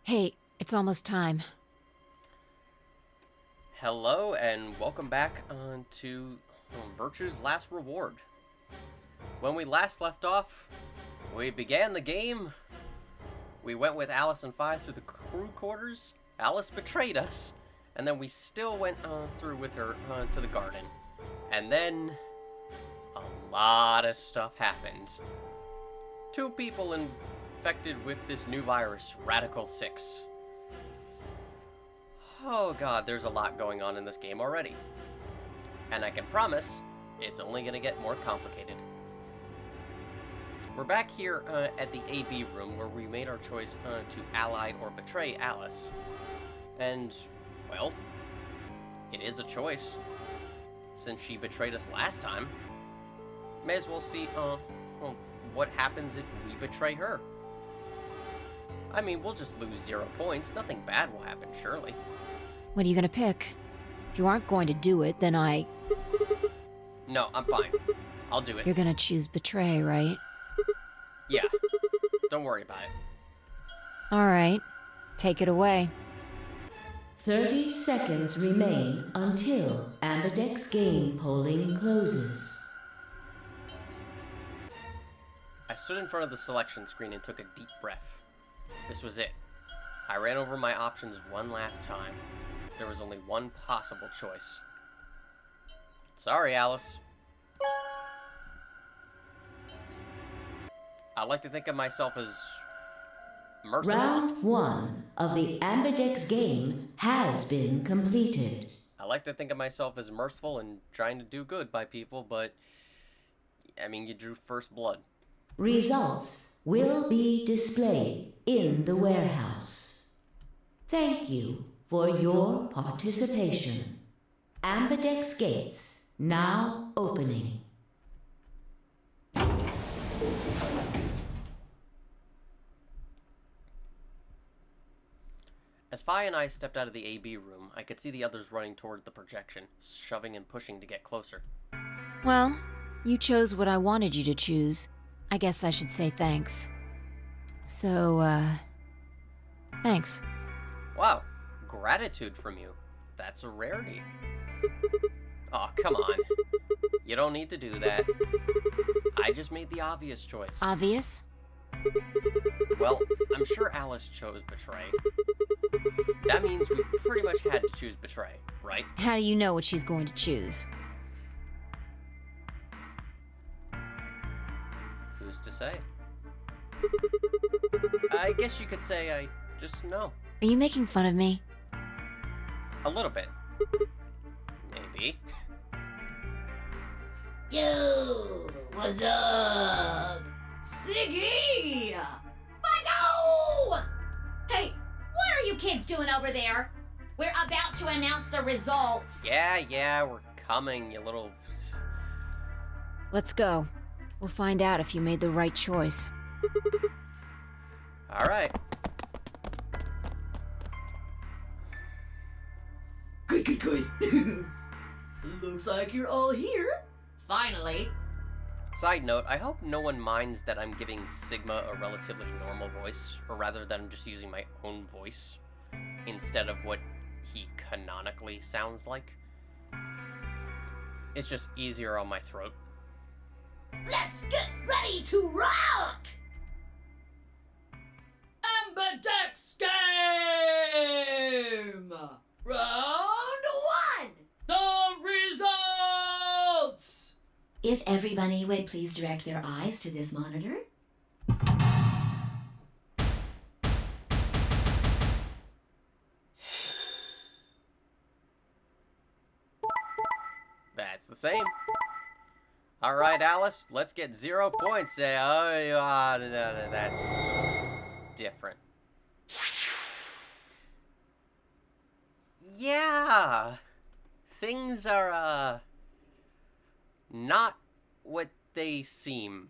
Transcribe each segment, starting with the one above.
Hey, it's almost time. Hello and welcome back to Virtue's Last Reward. When we last left off, we began the game. We went with Alice and Fi through the crew quarters. Alice betrayed us, and then we still went through with her to the garden. And then a lot of stuff happened. 2 people infected with this new virus, Radical 6. Oh god, there's a lot going on in this game already. And I can promise, it's only going to get more complicated. We're back here at the AB room where we made our choice to ally or betray Alice. And, well, it is a choice. Since she betrayed us last time, may as well see what happens if we betray her. I mean, we'll just lose 0 points. Nothing bad will happen, surely. What are you gonna pick? If you aren't going to do it, then No, I'm fine. I'll do it. You're gonna choose betray, right? Yeah. Don't worry about it. Alright. Take it away. 30 seconds remain until Ambidex game polling closes. I stood in front of the selection screen and took a deep breath. This was it. I ran over my options one last time. There was only one possible choice. Sorry, Alice. I like to think of myself as merciful. Round 1 of the Ambidex game has been completed. I like to think of myself as merciful and trying to do good by people, but I mean, you drew first blood. Results will be displayed in the warehouse. Thank you for your participation. Ambidex gates now opening. As Fi and I stepped out of the AB room, I could see the others running toward the projection, shoving and pushing to get closer. Well, you chose what I wanted you to choose. I guess I should say thanks. So, thanks. Wow, gratitude from you. That's a rarity. Aw, come on. You don't need to do that. I just made the obvious choice. Obvious? Well, I'm sure Alice chose betray. That means we pretty much had to choose betray, right? How do you know what she's going to choose? Who's to say? I guess you could say I just know. Are you making fun of me? A little bit. Maybe. Yo, what's up? Siggy! But no! Hey, what are you kids doing over there? We're about to announce the results. Yeah, we're coming, you little... Let's go. We'll find out if you made the right choice. Alright. Good. Looks like you're all here. Finally. Side note, I hope no one minds that I'm giving Sigma a relatively normal voice, or rather that I'm just using my own voice instead of what he canonically sounds like. It's just easier on my throat. Let's get ready to rock! Ambidex game! Round 1! The results! If everybody would please direct their eyes to this monitor. That's the same. Alright, Alice, let's get 0 points. That's different. Yeah. Things are, not what they seem.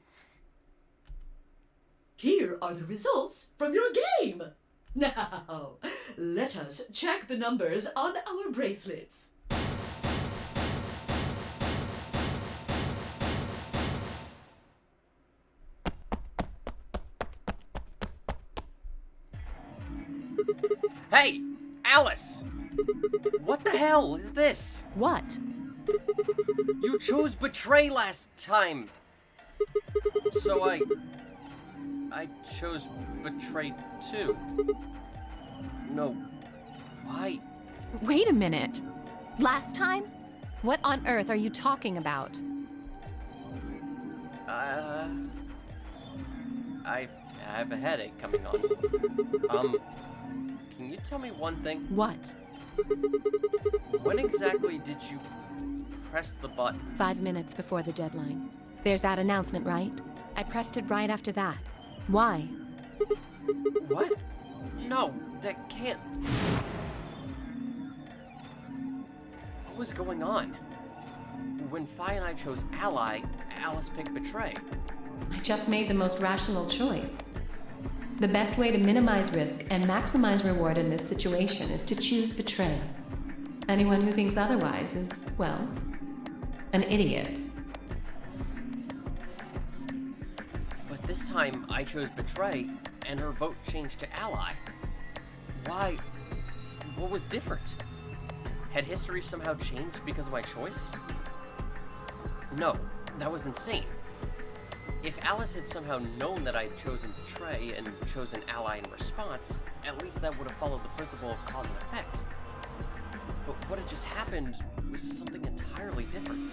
Here are the results from your game. Now, let us check the numbers on our bracelets. Hey, Alice! What the hell is this? What? You chose betray last time. So I chose betray too. No. Why? Wait a minute. Last time? What on earth are you talking about? I have a headache coming on. Can you tell me one thing? What? When exactly did you press the button? 5 minutes before the deadline. There's that announcement, right? I pressed it right after that. Why? What? No, that can't. What was going on? When Fi and I chose ally, Alice picked betray. I just made the most rational choice. The best way to minimize risk and maximize reward in this situation is to choose betray. Anyone who thinks otherwise is, well, an idiot. But this time I chose betray, and her vote changed to ally. Why? What was different? Had history somehow changed because of my choice? No, that was insane. If Alice had somehow known that I had chosen betray and chosen ally in response, at least that would have followed the principle of cause and effect. But what had just happened was something entirely different.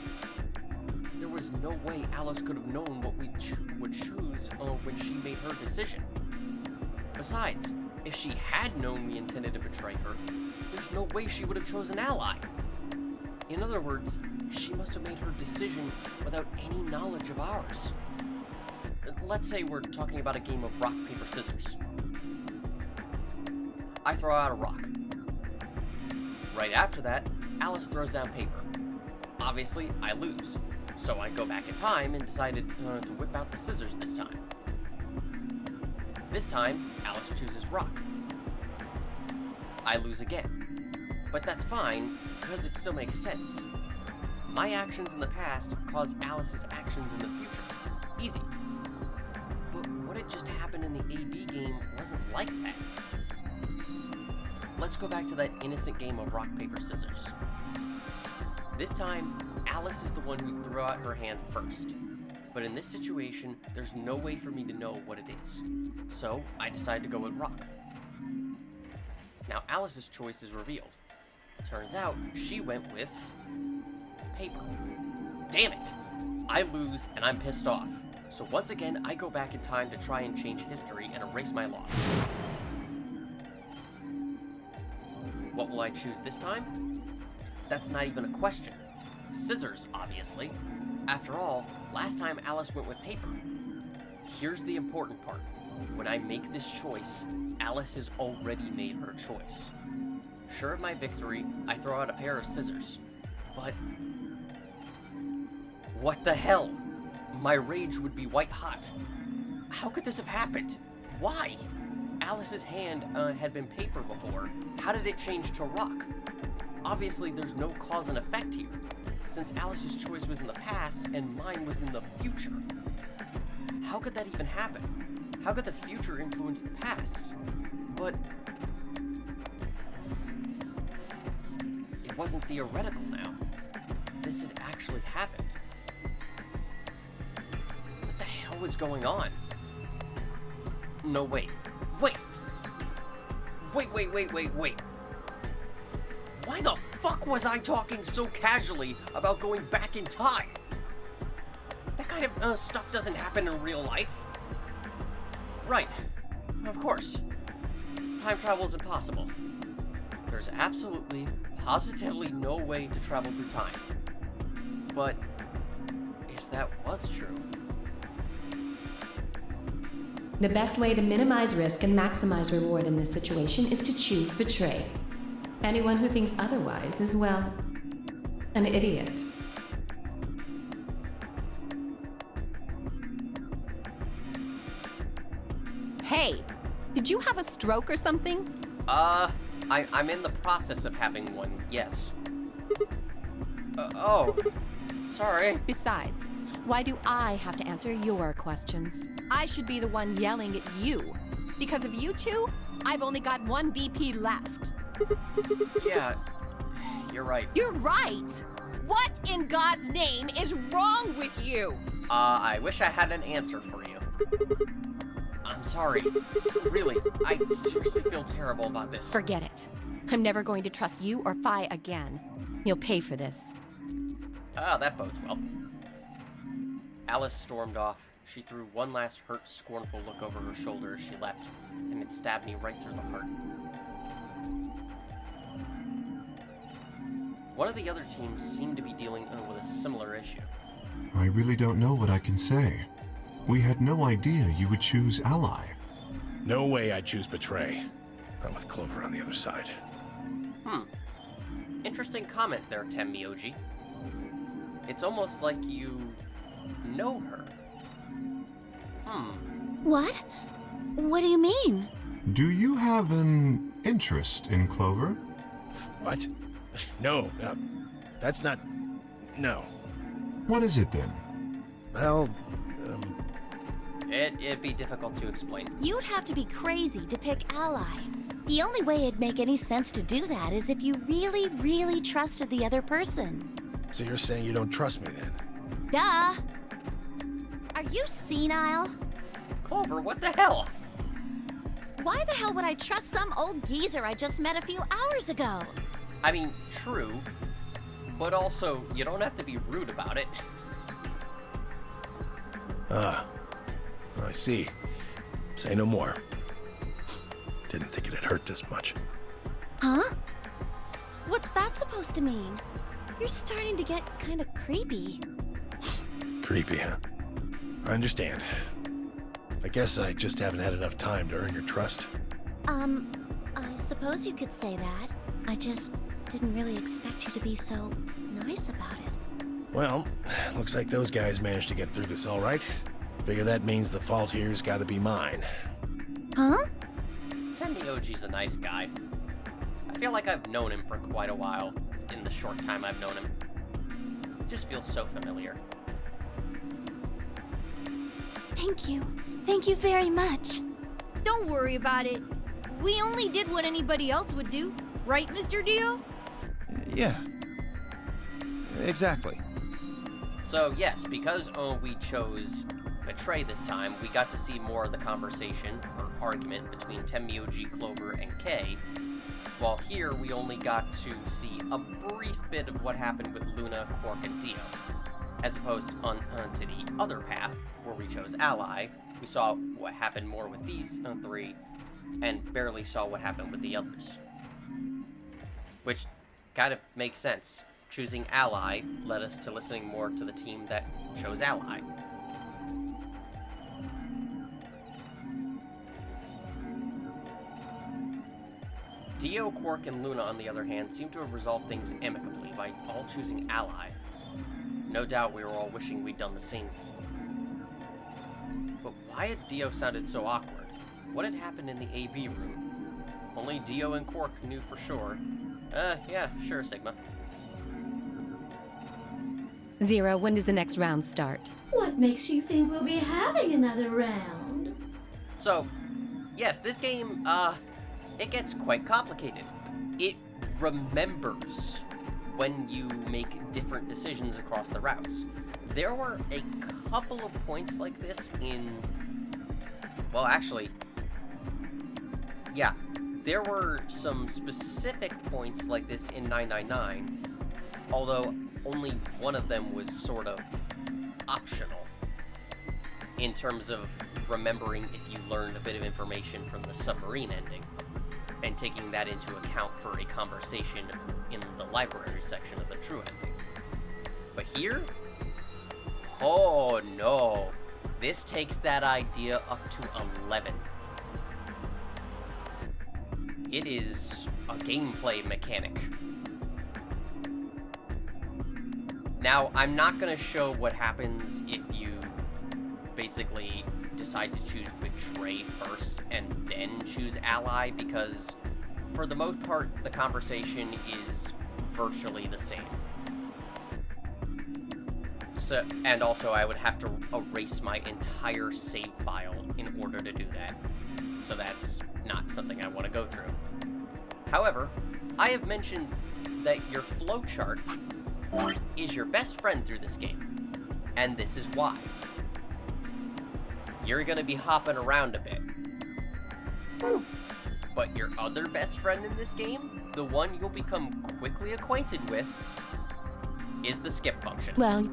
There was no way Alice could have known what we would choose when she made her decision. Besides, if she had known we intended to betray her, there's no way she would have chosen ally. In other words, she must have made her decision without any knowledge of ours. Let's say we're talking about a game of rock, paper, scissors. I throw out a rock. Right after that, Alice throws down paper. Obviously, I lose, so I go back in time and decided to whip out the scissors this time. This time, Alice chooses rock. I lose again. But that's fine, because it still makes sense. My actions in the past caused Alice's actions in the future. Easy. But what had just happened in the AB game wasn't like that. Let's go back to that innocent game of rock, paper, scissors. This time, Alice is the one who threw out her hand first. But in this situation, there's no way for me to know what it is. So, I decide to go with rock. Now, Alice's choice is revealed. Turns out, she went with paper. Damn it! I lose, and I'm pissed off. So once again, I go back in time to try and change history and erase my loss. What will I choose this time? That's not even a question. Scissors, obviously. After all, last time Alice went with paper. Here's the important part. When I make this choice, Alice has already made her choice. Sure of my victory, I throw out a pair of scissors. But what the hell? My rage would be white hot. How could this have happened? Why? Alice's hand had been paper before. How did it change to rock? Obviously, there's no cause and effect here, since Alice's choice was in the past and mine was in the future. How could that even happen? How could the future influence the past? But it wasn't theoretical now. This had actually happened. What the hell was going on? No, wait. Wait! Wait. Why the fuck was I talking so casually about going back in time? That kind of stuff doesn't happen in real life. Right. Of course. Time travel is impossible. There's absolutely, positively no way to travel through time. But if that was true... The best way to minimize risk and maximize reward in this situation is to choose betray. Anyone who thinks otherwise is, well, an idiot. Hey, did you have a stroke or something? I'm in the process of having one, yes. Oh, sorry. Besides, why do I have to answer your questions? I should be the one yelling at you. Because of you two, I've only got one BP left. Yeah, you're right. You're right! What in God's name is wrong with you? I wish I had an answer for you. I'm sorry. Really, I seriously feel terrible about this. Forget it. I'm never going to trust you or Phi again. You'll pay for this. Ah, that bodes well. Alice stormed off. She threw one last hurt, scornful look over her shoulder as she left, and it stabbed me right through the heart. One of the other teams seemed to be dealing with a similar issue. I really don't know what I can say. We had no idea you would choose Ally. No way I'd choose Betray. Not with Clover on the other side. Interesting comment there, Tenmyoji. It's almost like you know her. What? What do you mean? Do you have an interest in Clover? What? No, that's not... No. What is it then? Well, It'd be difficult to explain. You'd have to be crazy to pick Ally. The only way it'd make any sense to do that is if you really, really trusted the other person. so you're saying you don't trust me then? Duh! Are you senile? Clover, what the hell? Why the hell would I trust some old geezer I just met a few hours ago? I mean, true, but also, you don't have to be rude about it. I see. Say no more. Didn't think it'd hurt this much. Huh? What's that supposed to mean? You're starting to get kind of creepy. Creepy, huh? I understand. I guess I just haven't had enough time to earn your trust. I suppose you could say that. I just didn't really expect you to be so nice about it. Well, looks like those guys managed to get through this all right. Figure that means the fault here's gotta be mine. Huh? Tenmyoji's a nice guy. I feel like I've known him for quite a while, in the short time I've known him. It just feels so familiar. Thank you. Thank you very much. Don't worry about it. We only did what anybody else would do. Right, Mr. Dio? Yeah. Exactly. So yes, because we chose Betray this time, we got to see more of the conversation, or argument, between Tenmyoji, Clover, and Kay, while here we only got to see a brief bit of what happened with Luna, Quark, and Dio. As opposed to the other path, where we chose Ally, we saw what happened more with these three, and barely saw what happened with the others. Which kind of makes sense. Choosing Ally led us to listening more to the team that chose Ally. Dio, Quark, and Luna, on the other hand, seem to have resolved things amicably by all choosing Ally. No doubt we were all wishing we'd done the same. But why had Dio sounded so awkward? What had happened in the AB room? Only Dio and Quark knew for sure. Yeah, sure, Sigma. Zero, when does the next round start? What makes you think we'll be having another round? So, yes, this game, it gets quite complicated. It remembers when you make different decisions across the routes. There were a couple of points like this in... Well, actually... Yeah, there were some specific points like this in 999, although only one of them was sort of optional, in terms of remembering if you learned a bit of information from the submarine ending, and taking that into account for a conversation in the library section of the true ending. But here? Oh no, this takes that idea up to 11. It is a gameplay mechanic. Now, I'm not going to show what happens if you basically decide to choose Betray first and then choose Ally, because for the most part, the conversation is virtually the same. So, and also, I would have to erase my entire save file in order to do that. So that's not something I want to go through. However, I have mentioned that your flowchart is your best friend through this game, and this is why. You're gonna be hopping around a bit. But your other best friend in this game, the one you'll become quickly acquainted with, is the skip function. Well,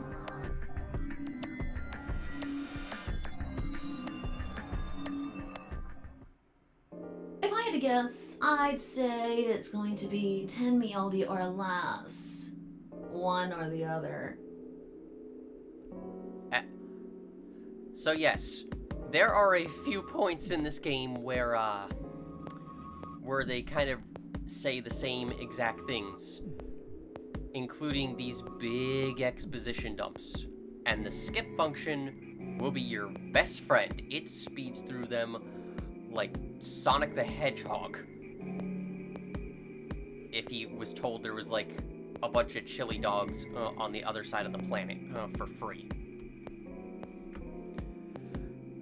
If I had to guess, I'd say it's going to be 10 Mialdi or less. One or the other. So yes, there are a few points in this game where they kind of say the same exact things, including these big exposition dumps. And the skip function will be your best friend. It speeds through them like Sonic the Hedgehog. If he was told there was like a bunch of chili dogs on the other side of the planet for free.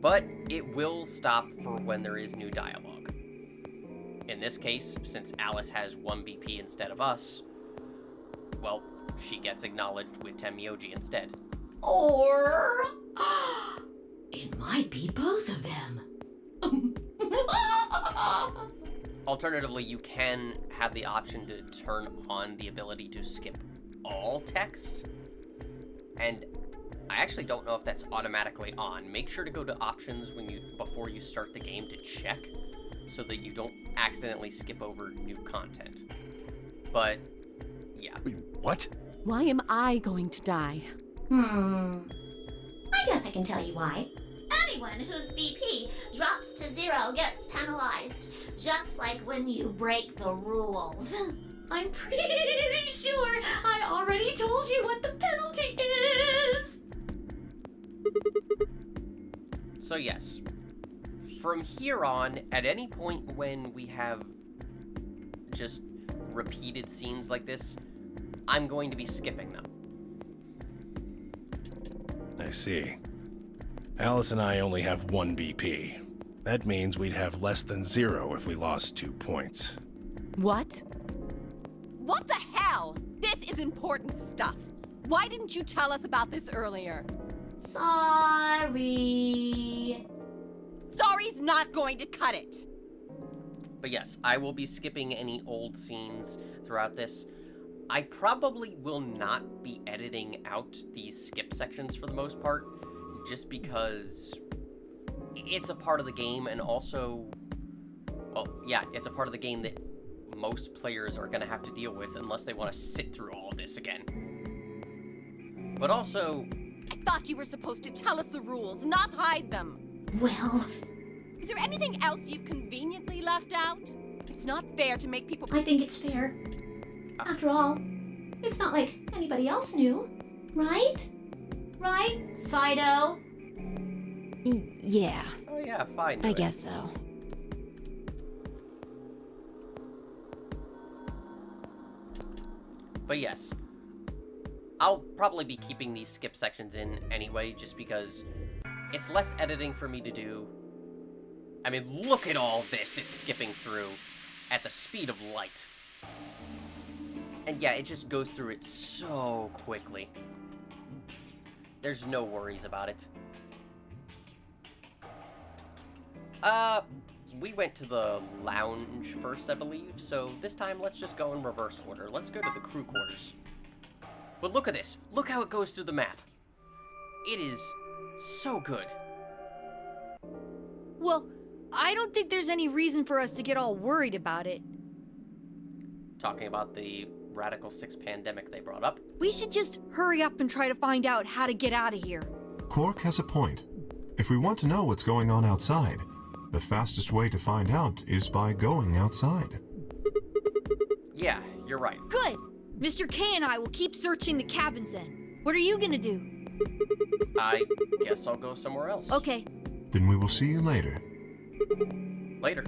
But it will stop for when there is new dialogue. In this case, since Alice has 1 BP instead of us, well, she gets acknowledged with 10 Myoji instead. Or it might be both of them. Alternatively, you can have the option to turn on the ability to skip all text. And I actually don't know if that's automatically on. Make sure to go to options before you start the game to check, so that you don't accidentally skip over new content. But, yeah. Wait, what? why am I going to die? I guess I can tell you why. Anyone whose BP drops to 0 gets penalized, just like when you break the rules. I'm pretty sure I already told you what the penalty is. So yes, from here on, at any point when we have just repeated scenes like this, I'm going to be skipping them. I see. Alice and I only have 1 BP. That means we'd have less than 0 if we lost 2 points. What? What the hell? This is important stuff. Why didn't you tell us about this earlier? Sorry. Sorry's not going to cut it. But yes, I will be skipping any old scenes throughout this. I probably will not be editing out these skip sections for the most part, just because it's a part of the game, and also, well, yeah, it's a part of the game that most players are going to have to deal with unless they want to sit through all of this again. But also, I thought you were supposed to tell us the rules, not hide them. Well, Is there anything else you've conveniently left out? It's not fair to make people... I think it's fair. After all, it's not like anybody else knew, right? Right, Fido? Yeah, oh yeah, fine. I guess so. But yes, I'll probably be keeping these skip sections in anyway, just because it's less editing for me to do. I mean, look at all this it's skipping through at the speed of light. And yeah, it just goes through it so quickly. There's no worries about it. We went to the lounge first, I believe, so this time let's just go in reverse order. Let's go to the crew quarters. But look at this. Look how it goes through the map. It is so good. Well, I don't think there's any reason for us to get all worried about it. Talking about the Radical 6 pandemic they brought up. We should just hurry up and try to find out how to get out of here. Quark has a point. If we want to know what's going on outside, the fastest way to find out is by going outside. Yeah, you're right. Good! Mr. K and I will keep searching the cabins then. What are you gonna do? I guess I'll go somewhere else. Okay. Then we will see you later. Later.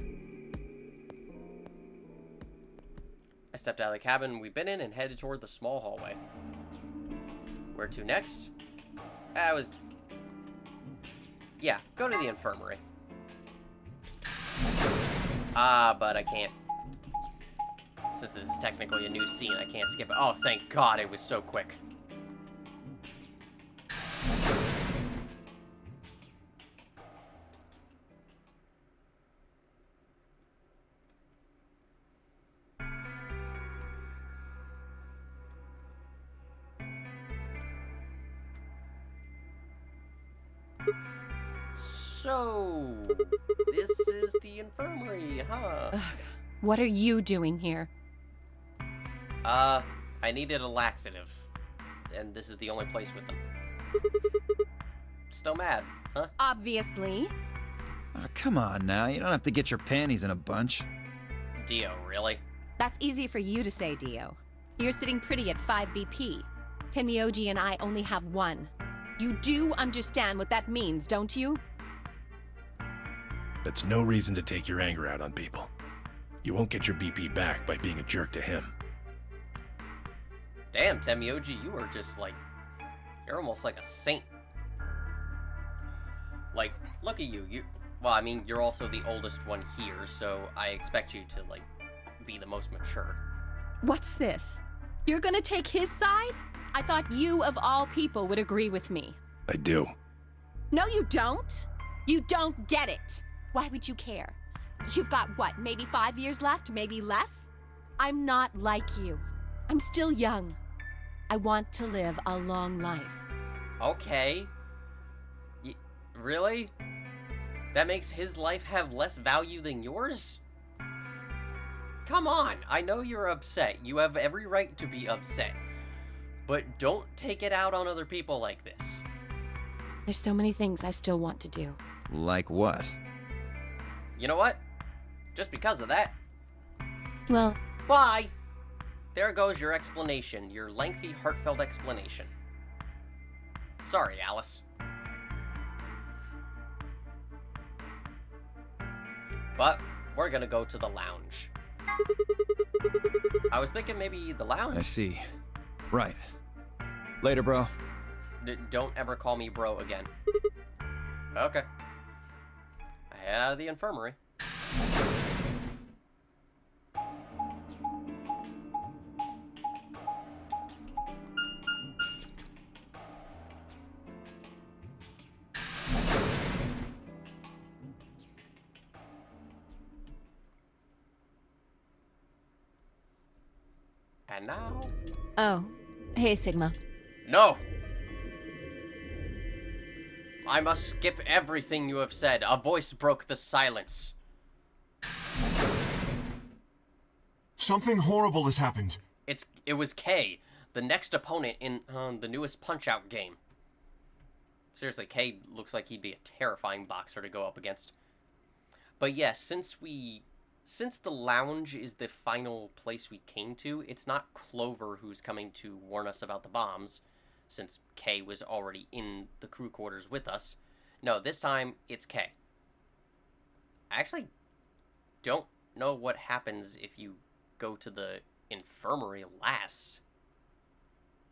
I stepped out of the cabin we've been in and headed toward the small hallway. Where to next? Yeah, go to the infirmary. But I can't. Since this is technically a new scene, I can't skip it. Oh, thank God, it was so quick. So, this is the infirmary, huh? Ugh, what are you doing here? I needed a laxative, and this is the only place with them. Still mad, huh? Obviously. Oh, come on now, you don't have to get your panties in a bunch. Dio, really? That's easy for you to say, Dio. You're sitting pretty at 5 BP. Tenmyoji and I only have 1. You do understand what that means, don't you? That's no reason to take your anger out on people. You won't get your BP back by being a jerk to him. Damn, Tenmyoji, you are just like... You're almost like a saint. Like, look at you. Well, I mean, you're also the oldest one here, so I expect you to, like, be the most mature. What's this? You're gonna take his side? I thought you, of all people, would agree with me. I do. No, you don't. You don't get it. Why would you care? You've got, what, maybe 5 years left, maybe less? I'm not like you. I'm still young. I want to live a long life. Okay. Really? That makes his life have less value than yours? Come on, I know you're upset. You have every right to be upset. But don't take it out on other people like this. There's so many things I still want to do. Like what? You know what? Just because of that. Well, bye! There goes your explanation, your lengthy, heartfelt explanation. Sorry, Alice. But we're gonna go to the lounge. I was thinking maybe the lounge. I see. Right. Later, bro. Don't ever call me bro again. Okay. I head out of the infirmary. And now... Oh, hey, Sigma. No! I must skip everything you have said. A voice broke the silence. Something horrible has happened. It was Kay, the next opponent in the newest Punch-Out game. Seriously, Kay looks like he'd be a terrifying boxer to go up against. But yes, since the lounge is the final place we came to, it's not Clover who's coming to warn us about the bombs, since Kay was already in the crew quarters with us. No, this time, it's Kay. I actually don't know what happens if you go to the infirmary last.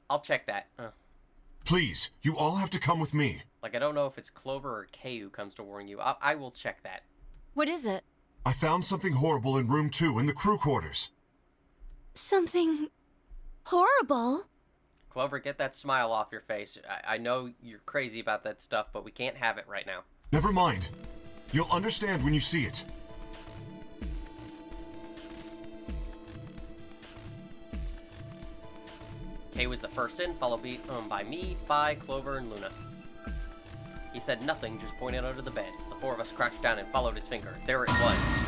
I'll check that. Please, you all have to come with me. Like, I don't know if it's Clover or Kay who comes to warn you. I will check that. What is it? I found something horrible in room 2 in the crew quarters. Something horrible? Clover, get that smile off your face. I know you're crazy about that stuff, but we can't have it right now. Never mind. You'll understand when you see it. Kay was the first in, followed by me, Phi, Clover, and Luna. He said nothing, just pointed under the bed. The four of us crouched down and followed his finger. There it was.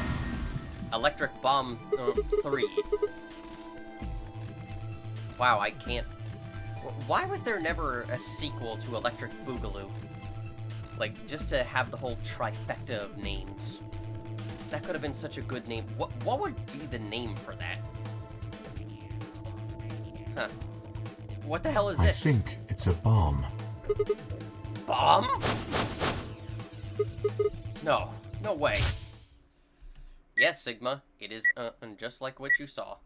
Electric Bomb 3. Wow, I can't... Why was there never a sequel to Electric Boogaloo? Like, just to have the whole trifecta of names. That could have been such a good name. What would be the name for that? Huh. What the hell is this? I think it's a bomb. Bomb? No. No way. Yes, Sigma. It is just like what you saw.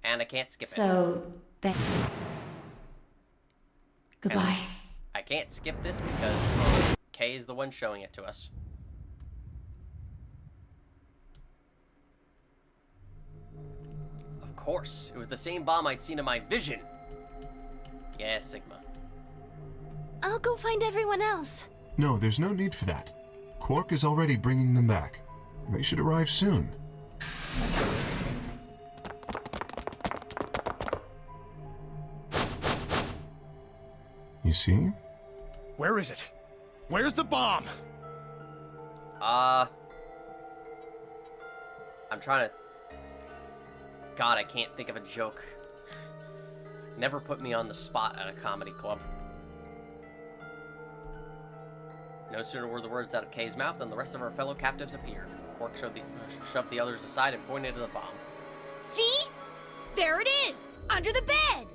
And I can't skip it. So, goodbye. And I can't skip this because Kay is the one showing it to us. course. It was the same bomb I'd seen in my vision. Yeah, Sigma. I'll go find everyone else. No, there's no need for that. Quark is already bringing them back. They should arrive soon. You see? Where is it? Where's the bomb? I'm trying to... God, I can't think of a joke. Never put me on the spot at a comedy club. No sooner were the words out of Kay's mouth than the rest of our fellow captives appeared. Quark shoved the others aside and pointed to the bomb. See? There it is! Under the bed!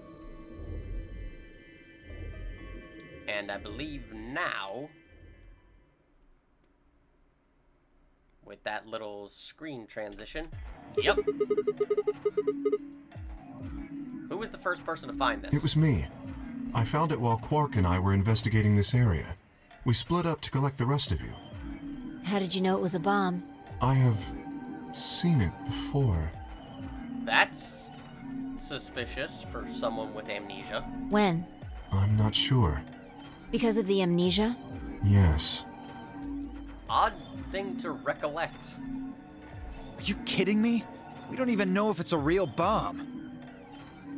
And I believe now, with that little screen transition, yep. Who was the first person to find this? It was me. I found it while Quark and I were investigating this area. We split up to collect the rest of you. How did you know it was a bomb? I have seen it before. That's suspicious for someone with amnesia. When? I'm not sure. Because of the amnesia? Yes. Odd thing to recollect. Are you kidding me? We don't even know if it's a real bomb.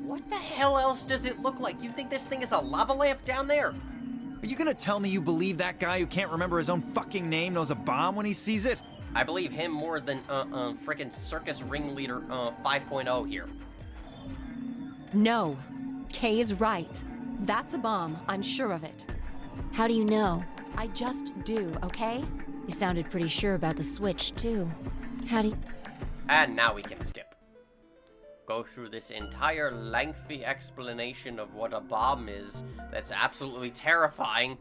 What the hell else does it look like? You think this thing is a lava lamp down there? Are you gonna tell me you believe that guy who can't remember his own fucking name knows a bomb when he sees it? I believe him more than, frickin' circus ringleader, 5.0 here. No. Kay is right. That's a bomb. I'm sure of it. How do you know? I just do, okay? You sounded pretty sure about the switch, too. How do you... And now we can skip. Go through this entire lengthy explanation of what a bomb is that's absolutely terrifying,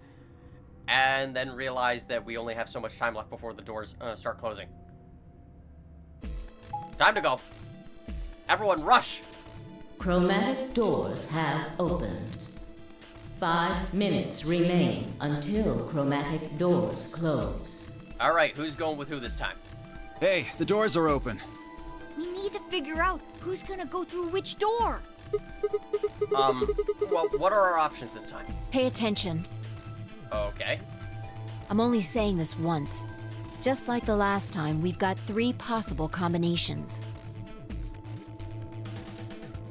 and then realize that we only have so much time left before the doors start closing. Time to go. Everyone rush! Chromatic doors have opened. 5 minutes remain until chromatic doors close. Alright, who's going with who this time? Hey, the doors are open. We need to figure out who's gonna go through which door. Well, what are our options this time? Pay attention. Okay. I'm only saying this once. Just like the last time, we've got 3 possible combinations.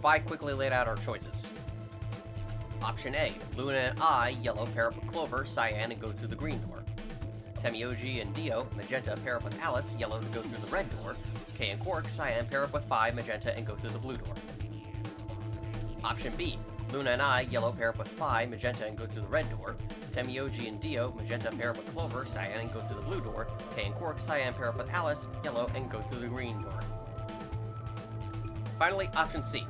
Vi quickly laid out our choices. Option A, Luna and I, yellow, pair up with Clover, cyan, and go through the green door. Temioji and Dio, magenta, pair up with Alice, yellow, and go through the red door. Kay and Quark, cyan, pair up with Vi, magenta, and go through the blue door. Option B, Luna and I, yellow, pair up with Vi, magenta, and go through the red door. Temioji and Dio, magenta, pair up with Clover, cyan, and go through the blue door. Kay and Quark, cyan, pair up with Alice, yellow, and go through the green door. Finally, option C.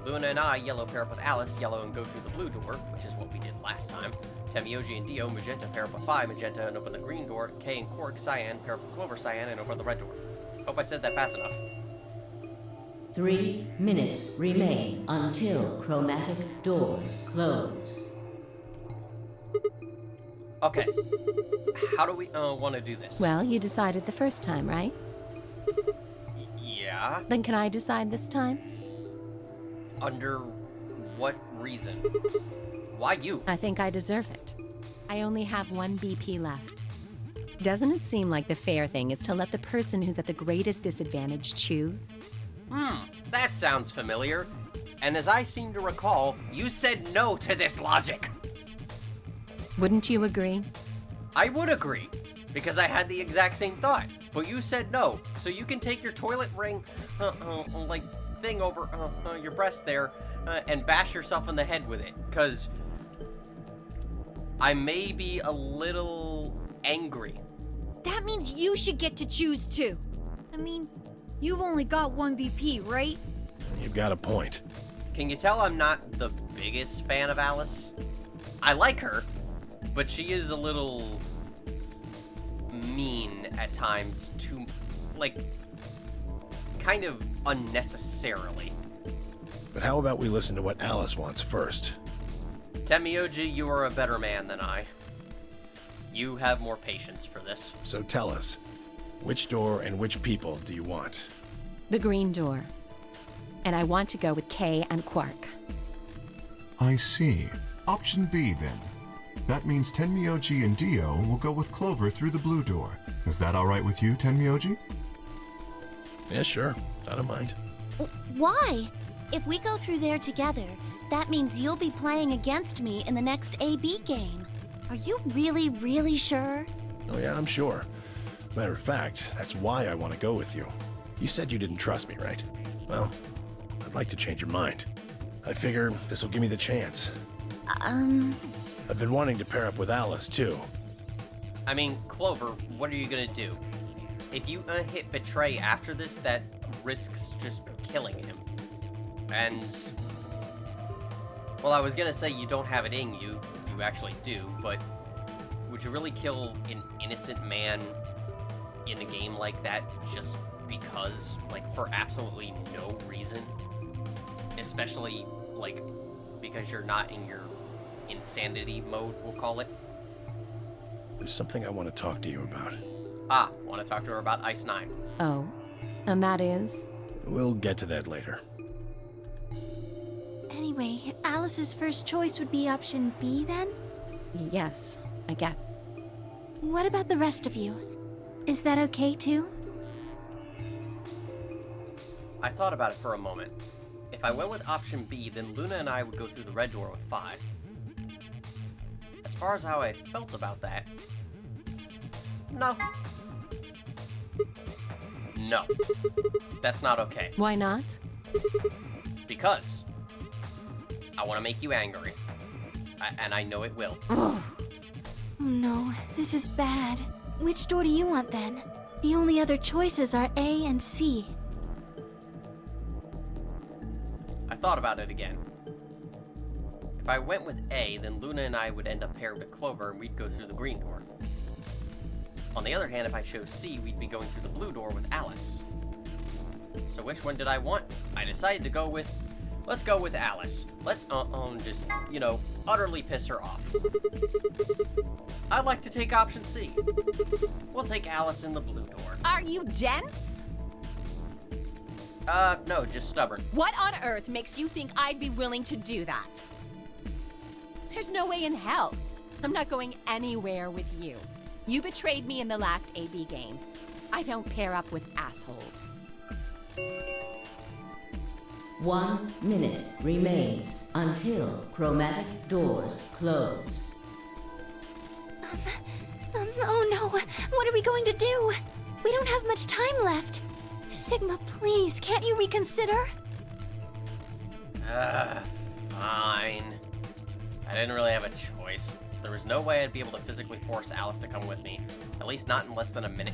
Luna and I, yellow, pair up with Alice, yellow, and go through the blue door, which is what we did last time. Temioji and Dio, magenta, pair up with Vi, magenta, and open the green door. Kay and Quark, cyan, pair up with Clover, cyan, and open the red door. Hope I said that fast enough. 3 minutes remain until chromatic doors close. Okay. How do we want to do this? Well, you decided the first time, right? Yeah. Then can I decide this time? Under what reason? Why you? I think I deserve it. I only have 1 BP left. Doesn't it seem like the fair thing is to let the person who's at the greatest disadvantage choose? That sounds familiar. And as I seem to recall, you said no to this logic. Wouldn't you agree? I would agree, because I had the exact same thought. But you said no, so you can take your toilet ring, thing over your breast there, and bash yourself in the head with it. Because I may be a little angry. That means you should get to choose too. I mean, you've only got 1 BP, right? You've got a point. Can you tell I'm not the biggest fan of Alice? I like her, but she is a little mean at times, too, kind of unnecessarily. But how about we listen to what Alice wants first? Temioji, you are a better man than I. You have more patience for this. So tell us, which door and which people do you want? The green door. and I want to go with Kay and Quark. I see. Option B, then. That means Tenmyoji and Dio will go with Clover through the blue door. Is that all right with you, Tenmyoji? Yeah, sure. I don't mind. Why? If we go through there together, that means you'll be playing against me in the next AB game. Are you really, really sure? Oh yeah, I'm sure. Matter of fact, that's why I want to go with you. You said you didn't trust me, right? Well, I'd like to change your mind. I figure this will give me the chance. I've been wanting to pair up with Alice, too. I mean, Clover, what are you gonna do? If you hit Betray after this, that risks just killing him. And... well, I was gonna say you don't have it in you. You actually do, but... would you really kill an innocent man in a game like that just because? Like, for absolutely no reason? Especially, like, because you're not in your insanity mode, we'll call it. There's something I want to talk to you about. Ah, want to talk to her about Ice 9. Oh, and that is? We'll get to that later. Anyway, Alice's first choice would be option B then? Yes, I get. What about the rest of you? Is that okay too? I thought about it for a moment. If I went with option B, then Luna and I would go through the red door with 5. As far as how I felt about that... no. No. That's not okay. Why not? Because I want to make you angry. And I know it will. Oh no, this is bad. Which door do you want then? The only other choices are A and C. I thought about it again. If I went with A, then Luna and I would end up paired with Clover and we'd go through the green door. On the other hand, if I chose C, we'd be going through the blue door with Alice. So which one did I want? I decided to go with... let's go with Alice. Let's, just, you know, utterly piss her off. I'd like to take option C. We'll take Alice in the blue door. Are you dense? No, just stubborn. What on earth makes you think I'd be willing to do that? There's no way in hell. I'm not going anywhere with you. You betrayed me in the last AB game. I don't pair up with assholes. 1 minute remains until chromatic doors close. Oh no, what are we going to do? We don't have much time left. Sigma, please, can't you reconsider? Fine. I didn't really have a choice. There was no way I'd be able to physically force Alice to come with me. At least not in less than a minute.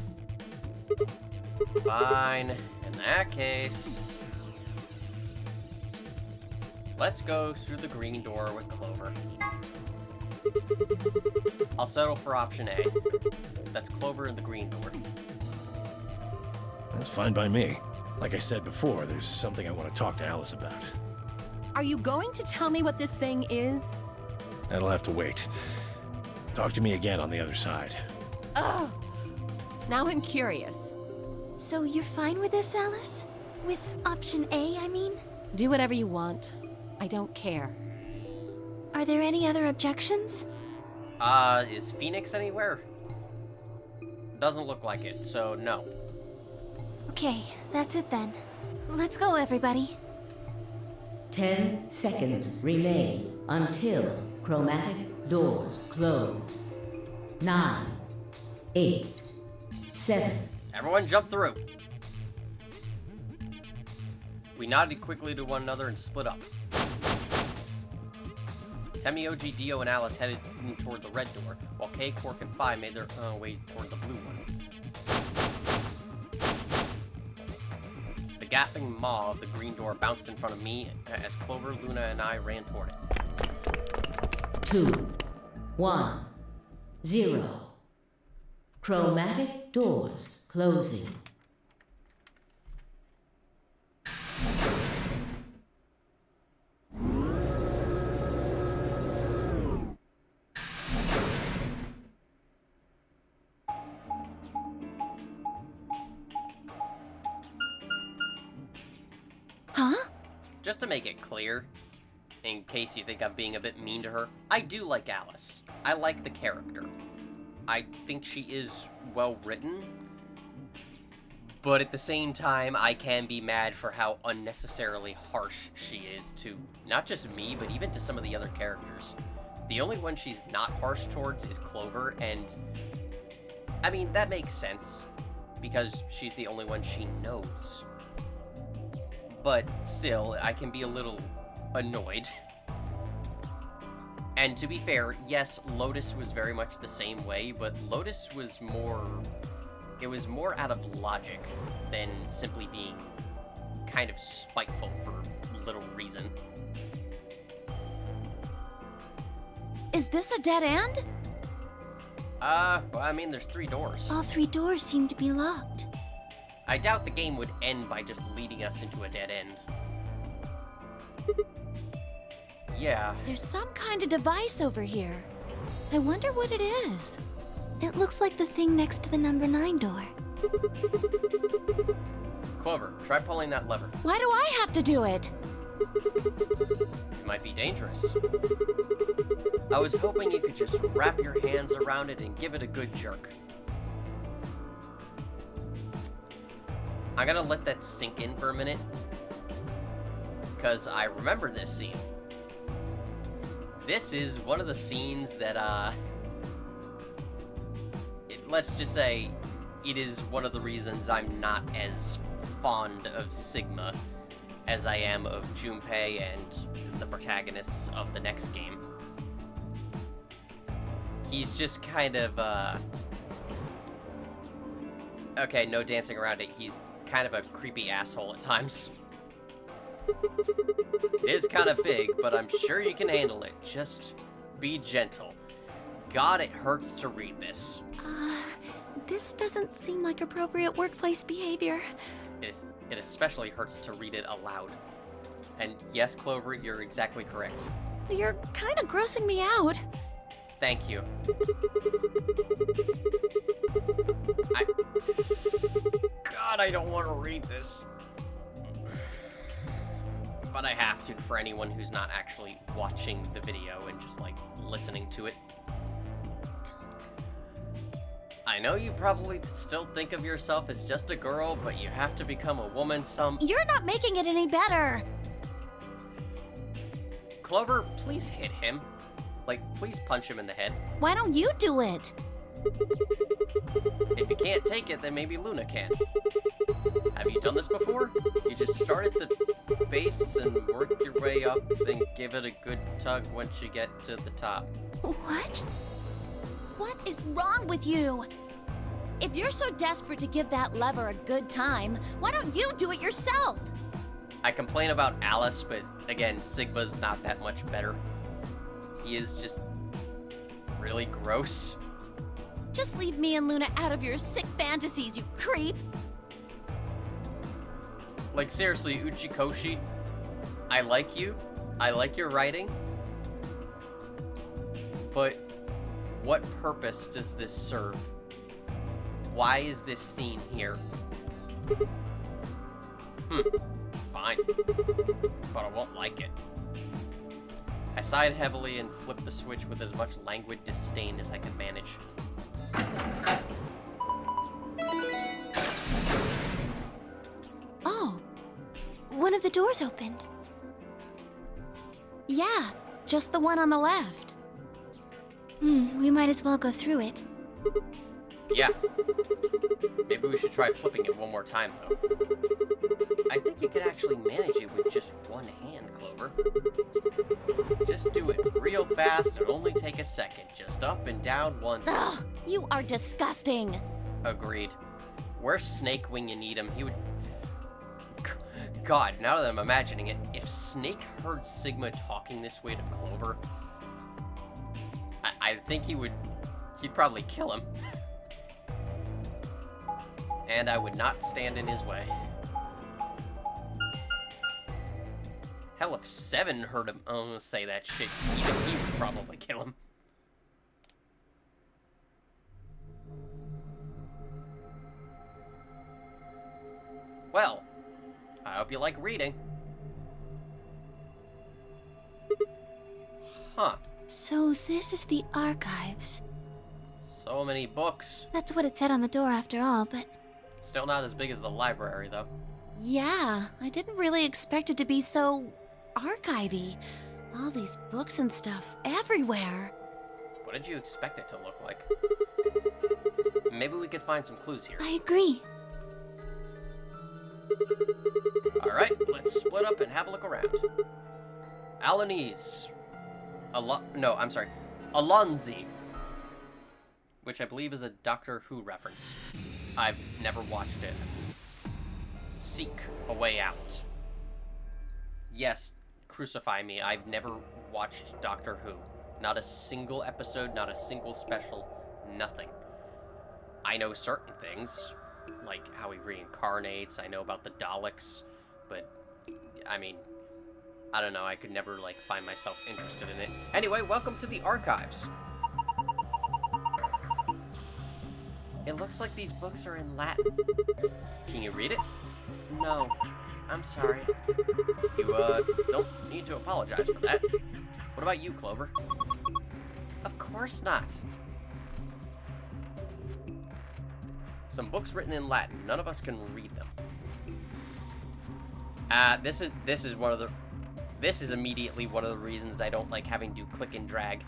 Fine. In that case... let's go through the green door with Clover. I'll settle for option A. That's Clover in the green door. That's fine by me. Like I said before, there's something I want to talk to Alice about. Are you going to tell me what this thing is? That'll have to wait. Talk to me again on the other side. Ugh. Now I'm curious. So you're fine with this, Alice? With option A, I mean? Do whatever you want. I don't care. Are there any other objections? Is Phoenix anywhere? Doesn't look like it, so no. Okay, that's it then. Let's go, everybody. 10 seconds remain until chromatic doors close. 9, 8, 7. Everyone jump through. We nodded quickly to one another and split up. Tenmyoji, Dio, and Alice headed toward the red door, while Kay, Quark, and Phi made their way toward the blue one. The gaping maw of the green door bounced in front of me as Clover, Luna, and I ran toward it. 2, 1, 0. Chromatic doors closing. Huh? just to make it clear, in case you think I'm being a bit mean to her, I do like Alice. I like the character. I think she is well written, but at the same time, I can be mad for how unnecessarily harsh she is to not just me, but even to some of the other characters. The only one she's not harsh towards is Clover, and I mean, that makes sense, because she's the only one she knows. But still, I can be a little annoyed. And to be fair, yes, Lotus was very much the same way, but Lotus was more... It was more out of logic than simply being kind of spiteful for little reason. Is this a dead end? Well, I mean, there's 3 doors. All 3 doors seem to be locked. I doubt the game would end by just leading us into a dead end. Yeah. There's some kind of device over here. I wonder what it is. It looks like the thing next to the number 9 door. Clover, try pulling that lever. Why do I have to do it? It might be dangerous. I was hoping you could just wrap your hands around it and give it a good jerk. I'm gonna let that sink in for a minute, because I remember this scene. This is one of the scenes that, let's just say, it is one of the reasons I'm not as fond of Sigma as I am of Junpei and the protagonists of the next game. He's just kind of, okay, no dancing around it. He's kind of a creepy asshole at times. It is kind of big, but I'm sure you can handle it. Just be gentle. God, it hurts to read this. This doesn't seem like appropriate workplace behavior. It especially hurts to read it aloud. And yes, Clover, you're exactly correct. You're kind of grossing me out. Thank you. God, I don't want to read this. But I have to for anyone who's not actually watching the video and just, like, listening to it. I know you probably still think of yourself as just a girl, but you have to become a woman You're not making it any better! Clover, please hit him. Like, please punch him in the head. Why don't you do it? If you can't take it, then maybe Luna can. Have you done this before? You just start at the base and work your way up, then give it a good tug once you get to the top. What? What is wrong with you? If you're so desperate to give that lever a good time, why don't you do it yourself? I complain about Alice, but again, Sigma's not that much better. He is just really gross. Just leave me and Luna out of your sick fantasies, you creep! Like, seriously, Uchikoshi, I like you. I like your writing. But what purpose does this serve? Why is this scene here? Fine. But I won't like it. I sighed heavily and flipped the switch with as much languid disdain as I could manage. Oh, one of the doors opened. Yeah, just the one on the left. We might as well go through it. Yeah. Maybe we should try flipping it one more time, though. I think you could actually manage it with just one hand, Clover. Just do it real fast and only take a second. Just up and down once. Ugh, you are disgusting. Agreed. Where's Snake when you need him? He would... God, now that I'm imagining it, if Snake heard Sigma talking this way to Clover, I think he'd probably kill him. And I would not stand in his way. Hell, if Seven heard him say that shit, even he would probably kill him. Well, I hope you like reading. Huh. So this is the archives. So many books. That's what it said on the door after all, but... Still not as big as the library, though. Yeah, I didn't really expect it to be so... archivy. All these books and stuff everywhere. What did you expect it to look like? Maybe we could find some clues here. I agree. Alright, let's split up and have a look around. Alanis. Alonzi. Which I believe is a Doctor Who reference. I've never watched it. Seek a way out. Yes, crucify me. I've never watched Doctor Who. Not a single episode, not a single special, nothing. I know certain things, like how he reincarnates, I know about the Daleks, but, I mean, I don't know, I could never, like, find myself interested in it. Anyway, welcome to the archives. It looks like these books are in Latin. Can you read it? No, I'm sorry. You, don't need to apologize for that. What about you, Clover? Of course not. Some books written in Latin. None of us can read them. This is immediately one of the reasons I don't like having to click and drag,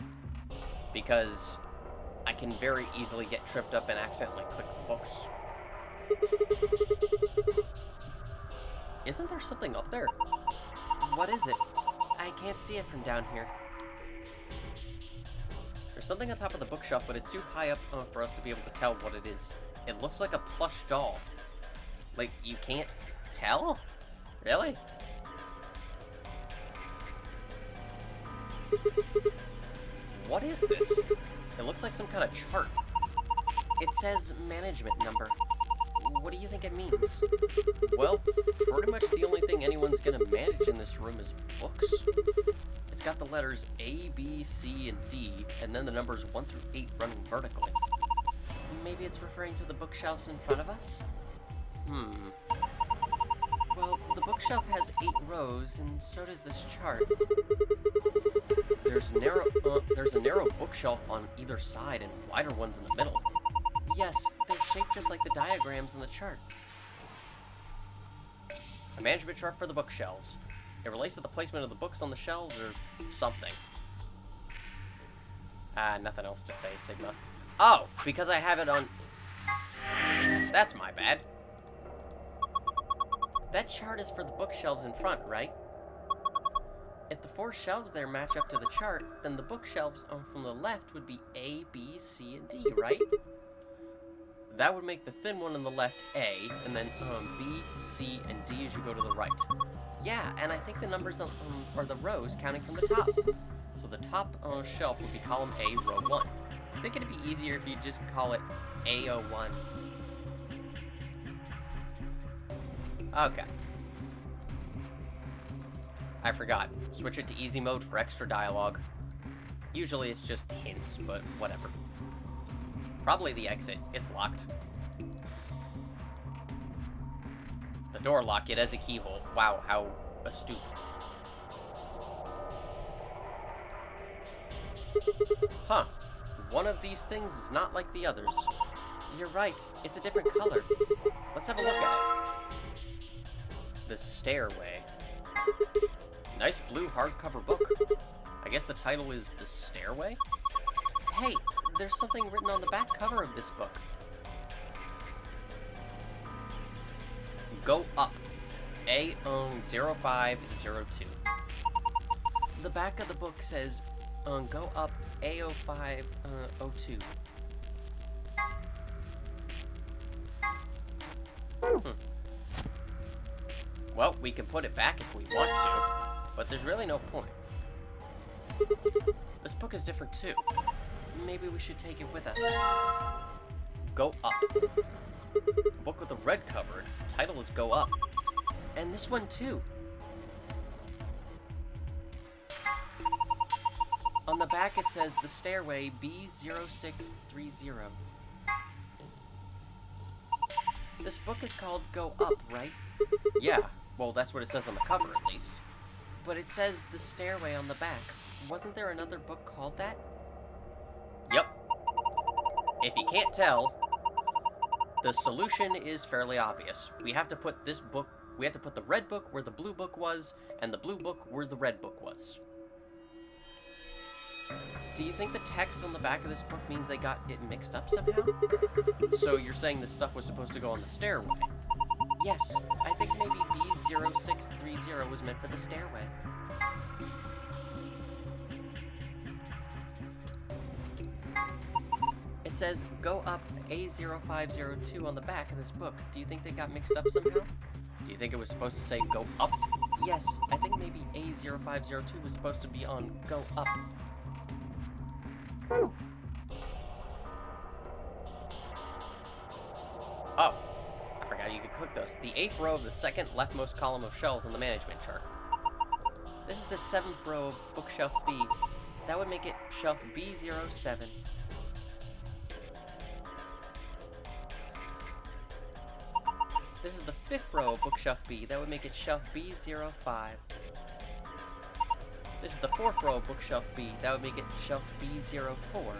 because I can very easily get tripped up and accidentally click the books. Isn't there something up there? What is it? I can't see it from down here. There's something on top of the bookshelf, but it's too high up for us to be able to tell what it is. It looks like a plush doll. Like, you can't tell? Really? What is this? It looks like some kind of chart. It says management number. What do you think it means? Well, pretty much the only thing anyone's gonna manage in this room is books. It's got the letters A, B, C, and D, and then the numbers 1 through 8 running vertically. Maybe it's referring to the bookshelves in front of us? Well, the bookshelf has 8 rows, and so does this chart. There's a narrow bookshelf on either side and wider ones in the middle. Yes, they're shaped just like the diagrams in the chart. A management chart for the bookshelves. It relates to the placement of the books on the shelves or something. Nothing else to say, Sigma. Oh, because I have it on... That's my bad. That chart is for the bookshelves in front, right? If the 4 shelves there match up to the chart, then the bookshelves from the left would be A, B, C, and D, right? That would make the thin one on the left A, and then B, C, and D as you go to the right. Yeah, and I think the numbers are the rows counting from the top. So the top shelf would be column A, row 1. I think it'd be easier if you just call it A01. Okay. I forgot. Switch it to easy mode for extra dialogue. Usually it's just hints, but whatever. Probably the exit. It's locked. The door lock, it has a keyhole. Wow, how astute. Huh. One of these things is not like the others. You're right, it's a different color. Let's have a look at it. The Stairway. Nice blue hardcover book. I guess the title is The Stairway? Hey, there's something written on the back cover of this book. Go up. A0502. The back of the book says, go up A0502. Well, we can put it back if we want to, but there's really no point. This book is different too. Maybe we should take it with us. Go Up. A book with a red cover. Its title is Go Up. And this one too. On the back it says The Stairway B0630. This book is called Go Up, right? Yeah, well that's what it says on the cover at least. But it says The Stairway on the back. wasn't there another book called that? Yep. If you can't tell, the solution is fairly obvious. We have to put the red book where the blue book was, and the blue book where the red book was. Do you think the text on the back of this book means they got it mixed up somehow? So you're saying this stuff was supposed to go on the stairway? Yes, I think maybe B0630 was meant for the stairway. It says, go up A0502 on the back of this book. Do you think they got mixed up somehow? Do you think it was supposed to say go up? Yes, I think maybe A0502 was supposed to be on go up. Oh, I forgot you could click those. The 8th row of the second leftmost column of shelves on the management chart. This is the 7th row of bookshelf B. That would make it shelf B07. This is the 5th row of bookshelf B. That would make it shelf B05. This is the 4th row of bookshelf B. That would make it shelf B04.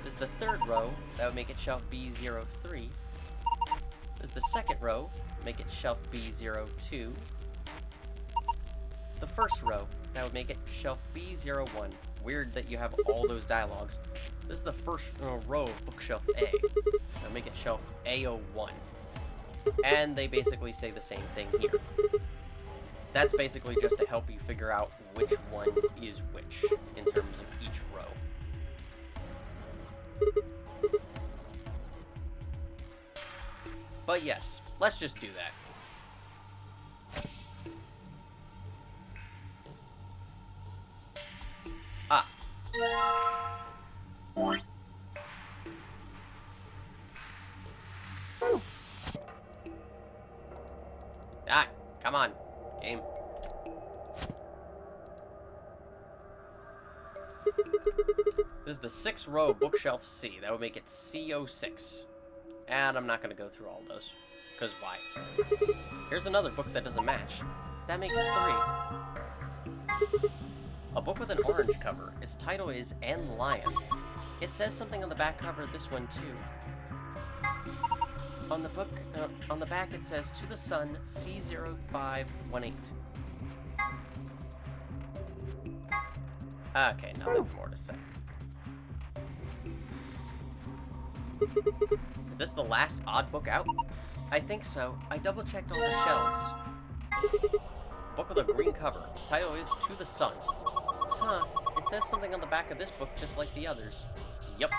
This is the 3rd row. That would make it shelf B03. This is the 2nd row. Make it shelf B02. The 1st row. That would make it shelf B01. Weird that you have all those dialogues. This is the 1st row of bookshelf A. That would make it shelf A01. And they basically say the same thing here. That's basically just to help you figure out which one is which in terms of each row. But yes, let's just do that. Ah. Ah, come on, game. This is the 6th row of bookshelf C. That would make it C06. And I'm not going to go through all those, because why? Here's another book that doesn't match. That makes 3. A book with an orange cover. Its title is N Lion. It says something on the back cover of this one, too. On the book, on the back it says, To the Sun, C0518. Okay, nothing more to say. Is this the last odd book out? I think so. I double-checked all the shelves. Book with a green cover. The title is To the Sun. Huh. It says something on the back of this book just like the others. Yup.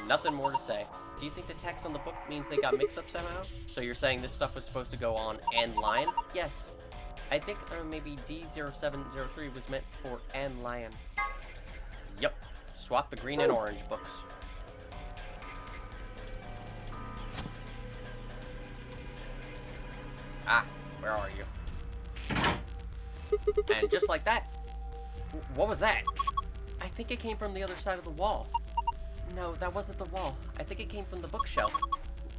Nothing more to say. Do you think the text on the book means they got mixed up somehow? So you're saying this stuff was supposed to go on N Lion? Yes. I think maybe D0703 was meant for N Lion. Yup. Swap the green and orange books. Ah, where are you? And just like that, what was that? I think it came from the other side of the wall. No, that wasn't the wall. I think it came from the bookshelf.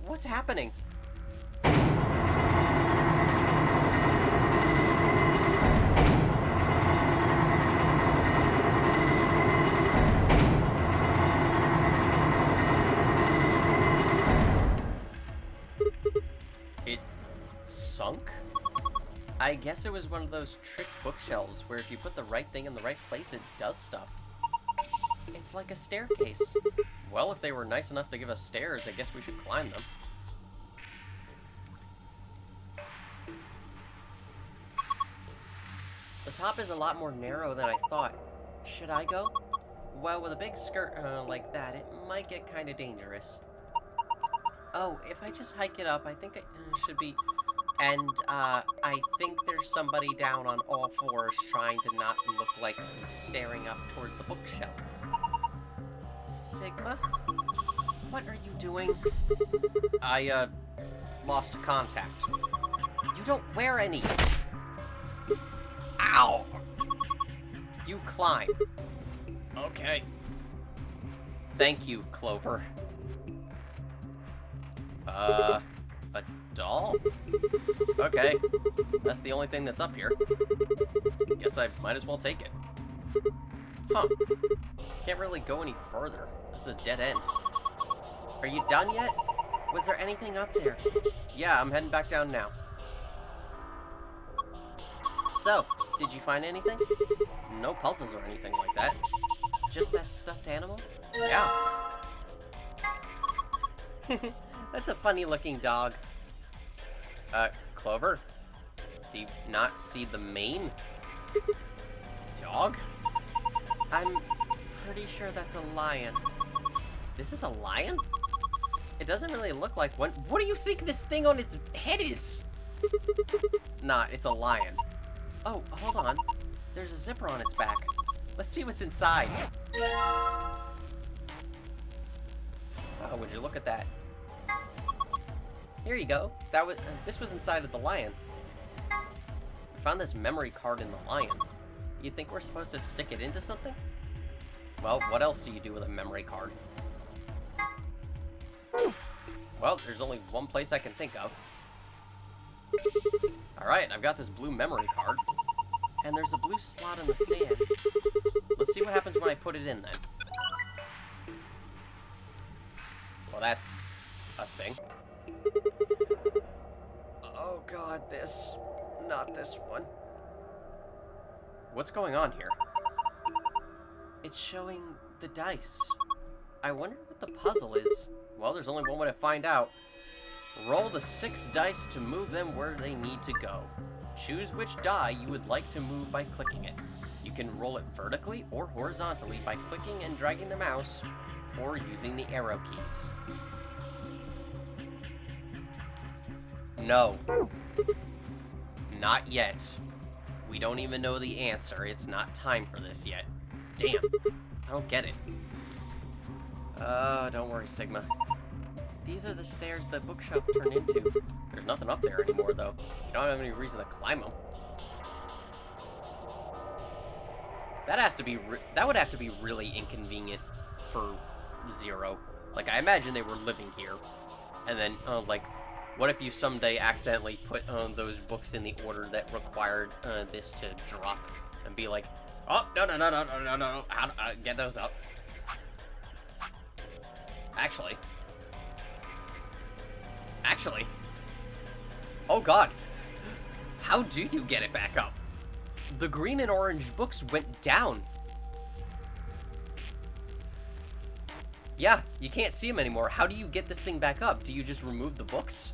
What's happening? It sunk? I guess it was one of those trick bookshelves where if you put the right thing in the right place, it does stuff. It's like a staircase. Well, if they were nice enough to give us stairs, I guess we should climb them. The top is a lot more narrow than I thought. Should I go? Well, with a big skirt like that, it might get kind of dangerous. Oh, if I just hike it up, I think it should be... And, I think there's somebody down on all fours trying to not look like he's staring up toward the bookshelf. Sigma? What are you doing? I, lost contact. You don't wear any! Ow! You climb. Okay. Thank you, Clover. A doll? Okay. That's the only thing that's up here. Guess I might as well take it. Huh. Can't really go any further. This is a dead end. Are you done yet? Was there anything up there? Yeah, I'm heading back down now. So, did you find anything? No puzzles or anything like that. Just that stuffed animal? Yeah. That's a funny looking dog. Clover? Do you not see the main dog? I'm pretty sure that's a lion. This is a lion? It doesn't really look like one. What do you think this thing on its head is? Nah, it's a lion. Oh, hold on. There's a zipper on its back. Let's see what's inside. Oh, would you look at that? Here you go. This was inside of the lion. We found this memory card in the lion. You think we're supposed to stick it into something? Well, what else do you do with a memory card? Well, there's only one place I can think of. Alright, I've got this blue memory card. And there's a blue slot in the stand. Let's see what happens when I put it in then. Well, that's a thing. Oh god, this. Not this one. What's going on here? It's showing the dice. I wonder what the puzzle is. Well, there's only one way to find out. Roll the 6 dice to move them where they need to go. Choose which die you would like to move by clicking it. You can roll it vertically or horizontally by clicking and dragging the mouse or using the arrow keys. No. Not yet. We don't even know the answer. It's not time for this yet. Damn. I don't get it. Don't worry, Sigma. These are the stairs the bookshelf turned into. There's nothing up there anymore, though. You don't have any reason to climb them. That would have to be really inconvenient for Zero. Like, I imagine they were living here. And then, like, what if you someday accidentally put those books in the order that required this to drop? And be like, oh, no. How do I get those up? Actually. Oh god. How do you get it back up? The green and orange books went down. Yeah, you can't see them anymore. How do you get this thing back up? Do you just remove the books?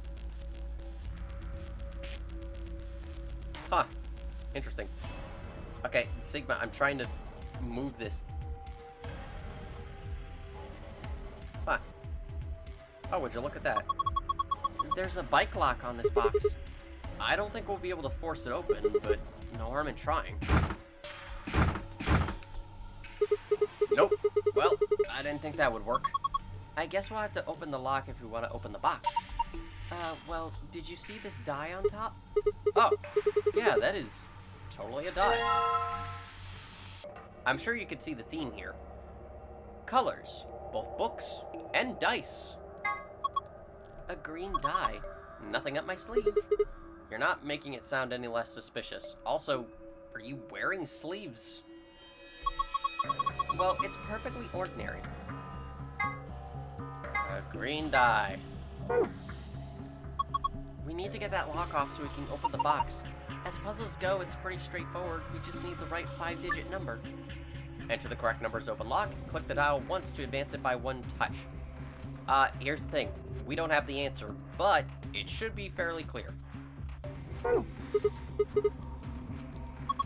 Huh. Interesting. Okay, Sigma, I'm trying to move this. Huh. Oh, would you look at that? There's a bike lock on this box. I don't think we'll be able to force it open, but no harm in trying. Nope. Well, I didn't think that would work. I guess we'll have to open the lock if we want to open the box. Well, did you see this die on top? Oh, yeah, that is totally a die. I'm sure you could see the theme here. Colors, both books and dice. A green die. Nothing up my sleeve. You're not making it sound any less suspicious. Also, are you wearing sleeves? Well, it's perfectly ordinary. A green die. We need to get that lock off so we can open the box. As puzzles go, it's pretty straightforward. We just need the right 5-digit number. Enter the correct numbers to open lock. Click the dial once to advance it by 1 touch. Here's the thing. We don't have the answer, but it should be fairly clear.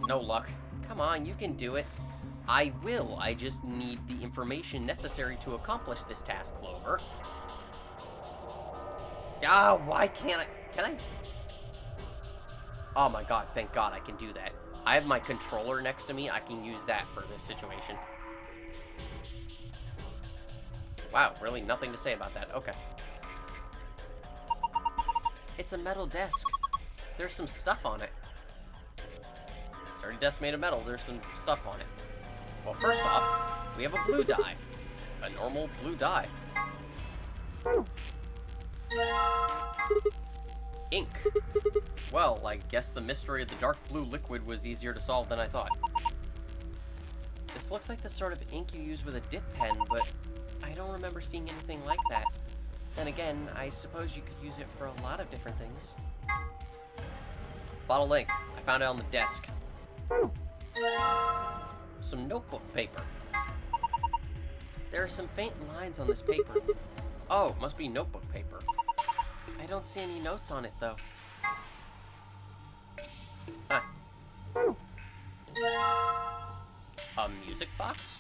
No luck. Come on, you can do it. I will. I just need the information necessary to accomplish this task, Clover. Ah, why can't I? Can I? Oh my god, thank god I can do that. I have my controller next to me. I can use that for this situation. Wow, really nothing to say about that. Okay. It's a metal desk. There's some stuff on it. Sturdy desk made of metal. There's some stuff on it. Well, first off, we have a blue die. A normal blue die. Ink. Well, I guess the mystery of the dark blue liquid was easier to solve than I thought. This looks like the sort of ink you use with a dip pen, but I don't remember seeing anything like that. Then again, I suppose you could use it for a lot of different things. Bottle ink. I found it on the desk. Some notebook paper. There are some faint lines on this paper. Oh, it must be notebook paper. I don't see any notes on it, though. Huh. A music box?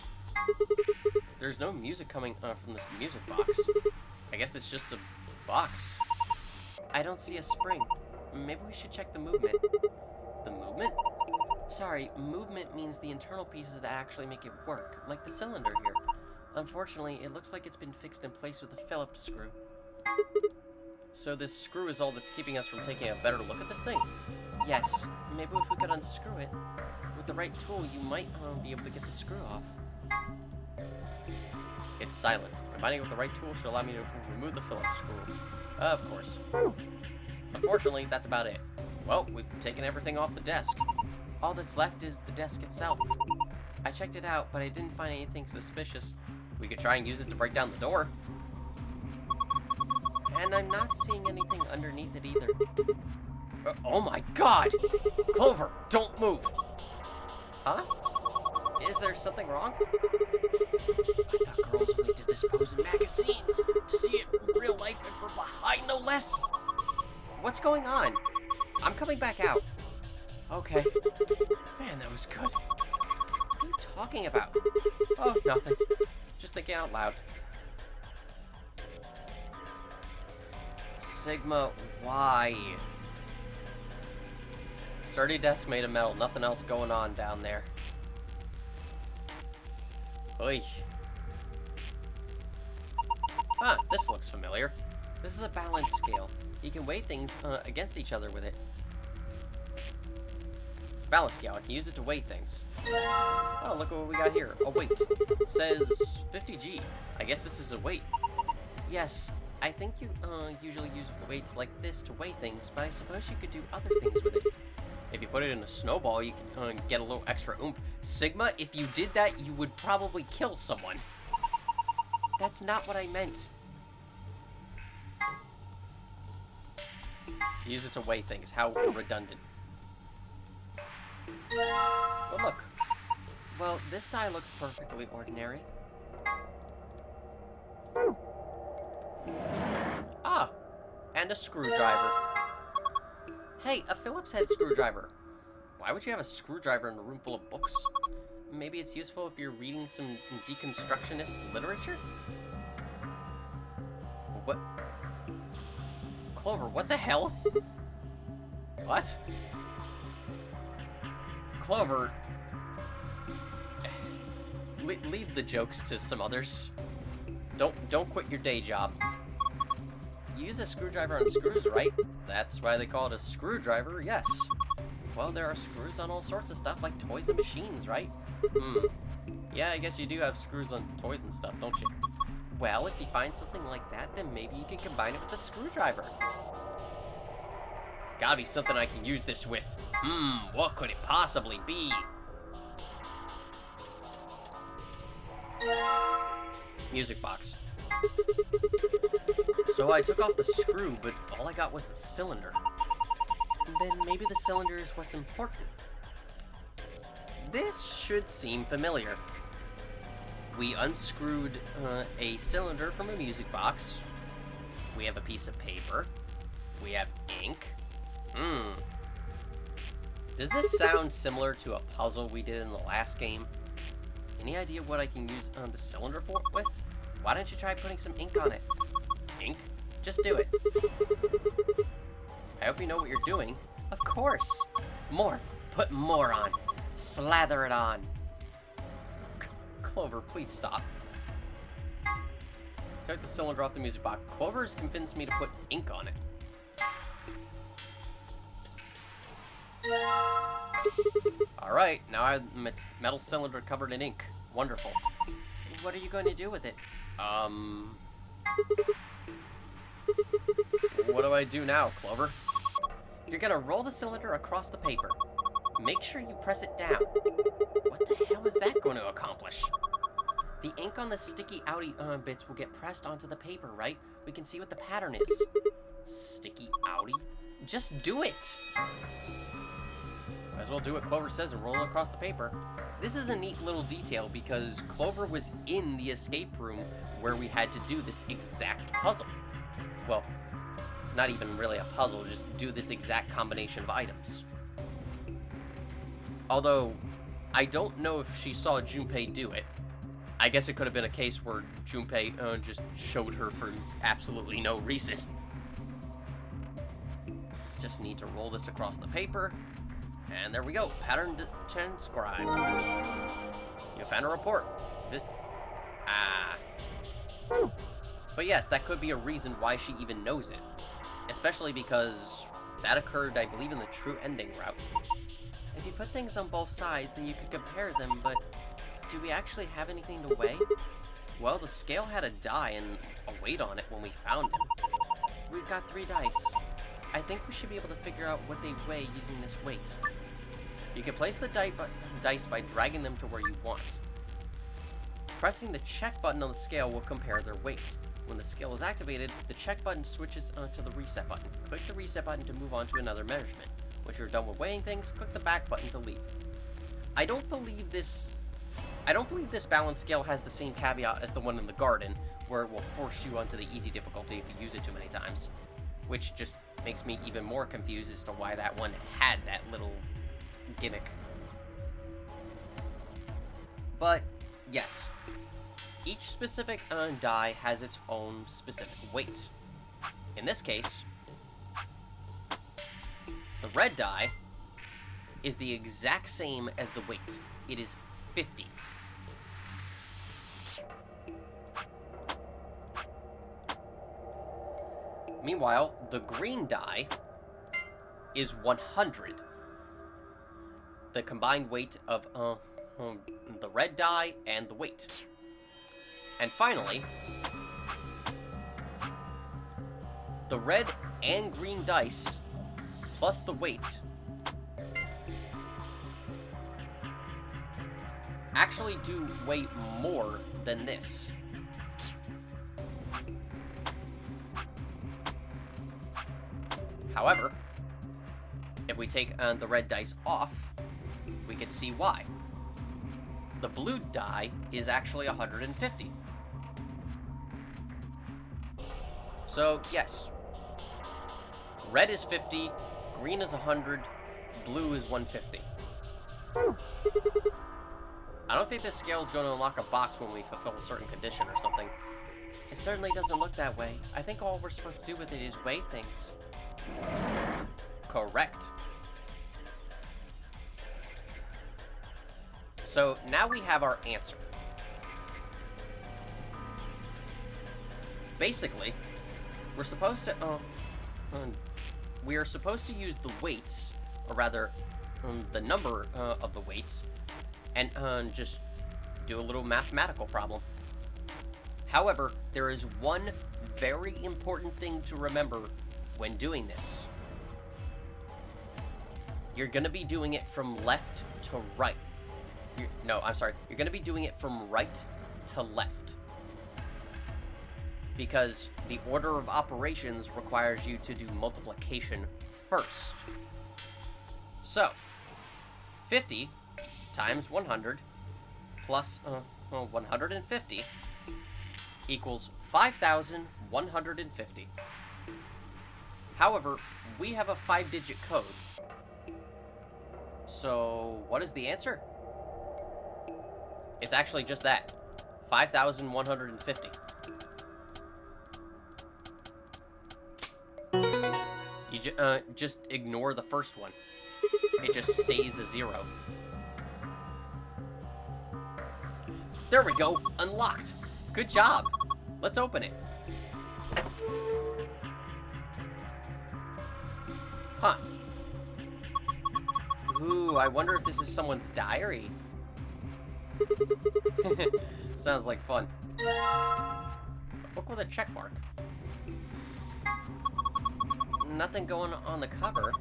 There's no music coming from this music box. I guess it's just a box. I don't see a spring. Maybe we should check the movement. The movement? Sorry, movement means the internal pieces that actually make it work, like the cylinder here. Unfortunately, it looks like it's been fixed in place with a Phillips screw. So this screw is all that's keeping us from taking a better look at this thing? Yes, maybe if we could unscrew it. With the right tool, you might be able to get the screw off. It's silent. Combining it with the right tool should allow me to remove the Phillips screw. Of course. Unfortunately, that's about it. Well, we've taken everything off the desk. All that's left is the desk itself. I checked it out, but I didn't find anything suspicious. We could try and use it to break down the door. And I'm not seeing anything underneath it either. Oh my god! Clover, don't move! Huh? Is there something wrong? I thought girls only did this pose in magazines. To see it in real life and from behind, no less! What's going on? I'm coming back out. Okay. Man, that was good. What are you talking about? Oh, nothing. Just thinking out loud. Sigma, why? Sturdy desk made of metal. Nothing else going on down there. Oy. Huh, this looks familiar. This is a balance scale. You can weigh things against each other with it. Balance scale. I can use it to weigh things. Oh, look at what we got here. A weight. It says 50G. I guess this is a weight. Yes, I think you usually use weights like this to weigh things, but I suppose you could do other things with it. If you put it in a snowball, you can get a little extra oomph. Sigma, if you did that, you would probably kill someone. That's not what I meant. Use it to weigh things. How redundant. But look. Well, this die looks perfectly ordinary. Ah, and a screwdriver. Hey, a Phillips head screwdriver. Why would you have a screwdriver in a room full of books? Maybe it's useful if you're reading some deconstructionist literature? What? Clover, what the hell? What? Clover, leave the jokes to some others. Don't quit your day job. You use a screwdriver on screws, right? That's why they call it a screwdriver, yes. Well, there are screws on all sorts of stuff, like toys and machines, right? Yeah, I guess you do have screws on toys and stuff, don't you? Well, if you find something like that, then maybe you can combine it with a screwdriver. Gotta be something I can use this with. What could it possibly be? Music box. So I took off the screw, but all I got was the cylinder. Then maybe the cylinder is what's important. This should seem familiar. We unscrewed a cylinder from a music box. We have a piece of paper. We have ink. Does this sound similar to a puzzle we did in the last game? Any idea what I can use the cylinder for with? Why don't you try putting some ink on it? Ink? Just do it. I hope you know what you're doing. Of course. More. Put more on. Slather it on. Clover, please stop. Took the cylinder off the music box. Clover's convinced me to put ink on it. Alright, now I have a metal cylinder covered in ink. Wonderful. What are you going to do with it? What do I do now, Clover? You're gonna roll the cylinder across the paper. Make sure you press it down. What the hell is that going to accomplish? The ink on the sticky outy bits will get pressed onto the paper, right? We can see what the pattern is. Sticky outy? Just do it! Might as well do what Clover says and roll it across the paper. This is a neat little detail because Clover was in the escape room where we had to do this exact puzzle. Well, not even really a puzzle, just do this exact combination of items. Although, I don't know if she saw Junpei do it. I guess it could have been a case where Junpei just showed her for absolutely no reason. Just need to roll this across the paper. And there we go. Pattern transcribed. You found a report. But yes, that could be a reason why she even knows it. Especially because that occurred, I believe, in the true ending route. If you put things on both sides, then you could compare them, but do we actually have anything to weigh? Well, the scale had a die and a weight on it when we found it. We've got 3 dice. I think we should be able to figure out what they weigh using this weight. You can place the dice by dragging them to where you want. Pressing the check button on the scale will compare their weights. When the scale is activated, the check button switches to the reset button. Click the reset button to move on to another measurement. Once you're done with weighing things, click the back button to leave. I don't believe this balance scale has the same caveat as the one in the garden, where it will force you onto the easy difficulty if you use it too many times. Which just makes me even more confused as to why that one had that little gimmick. But, yes. Each specific die has its own specific weight. In this case, the red die is the exact same as the weight. It is 50. Meanwhile, the green die is 100. The combined weight of the red die and the weight. And finally, the red and green dice plus the weight actually do weigh more than this. However, if we take the red dice off, we can see why. The blue die is actually 150. So, yes. Red is 50, green is 100, blue is 150. I don't think this scale is going to unlock a box when we fulfill a certain condition or something. It certainly doesn't look that way. I think all we're supposed to do with it is weigh things. Correct. So now we have our answer. Basically, we're supposed to we are supposed to use the weights, or rather, the number of the weights, and just do a little mathematical problem. However, there is one very important thing to remember when doing this. You're going to be doing it from left to right. You're going to be doing it from right to left. Because the order of operations requires you to do multiplication first. So, 50 times 100 plus 150 equals 5,150. However, we have a 5-digit code. So, what is the answer? It's actually just that. 5,150. You just ignore the first one. It just stays a 0. There we go. Unlocked. Good job. Let's open it. Huh. Ooh, I wonder if this is someone's diary. Sounds like fun. A book with a check mark. Nothing going on the cover.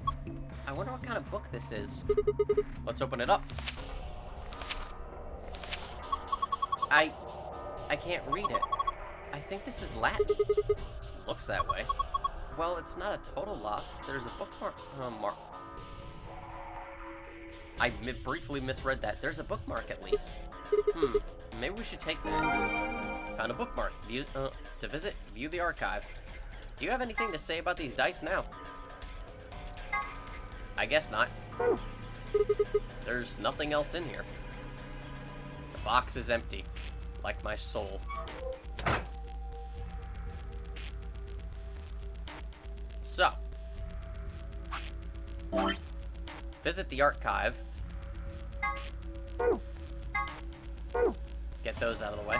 I wonder what kind of book this is. Let's open it up. I can't read it. I think this is Latin. Looks that way. Well, it's not a total loss. There's a bookmark. I briefly misread that. There's a bookmark at least. Maybe we should take that. Found a bookmark. View, to visit, view the archive. Do you have anything to say about these dice now? I guess not. There's nothing else in here. The box is empty, like my soul. So, visit the archive. Get those out of the way.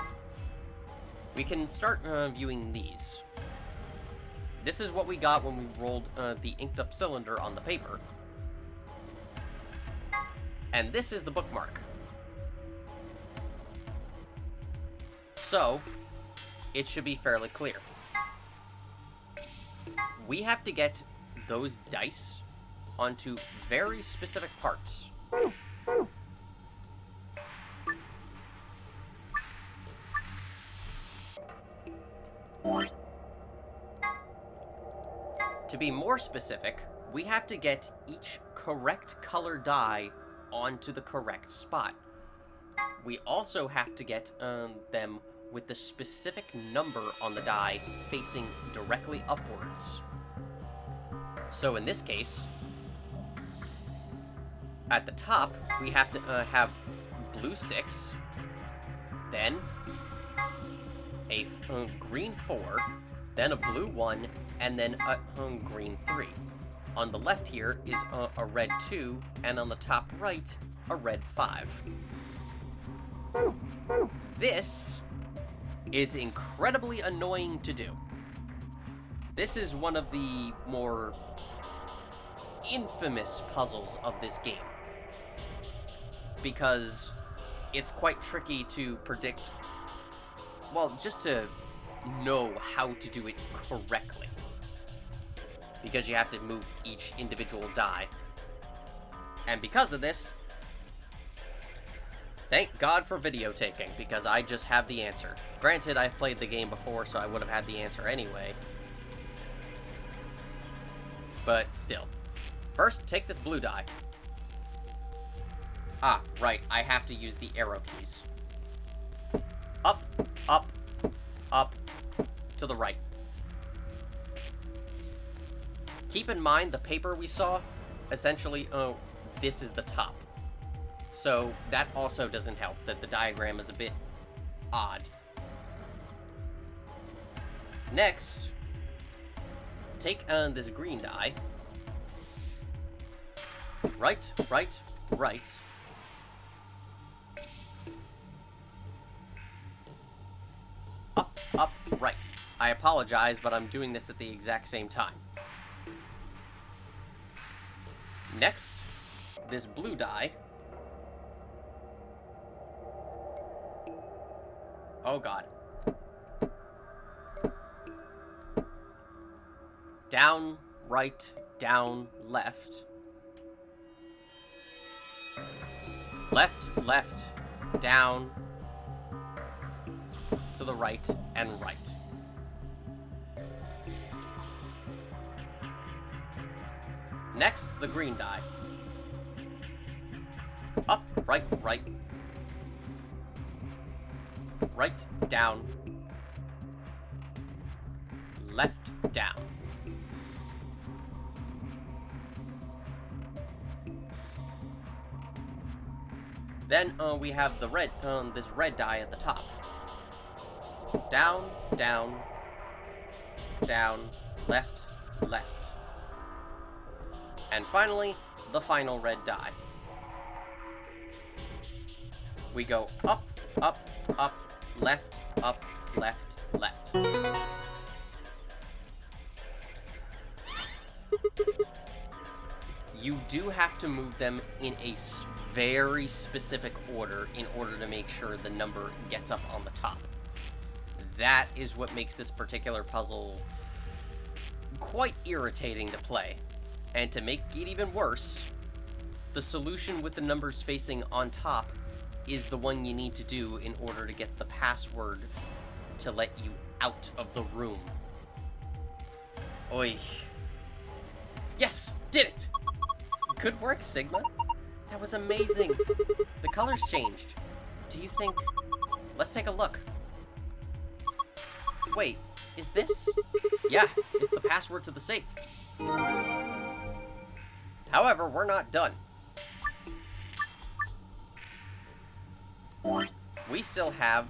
We can start viewing these. This is what we got when we rolled the inked up cylinder on the paper. And this is the bookmark. So, it should be fairly clear. We have to get those dice onto very specific parts. To be more specific, we have to get each correct color die onto the correct spot. We also have to get them with the specific number on the die facing directly upwards. So in this case, at the top, we have to have blue 6, then a green 4, then a blue 1, and then a green 3. On the left here is a red 2, and on the top right, a red 5. This is incredibly annoying to do. This is one of the more infamous puzzles of this game, because it's quite tricky to predict, well, just to know how to do it correctly, because you have to move each individual die. And because of this, thank God for video taking, because I just have the answer. Granted, I've played the game before, so I would have had the answer anyway. But still. First, take this blue die. Ah, right, I have to use the arrow keys. Up, up, up, to the right. Keep in mind the paper we saw, essentially, this is the top. So that also doesn't help, that the diagram is a bit odd. Next, take this green die. Right, right, right. Up, up, right. I apologize, but I'm doing this at the exact same time. Next, this blue die. Oh god. Down, right, down, left. Left, left, down, to the right, and right. Next, the green die. Up, right, right. Right, down. Left, down. Then we have the red, this red die at the top. Down, down, down, left, left. And finally, the final red die. We go up, up, up, left, left. You do have to move them in a very specific order in order to make sure the number gets up on the top. That is what makes this particular puzzle quite irritating to play. And to make it even worse, the solution with the numbers facing on top is the one you need to do in order to get the password to let you out of the room. Oy. Yes! Did it! Good work, Sigma. That was amazing. The colors changed. Do you think... Let's take a look. Wait, is this... Yeah, it's the password to the safe. However, we're not done. We still have...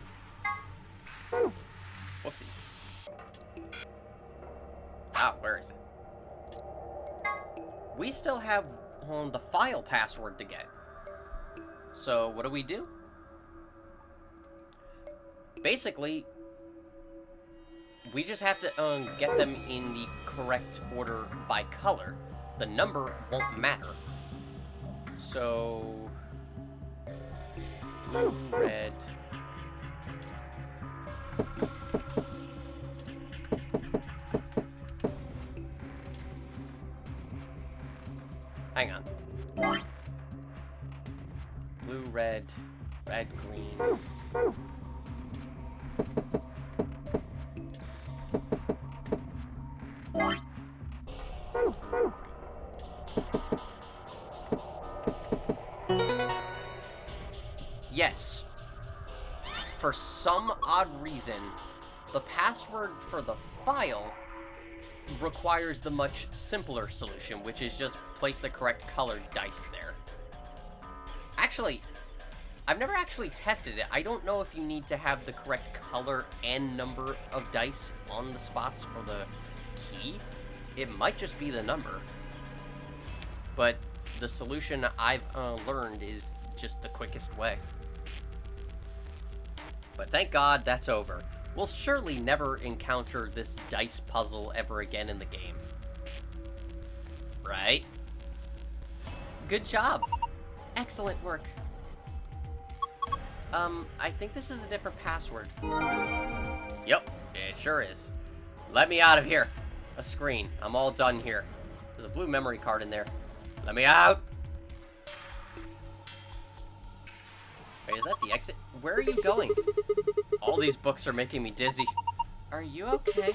Whoopsies. Ah, where is it? We still have the file password to get. So, what do? Basically, we just have to get them in the correct order by color. The number won't matter. So... blue, red... Hang on. Blue, red, green. Yes. For some odd reason, the password for the file requires the much simpler solution, which is just place the correct colored dice there. Actually, I've never actually tested it. I don't know if you need to have the correct color and number of dice on the spots for the key. It might just be the number. But the solution I've learned is just the quickest way. But thank God that's over. We'll surely never encounter this dice puzzle ever again in the game. Right? Good job. Excellent work. I think this is a different password. Yep, it sure is. Let me out of here. A screen. I'm all done here. There's a blue memory card in there. Let me out. Wait, is that the exit? Where are you going? All these books are making me dizzy. Are you okay?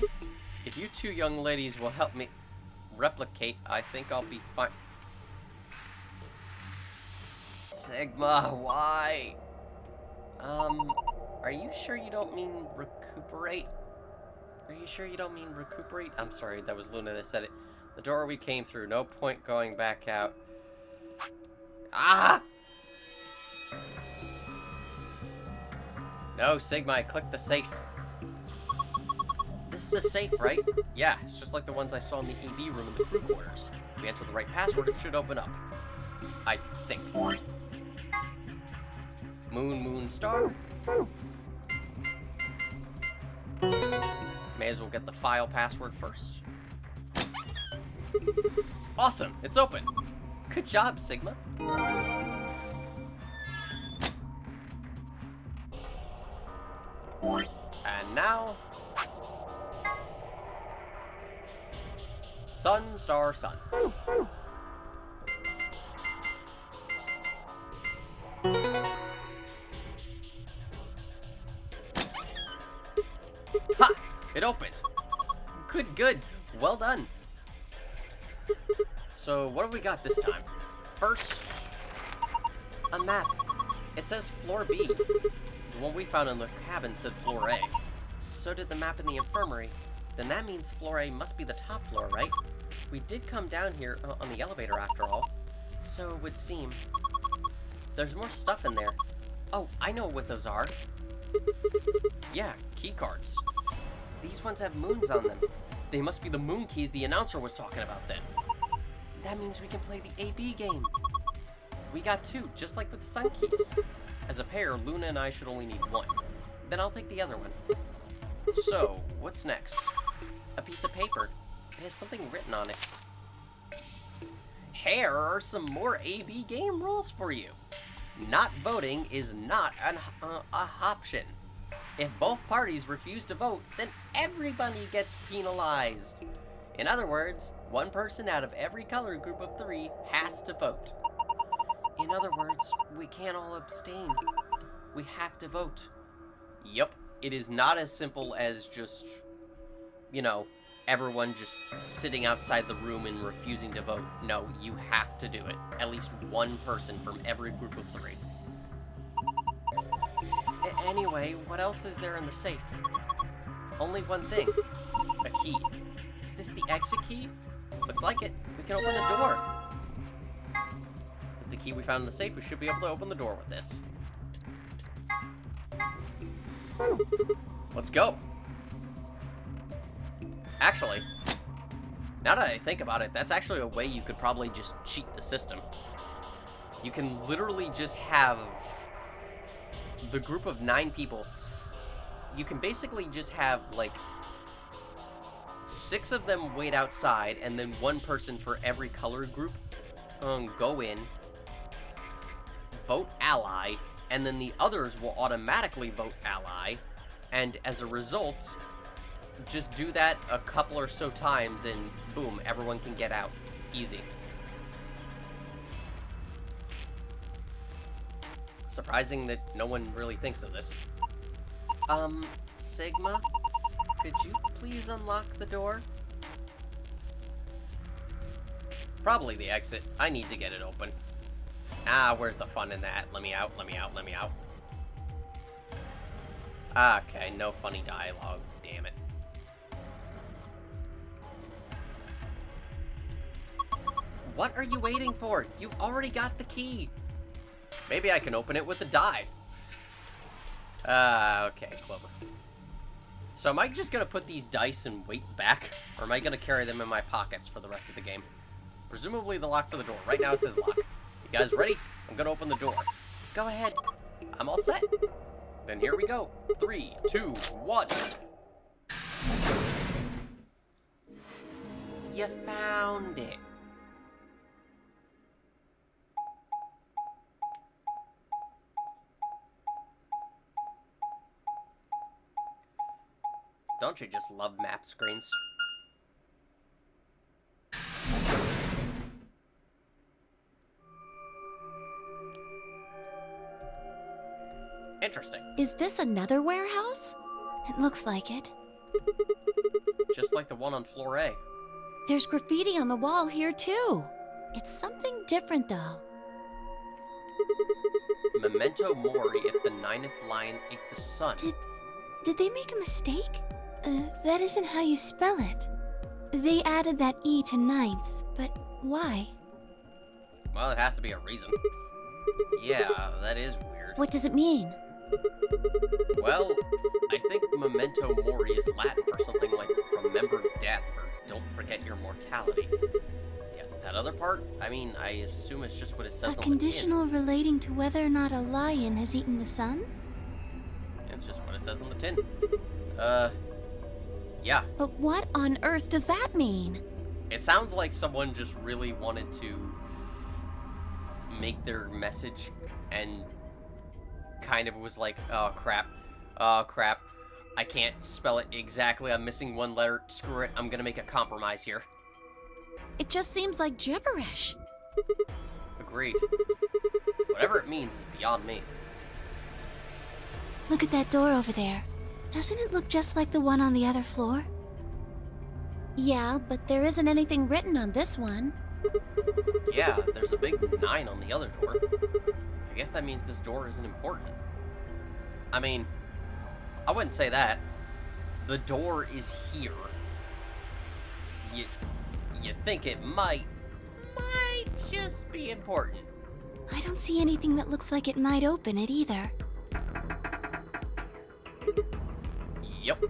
If you two young ladies will help me replicate, I think I'll be fine. Sigma, why? Are you sure you don't mean recuperate? Are you sure you don't mean recuperate? I'm sorry, that was Luna that said it. The door we came through, no point going back out. Ah! No, Sigma, I clicked the safe. This is the safe, right? Yeah, it's just like the ones I saw in the AV room in the crew quarters. If we enter the right password, it should open up. I think. Moon, star. May as well get the file password first. Awesome, it's open. Good job, Sigma. And now... sun, star, sun. Ha! It opened. Good. Well done. So, what have we got this time? First, a map. It says floor B. The one we found in the cabin said floor A. So did the map in the infirmary. Then that means floor A must be the top floor, right? We did come down here on the elevator after all. So it would seem. There's more stuff in there. Oh, I know what those are. Yeah, key cards. These ones have moons on them. They must be the moon keys the announcer was talking about then. That means we can play the AB game. We got two, just like with the sun keys. As a pair, Luna and I should only need one. Then I'll take the other one. So, what's next? A piece of paper. It has something written on it. Here are some more AB game rules for you. Not voting is not an option. If both parties refuse to vote, then everybody gets penalized. In other words, one person out of every color group of 3 has to vote. In other words, we can't all abstain. We have to vote. Yep, it is not as simple as just, you know, everyone just sitting outside the room and refusing to vote. No, you have to do it. At least one person from every group of 3. Anyway, what else is there in the safe? Only one thing. A key. Is this the exit key? Looks like it. We can open the door. Is the key we found in the safe? We should be able to open the door with this. Let's go. Actually, now that I think about it, that's actually a way you could probably just cheat the system. You can literally just have the group of 9 people. You can basically just have, like, 6 of them wait outside, and then one person for every color group go in, vote ally, and then the others will automatically vote ally, and as a result, just do that a couple or so times, and boom, everyone can get out. Easy. Surprising that no one really thinks of this. Sigma, could you please unlock the door? Probably the exit. I need to get it open. Ah, where's the fun in that? Let me out, let me out, let me out. Okay, no funny dialogue. Damn it. What are you waiting for? You've already got the key. Maybe I can open it with a die. Okay, clever. So am I just gonna put these dice and wait back? Or am I gonna carry them in my pockets for the rest of the game? Presumably the lock for the door. Right now it says lock. You guys ready? I'm gonna open the door. Go ahead. I'm all set. Then here we go. 3, 2, 1. You found it. Don't you just love map screens? Interesting. Is this another warehouse? It looks like it. Just like the one on floor A. There's graffiti on the wall here, too. It's something different, though. Memento mori if the 9th lion ate the sun. Did they make a mistake? That isn't how you spell it. They added that E to 9th, but why? Well, it has to be a reason. Yeah, that is weird. What does it mean? Well, I think memento mori is Latin for something like remember death or don't forget your mortality. Yeah, that other part, I mean, I assume it's just what it says on the tin. A conditional relating to whether or not a lion has eaten the sun? It's just what it says on the tin. Yeah. But what on earth does that mean? It sounds like someone just really wanted to make their message and kind of was like, oh crap, I can't spell it exactly, I'm missing one letter, screw it, I'm gonna make a compromise here. It just seems like gibberish. Agreed. Whatever it means is beyond me. Look at that door over there. Doesn't it look just like the one on the other floor? Yeah, but there isn't anything written on this one. Yeah, there's a big 9 on the other door. I guess that means this door isn't important. I mean, I wouldn't say that. The door is here. You think it might just be important. I don't see anything that looks like it might open it either. Yep.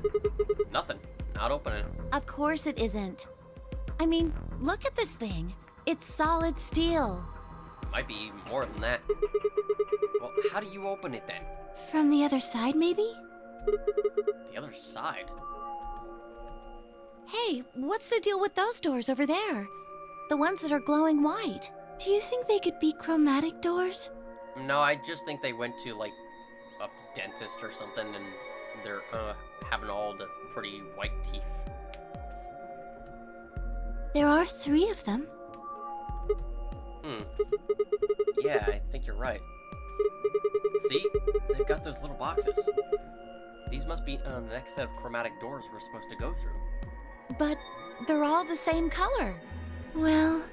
Nothing. Not opening. Of course it isn't. I mean, look at this thing. It's solid steel. Might be more than that. Well, how do you open it then? From the other side, maybe? The other side? Hey, what's the deal with those doors over there? The ones that are glowing white. Do you think they could be chromatic doors? No, I just think they went to, like, a dentist or something and they're, having all the pretty white teeth. There are 3 of them. Yeah, I think you're right. See? They've got those little boxes. These must be the next set of chromatic doors we're supposed to go through. But they're all the same color. Well,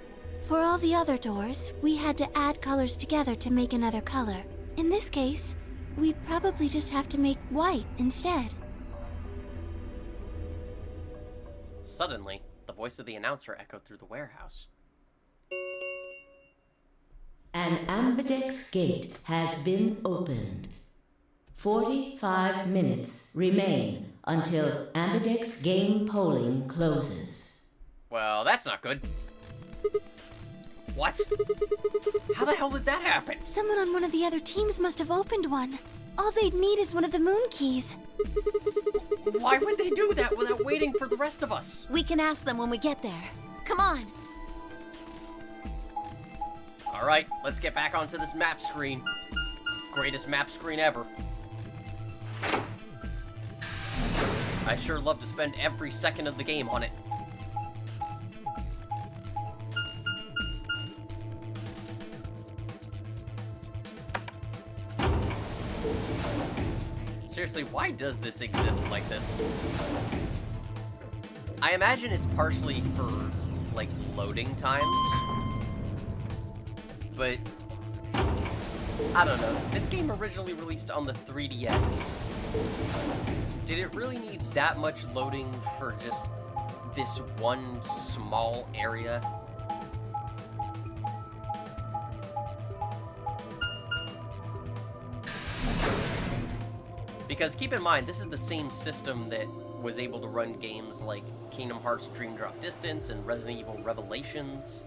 for all the other doors, we had to add colors together to make another color. In this case, we probably just have to make white instead. Suddenly, the voice of the announcer echoed through the warehouse. An ambidex gate has been opened. 45 minutes remain until ambidex game polling closes. Well, that's not good. What? How the hell did that happen? Someone on one of the other teams must have opened one. All they'd need is one of the moon keys. Why would they do that without waiting for the rest of us? We can ask them when we get there. Come on. Alright, let's get back onto this map screen. Greatest map screen ever. I sure love to spend every second of the game on it. Seriously, why does this exist like this? I imagine it's partially for, like, loading times. But I don't know. This game originally released on the 3DS. Did it really need that much loading for just this one small area? Because keep in mind, this is the same system that was able to run games like Kingdom Hearts Dream Drop Distance and Resident Evil Revelations.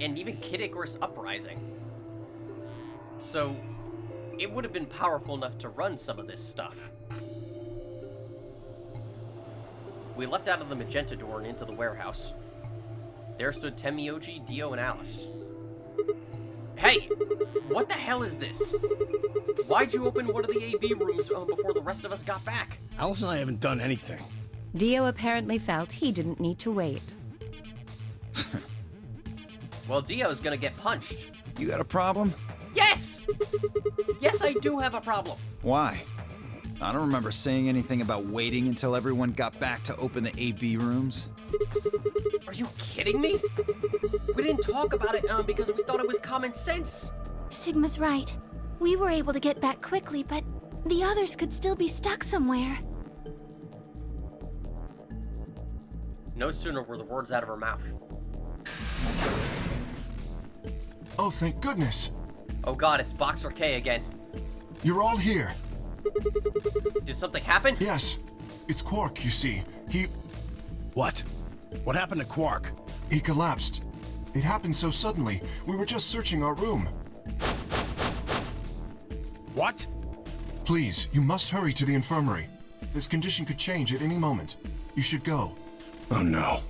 And even Kid Icarus Uprising. So, it would have been powerful enough to run some of this stuff. We leapt out of the magenta door and into the warehouse. There stood Tenmyoji, Dio, and Alice. Hey! What the hell is this? Why'd you open one of the AV rooms before the rest of us got back? Alice and I haven't done anything. Dio apparently felt he didn't need to wait. Well, Dio's gonna get punched. You got a problem? Yes! Yes, I do have a problem. Why? I don't remember saying anything about waiting until everyone got back to open the AB rooms. Are you kidding me? We didn't talk about it because we thought it was common sense. Sigma's right. We were able to get back quickly, but the others could still be stuck somewhere. No sooner were the words out of her mouth. Oh, thank goodness. Oh god, it's Boxer K again. You're all here. Did something happen? Yes. It's Quark, you see. What? What happened to Quark? He collapsed. It happened so suddenly. We were just searching our room. What? Please, you must hurry to the infirmary. His condition could change at any moment. You should go. Oh no.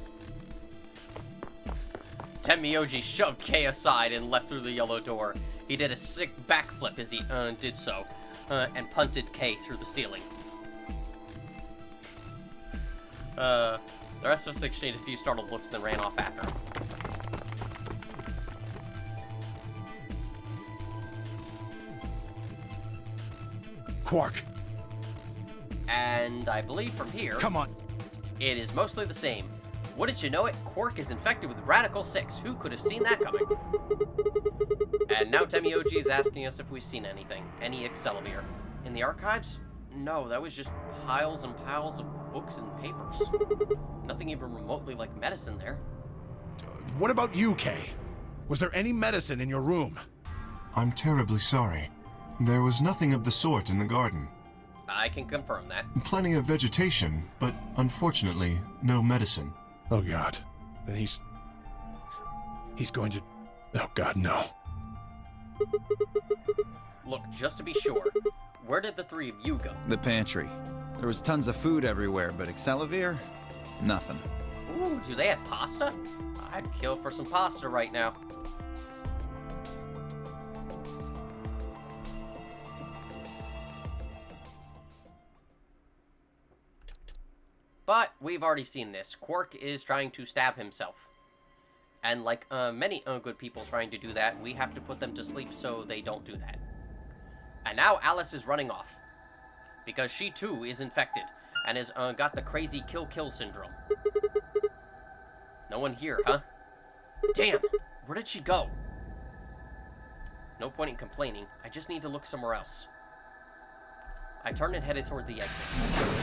Tenmyoji shoved Kei aside and left through the yellow door. He did a sick backflip as he did so, and punted Kei through the ceiling. The rest of us exchanged a few startled looks, then ran off after him. Quark. And I believe from here... Come on. It is mostly the same. Wouldn't you know it, Quark is infected with Radical 6. Who could have seen that coming? And now Tenmyoji is asking us if we've seen anything. Any Excelivir. In the archives? No, that was just piles and piles of books and papers. Nothing even remotely like medicine there. What about you, Kay? Was there any medicine in your room? I'm terribly sorry. There was nothing of the sort in the garden. I can confirm that. Plenty of vegetation, but unfortunately, no medicine. Oh god. Then he's going to... Oh god, no. Look, just to be sure, where did the three of you go? The pantry. There was tons of food everywhere, but Excelivir? Nothing. Ooh, do they have pasta? I'd kill for some pasta right now. But we've already seen this. Quark is trying to stab himself. And like many good people trying to do that, we have to put them to sleep so they don't do that. And now Alice is running off. Because she too is infected. And has got the crazy kill-kill syndrome. No one here, huh? Damn! Where did she go? No point in complaining. I just need to look somewhere else. I turned and headed toward the exit.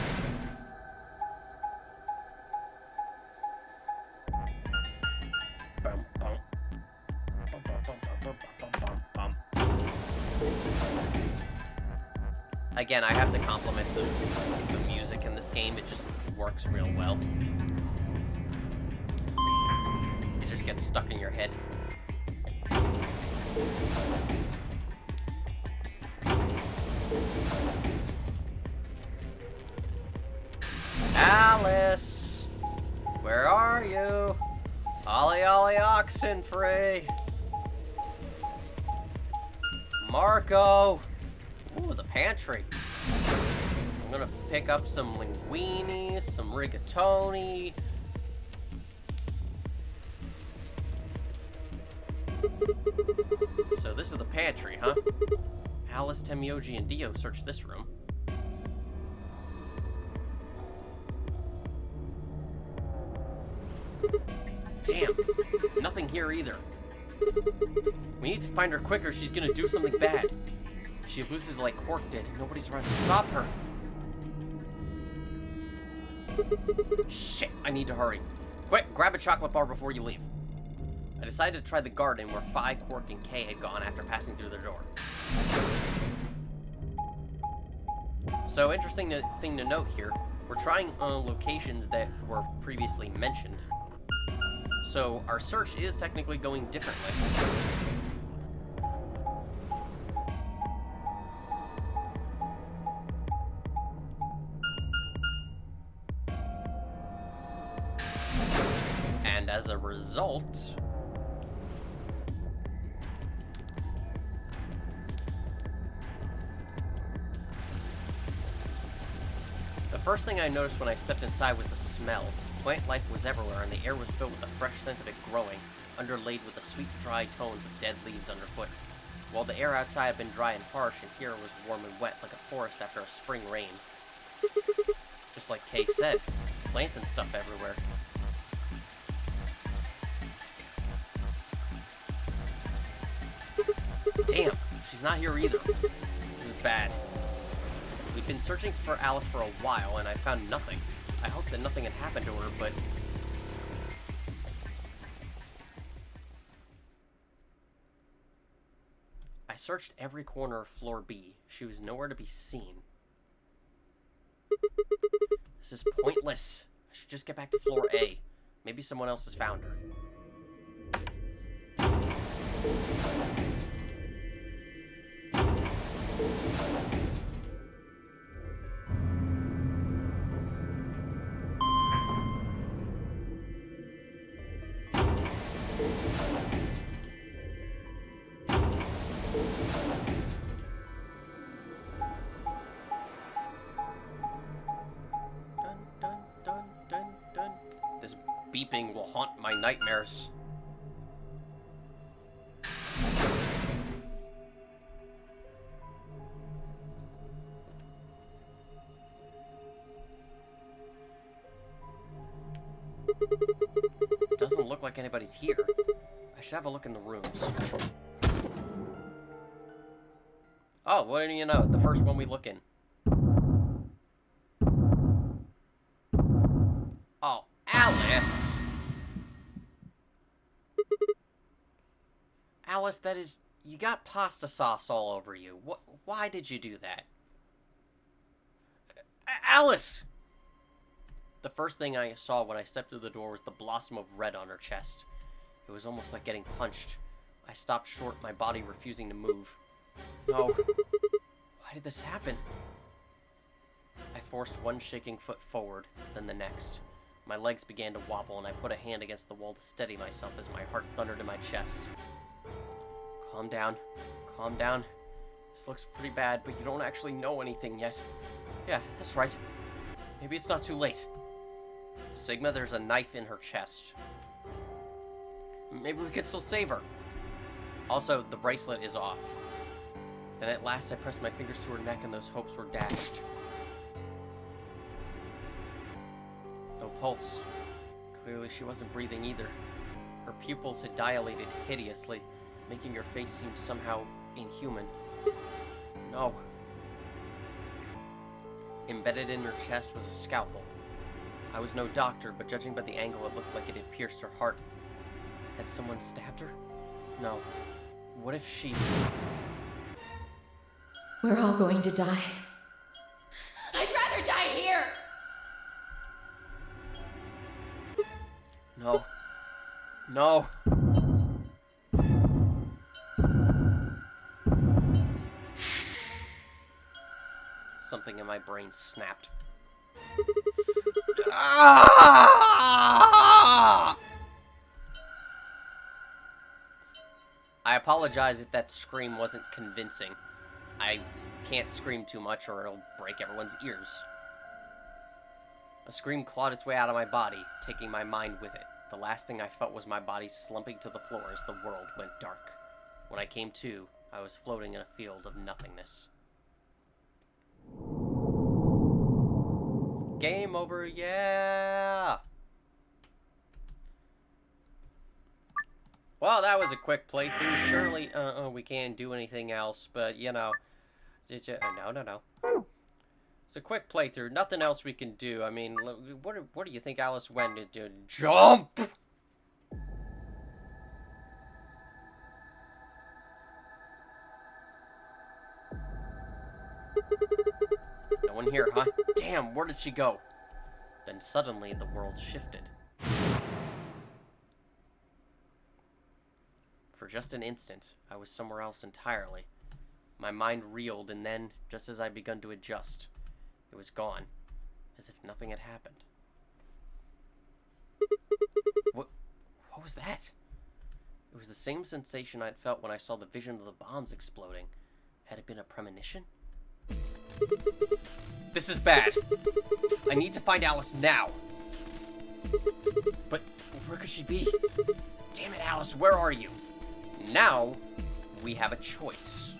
Again, I have to compliment the music in this game. It just works real well. It just gets stuck in your head. Alice! Where are you? Ollie ollie oxen free! Marco! Ooh, the pantry. I'm gonna pick up some linguine, some rigatoni. So this is the pantry, huh? Alice, Temioji, and Dio searched this room. Damn, nothing here either. We need to find her quicker, she's gonna do something bad. She loses like Quark did, and nobody's around to stop her. Shit, I need to hurry. Quick, grab a chocolate bar before you leave. I decided to try the garden where Phi, Quark, and Kay had gone after passing through their door. So, interesting thing to note here, we're trying locations that were previously mentioned. So, our search is technically going differently. And as a result, the first thing I noticed when I stepped inside was the smell. Plant life was everywhere, and the air was filled with the fresh scent of it growing, underlaid with the sweet, dry tones of dead leaves underfoot. While the air outside had been dry and harsh, and here was warm and wet, like a forest after a spring rain. Just like Kay said, plants and stuff everywhere. Damn, she's not here either. This is bad. We've been searching for Alice for a while, and I found nothing. I hoped that nothing had happened to her, but... I searched every corner of floor B. She was nowhere to be seen. This is pointless. I should just get back to floor A. Maybe someone else has found her. This beeping will haunt my nightmares. Doesn't look like anybody's here. I should have a look in the rooms. Oh, what do you know? The first one we look in. Oh, Alice! Alice, that is... You got pasta sauce all over you. Why did you do that? Alice! The first thing I saw when I stepped through the door was the blossom of red on her chest. It was almost like getting punched. I stopped short, my body refusing to move. No. Why did this happen? I forced one shaking foot forward, then the next. My legs began to wobble, and I put a hand against the wall to steady myself as my heart thundered in my chest. Calm down. Calm down. This looks pretty bad, but you don't actually know anything yet. Yeah, that's right. Maybe it's not too late. Sigma, there's a knife in her chest. Maybe we could still save her. Also, the bracelet is off. Then at last I pressed my fingers to her neck and those hopes were dashed. No pulse. Clearly she wasn't breathing either. Her pupils had dilated hideously, making her face seem somehow inhuman. No. Embedded in her chest was a scalpel. I was no doctor, but judging by the angle, it looked like it had pierced her heart. Had someone stabbed her? No. What if she... We're all going to die. I'd rather die here! No. No. Something in my brain snapped. Ah! I apologize if that scream wasn't convincing. I can't scream too much or it'll break everyone's ears. A scream clawed its way out of my body, taking my mind with it. The last thing I felt was my body slumping to the floor as the world went dark. When I came to, I was floating in a field of nothingness. Game over, yeah! Well, that was a quick playthrough. Surely, we can't do anything else, but, you know... No. It's a quick playthrough. Nothing else we can do. I mean, what do you think Alice went into? Jump! No one here, huh? Damn, where did she go? Then suddenly, the world shifted. For just an instant, I was somewhere else entirely. My mind reeled, and then, just as I begun to adjust, it was gone, as if nothing had happened. What was that? It was the same sensation I'd felt when I saw the vision of the bombs exploding. Had it been a premonition? This is bad. I need to find Alice now. But where could she be? Damn it, Alice, where are you? Now, we have a choice.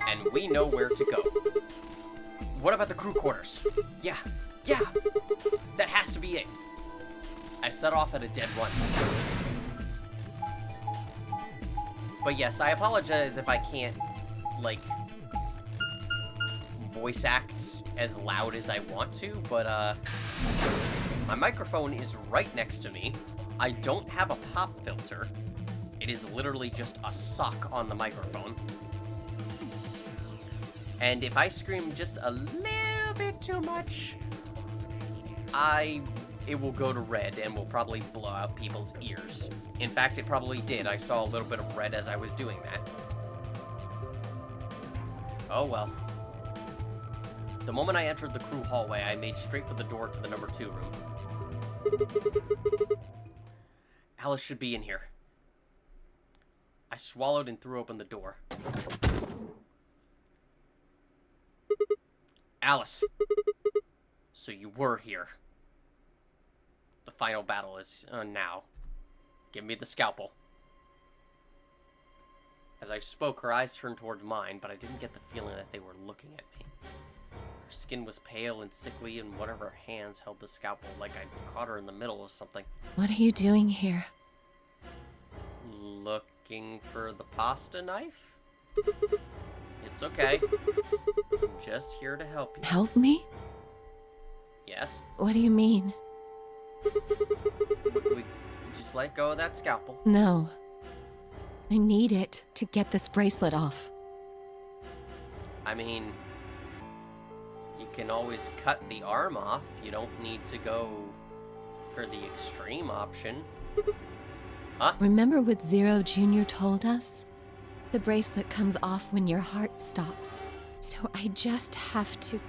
And we know where to go. What about the crew quarters? Yeah. That has to be it. I set off at a dead run. But yes, I apologize if I can't, like, voice act as loud as I want to, but, my microphone is right next to me. I don't have a pop filter. It is literally just a sock on the microphone. And if I scream just a little bit too much, it will go to red and will probably blow out people's ears. In fact, it probably did. I saw a little bit of red as I was doing that. Oh well. The moment I entered the crew hallway, I made straight for the door to the number 2 room. Alice should be in here. I swallowed and threw open the door. Alice. So you were here. The final battle is now. Give me the scalpel. As I spoke, her eyes turned toward mine, but I didn't get the feeling that they were looking at me. Her skin was pale and sickly, and one of her hands held the scalpel like I'd caught her in the middle of something. What are you doing here? Looking for the pasta knife? It's okay. I'm just here to help you. Help me? Yes? What do you mean? We just let go of that scalpel. No. I need it to get this bracelet off. I mean, you can always cut the arm off. You don't need to go for the extreme option. Huh? Remember what Zero Jr. told us? The bracelet comes off when your heart stops. So I just have to...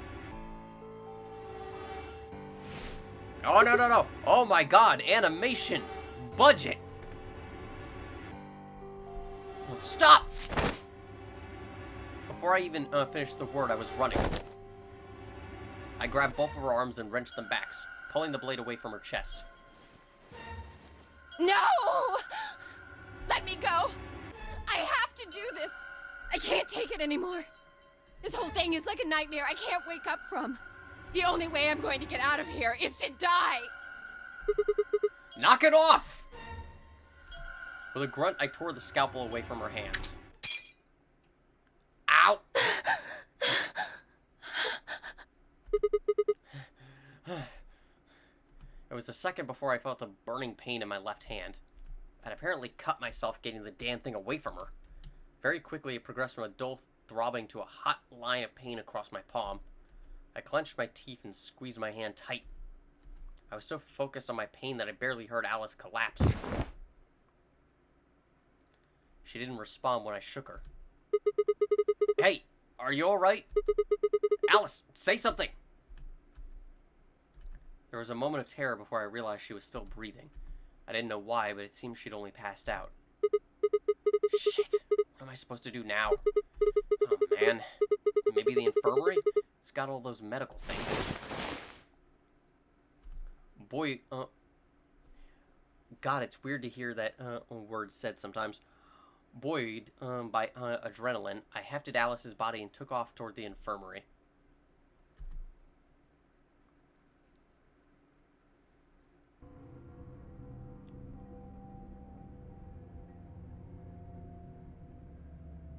Oh, no. Oh my god, animation. Budget. Well, stop! Before I even finished the word, I was running. I grabbed both of her arms and wrenched them back. pulling the blade away from her chest. No! Let me go! I have to do this! I can't take it anymore. This whole thing is like a nightmare I can't wake up from. The only way I'm going to get out of here is to die! Knock it off! With a grunt, I tore the scalpel away from her hands. Ow! It was a second before I felt a burning pain in my left hand. I'd apparently cut myself getting the damn thing away from her. Very quickly, it progressed from a dull throbbing to a hot line of pain across my palm. I clenched my teeth and squeezed my hand tight. I was so focused on my pain that I barely heard Alice collapse. She didn't respond when I shook her. Hey, are you alright? Alice, say something! There was a moment of terror before I realized she was still breathing. I didn't know why, but it seemed she'd only passed out. Shit, what am I supposed to do now? Oh man, maybe the infirmary? It's got all those medical things. Boy, God, it's weird to hear that word said sometimes. Buoyed by adrenaline, I hefted Alice's body and took off toward the infirmary.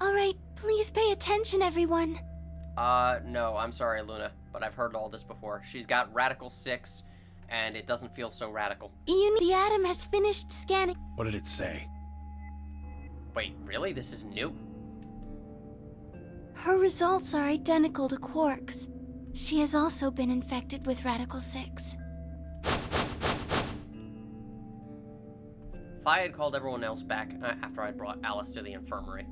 Alright, please pay attention, everyone. No, I'm sorry, Luna, but I've heard all this before. She's got Radical 6, and it doesn't feel so radical. The Atom has finished scanning. What did it say? Wait, really? This is new? Her results are identical to Quark's. She has also been infected with Radical 6. Phi had called everyone else back after I'd brought Alice to the infirmary.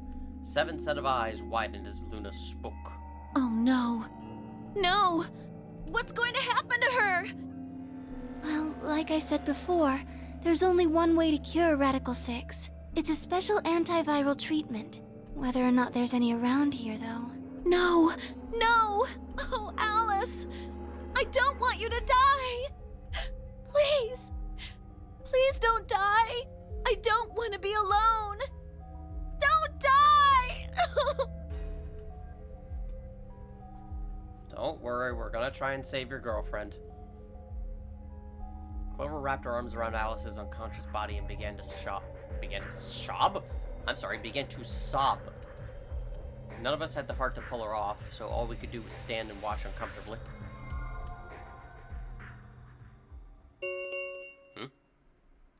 7 set of eyes widened as Luna spoke. Oh no. No! What's going to happen to her? Well, like I said before, there's only one way to cure Radical 6. It's a special antiviral treatment. Whether or not there's any around here, though. No! No! Oh, Alice! I don't want you to die! Please! Please don't die! I don't want to be alone! Don't die! Don't worry, we're gonna try and save your girlfriend. Clover wrapped her arms around Alice's unconscious body and began to sob. Began to sob. None of us had the heart to pull her off, so all we could do was stand and watch uncomfortably.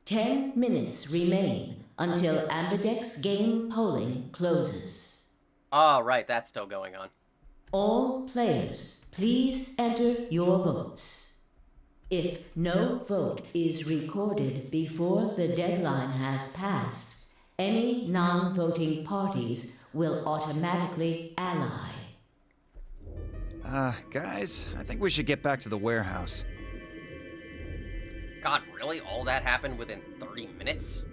10 minutes remain until Ambidex game polling closes. Oh, right, that's still going on. All players, please enter your votes. If no vote is recorded before the deadline has passed, any non-voting parties will automatically ally. Guys, I think we should get back to the warehouse. God, really? All that happened within 30 minutes?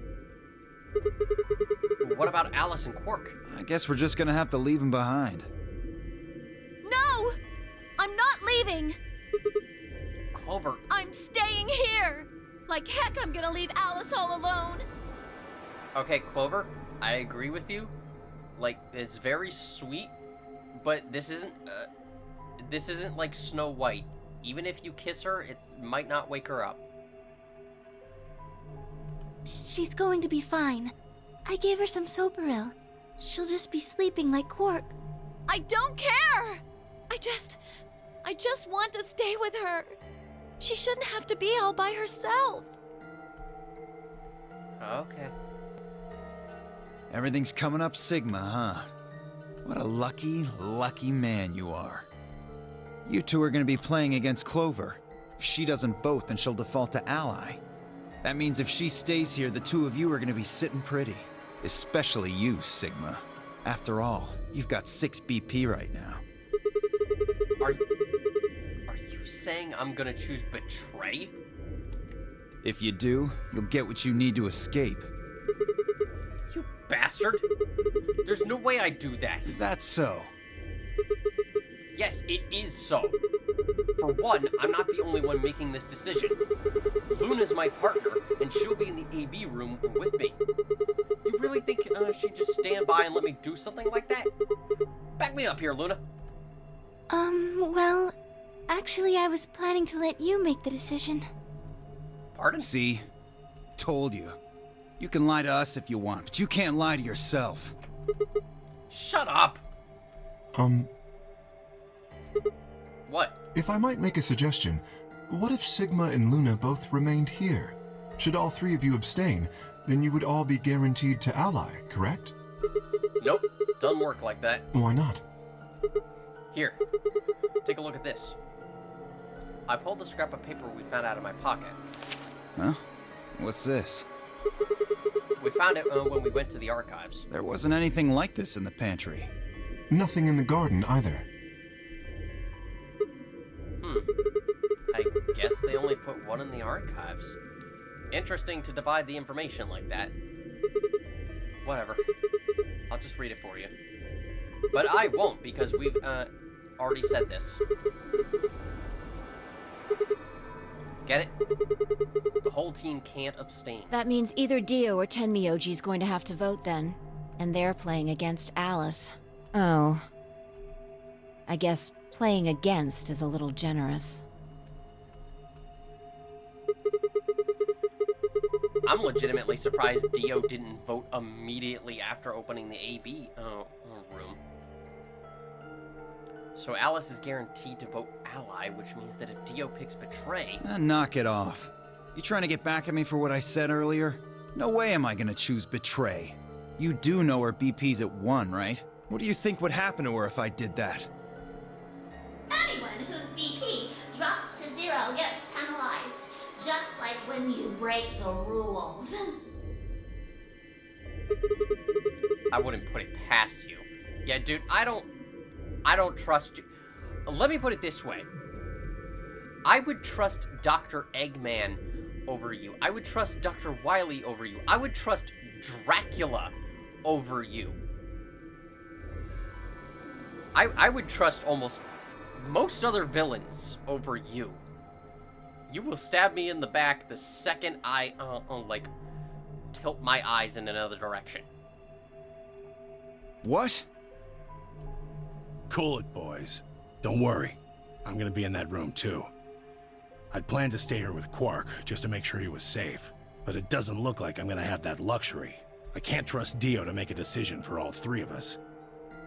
What about Alice and Quark? I guess we're just gonna have to leave him behind. No! I'm not leaving! Clover. I'm staying here! Like heck, I'm gonna leave Alice all alone! Okay, Clover, I agree with you. Like, it's very sweet, but this isn't like Snow White. Even if you kiss her, it might not wake her up. She's going to be fine. I gave her some Soparil. She'll just be sleeping like Quark. I don't care! I just want to stay with her. She shouldn't have to be all by herself. Okay. Everything's coming up Sigma, huh? What a lucky, lucky man you are. You two are gonna be playing against Clover. If she doesn't vote, then she'll default to ally. That means if she stays here, the two of you are gonna be sitting pretty. Especially you, Sigma. After all, you've got 6 BP right now. Are you saying I'm gonna choose betray? If you do, you'll get what you need to escape. You bastard! There's no way I'd do that. Is that so? Yes, it is so. For one, I'm not the only one making this decision. Luna's my partner, and she'll be in the AB room with me. You really think she'd just stand by and let me do something like that? Back me up here, Luna. Well, actually I was planning to let you make the decision. Pardon? See? Told you. You can lie to us if you want, but you can't lie to yourself. Shut up! What? If I might make a suggestion, what if Sigma and Luna both remained here? Should all three of you abstain, then you would all be guaranteed to ally, correct? Nope, doesn't work like that. Why not? Here, take a look at this. I pulled the scrap of paper we found out of my pocket. Huh? What's this? We found it when we went to the archives. There wasn't anything like this in the pantry. Nothing in the garden either. I guess they only put one in the archives. Interesting to divide the information like that. Whatever. I'll just read it for you. But I won't, because we've, already said this. Get it? The whole team can't abstain. That means either Dio or Tenmyoji's going to have to vote then. And they're playing against Alice. Oh. I guess playing against is a little generous. I'm legitimately surprised Dio didn't vote immediately after opening the AB room. So Alice is guaranteed to vote ally, which means that if Dio picks betray... Knock it off. You trying to get back at me for what I said earlier? No way am I gonna choose betray. You do know her BP's at 1, right? What do you think would happen to her if I did that? Anyone whose BP drops to 0 gets penalized, just like when you break the rules. I wouldn't put it past you. Yeah, dude, I don't trust you. Let me put it this way. I would trust Dr. Eggman over you. I would trust Dr. Wily over you. I would trust Dracula over you. I would trust almost most other villains over you. You will stab me in the back the second I, like, tilt my eyes in another direction. What? Cool it, boys. Don't worry. I'm gonna be in that room, too. I'd planned to stay here with Quark, just to make sure he was safe. But it doesn't look like I'm gonna have that luxury. I can't trust Dio to make a decision for all three of us.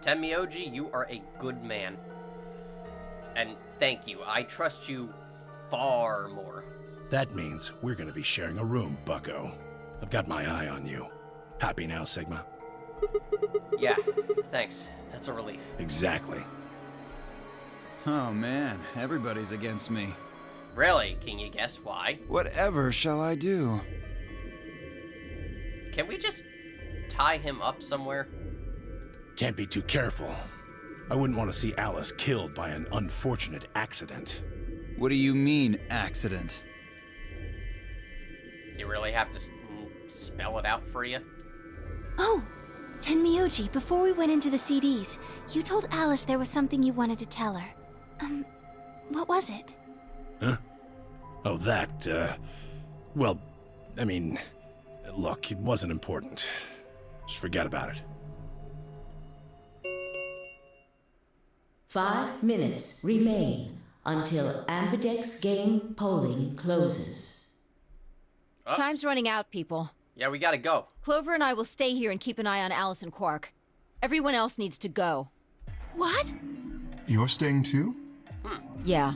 Tenmyoji, you are a good man. And thank you. I trust you far more. That means we're gonna be sharing a room, bucko. I've got my eye on you. Happy now, Sigma? Yeah, thanks. That's a relief. Exactly. Oh man, everybody's against me. Really? Can you guess why? Whatever shall I do? Can we just tie him up somewhere? Can't be too careful. I wouldn't want to see Alice killed by an unfortunate accident. What do you mean, accident? You really have to spell it out for you? Oh! Tenmyoji, before we went into the CDs, you told Alice there was something you wanted to tell her. What was it? Huh? Oh, that, well, I mean, look, it wasn't important. Just forget about it. 5 minutes remain until Ambidex game polling closes. Oh. Time's running out, people. Yeah, we gotta go. Clover and I will stay here and keep an eye on Alice and Quark. Everyone else needs to go. What? You're staying too? Yeah.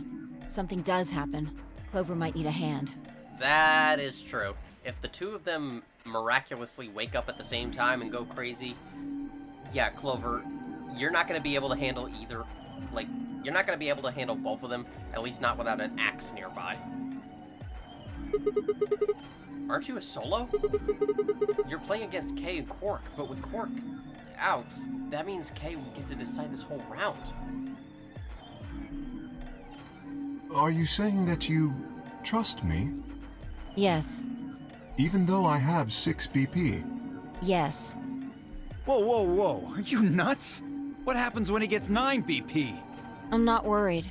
Something does happen. Clover might need a hand. That is true. If the two of them miraculously wake up at the same time and go crazy, yeah, Clover, you're not gonna be able to handle either. Like, you're not gonna be able to handle both of them, at least not without an axe nearby. Aren't you a solo? You're playing against Kay and Quark, but with Quark out, that means Kay will get to decide this whole round. Are you saying that you trust me? Yes. Even though I have 6 BP? Yes. Whoa, whoa, whoa. Are you nuts? What happens when he gets 9 BP? I'm not worried.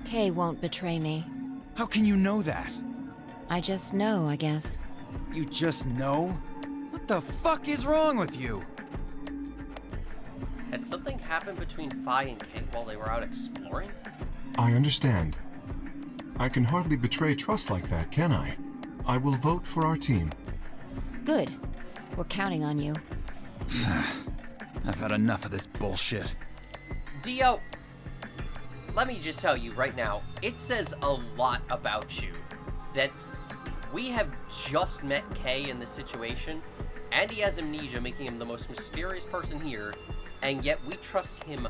Kay won't betray me. How can you know that? I just know, I guess. You just know? What the fuck is wrong with you? Had something happened between Fi and Kay while they were out exploring? I understand. I can hardly betray trust like that, can I? I will vote for our team. Good. We're counting on you. I've had enough of this bullshit. Dio, let me just tell you right now, it says a lot about you that we have just met Kay in this situation, and he has amnesia, making him the most mysterious person here, and yet we trust him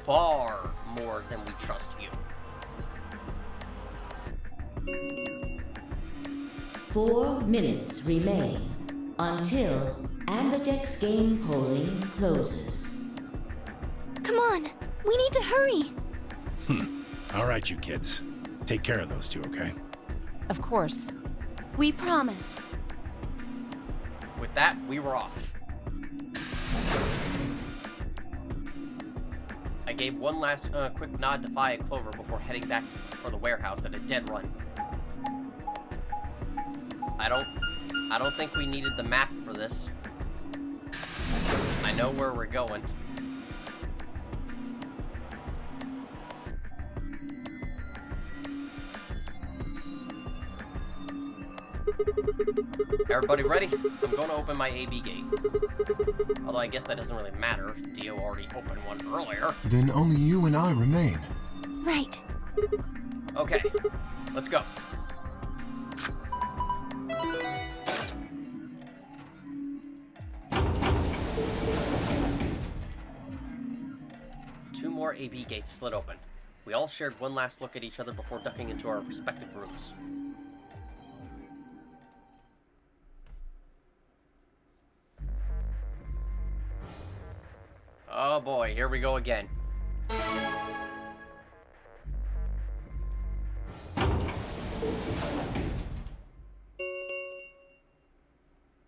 far more than we trust you. 4 minutes remain until Ambidex game polling closes. Come on, we need to hurry. All right, you kids. Take care of those two, okay? Of course. We promise. With that, we were off. I gave one last quick nod to Fi and Clover before heading back for the warehouse at a dead run. I don't think we needed the map for this. I know where we're going. Everybody ready? I'm going to open my AB gate. Although I guess that doesn't really matter. Dio already opened one earlier. Then only you and I remain. Right. Okay, let's go. Two more AB gates slid open. We all shared one last look at each other before ducking into our respective rooms. Oh boy, here we go again.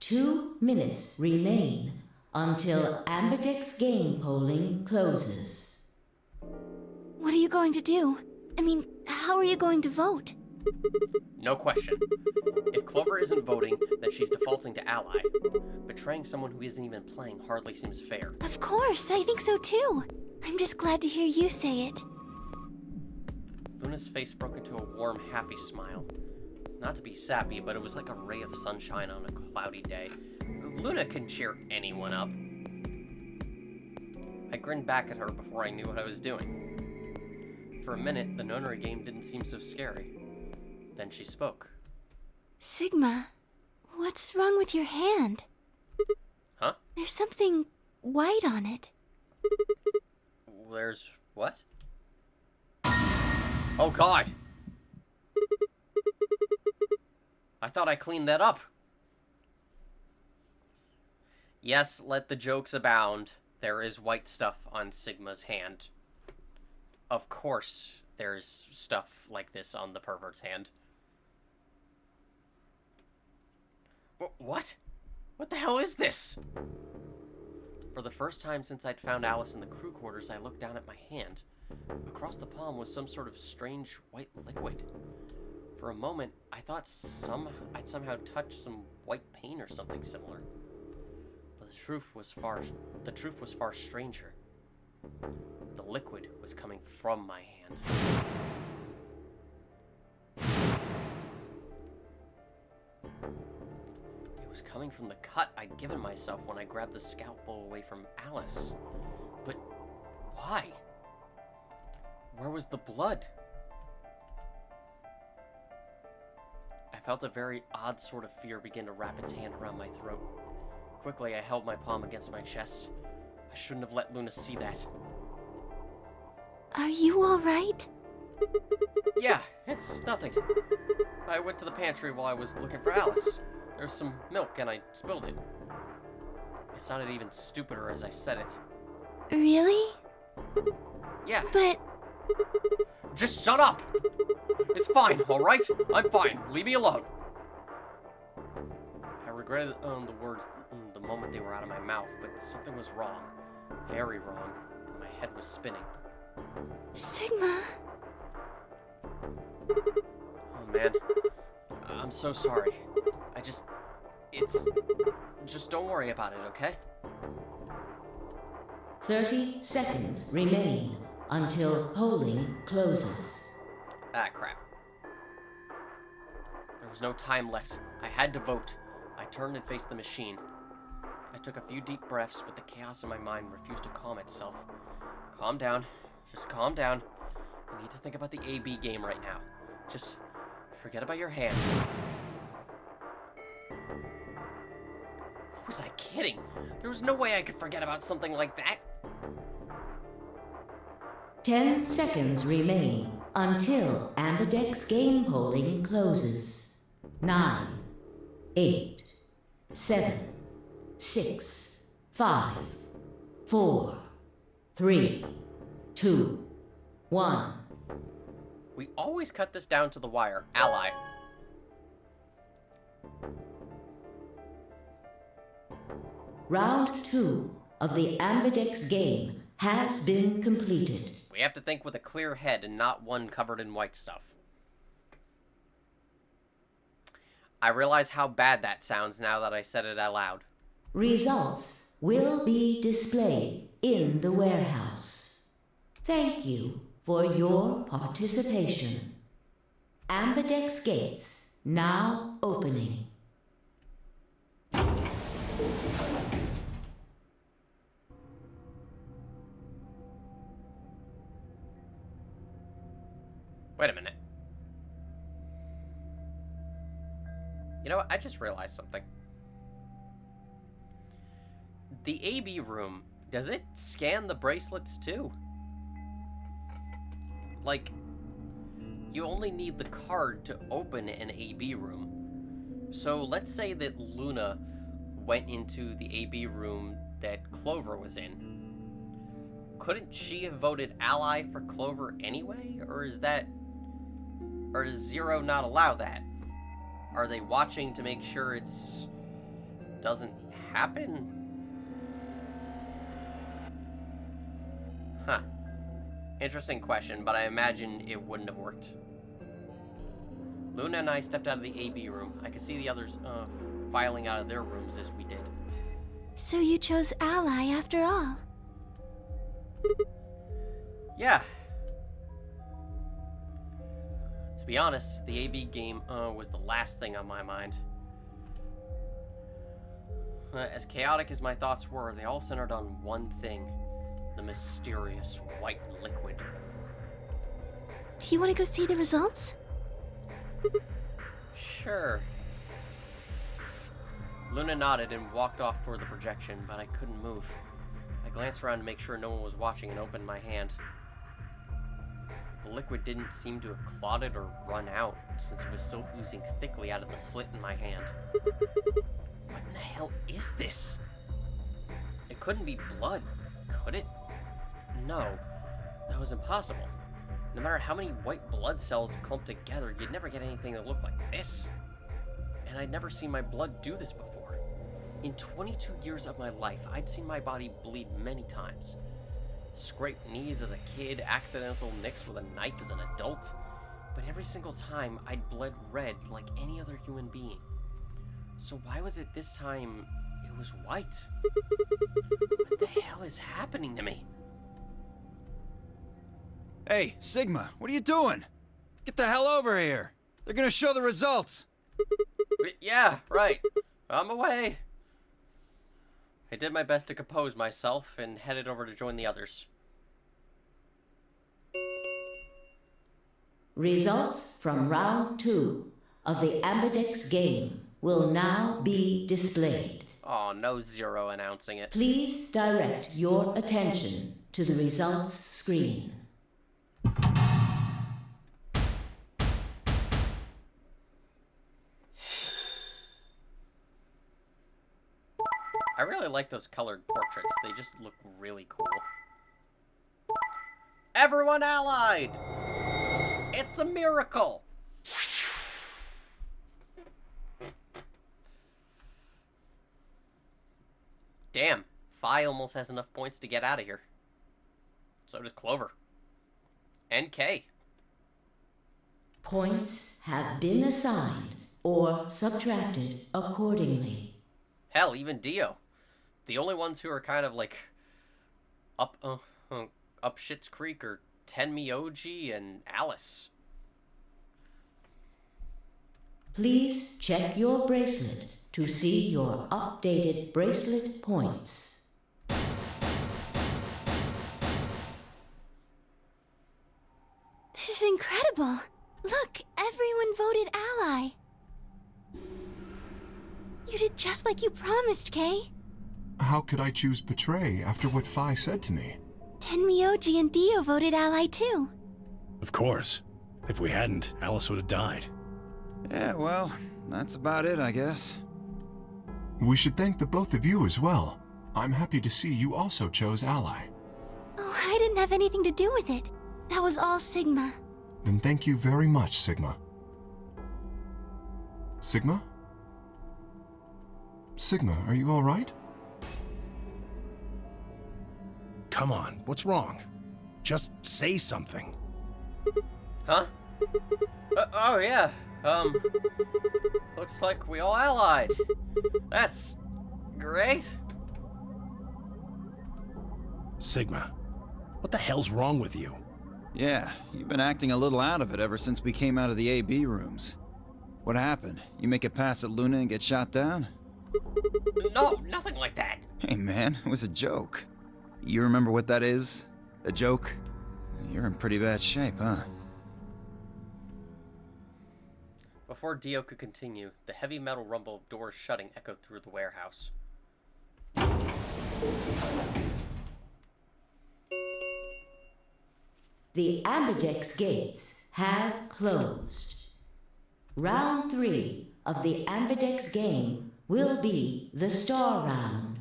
Two minutes remain until Ambidex game polling closes. What are you going to do? I mean, how are you going to vote? No question. If Clover isn't voting, then she's defaulting to ally. Betraying someone who isn't even playing hardly seems fair. Of course, I think so too. I'm just glad to hear you say it. Luna's face broke into a warm, happy smile. Not to be sappy, but it was like a ray of sunshine on a cloudy day. Luna can cheer anyone up. I grinned back at her before I knew what I was doing. For a minute, the nunnery game didn't seem so scary. Then she spoke. Sigma, what's wrong with your hand? Huh? There's something white on it. There's what? Oh God! I thought I cleaned that up. Yes, let the jokes abound. There is white stuff on Sigma's hand. Of course, there's stuff like this on the pervert's hand. What? What the hell is this? For the first time since I'd found Alice in the crew quarters, I looked down at my hand. Across the palm was some sort of strange white liquid. For a moment, I thought I'd somehow touched some white paint or something similar. But the truth was far stranger. The liquid was coming from my hand. It was coming from the cut I'd given myself when I grabbed the scalpel away from Alice. But why? Where was the blood? I felt a very odd sort of fear begin to wrap its hand around my throat. Quickly, I held my palm against my chest. I shouldn't have let Luna see that. Are you all right? Yeah, it's nothing. I went to the pantry while I was looking for Alice. There was some milk and I spilled it. It sounded even stupider as I said it. Really? Yeah. But... Just shut up! It's fine, alright? I'm fine. Leave me alone. I regretted the words the moment they were out of my mouth, but something was wrong. Very wrong. My head was spinning. Sigma, Oh man, I'm so sorry. Just don't worry about it, okay? 30 seconds remain until polling closes. Ah, crap. There was no time left. I had to vote. I turned and faced the machine. I took a few deep breaths, but the chaos in my mind refused to calm itself. Calm down. Just calm down. I need to think about the AB game right now. Just forget about your hand. Was I kidding? There was no way I could forget about something like that. 10 seconds remain until Ambidex game polling closes. 9, 8, 7, 6, 5, 4, 3, 2, 1. We always cut this down to the wire. Ally. Round 2 of the Ambidex game has been completed. We have to think with a clear head and not one covered in white stuff. I realize how bad that sounds now that I said it out loud. Results will be displayed in the warehouse. Thank you for your participation. Ambidex gates now opening. Wait a minute. You know what? I just realized something. The AB room, does it scan the bracelets too? Like, you only need the card to open an AB room. So let's say that Luna went into the AB room that Clover was in. Couldn't she have voted ally for Clover anyway? Or does Zero not allow that? Are they watching to make sure it's doesn't happen? Huh. Interesting question, but I imagine it wouldn't have worked. Luna and I stepped out of the AB room. I could see the others filing out of their rooms as we did. So you chose ally after all. Yeah. To be honest, the AB game was the last thing on my mind. As chaotic as my thoughts were, they all centered on one thing. The mysterious white liquid. Do you want to go see the results? Sure. Luna nodded and walked off toward the projection, but I couldn't move. I glanced around to make sure no one was watching and opened my hand. The liquid didn't seem to have clotted or run out, since it was still oozing thickly out of the slit in my hand. What in the hell is this? It couldn't be blood, could it? No, that was impossible. No matter how many white blood cells clumped together, you'd never get anything that looked like this. And I'd never seen my blood do this before. In 22 years of my life, I'd seen my body bleed many times. Scraped knees as a kid, accidental nicks with a knife as an adult. But every single time, I'd bled red like any other human being. So why was it this time it was white? What the hell is happening to me? Hey, Sigma, what are you doing? Get the hell over here. They're gonna show the results. Yeah, right. I'm away. I did my best to compose myself and headed over to join the others. Results from round 2 of the Ambidex game will now be displayed. Oh, no Zero announcing it. Please direct your attention to the results screen. I really like those colored portraits. They just look really cool. Everyone allied! It's a miracle! Damn, Phi almost has enough points to get out of here. So does Clover. And Kay. Points have been assigned or subtracted accordingly. Hell, even Dio. The only ones who are kind of like up Schitt's Creek are Tenmyoji and Alice. Please check your bracelet to see your updated bracelet points. This is incredible. Look, everyone voted ally. You did just like you promised, Kay. How could I choose betray after what Phi said to me? Tenmyoji and Dio voted ally too. Of course. If we hadn't, Alice would have died. Yeah, well, that's about it, I guess. We should thank the both of you as well. I'm happy to see you also chose ally. Oh, I didn't have anything to do with it. That was all Sigma. Then thank you very much, Sigma. Sigma? Sigma, are you all right? Come on, what's wrong? Just say something. Huh? Oh yeah. Looks like we all allied. That's great. Sigma, what the hell's wrong with you? Yeah, you've been acting a little out of it ever since we came out of the AB rooms. What happened? You make it past at Luna and get shot down? No, nothing like that. Hey man, it was a joke. You remember what that is? A joke? You're in pretty bad shape, huh? Before Dio could continue, the heavy metal rumble of doors shutting echoed through the warehouse. The Ambidex gates have closed. Round 3 of the Ambidex game will be the Star Round.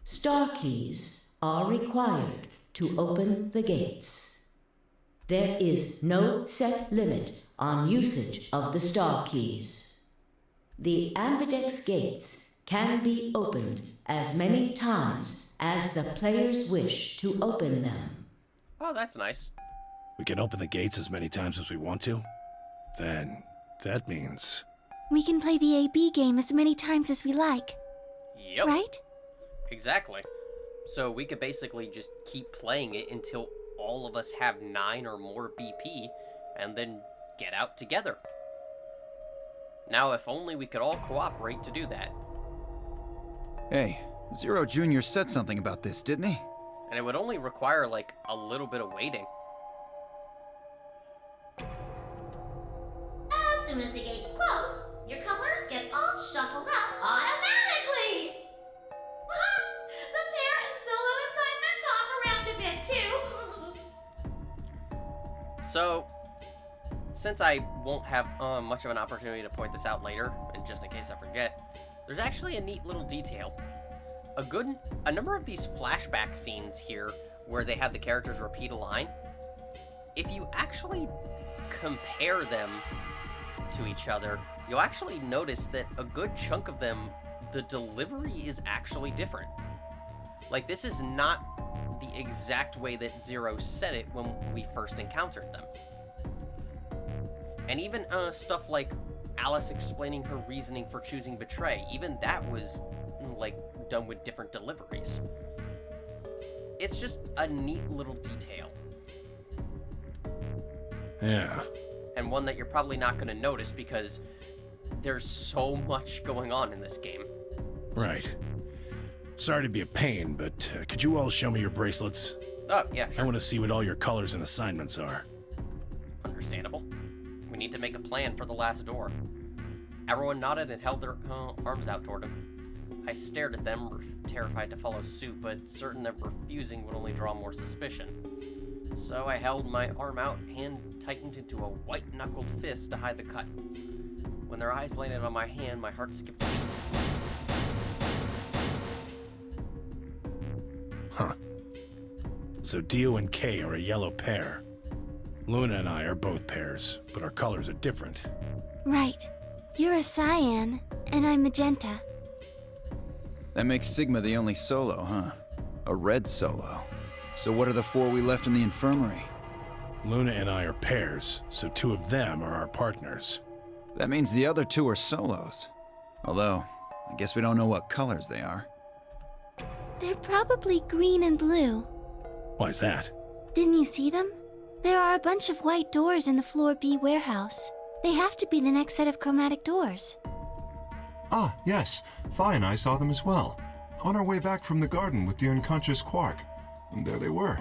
Star keys are required to open the gates. There is no set limit on usage of the Star keys. The Ambidex gates can be opened as many times as the players wish to open them. Oh, that's nice. We can open the gates as many times as we want to? Then that means... We can play the AB game as many times as we like. Yep. Right? Exactly. So we could basically just keep playing it until all of us have 9 or more BP, and then get out together. Now, if only we could all cooperate to do that. Hey, Zero Jr. said something about this, didn't he? And it would only require, like, a little bit of waiting. As soon as the gates close, your colors get all shuffled up automatically. The pair and solo assignments hop around a bit too. So, since I won't have much of an opportunity to point this out later, and just in case I forget, there's actually a neat little detail. A number of these flashback scenes here, where they have the characters repeat a line, if you actually compare them to each other, you'll actually notice that a good chunk of them, the delivery is actually different. Like, this is not the exact way that Zero said it when we first encountered them. And even stuff like Alice explaining her reasoning for choosing Betray, even that was, like, done with different deliveries. It's just a neat little detail. Yeah. And one that you're probably not going to notice because there's so much going on in this game. Right. Sorry to be a pain, but could you all show me your bracelets? Oh, yeah, sure. I want to see what all your colors and assignments are. Understandable. We need to make a plan for the last door. Everyone nodded and held their arms out toward him. I stared at them, terrified to follow suit, but certain that refusing would only draw more suspicion. So I held my arm out, hand tightened into a white-knuckled fist to hide the cut. When their eyes landed on my hand, my heart skipped a beat. Huh. So Dio and Kay are a yellow pair. Luna and I are both pairs, but our colors are different. Right. You're a cyan, and I'm magenta. That makes Sigma the only solo, huh? A red solo. So what are the 4 we left in the infirmary? Luna and I are pairs, so 2 of them are our partners. That means the other 2 are solos. Although, I guess we don't know what colors they are. They're probably green and blue. Why's that? Didn't you see them? There are a bunch of white doors in the Floor B warehouse. They have to be the next set of chromatic doors. Ah, yes. Phi and I saw them as well. On our way back from the garden with the unconscious Quark. And there they were.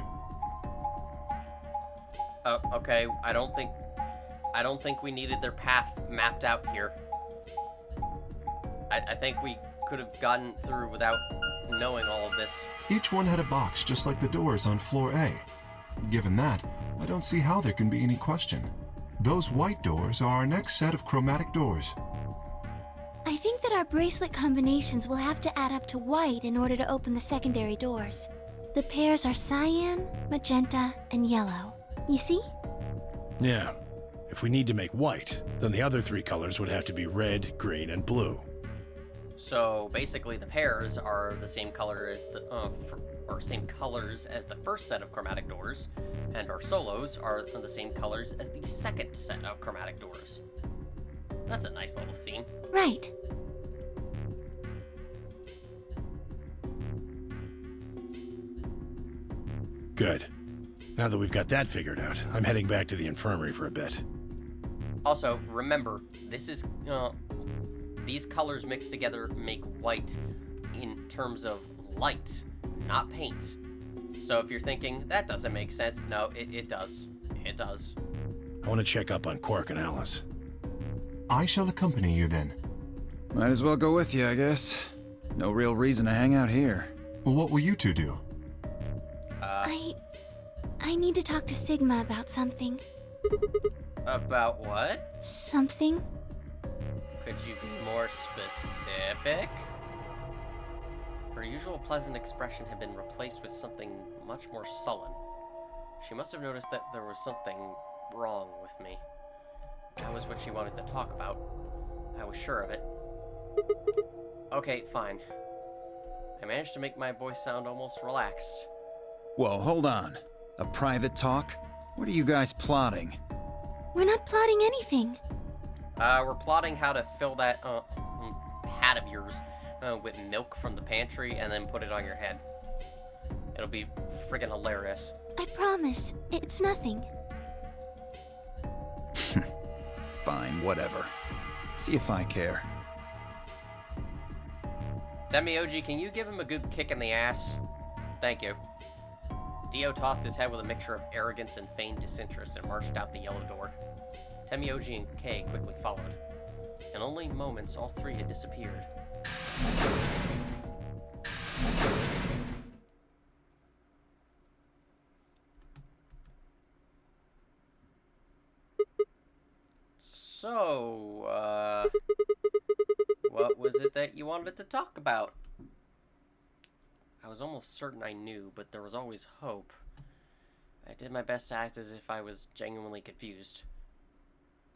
Okay, I don't think we needed their path mapped out here. I think we could have gotten through without knowing all of this. Each one had a box just like the doors on floor A. Given that, I don't see how there can be any question. Those white doors are our next set of chromatic doors. I think that our bracelet combinations will have to add up to white in order to open the secondary doors. The pairs are cyan, magenta, and yellow. You see? Yeah. If we need to make white, then the other 3 colors would have to be red, green, and blue. So basically, the pairs are the same color as the same colors as the first set of chromatic doors, and our solos are the same colors as the second set of chromatic doors. That's a nice little theme. Right. Good. Now that we've got that figured out, I'm heading back to the infirmary for a bit. Also, remember, this is, these colors mixed together make white in terms of light, not paint. So if you're thinking, that doesn't make sense, no, it does. It does. I want to check up on Quark and Alice. I shall accompany you then. Might as well go with you, I guess. No real reason to hang out here. Well, what will you 2 do? I need to talk to Sigma about something. About what? Something? Could you be more specific? Her usual pleasant expression had been replaced with something much more sullen. She must have noticed that there was something wrong with me. That was what she wanted to talk about. I was sure of it. Okay, fine. I managed to make my voice sound almost relaxed. Whoa, hold on. A private talk? What are you guys plotting? We're not plotting anything. We're plotting how to fill that hat of yours with milk from the pantry and then put it on your head. It'll be friggin' hilarious. I promise, it's nothing. Fine, whatever. See if I care. Semioji, can you give him a good kick in the ass? Thank you. Dio tossed his head with a mixture of arrogance and feigned disinterest and marched out the yellow door. Temioji and Kay quickly followed. In only moments, all 3 had disappeared. So, what was it that you wanted to talk about? I was almost certain I knew, but there was always hope. I did my best to act as if I was genuinely confused.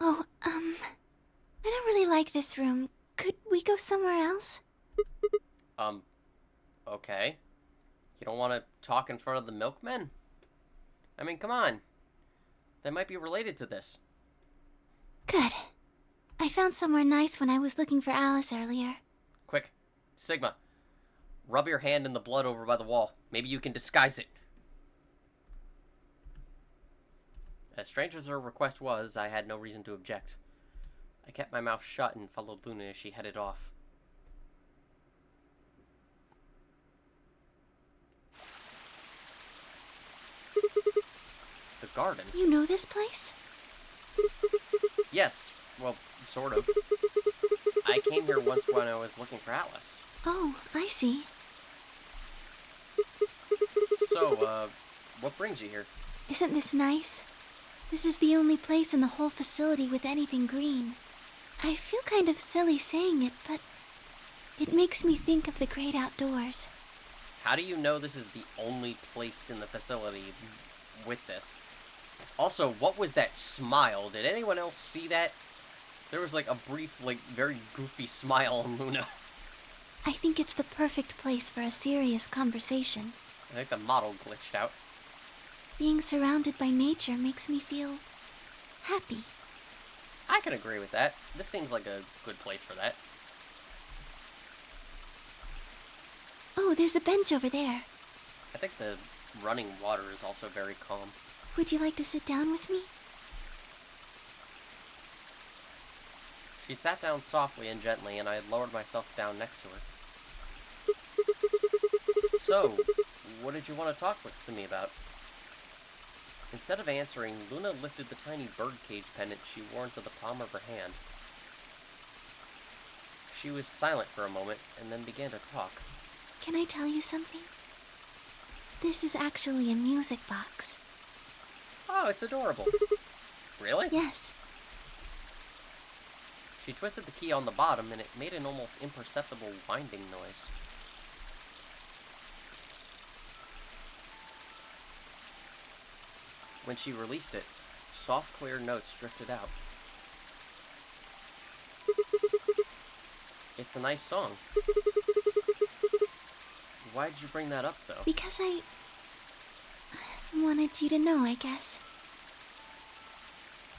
Oh, I don't really like this room. Could we go somewhere else? Okay. You don't want to talk in front of the milkmen? I mean, come on. They might be related to this. Good. I found somewhere nice when I was looking for Alice earlier. Quick, Sigma. Rub your hand in the blood over by the wall. Maybe you can disguise it. As strange as her request was, I had no reason to object. I kept my mouth shut and followed Luna as she headed off. The garden? You know this place? Yes, well, sort of. I came here once when I was looking for Alice. Oh, I see. So, what brings you here? Isn't this nice? This is the only place in the whole facility with anything green. I feel kind of silly saying it, but it makes me think of the great outdoors. How do you know this is the only place in the facility with this? Also, what was that smile? Did anyone else see that? There was like a brief, like, very goofy smile on Luna. I think it's the perfect place for a serious conversation. I think the model glitched out. Being surrounded by nature makes me feel happy. I can agree with that. This seems like a good place for that. Oh, there's a bench over there. I think the running water is also very calm. Would you like to sit down with me? She sat down softly and gently, and I lowered myself down next to her. So, what did you want to talk to me about? Instead of answering, Luna lifted the tiny birdcage pendant she wore into the palm of her hand. She was silent for a moment, and then began to talk. Can I tell you something? This is actually a music box. Oh, it's adorable. Really? Yes. She twisted the key on the bottom, and it made an almost imperceptible winding noise. When she released it, soft, clear notes drifted out. It's a nice song. Why did you bring that up, though? Because I wanted you to know, I guess.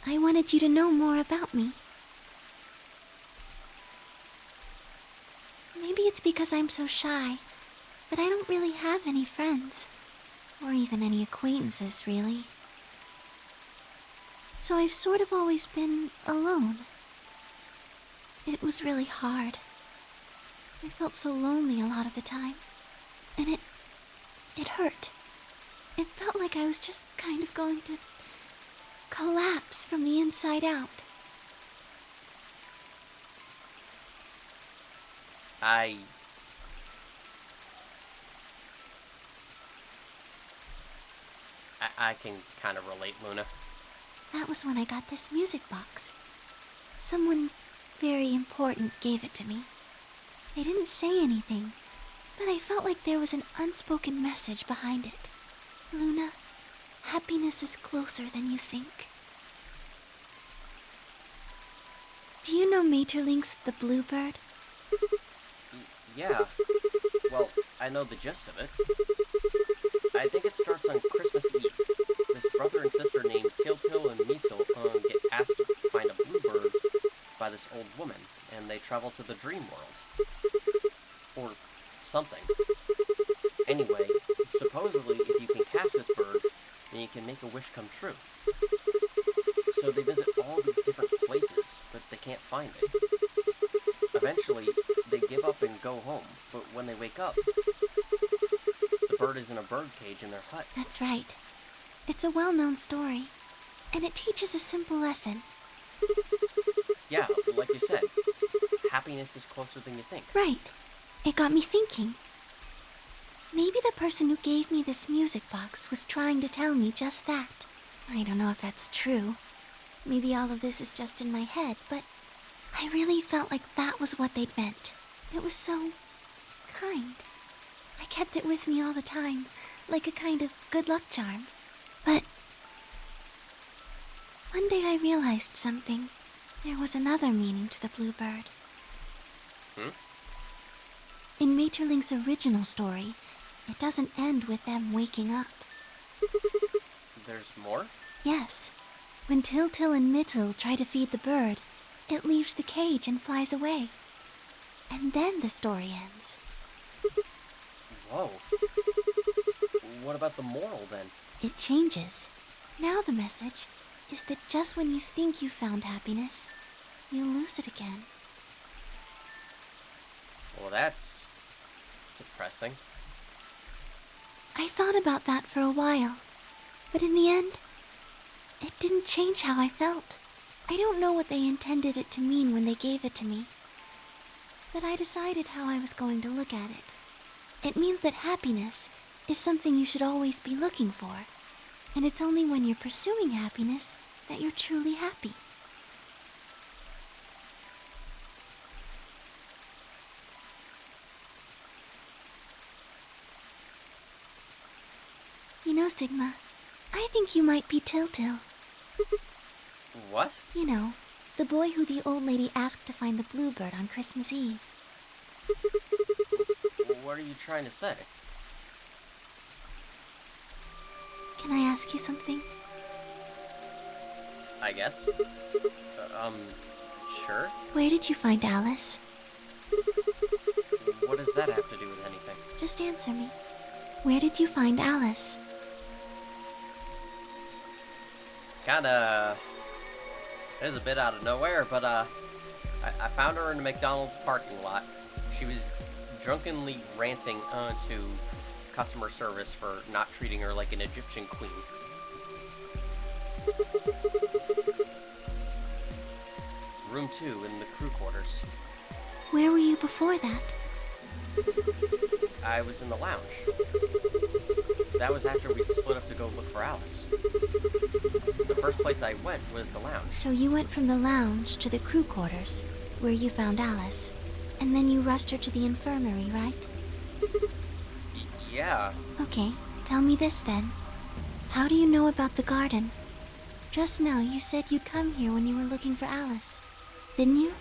I wanted you to know more about me. Maybe it's because I'm so shy, but I don't really have any friends. Or even any acquaintances, really. So I've sort of always been alone. It was really hard. I felt so lonely a lot of the time. And it hurt. It felt like I was just kind of going to collapse from the inside out. I can kind of relate, Luna. That was when I got this music box. Someone very important gave it to me. They didn't say anything, but I felt like there was an unspoken message behind it. Luna, happiness is closer than you think. Do you know Maeterlinck's The Bluebird? Yeah. Well, I know the gist of it. I think it starts on Christmas Eve. This brother and sister named Tiltil and Meetil get asked to find a bluebird by this old woman, and they travel to the dream world. Or something. Anyway, supposedly if you can catch this bird, then you can make a wish come true. So they visit all these different places, but they can't find it. Eventually, they give up and go home, but when they wake up, the bird is in a bird cage in their hut. That's right. It's a well-known story, and it teaches a simple lesson. Yeah, like you said, happiness is closer than you think. Right. It got me thinking. Maybe the person who gave me this music box was trying to tell me just that. I don't know if that's true. Maybe all of this is just in my head, but I really felt like that was what they'd meant. It was so kind. I kept it with me all the time, like a kind of good luck charm. But one day I realized something. There was another meaning to the bluebird. In Maeterlinck's original story, it doesn't end with them waking up. There's more? Yes. When Tiltil and Mittil try to feed the bird, it leaves the cage and flies away. And then the story ends. Whoa. What about the moral, then? It changes. Now the message is that just when you think you found happiness, you'll lose it again. Well, that's depressing. I thought about that for a while, but in the end, it didn't change how I felt. I don't know what they intended it to mean when they gave it to me, but I decided how I was going to look at it. It means that happiness is something you should always be looking for, and it's only when you're pursuing happiness that you're truly happy. You know, Sigma, I think you might be Tiltil. What? You know, the boy who the old lady asked to find the bluebird on Christmas Eve. What are you trying to say? Can I ask you something? I guess. Sure. Where did you find Alice? What does that have to do with anything? Just answer me. Where did you find Alice? Kinda... It is a bit out of nowhere, but, I found her in a McDonald's parking lot. She was drunkenly ranting to customer service for not treating her like an Egyptian queen. Room 2 in the crew quarters. Where were you before that? I was in the lounge. That was after we'd split up to go look for Alice. The first place I went was the lounge. So you went from the lounge to the crew quarters, where you found Alice. And then you rushed her to the infirmary, right? Yeah. Okay, tell me this then. How do you know about the garden? Just now you said you'd come here when you were looking for Alice. Didn't you?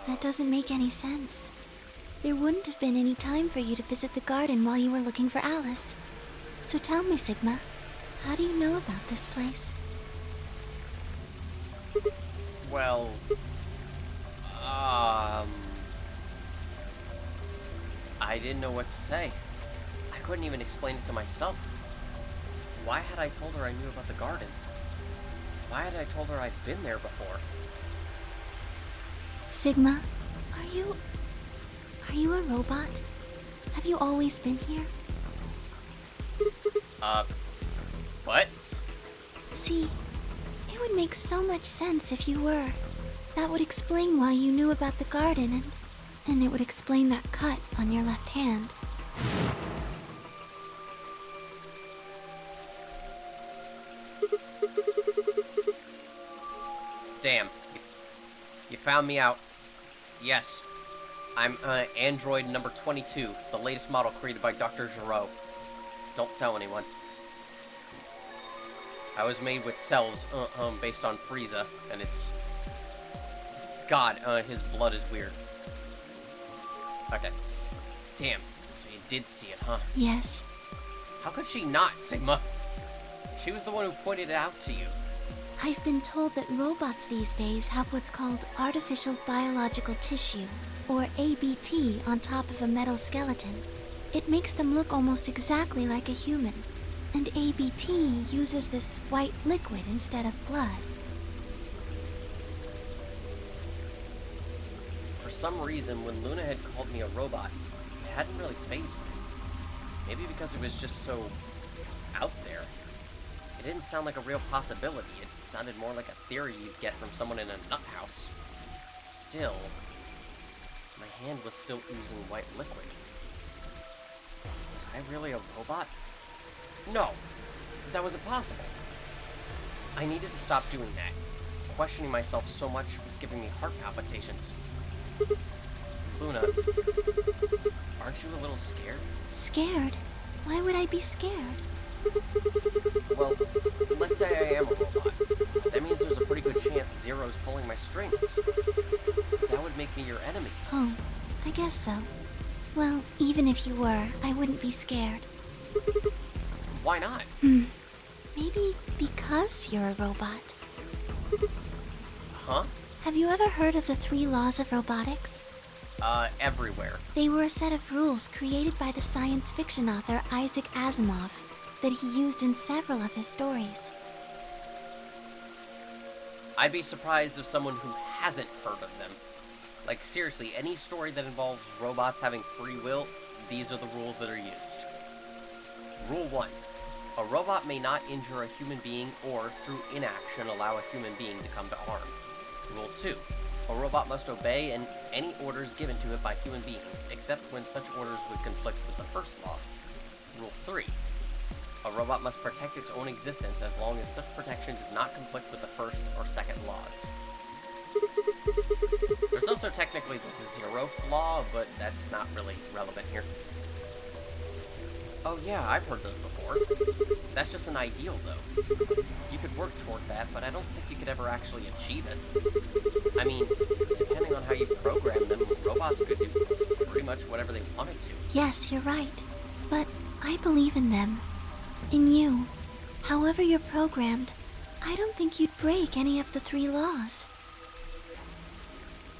That doesn't make any sense. There wouldn't have been any time for you to visit the garden while you were looking for Alice. So tell me, Sigma, how do you know about this place? Well, I didn't know what to say. I couldn't even explain it to myself. Why had I told her I knew about the garden? Why had I told her I'd been there before? Sigma, are you a robot? Have you always been here? What? See, it would make so much sense if you were. That would explain why you knew about the garden, and it would explain that cut on your left hand. Damn. You found me out. Yes. I'm, android number 22, the latest model created by Dr. Gero. Don't tell anyone. I was made with cells, based on Frieza, and it's... God, his blood is weird. Okay. Damn, so you did see it, huh? Yes. How could she not, Sigma? She was the one who pointed it out to you. I've been told that robots these days have what's called artificial biological tissue, or ABT, on top of a metal skeleton. It makes them look almost exactly like a human. And ABT uses this white liquid instead of blood. For some reason, when Luna had called me a robot, it hadn't really fazed me. Maybe because it was just so... out there. It didn't sound like a real possibility. It sounded more like a theory you'd get from someone in a nut house. Still, my hand was still oozing white liquid. Was I really a robot? No, that was impossible. I needed to stop doing that. Questioning myself so much was giving me heart palpitations. Luna, aren't you a little scared? Scared? Why would I be scared? Well, let's say I am a robot. That means there's a pretty good chance Zero's pulling my strings. That would make me your enemy. Oh, I guess so. Well, even if you were, I wouldn't be scared. Why not? Maybe because you're a robot. Huh? Have you ever heard of the 3 laws of robotics? Everywhere. They were a set of rules created by the science fiction author Isaac Asimov that he used in several of his stories. I'd be surprised if someone who hasn't heard of them. Like, seriously, any story that involves robots having free will, these are the rules that are used. Rule 1. A robot may not injure a human being or, through inaction, allow a human being to come to harm. Rule 2. A robot must obey any orders given to it by human beings, except when such orders would conflict with the first law. Rule 3. A robot must protect its own existence as long as such protection does not conflict with the first or second laws. There's also technically the 0th law, but that's not really relevant here. Oh yeah, I've heard those before. That's just an ideal, though. You could work toward that, but I don't think you could ever actually achieve it. I mean, depending on how you program them, robots could do pretty much whatever they wanted to. Yes, you're right. But I believe in them. In you. However you're programmed, I don't think you'd break any of the 3 laws.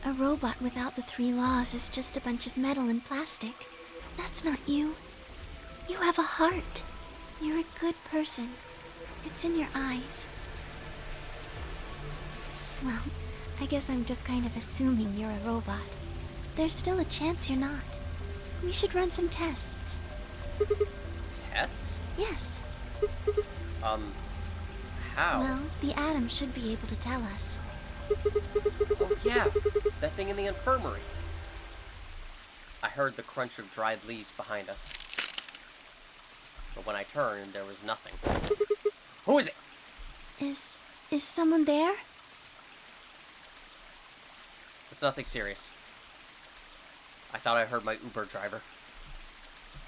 A robot without the 3 laws is just a bunch of metal and plastic. That's not you. You have a heart. You're a good person. It's in your eyes. Well, I guess I'm just kind of assuming you're a robot. There's still a chance you're not. We should run some tests. Tests? Yes. How? Well, the atom should be able to tell us. Oh, yeah. That thing in the infirmary. I heard the crunch of dried leaves behind us. But when I turned, there was nothing. Who is it? Is someone there? It's nothing serious. I thought I heard my Uber driver.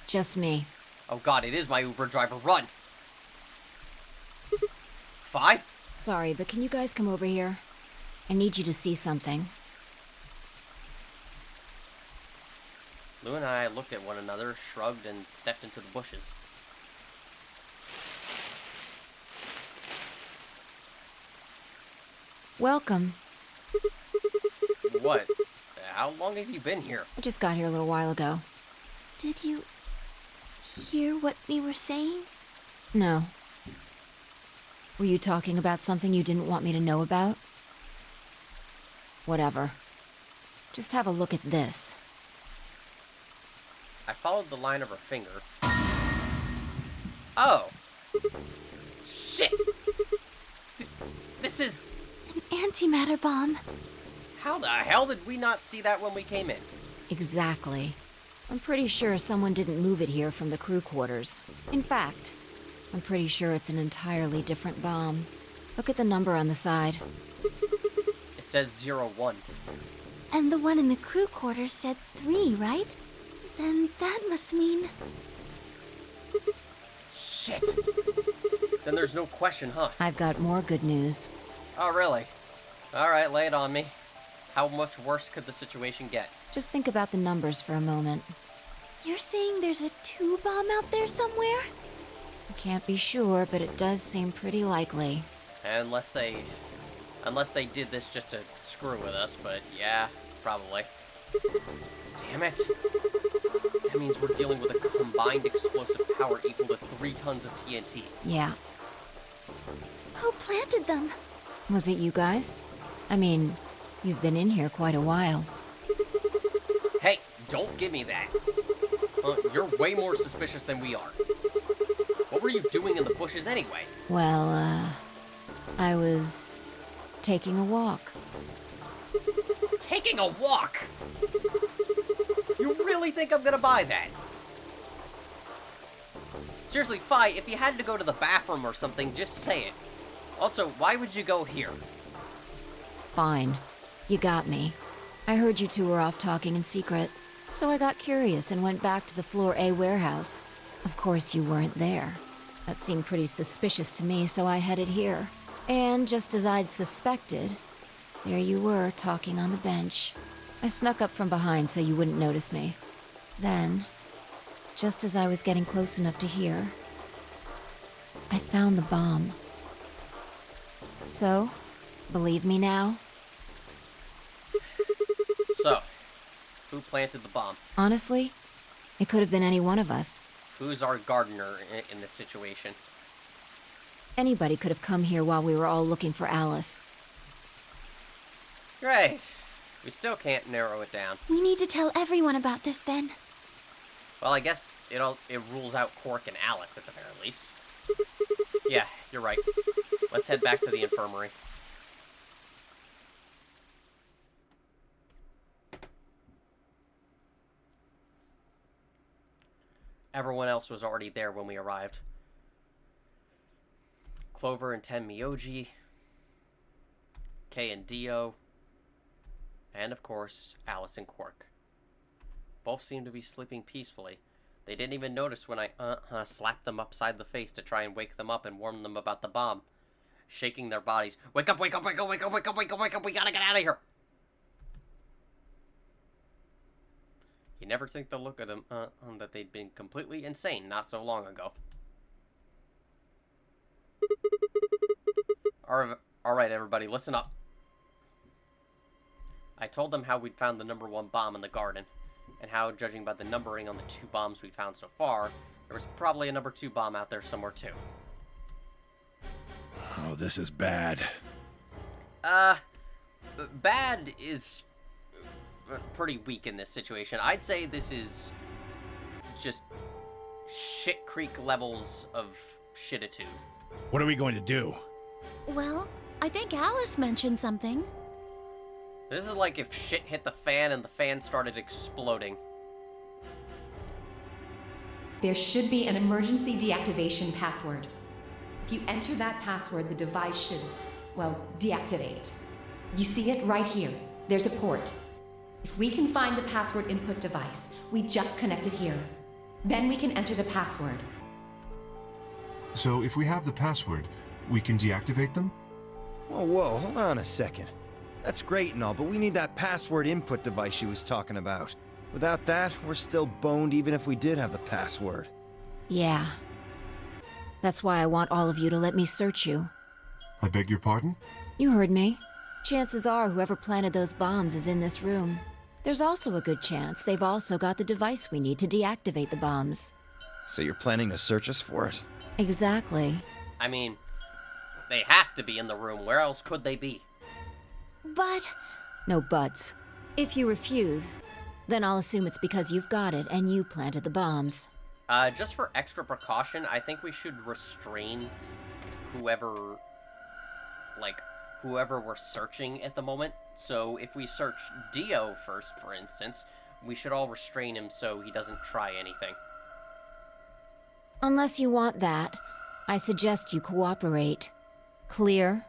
Just me. Oh god, it is my Uber driver. Run! Fi? Sorry, but can you guys come over here? I need you to see something. Lou and I looked at one another, shrugged, and stepped into the bushes. Welcome. What? How long have you been here? I just got here a little while ago. Did you hear what we were saying? No. Were you talking about something you didn't want me to know about? Whatever. Just have a look at this. I followed the line of her finger. Oh! Shit! This is... An antimatter bomb. How the hell did we not see that when we came in? Exactly. I'm pretty sure someone didn't move it here from the crew quarters. In fact, I'm pretty sure it's an entirely different bomb. Look at the number on the side. It says 01. And the one in the crew quarters said 3, right? Then that must mean... Shit! Then there's no question, huh? I've got more good news. Oh, really? Alright, lay it on me. How much worse could the situation get? Just think about the numbers for a moment. You're saying there's a 2 bomb out there somewhere? I can't be sure, but it does seem pretty likely. Unless they did this just to screw with us, but yeah, probably. Damn it. That means we're dealing with a combined explosive power equal to 3 tons of TNT. Yeah. Who planted them? Was it you guys? I mean, you've been in here quite a while. Hey, don't give me that. You're way more suspicious than we are. What were you doing in the bushes anyway? Well, I was taking a walk. Taking a walk? You really think I'm gonna buy that? Seriously, Fi, if you had to go to the bathroom or something, just say it. Also, why would you go here? Fine. You got me. I heard you two were off talking in secret, so I got curious and went back to the Floor A warehouse. Of course, you weren't there. That seemed pretty suspicious to me, so I headed here. And just as I'd suspected, there you were, talking on the bench. I snuck up from behind so you wouldn't notice me. Then, just as I was getting close enough to hear, I found the bomb. So, believe me now? So, who planted the bomb? Honestly, it could have been any one of us. Who's our gardener in this situation? Anybody could have come here while we were all looking for Alice. Great. We still can't narrow it down. We need to tell everyone about this then. Well, I guess it rules out Quark and Alice at the very least. Yeah, you're right. Let's head back to the infirmary. Everyone else was already there when we arrived. Clover and Ten Miyoji, Kei and Dio, and of course, Alice and Quark. Both seemed to be sleeping peacefully. They didn't even notice when I slapped them upside the face to try and wake them up and warn them about the bomb. Shaking their bodies. Wake up, wake up, wake up, wake up, wake up, wake up, wake up, we gotta get out of here! You never think the look of them, that they'd been completely insane not so long ago. Alright, everybody, listen up. I told them how we'd found the #1 bomb in the garden, and how, judging by the numbering on the 2 bombs we'd found so far, there was probably a #2 bomb out there somewhere too. Oh, this is bad. Bad is pretty weak in this situation. I'd say this is just shit creek levels of shititude. What are we going to do? Well, I think Alice mentioned something. This is like if shit hit the fan and the fan started exploding. There should be an emergency deactivation password. If you enter that password, the device should, well, deactivate. You see it right here. There's a port. If we can find the password input device, we just connect it here. Then we can enter the password. So if we have the password, we can deactivate them? Whoa, hold on a second. That's great and all, but we need that password input device she was talking about. Without that, we're still boned even if we did have the password. Yeah. That's why I want all of you to let me search you. I beg your pardon? You heard me. Chances are whoever planted those bombs is in this room. There's also a good chance they've also got the device we need to deactivate the bombs. So you're planning to search us for it? Exactly. I mean, they have to be in the room. Where else could they be? But... No buts. If you refuse, then I'll assume it's because you've got it and you planted the bombs. Just for extra precaution, I think we should restrain whoever we're searching at the moment. So if we search Dio first, for instance, we should all restrain him so he doesn't try anything. Unless you want that, I suggest you cooperate. Clear?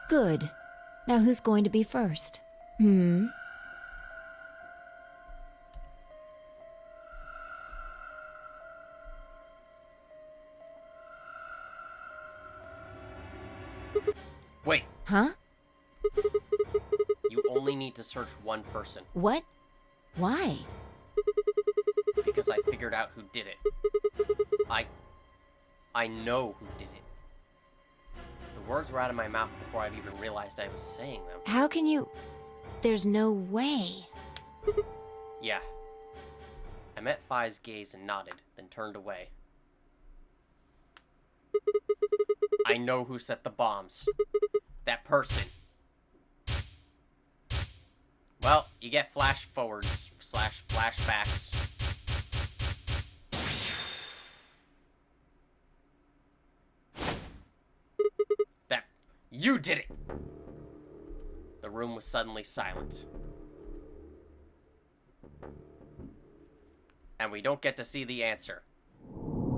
Good. Now who's going to be first? Wait. Huh? You only need to search one person. What? Why? Because I figured out who did it. I know who did it. The words were out of my mouth before I'd even realized I was saying them. How can you... There's no way. Yeah. I met Phi's gaze and nodded, then turned away. I know who set the bombs. That person. Well, you get flash forwards / flashbacks. That you did it. The room was suddenly silent. And we don't get to see the answer.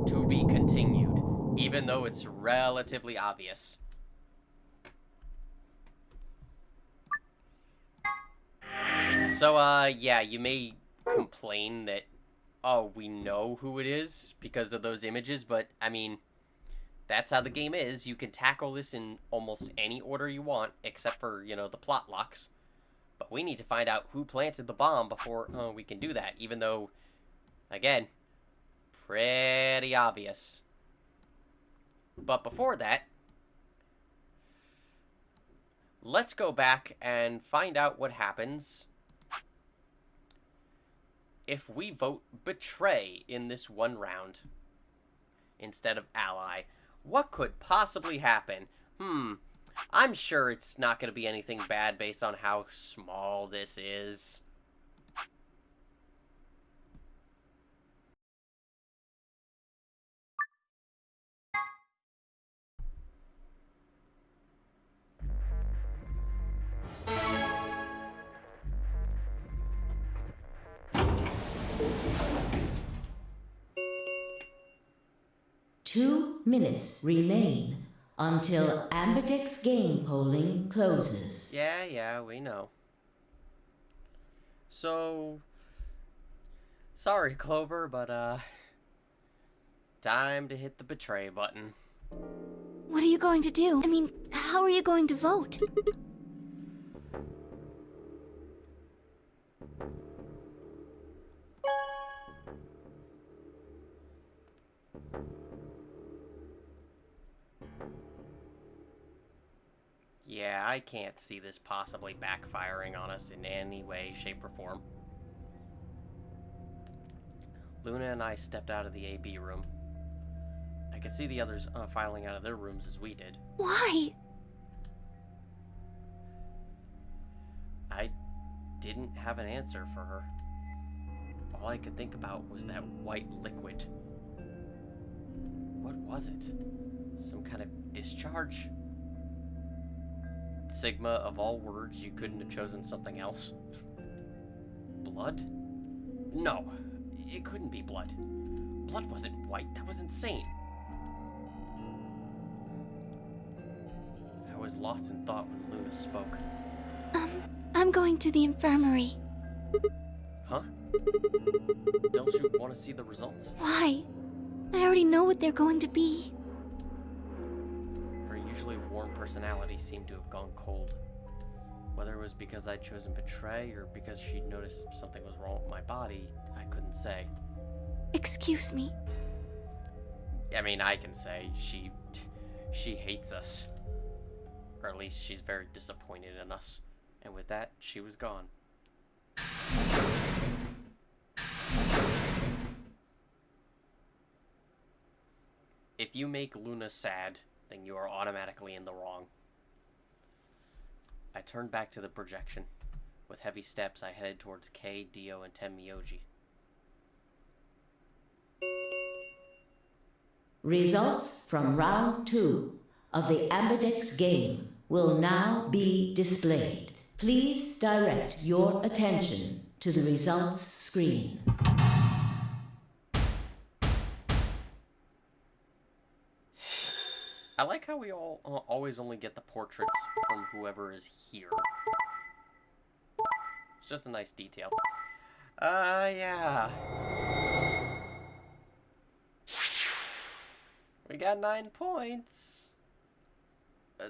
To be continued, even though it's relatively obvious. So, yeah, you may complain that, oh, we know who it is because of those images, but, I mean, that's how the game is. You can tackle this in almost any order you want, except for, you know, the plot locks. But we need to find out who planted the bomb before we can do that, even though, again, pretty obvious. But before that, let's go back and find out what happens if we vote betray in this one round instead of ally. What could possibly happen? I'm sure it's not going to be anything bad based on how small this is. Two minutes remain until Ambidex game polling closes. Yeah, we know. So, sorry, Clover, but, time to hit the betray button. What are you going to do? I mean, how are you going to vote? Yeah, I can't see this possibly backfiring on us in any way, shape, or form. Luna and I stepped out of the AB room. I could see the others filing out of their rooms as we did. Why? I didn't have an answer for her. All I could think about was that white liquid. What was it? Some kind of discharge? Sigma, of all words, you couldn't have chosen something else? Blood? No, it couldn't be blood. Blood wasn't white, that was insane. I was lost in thought when Luna spoke. I'm going to the infirmary. Huh? Don't you want to see the results? Why? I already know what they're going to be. Her usually warm personality seemed to have gone cold. Whether it was because I'd chosen betray or because she'd noticed something was wrong with my body, I couldn't say. Excuse me. I mean, I can say she hates us. Or at least she's very disappointed in us. And with that, she was gone. If you make Luna sad, then you are automatically in the wrong. I turned back to the projection. With heavy steps, I headed towards Kei, Dio, and Tenmyoji. Results from round 2 of the Ambidex game will now be displayed. Please direct your attention to the results screen. I like how we all always only get the portraits from whoever is here. It's just a nice detail. Yeah. We got 9 points.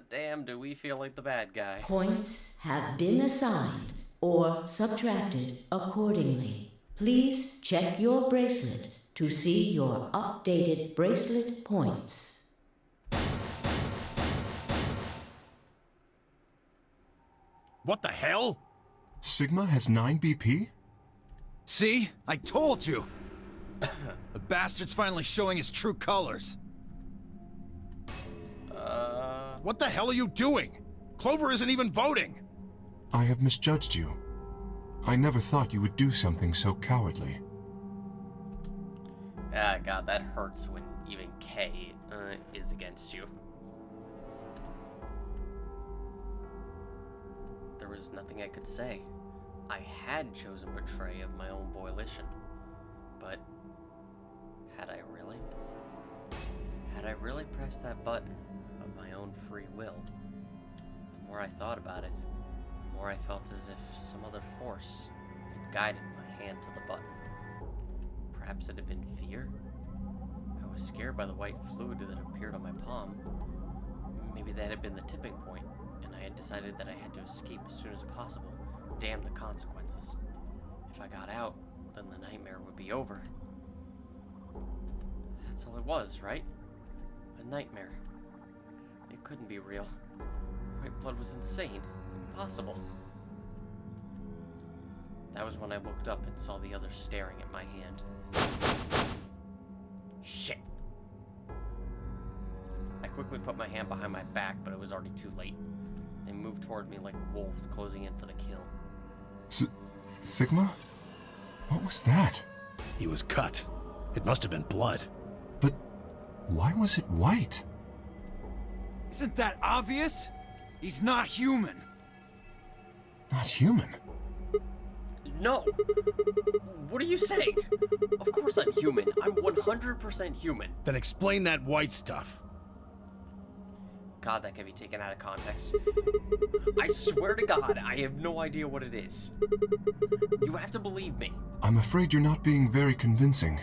Damn, do we feel like the bad guy. Points have been assigned or subtracted accordingly. Please check your bracelet to see your updated bracelet points. What the hell? Sigma has 9 BP? See? I told you! The bastard's finally showing his true colors. What the hell are you doing? Clover isn't even voting! I have misjudged you. I never thought you would do something so cowardly. Ah, God, that hurts when even Kei is against you. There was nothing I could say. I had chosen betray of my own volition. But had I really? Had I really pressed that button of my own free will? The more I thought about it, the more I felt as if some other force had guided my hand to the button. Perhaps it had been fear? I was scared by the white fluid that appeared on my palm. Maybe that had been the tipping point, and I had decided that I had to escape as soon as possible. Damn the consequences. If I got out, then the nightmare would be over. That's all it was, right? A nightmare. It couldn't be real. White blood was insane. Impossible. That was when I looked up and saw the others staring at my hand. Shit! I quickly put my hand behind my back, but it was already too late. They moved toward me like wolves closing in for the kill. Sigma? What was that? He was cut. It must have been blood. But why was it white? Isn't that obvious? He's not human. Not human? No! What are you saying? Of course I'm human. I'm 100% human. Then explain that white stuff. God, that can be taken out of context. I swear to God, I have no idea what it is. You have to believe me. I'm afraid you're not being very convincing.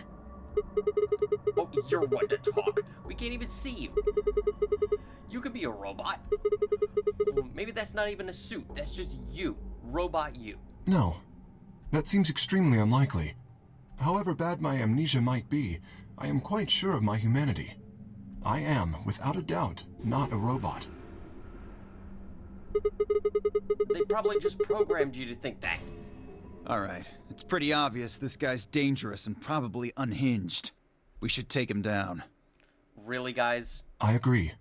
Oh, you're one to talk. We can't even see you. You could be a robot. Maybe that's not even a suit. That's just you. Robot you. No. That seems extremely unlikely. However bad my amnesia might be, I am quite sure of my humanity. I am, without a doubt, not a robot. They probably just programmed you to think that. Alright, it's pretty obvious this guy's dangerous and probably unhinged. We should take him down. Really, guys? I agree.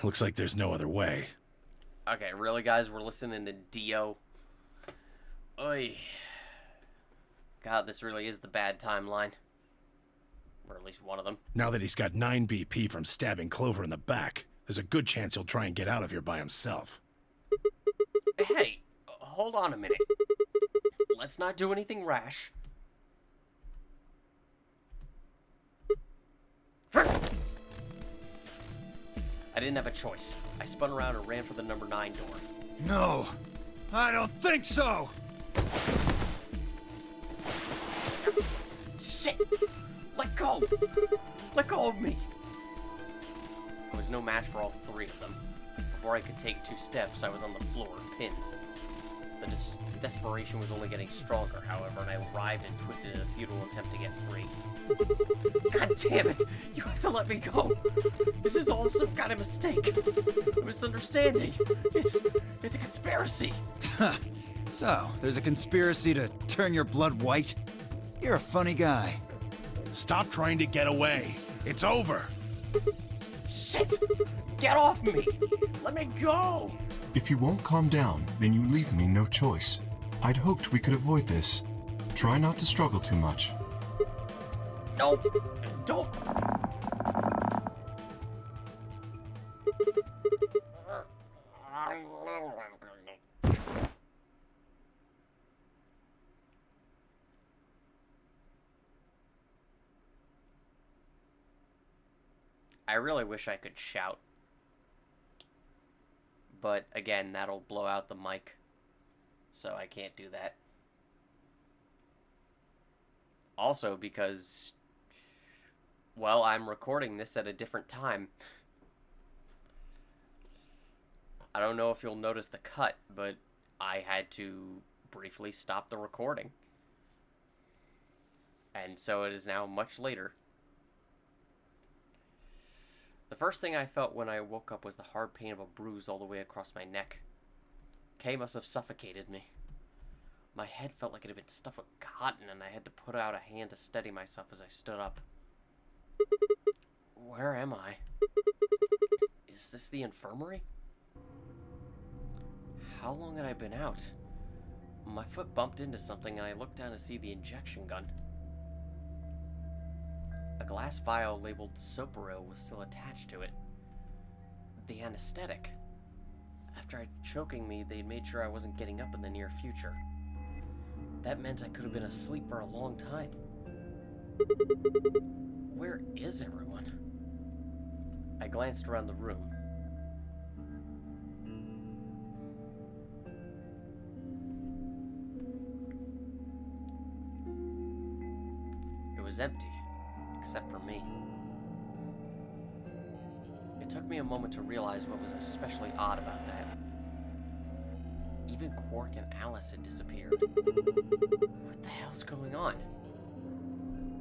Looks like there's no other way. Okay, really, guys? We're listening to Dio. Oy. God, this really is the bad timeline. Or at least one of them. Now that he's got 9 BP from stabbing Clover in the back, there's a good chance he'll try and get out of here by himself. Hey, hold on a minute. Let's not do anything rash. I didn't have a choice. I spun around and ran for the number 9 door. No, I don't think so! Shit! Let go! Let go of me! I was no match for all 3 of them. Before I could take 2 steps, I was on the floor, pinned. The desperation was only getting stronger, however, and I writhed and twisted in a futile attempt to get free. God damn it! You have to let me go! This is all some kind of mistake! A misunderstanding! It's a conspiracy! So, there's a conspiracy to turn your blood white? You're a funny guy. Stop trying to get away. It's over. Shit! Get off me! Let me go! If you won't calm down, then you leave me no choice. I'd hoped we could avoid this. Try not to struggle too much. Nope! Don't! I really wish I could shout. But again, that'll blow out the mic. So I can't do that. Also because, well, I'm recording this at a different time. I don't know if you'll notice the cut, but I had to briefly stop the recording. And so it is now much later. The first thing I felt when I woke up was the hard pain of a bruise all the way across my neck. Kay must have suffocated me. My head felt like it had been stuffed with cotton, and I had to put out a hand to steady myself as I stood up. Where am I? Is this the infirmary? How long had I been out? My foot bumped into something, and I looked down to see the injection gun. A glass vial labeled Soporil was still attached to it. The anesthetic. After choking me, they'd made sure I wasn't getting up in the near future. That meant I could have been asleep for a long time. Where is everyone? I glanced around the room. It was empty. Except for me. It took me a moment to realize what was especially odd about that. Even Quark and Alice had disappeared. What the hell's going on?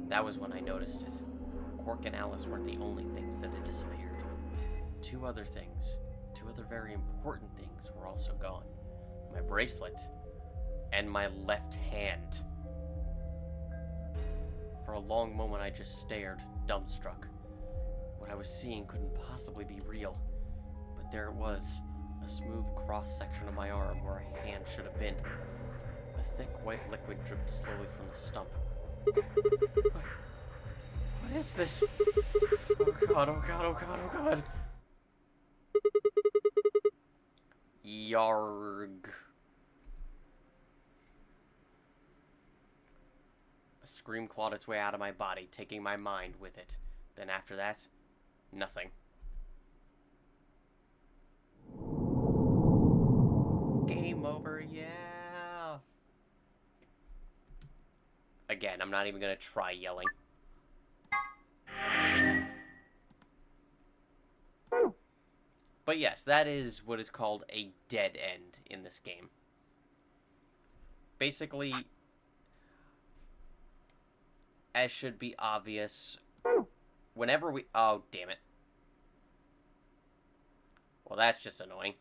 That was when I noticed it. Quark and Alice weren't the only things that had disappeared. 2 other things, 2 other very important things were also gone. My bracelet and my left hand. For a long moment, I just stared, dumbstruck. What I was seeing couldn't possibly be real, but there it was, a smooth cross-section of my arm where a hand should have been. A thick white liquid dripped slowly from the stump. What is this? Oh god, oh god, oh god, oh god. Yarg. A scream clawed its way out of my body, taking my mind with it. Then after that, nothing. Game over, yeah! Again, I'm not even gonna try yelling. But yes, that is what is called a dead end in this game. Basically, as should be obvious, whenever we... Oh, damn it. Well, that's just annoying.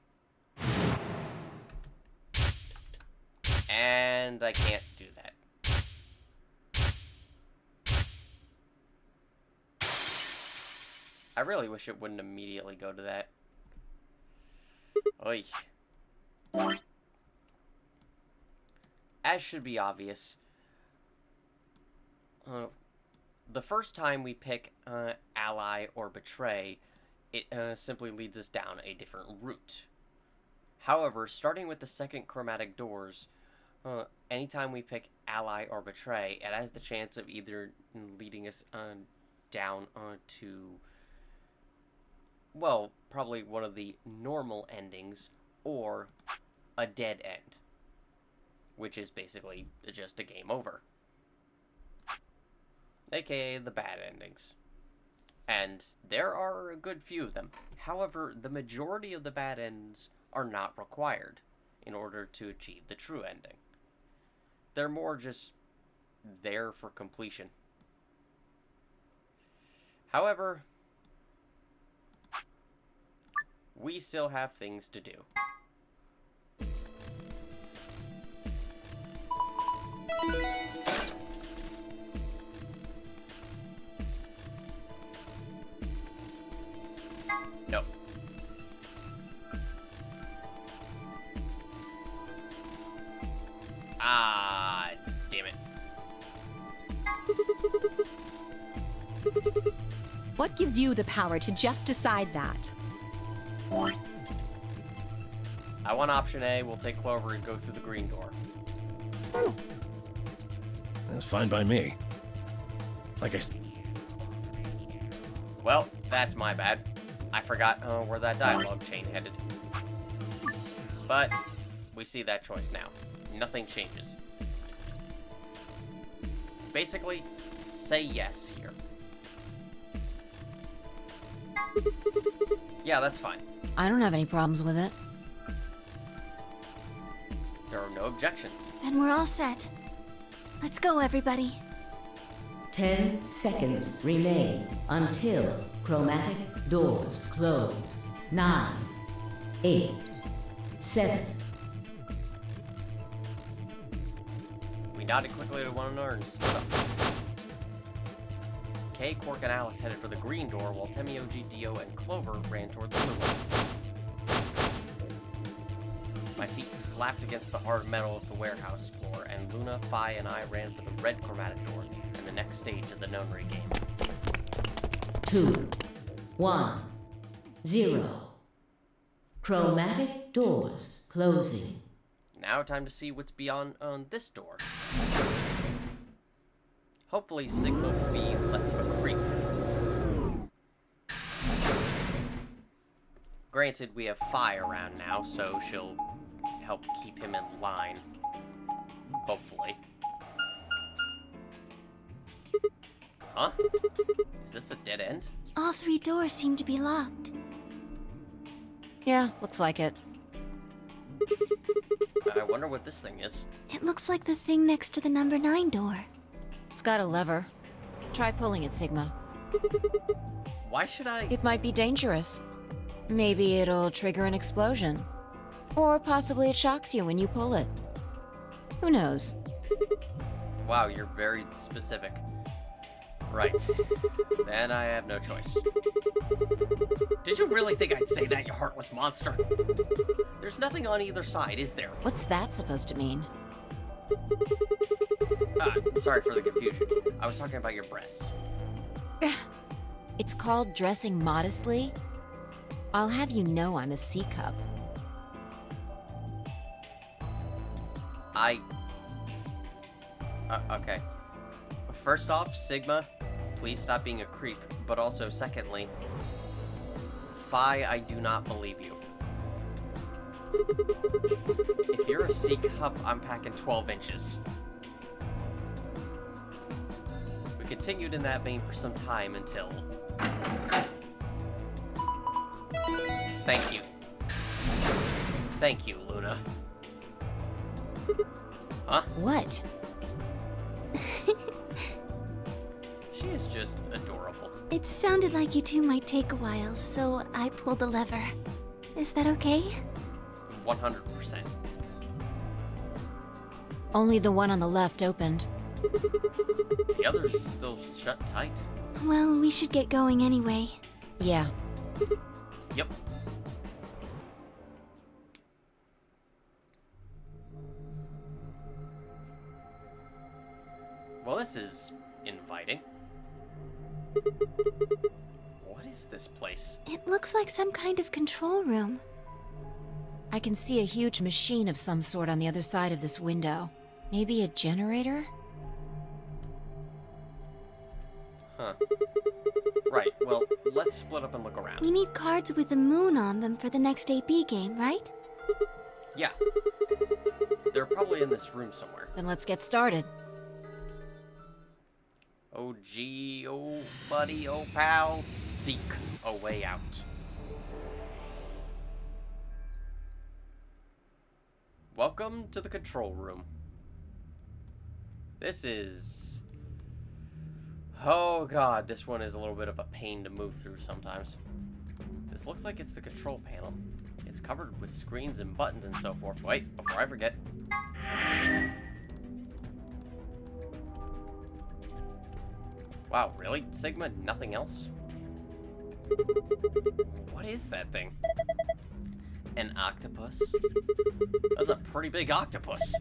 And I can't do that. I really wish it wouldn't immediately go to that. Oy. As should be obvious, the first time we pick ally or betray, it simply leads us down a different route. However, starting with the second chromatic doors, anytime we pick ally or betray, it has the chance of either leading us down to, well, probably one of the normal endings, or a dead end, which is basically just a game over. AKA the bad endings. And there are a good few of them. However, the majority of the bad ends are not required in order to achieve the true ending. They're more just there for completion. However, we still have things to do. No. Ah, damn it. What gives you the power to just decide that? I want option A. We'll take Clover and go through the green door. That's fine by me. Like I Well, that's my bad. I forgot where that dialogue chain headed. But we see that choice now. Nothing changes. Basically, say yes here. Yeah, that's fine. I don't have any problems with it. There are no objections. Then we're all set. Let's go, everybody. 10 seconds remain until chromatic doors close. 9, 8, 7. We nodded quickly to one another and split up. Kay, Quark, and Alice headed for the green door, while Temioji, Dio, and Clover ran toward the blue one. My feet slapped against the hard metal of the warehouse floor, and Luna, Phi, and I ran for the red chromatic door in the next stage of the Nonary game. 2, 1, 0. Chromatic doors closing. Now time to see what's beyond this door. Hopefully Sigma will be less of a creep. Granted, we have Phi around now, so she'll help keep him in line. Hopefully. Huh? Is this a dead end? All 3 doors seem to be locked. Yeah, looks like it. I wonder what this thing is. It looks like the thing next to the number 9 door. It's got a lever. Try pulling it, Sigma. Why should I? It might be dangerous. Maybe it'll trigger an explosion. Or possibly it shocks you when you pull it. Who knows? Wow, you're very specific. Right. Then I have no choice. Did you really think I'd say that, you heartless monster? There's nothing on either side, is there? What's that supposed to mean? Sorry for the confusion. I was talking about your breasts. It's called dressing modestly? I'll have you know I'm a C-cup. Okay. First off, Sigma, please stop being a creep. But also, secondly, Phi, I do not believe you. If you're a C-cup, I'm packing 12 inches. We continued in that vein for some time until... Thank you. Thank you, Luna. Huh? What? She is just adorable. It sounded like you two might take a while, so I pulled the lever. Is that okay? 100%. Only the one on the left opened. The other's still shut tight. Well, we should get going anyway. Yeah. Yep. Well, this is inviting. What is this place? It looks like some kind of control room. I can see a huge machine of some sort on the other side of this window. Maybe a generator? Huh. Right, well, let's split up and look around. We need cards with the moon on them for the next AB game, right? Yeah. They're probably in this room somewhere. Then let's get started. Oh gee, oh buddy, oh pal, seek a way out. Welcome to the control room. This is... Oh god, this one is a little bit of a pain to move through sometimes. This looks like it's the control panel. It's covered with screens and buttons and so forth. Wait, before I forget. Wow, really? Sigma, nothing else? What is that thing? An octopus? That's a pretty big octopus.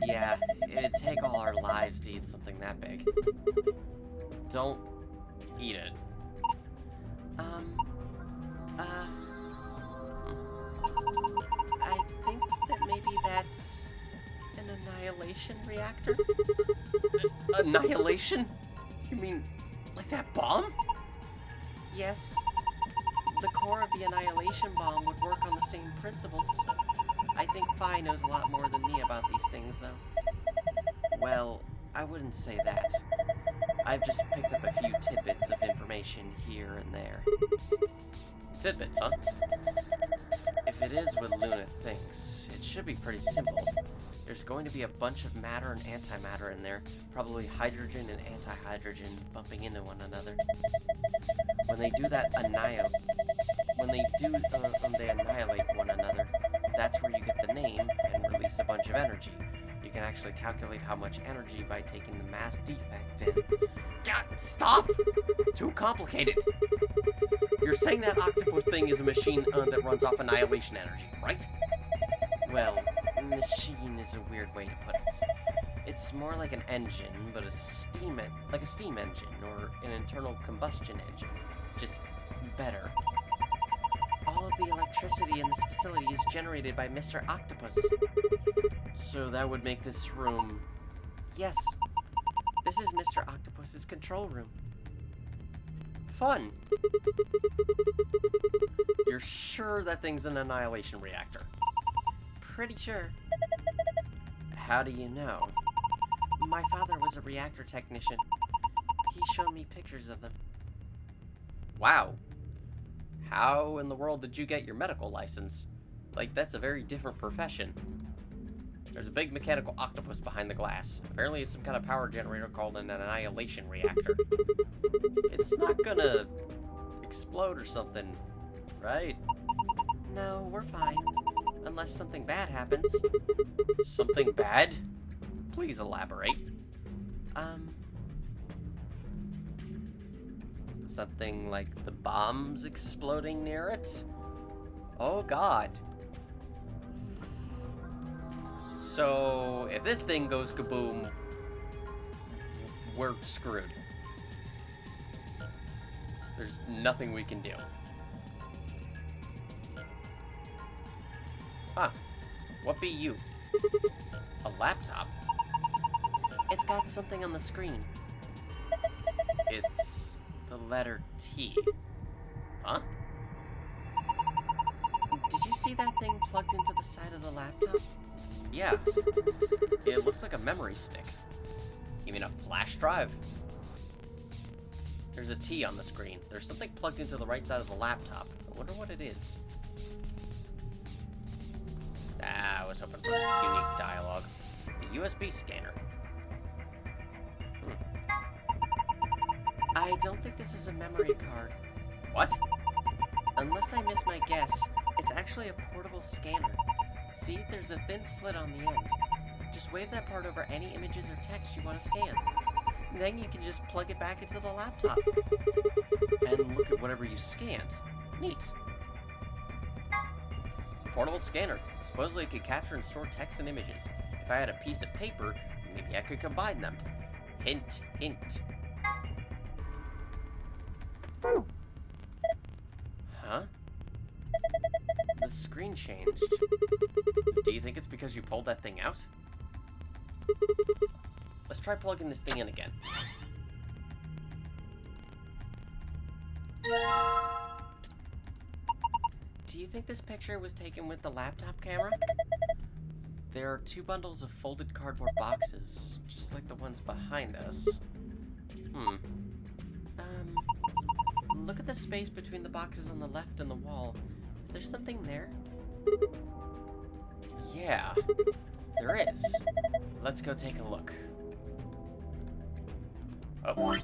Yeah, it'd take all our lives to eat something that big. Don't eat it. I think that maybe that's an annihilation reactor? Annihilation? You mean, like that bomb? Yes. The core of the annihilation bomb would work on the same principles. I think Phi knows a lot more than me about these things, though. Well, I wouldn't say that. I've just picked up a few tidbits of information here and there. Tidbits, huh? If it is what Luna thinks, it should be pretty simple. There's going to be a bunch of matter and antimatter in there, probably hydrogen and antihydrogen bumping into one another. When they do that they annihilate one another, that's where you get the name and release a bunch of energy. You can actually calculate how much energy by taking the mass defect in. God, stop! Too complicated. You're saying that octopus thing is a machine that runs off annihilation energy, right? Well, machine is a weird way to put it. It's more like an engine, but like a steam engine or an internal combustion engine, just better. All of the electricity in this facility is generated by Mr. Octopus. So that would make this room... Yes, this is Mr. Octopus's control room. Fun. You're sure that thing's an annihilation reactor? Pretty sure. How do you know? My father was a reactor technician. He showed me pictures of them. Wow. How in the world did you get your medical license? Like, that's a very different profession. There's a big mechanical octopus behind the glass. Apparently it's some kind of power generator called an annihilation reactor. It's not gonna explode or something, right? No, we're fine. Unless something bad happens. Something bad? Please elaborate. Something like the bombs exploding near it? Oh god. So, if this thing goes kaboom, we're screwed. There's nothing we can do. Huh. What be you? A laptop? It's got something on the screen. It's the letter T. Huh? Did you see that thing plugged into the side of the laptop? Yeah. It looks like a memory stick. You mean a flash drive? There's a T on the screen. There's something plugged into the right side of the laptop. I wonder what it is. I was hoping for unique dialogue. A USB scanner. I don't think this is a memory card. What? Unless I miss my guess, it's actually a portable scanner. See, there's a thin slit on the end. Just wave that part over any images or text you want to scan. Then you can just plug it back into the laptop. And look at whatever you scanned. Neat. Portable scanner. Supposedly it could capture and store text and images. If I had a piece of paper, maybe I could combine them. Hint, hint. Huh? The screen changed. Do you think it's because you pulled that thing out? Let's try plugging this thing in again. Do you think this picture was taken with the laptop camera? There are 2 bundles of folded cardboard boxes, just like the ones behind us. Look at the space between the boxes on the left and the wall. Is there something there? Yeah, there is. Let's go take a look. Oh.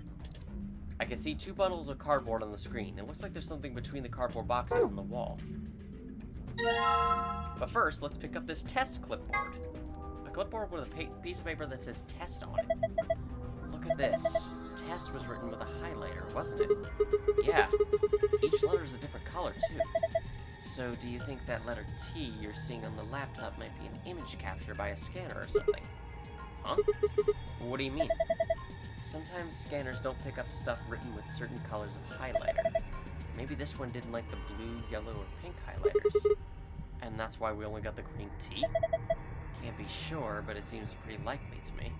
I can see 2 bundles of cardboard on the screen. It looks like there's something between the cardboard boxes and the wall. But first, let's pick up this test clipboard. A clipboard with a piece of paper that says test on it. Look at this. Test was written with a highlighter, wasn't it? Yeah. Each letter is a different color, too. So, do you think that letter T you're seeing on the laptop might be an image capture by a scanner or something? Huh? What do you mean? Sometimes scanners don't pick up stuff written with certain colors of highlighter. Maybe this one didn't like the blue, yellow, or pink highlighters. And that's why we only got the green T? Can't be sure, but it seems pretty likely to me.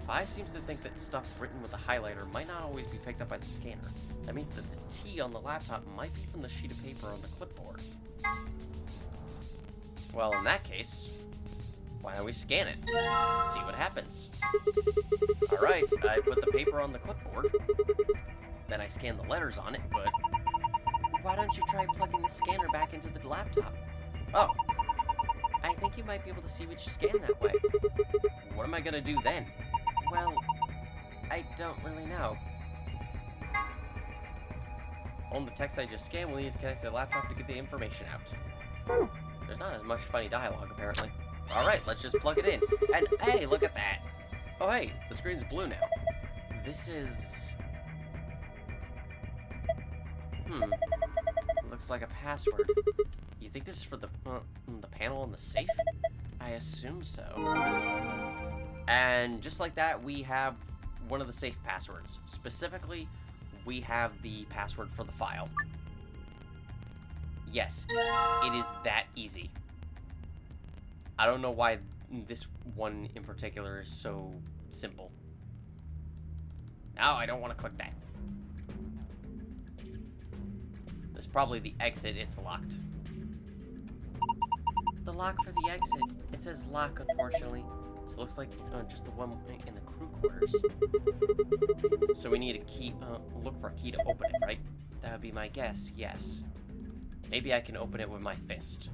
Pi seems to think that stuff written with a highlighter might not always be picked up by the scanner. That means that the T on the laptop might be from the sheet of paper on the clipboard. Well, in that case, why don't we scan it? See what happens. Alright, I put the paper on the clipboard. Then I scan the letters on it, but why don't you try plugging the scanner back into the laptop? Oh, I think you might be able to see what you scanned that way. What am I gonna do then? Well, I don't really know. On the text I just scanned, we'll need to connect to the laptop to get the information out. There's not as much funny dialogue, apparently. Alright, let's just plug it in. And hey, look at that! Oh hey, the screen's blue now. This is... Looks like a password. You think this is for the panel on the safe? I assume so. And just like that, we have one of the safe passwords. Specifically, we have the password for the file. Yes, it is that easy. I don't know why this one in particular is so simple. No, I don't want to click that. There's probably the exit. It's locked. The lock for the exit. It says lock, unfortunately. This looks like just the one in the crew quarters. So we need a key, look for a key to open it, right? That would be my guess, yes. Maybe I can open it with my fist.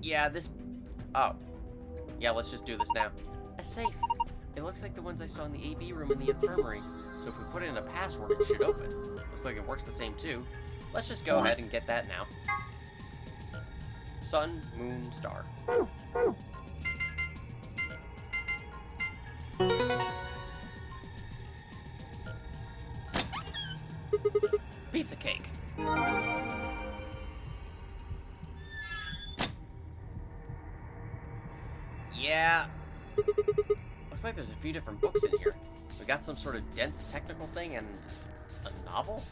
Yeah, this... Oh. Yeah, let's just do this now. A safe. It looks like the ones I saw in the AB room in the infirmary. So if we put in a password, it should open. Looks like it works the same too. Let's just go ahead and get that now. Sun, moon, star. Piece of cake. Yeah. Looks like there's a few different books in here. We got some sort of dense technical thing and a novel?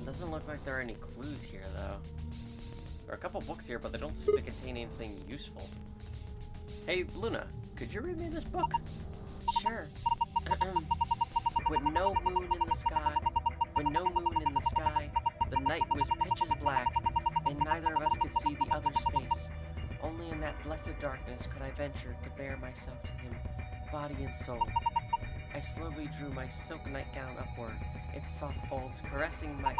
Doesn't look like there are any clues here, though. There are a couple books here, but they don't seem to contain anything useful. Hey, Luna, could you read me this book? Sure. With no moon in the sky, the night was pitch as black, and neither of us could see the other's face. Only in that blessed darkness could I venture to bare myself to him, body and soul. I slowly drew my silk nightgown upward, its soft folds caressing my...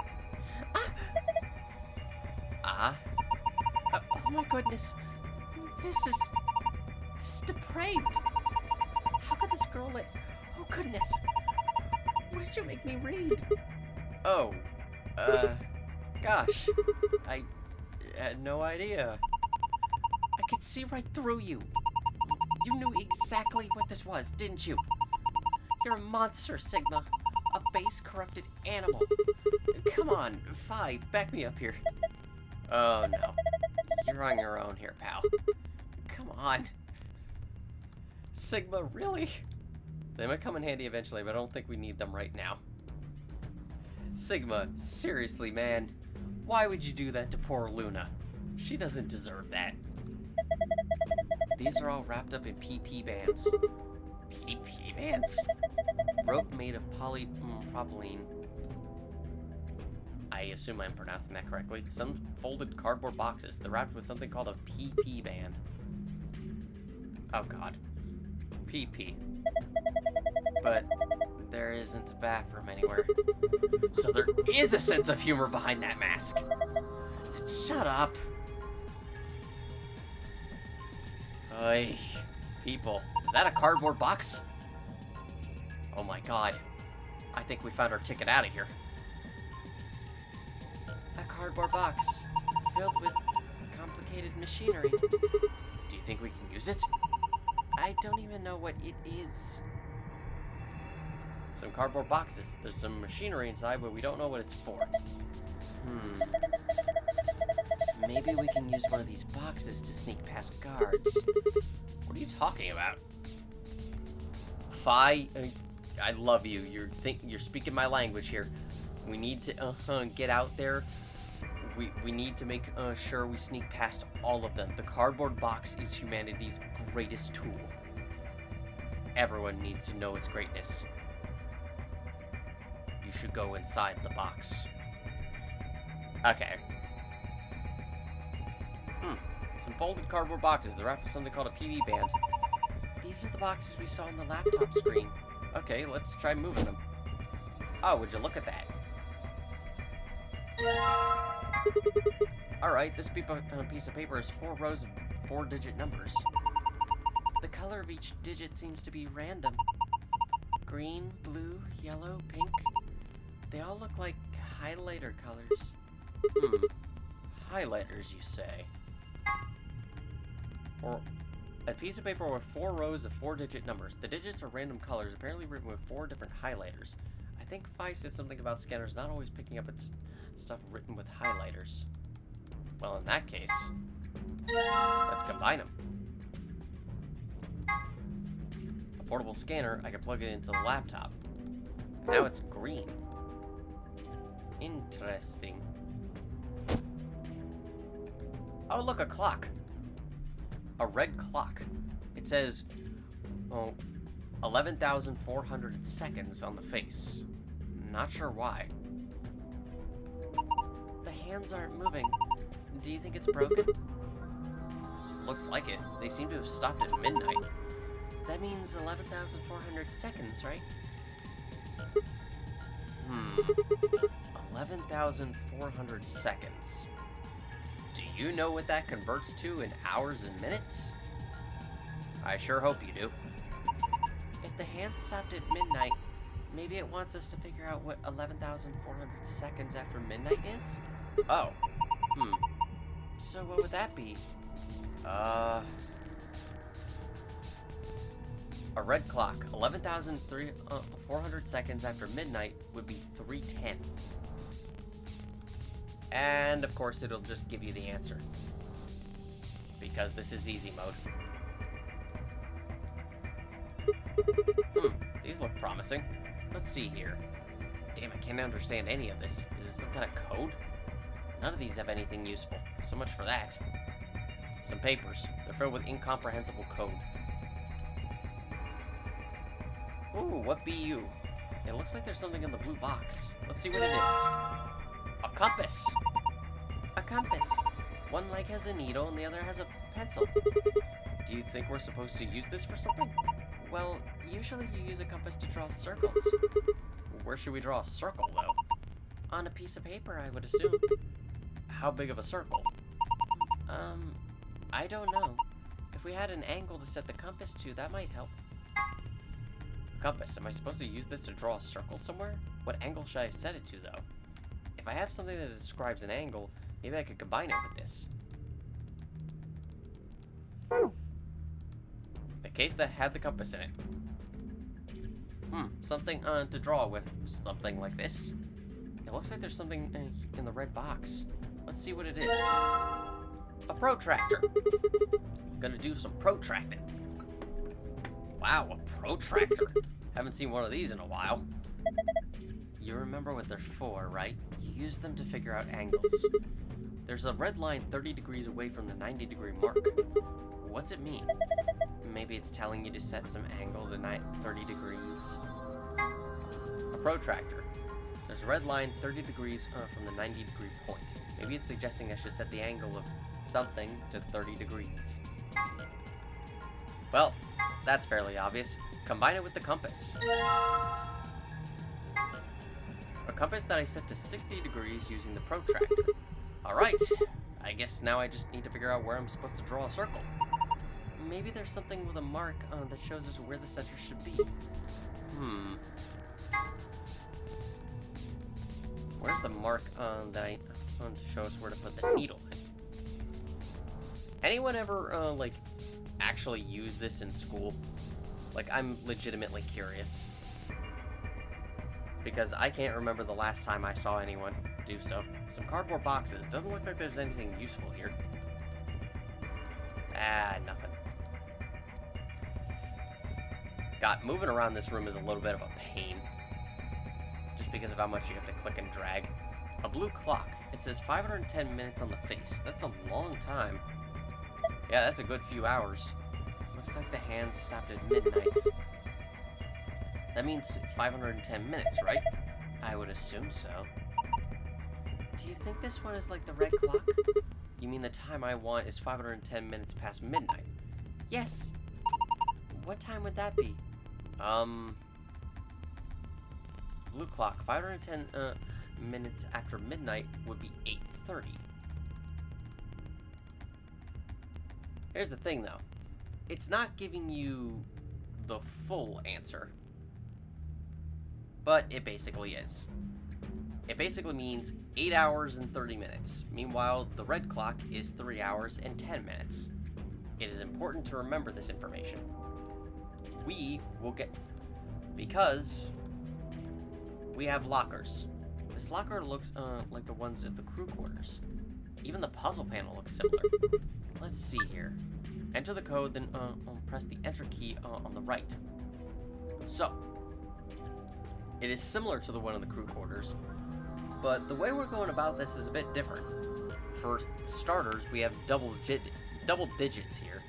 Oh my goodness. This is depraved. How could this girl let... Oh goodness. What did you make me read? Oh, Gosh, I had no idea. I could see right through you. You knew exactly what this was, didn't you? You're a monster, Sigma. A base, corrupted animal. Come on, Phi, back me up here. Oh, no. You're on your own here, pal. Come on. Sigma, really? They might come in handy eventually, but I don't think we need them right now. Sigma, seriously, man. Why would you do that to poor Luna? She doesn't deserve that. These are all wrapped up in PP bands. PP bands? Rope made of polypropylene. I assume I'm pronouncing that correctly. Some folded cardboard boxes. They're wrapped with something called a PP band. Oh god. PP. But there isn't a bathroom anywhere. So there is a sense of humor behind that mask. Shut up. Oy. People. Is that a cardboard box? Oh my god. I think we found our ticket out of here. A cardboard box filled with complicated machinery. Do you think we can use it? I don't even know what it is. Some cardboard boxes. There's some machinery inside, but we don't know what it's for. Maybe we can use one of these boxes to sneak past guards. What are you talking about? Phi, I love you. You're speaking my language here. We need to get out there. We need to make sure we sneak past all of them. The cardboard box is humanity's greatest tool. Everyone needs to know its greatness. You should go inside the box. Okay. Some folded cardboard boxes. They're wrapped with something called a PV band. These are the boxes we saw on the laptop screen. Okay, let's try moving them. Oh, would you look at that? Alright, this piece of paper is 4 rows of 4-digit numbers. The color of each digit seems to be random. Green, blue, yellow, pink. They all look like highlighter colors. Highlighters, you say? Or a piece of paper with 4 rows of 4-digit numbers. The digits are random colors, apparently written with 4 different highlighters. I think Phi said something about scanners not always picking up its stuff written with highlighters. Well, in that case, let's combine them. A portable scanner, I can plug it into the laptop. And now it's green. Interesting. Oh, look, a clock. A red clock. It says, 11,400 seconds on the face. Not sure why. The hands aren't moving. Do you think it's broken? Looks like it. They seem to have stopped at midnight. That means 11,400 seconds, right? 11,400 seconds. Do you know what that converts to in hours and minutes? I sure hope you do. If the hand stopped at midnight, maybe it wants us to figure out what 11,400 seconds after midnight is? Oh. So what would that be? A red clock. 11,400 seconds after midnight would be 3:10. And of course it'll just give you the answer. Because this is easy mode. These look promising. Let's see here. Damn, I can't understand any of this. Is this some kind of code? None of these have anything useful. So much for that. Some papers. They're filled with incomprehensible code. Ooh, what be you? It looks like there's something in the blue box. Let's see what it is. A compass! A compass. One leg has a needle and the other has a pencil. Do you think we're supposed to use this for something? Well, usually you use a compass to draw circles. Where should we draw a circle, though? On a piece of paper, I would assume. How big of a circle? I don't know. If we had an angle to set the compass to, that might help. Compass, am I supposed to use this to draw a circle somewhere? What angle should I set it to, though? if I have something that describes an angle, maybe I could combine it with this. The case that had the compass in it. Something to draw with. Something like this. It looks like there's something in the red box. Let's see what it is. A protractor. Gonna do some protracting. Wow, a protractor. Haven't seen one of these in a while. You remember what they're for, right? You use them to figure out angles. There's a red line 30 degrees away from the 90-degree mark. What's it mean? Maybe it's telling you to set some angle to 30 degrees. A protractor. There's a red line 30 degrees from the 90-degree point. Maybe it's suggesting I should set the angle of something to 30 degrees. Well, that's fairly obvious. Combine it with the compass. A compass that I set to 60 degrees using the protractor. Alright, I guess now I just need to figure out where I'm supposed to draw a circle. Maybe there's something with a mark that shows us where the center should be. Where's the mark that I want to show us where to put the needle in? Anyone ever, like, actually use this in school? Like, I'm legitimately curious. Because I can't remember the last time I saw anyone do so. Some cardboard boxes. Doesn't look like there's anything useful here. Ah, nothing. Moving around this room is a little bit of a pain. Just because of how much you have to click and drag. A blue clock. It says 510 minutes on the face. That's a long time. Yeah, that's a good few hours. Looks like the hands stopped at midnight. That means 510 minutes, right? I would assume so. Do you think this one is like the red clock? You mean the time I want is 510 minutes past midnight? Yes. What time would that be? Blue clock, 510 minutes after midnight would be 8:30. Here's the thing, though. It's not giving you the full answer. But it basically is. It basically means 8 hours and 30 minutes. Meanwhile, the red clock is 3 hours and 10 minutes. It is important to remember this information. We will get... Because we have lockers. This locker looks like the ones at the crew quarters. Even the puzzle panel looks similar. Let's see here. Enter the code, then press the enter key on the right. So, it is similar to the one in the crew quarters, but the way we're going about this is a bit different. For starters, we have double digits here,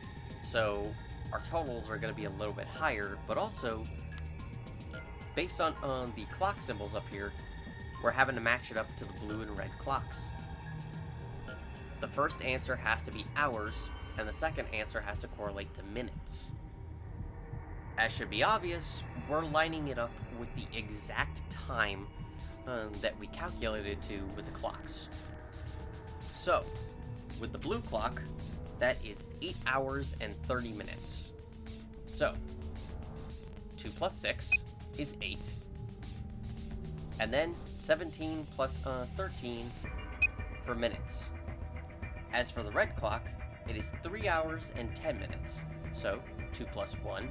so our totals are going to be a little bit higher, but also, based on the clock symbols up here, we're having to match it up to the blue and red clocks. The first answer has to be hours, and the second answer has to correlate to minutes. As should be obvious, we're lining it up with the exact time that we calculated to with the clocks. So, with the blue clock, that is 8 hours and 30 minutes. So, 2 plus 6 is 8. And then 17 plus 13 for minutes. As for the red clock, it is 3 hours and 10 minutes. So, 2 plus 1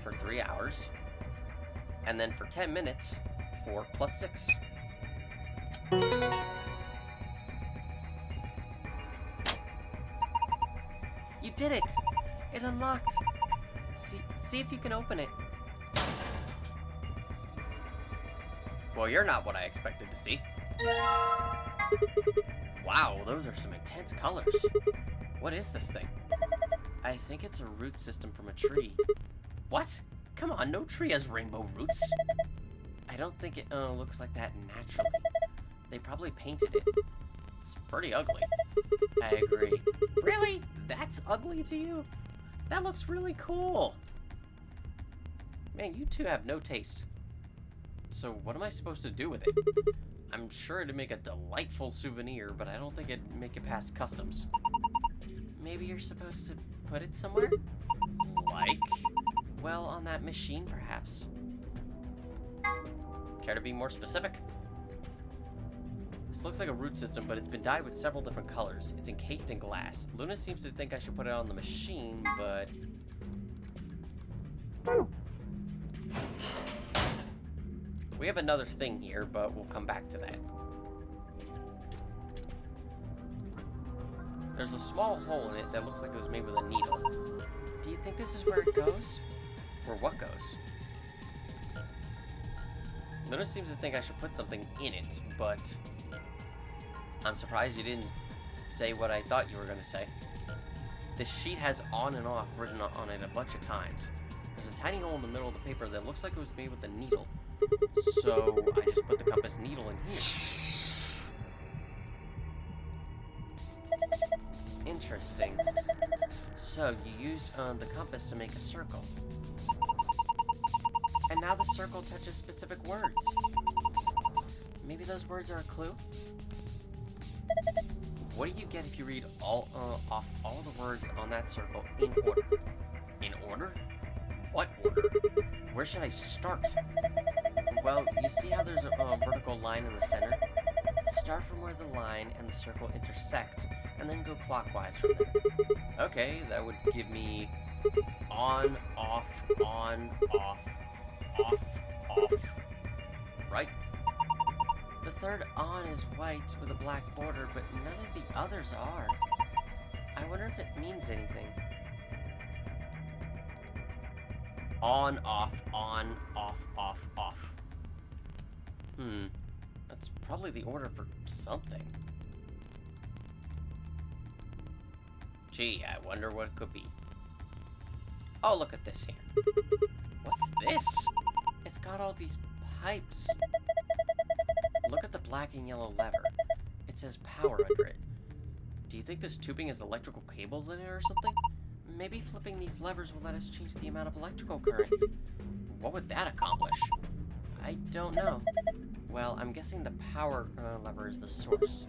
for 3 hours. And then for 10 minutes, 4 plus 6. You did it! It unlocked! See if you can open it. Well, you're not what I expected to see. Wow, those are some intense colors. What is this thing? I think it's a root system from a tree. What? Come on, no tree has rainbow roots. I don't think it looks like that naturally. They probably painted it. It's pretty ugly. I agree. Really? That's ugly to you? That looks really cool. Man, you two have no taste. So what am I supposed to do with it? I'm sure it'd make a delightful souvenir, but I don't think it'd make it past customs. Maybe you're supposed to put it somewhere? Like? Well, on that machine, perhaps. Care to be more specific? This looks like a root system, but it's been dyed with several different colors. It's encased in glass. Luna seems to think I should put it on the machine, but... We have another thing here, but we'll come back to that. There's a small hole in it that looks like it was made with a needle. Do you think this is where it goes? Or what goes? Luna seems to think I should put something in it, but... I'm surprised you didn't say what I thought you were going to say. This sheet has on and off written on it a bunch of times. There's a tiny hole in the middle of the paper that looks like it was made with a needle. So I just put the compass needle in here. Interesting. So you used the compass to make a circle. And now the circle touches specific words. Maybe those words are a clue? What do you get if you read off all the words on that circle in order? In order? What order? Where should I start? Well, you see how there's a vertical line in the center? Start from where the line and the circle intersect, and then go clockwise from there. Okay, that would give me on, off, on, off, off, off. Right? The third on is white with a black border, but none of the others are. I wonder if it means anything. On, off, on, off, off, off. That's probably the order for something. Gee, I wonder what it could be. Oh, look at this here. What's this? It's got all these pipes. Look at the black and yellow lever. It says power under it. Do you think this tubing has electrical cables in it or something? Maybe flipping these levers will let us change the amount of electrical current. What would that accomplish? I don't know. Well, I'm guessing the power lever is the source.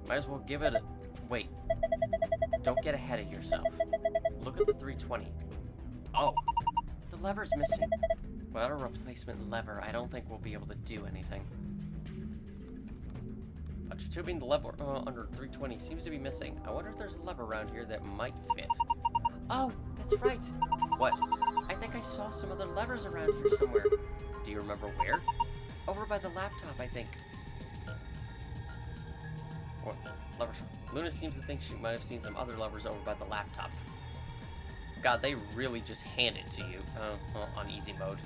Might as well give it a... Wait. Don't get ahead of yourself. Look at the 320. Oh, the lever's missing. Without a replacement lever, I don't think we'll be able to do anything. Bunch of tubing, the lever under 320 seems to be missing. I wonder if there's a lever around here that might fit. Oh, that's right. What? I think I saw some other levers around here somewhere. Do you remember where? Over by the laptop, I think. What? Levers? Luna seems to think she might have seen some other levers over by the laptop. God, they really just hand it to you on easy mode.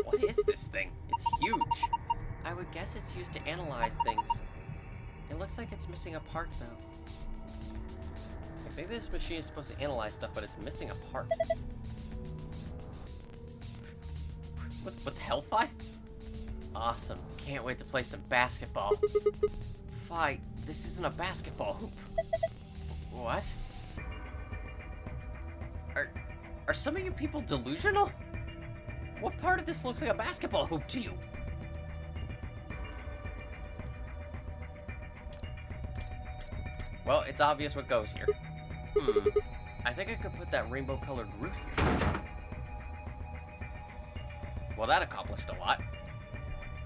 What is this thing? It's huge. I would guess it's used to analyze things. It looks like it's missing a part, though. Maybe this machine is supposed to analyze stuff, but it's missing a part. What the hell, Fi? Awesome. Can't wait to play some basketball. Fi, this isn't a basketball hoop. What? Are some of you people delusional? What part of this looks like a basketball hoop to you? Well, it's obvious what goes here. I think I could put that rainbow-colored root here. Well, that accomplished a lot.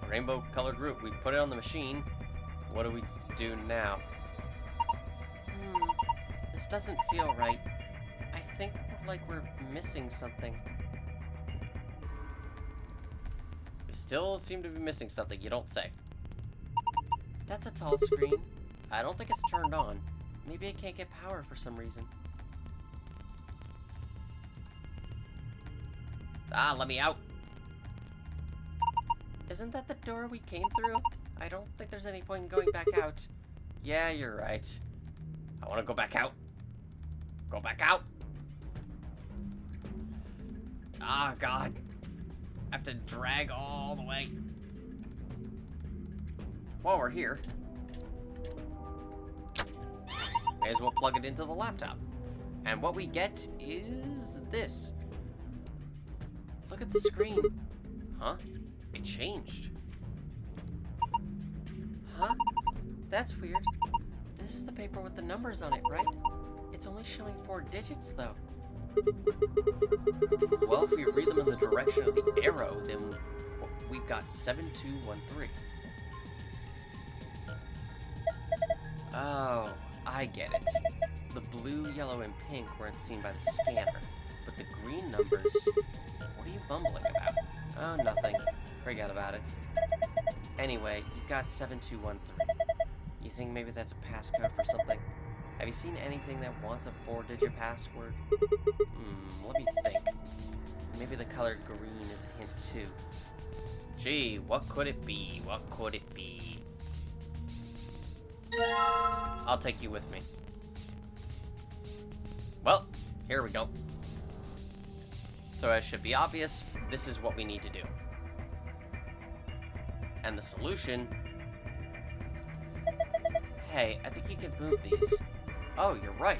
A rainbow-colored root. We put it on the machine. What do we do now? This doesn't feel right. I think like we're missing something. We still seem to be missing something, you don't say. That's a tall screen. I don't think it's turned on. Maybe it can't get power for some reason. Ah, let me out. Isn't that the door we came through? I don't think there's any point in going back out. Yeah, you're right. I want to go back out. Go back out. Ah, God. I have to drag all the way. While we're here, may as well plug it into the laptop. And what we get is this. Look at the screen. Huh? It changed. Huh? That's weird. This is the paper with the numbers on it, right? It's only showing 4 digits, though. Well, if we read them in the direction of the arrow, then we've got 7213. Oh, I get it. The blue, yellow, and pink weren't seen by the scanner, but the green numbers... What are you mumbling about? Oh, nothing. Forget about it. Anyway, you've got 7213. You think maybe that's a passcode for something? Have you seen anything that wants a 4-digit password? Let me think. Maybe the color green is a hint too. Gee, what could it be? What could it be? I'll take you with me. Well, here we go. So as should be obvious, this is what we need to do. And the solution... Hey, I think you can move these. Oh, you're right.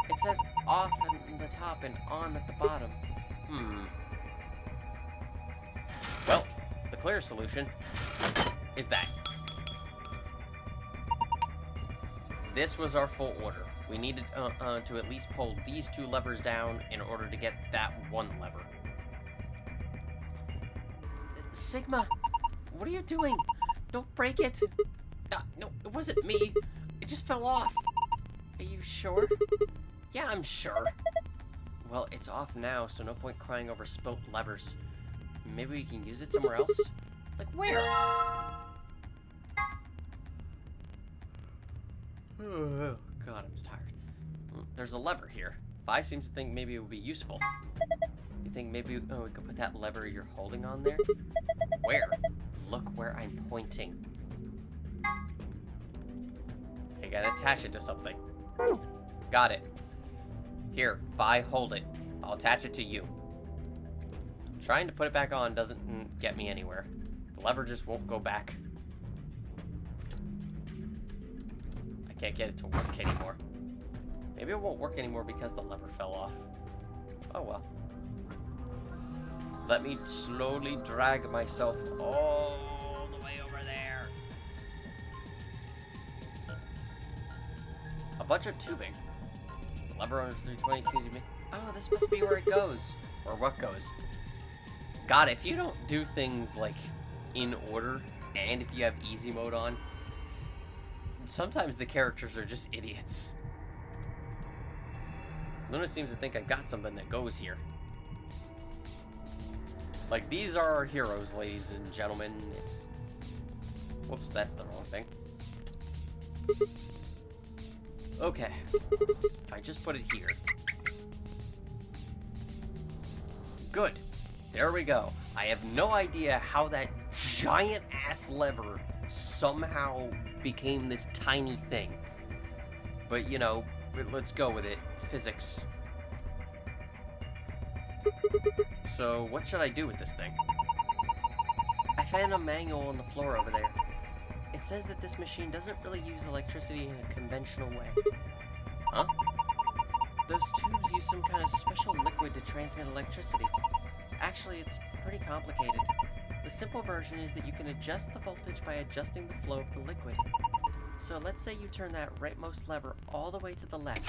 It says off at the top and on at the bottom. Well, the clear solution is that. This was our full order. We needed to at least pull these 2 levers down in order to get that 1 lever. Sigma, what are you doing? Don't break it. No, it wasn't me. It just fell off. Are you sure? Yeah, I'm sure. Well, it's off now, so no point crying over spilt levers. Maybe we can use it somewhere else? Like where? Oh, God, I'm tired. There's a lever here. Vi seems to think maybe it would be useful. You think maybe we could put that lever you're holding on there? Where? Look where I'm pointing. I gotta attach it to something. Got it. Here, Vi, hold it. I'll attach it to you. Trying to put it back on doesn't get me anywhere. The lever just won't go back. I can't get it to work anymore. Maybe it won't work anymore because the lever fell off. Oh well. Let me slowly drag myself all the way over there. A bunch of tubing. The lever on 320 seems to be... Oh, this must be where it goes. Or what goes. God, if you don't do things like in order, and if you have easy mode on, sometimes the characters are just idiots. Luna seems to think I've got something that goes here. Like, these are our heroes, ladies and gentlemen. Whoops, that's the wrong thing. Okay. If I just put it here. Good. There we go. I have no idea how that giant-ass lever somehow became this tiny thing. But, you know, let's go with it. Physics. So, what should I do with this thing? I found a manual on the floor over there. It says that this machine doesn't really use electricity in a conventional way. Huh? Those tubes use some kind of special liquid to transmit electricity. Actually, it's pretty complicated. The simple version is that you can adjust the voltage by adjusting the flow of the liquid. So let's say you turn that rightmost lever all the way to the left.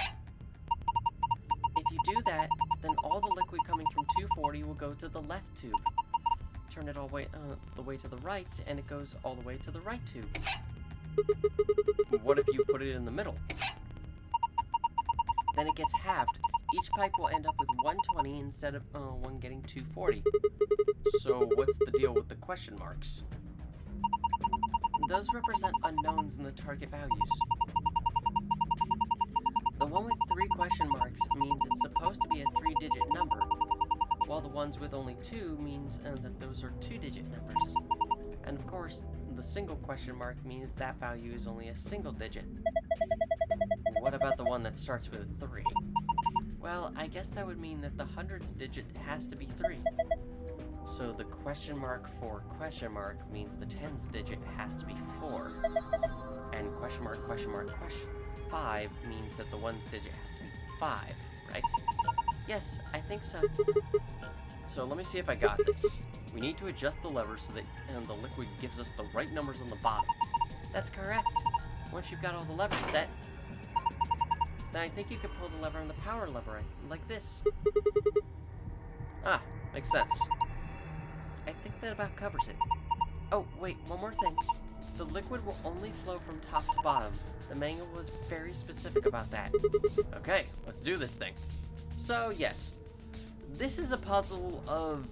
If you do that, then all the liquid coming from 240 will go to the left tube. Turn it all the way to the right, and it goes all the way to the right tube. What if you put it in the middle? Then it gets halved. Each pipe will end up with 120 instead of one getting 240. So what's the deal with the question marks? Those represent unknowns in the target values. The one with 3 question marks means it's supposed to be a 3-digit number, while the ones with only 2 means that those are 2-digit numbers. And of course, the single question mark means that value is only a single digit. What about the one that starts with a 3? Well, I guess that would mean that the hundreds digit has to be 3. So the question mark for question mark means the tens digit has to be 4. And question mark 5 means that the ones digit has to be 5, right? Yes, I think so. So let me see if I got this. We need to adjust the lever so that the liquid gives us the right numbers on the bottom. That's correct. Once you've got all the levers set, then I think you could pull the lever on the power lever, like this. Ah, makes sense. I think that about covers it. Oh, wait, one more thing. The liquid will only flow from top to bottom. The manual was very specific about that. Okay, let's do this thing. So, yes. This is a puzzle of,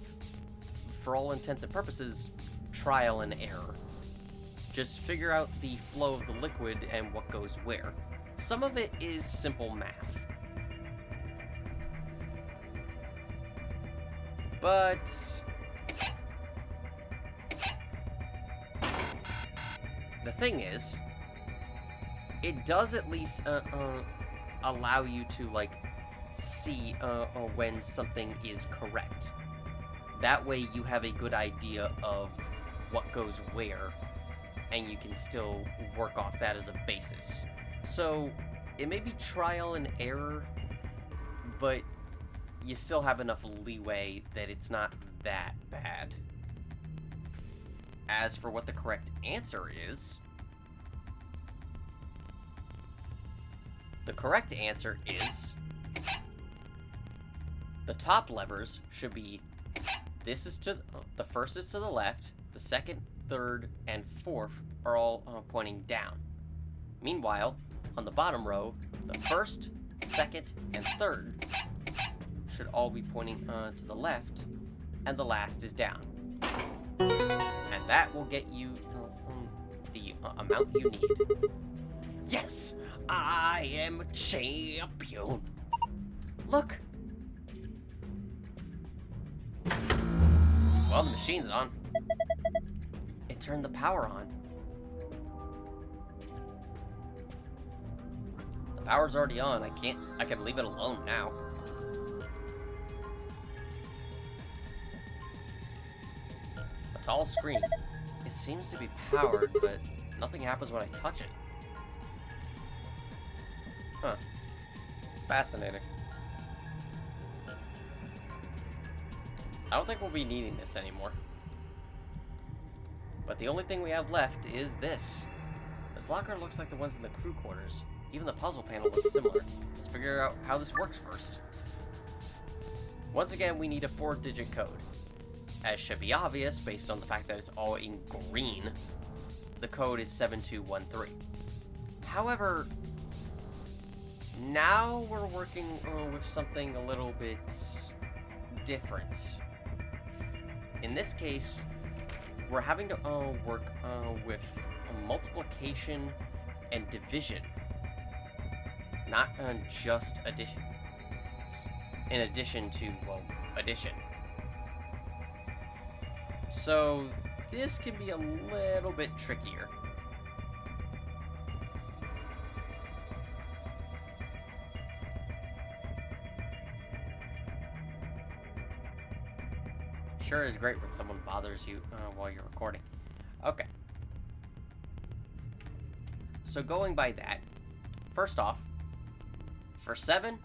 for all intents and purposes, trial and error. Just figure out the flow of the liquid and what goes where. Some of it is simple math. But the thing is, it does at least allow you to, like, see when something is correct. That way you have a good idea of what goes where, and you can still work off that as a basis. So, it may be trial and error, but you still have enough leeway that it's not that bad. As for what the correct answer is, the correct answer is the top levers should be, this is to, the first is to the left, the second, third, and fourth are all pointing down. Meanwhile, on the bottom row, the first, second, and third should all be pointing to the left, and the last is down. And that will get you the amount you need. Yes! I am a champion! Look! Well, the machine's on. It turned the power on. The power's already on. I can leave it alone now. A tall screen. It seems to be powered, but nothing happens when I touch it. Huh. Fascinating. I don't think we'll be needing this anymore. But the only thing we have left is this. This locker looks like the ones in the crew quarters. Even the puzzle panel looks similar. Let's figure out how this works first. Once again, we need a 4-digit code. As should be obvious, based on the fact that it's all in green, the code is 7213. However, now we're working with something a little bit different. In this case, we're having to work with multiplication and division, not just addition. In addition to, well, addition. So this can be a little bit trickier. Sure is great when someone bothers you while you're recording. Okay. So going by that, first off, for 7,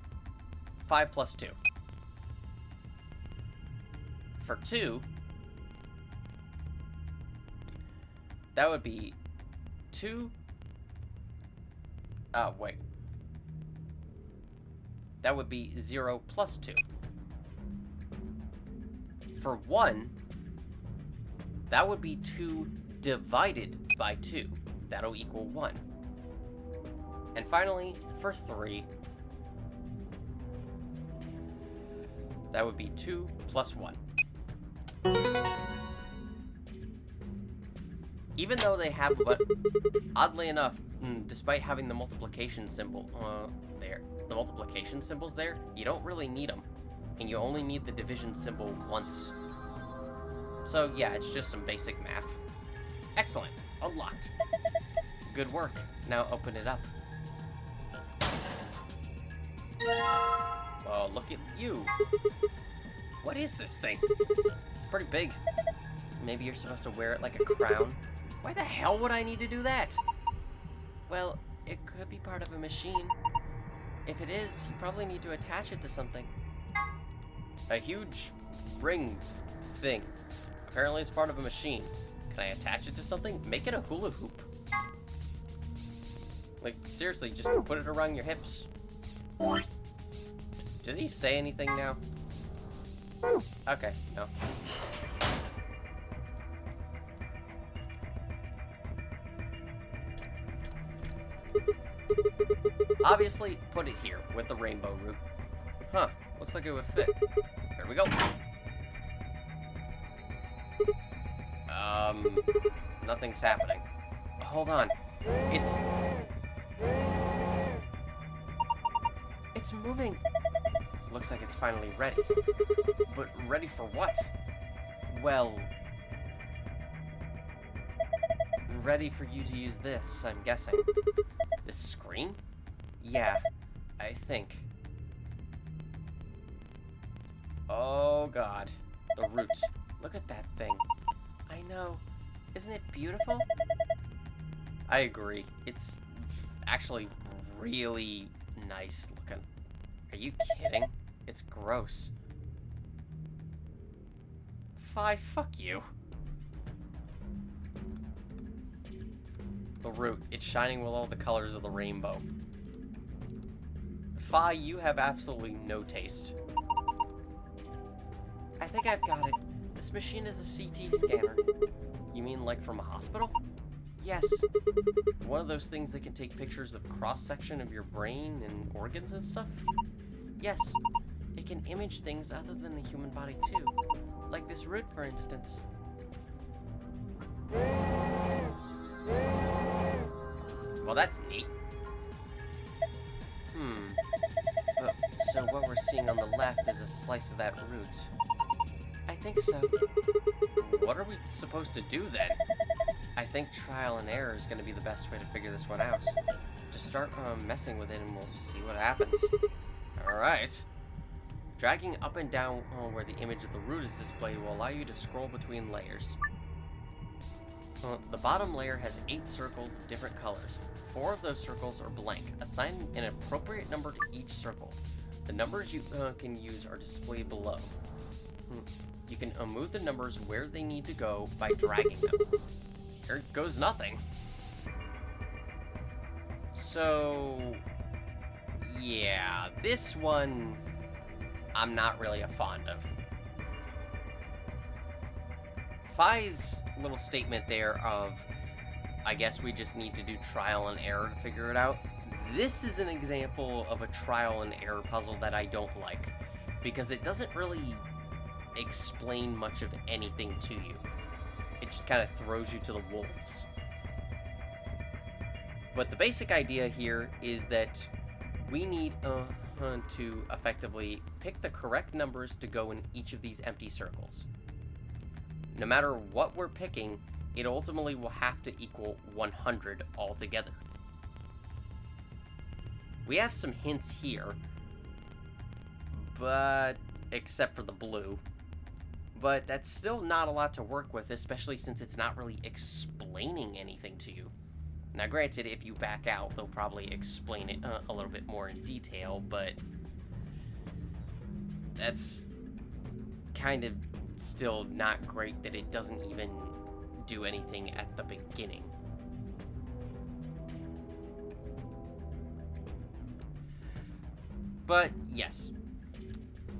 5 plus 2. For 2, that would be 2. Oh, wait. That would be 0 plus 2. For 1, that would be 2 divided by 2. That'll equal 1. And finally, for 3, that would be 2 plus 1. Even though they have, but oddly enough, despite having the multiplication symbol there, the multiplication symbols there, you don't really need them. And you only need the division symbol once. So yeah, it's just some basic math. Excellent. Unlocked. Good work. Now open it up. Oh, look at you. What is this thing? It's pretty big. Maybe you're supposed to wear it like a crown. Why the hell would I need to do that? Well, it could be part of a machine. If it is, you probably need to attach it to something. A huge ring thing. Apparently it's part of a machine. Can I attach it to something? Make it a hula hoop. Like, seriously, just put it around your hips. Did he say anything now? Okay, no. Obviously, put it here with the rainbow root. Huh, looks like it would fit. There we go. Nothing's happening. Hold on. It's moving. Looks like it's finally ready. But ready for what? Well, ready for you to use this, I'm guessing. This screen? Yeah, I think. Oh god. The roots. Look at that thing. I know. Isn't it beautiful? I agree. It's actually really nice looking. Are you kidding? It's gross. Fuck you. The root. It's shining with all the colors of the rainbow. You have absolutely no taste. I think I've got it. This machine is a CT scanner. You mean like from a hospital? Yes. One of those things that can take pictures of cross-section of your brain and organs and stuff? Yes. It can image things other than the human body too. Like this root, for instance. Well, that's neat. So what we're seeing on the left is a slice of that root. I think so. What are we supposed to do then? I think trial and error is going to be the best way to figure this one out. Just start messing with it and we'll see what happens. Alright. Dragging up and down where the image of the root is displayed will allow you to scroll between layers. The bottom layer has 8 circles of different colors. 4 of those circles are blank. Assign an appropriate number to each circle. The numbers you can use are displayed below. You can move the numbers where they need to go by dragging them. Here goes nothing. So, yeah, this one I'm not really a fond of. Fi's little statement there of, I guess we just need to do trial and error to figure it out. This is an example of a trial and error puzzle that I don't like, because it doesn't really explain much of anything to you. It just kind of throws you to the wolves. But the basic idea here is that we need to effectively pick the correct numbers to go in each of these empty circles. No matter what we're picking, it ultimately will have to equal 100 altogether. We have some hints here, but except for the blue. But that's still not a lot to work with, especially since it's not really explaining anything to you. Now granted, if you back out, they'll probably explain it a little bit more in detail, but that's kind of still not great that it doesn't even do anything at the beginning. But yes,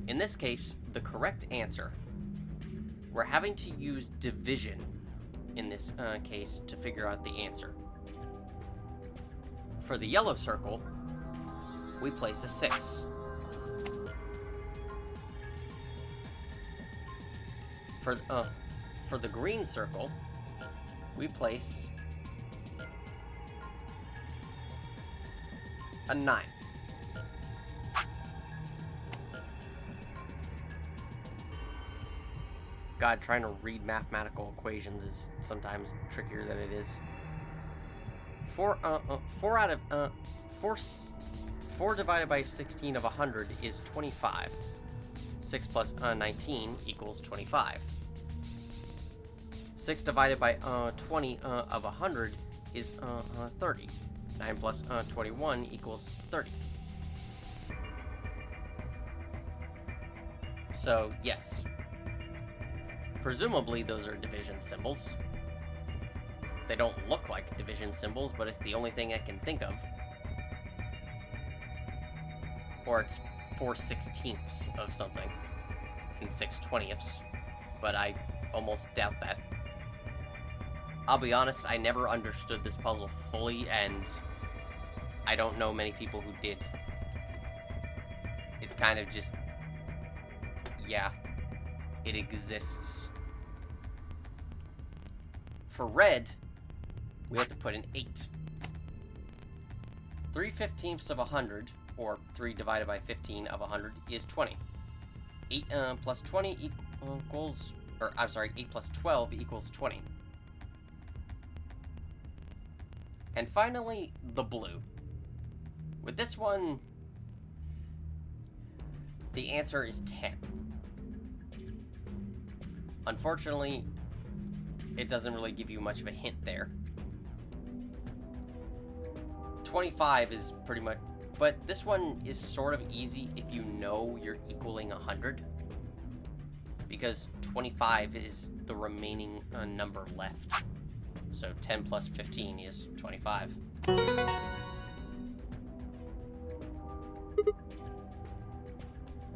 in this case, the correct answer, we're having to use division in this case to figure out the answer. For the yellow circle, we place a 6. For the green circle, we place a 9. God, trying to read mathematical equations is sometimes trickier than it is. 4 divided by 16 of 100 is 25. 6 plus 19 equals 25. 6 divided by 20 of 100 is 30. 9 plus 21 equals 30. So, yes. Presumably, those are division symbols. They don't look like division symbols, but it's the only thing I can think of. Or it's 4/16ths of something. And 6/20ths. But I almost doubt that. I'll be honest, I never understood this puzzle fully, and I don't know many people who did. It's kind of just... yeah. It exists. For red, we have to put in 8. 3/15ths of 100, or 3 divided by 15 of 100, is 20. 8 plus 20 equals... or, I'm sorry, 8 plus 12 equals 20. And finally, the blue. With this one, the answer is 10. Unfortunately, it doesn't really give you much of a hint there. 25 is pretty much... but this one is sort of easy if you know you're equaling 100. Because 25 is the remaining number left. So 10 plus 15 is 25.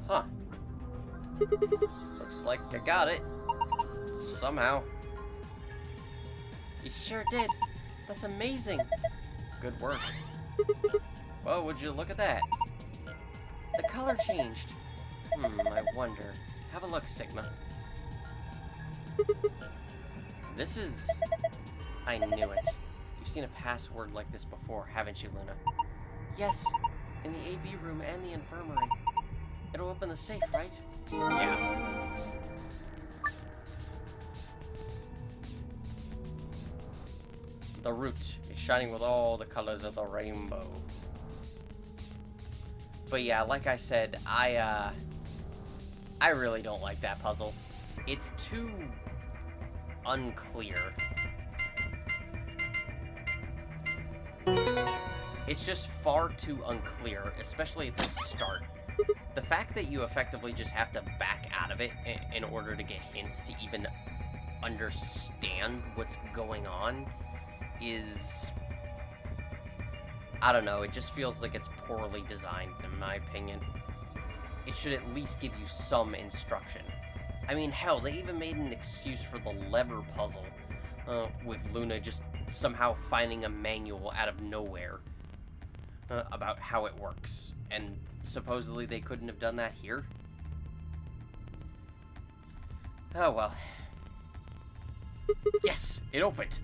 Huh. Looks like I got it. Somehow. You sure did. That's amazing. Good work. Well, would you look at that? The color changed. I wonder. Have a look, Sigma. This is... I knew it. You've seen a password like this before, haven't you, Luna? Yes, in the AB room and the infirmary. It'll open the safe, right? Yeah. The root is shining with all the colors of the rainbow. But yeah, like I said, I really don't like that puzzle. It's too unclear. It's just far too unclear, especially at the start. The fact that you effectively just have to back out of it in order to get hints to even understand what's going on is... I don't know, it just feels like it's poorly designed, in my opinion. It should at least give you some instruction. I mean, hell, they even made an excuse for the lever puzzle, with Luna just somehow finding a manual out of nowhere about how it works. And supposedly they couldn't have done that here? Oh well. Yes! It opened!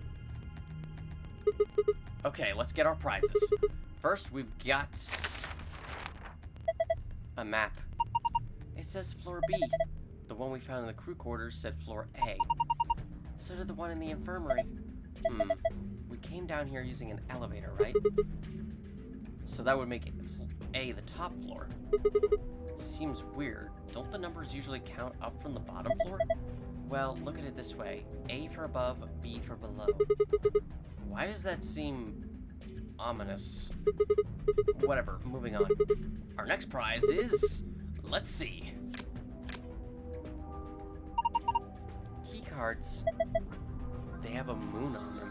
Okay, let's get our prizes. First, we've got... a map. It says floor B. The one we found in the crew quarters said floor A. So did the one in the infirmary. We came down here using an elevator, right? So that would make A the top floor. Seems weird. Don't the numbers usually count up from the bottom floor? Well, look at it this way. A for above, B for below. Why does that seem ominous? Whatever, moving on. Our next prize is... let's see. Key cards. They have a moon on them.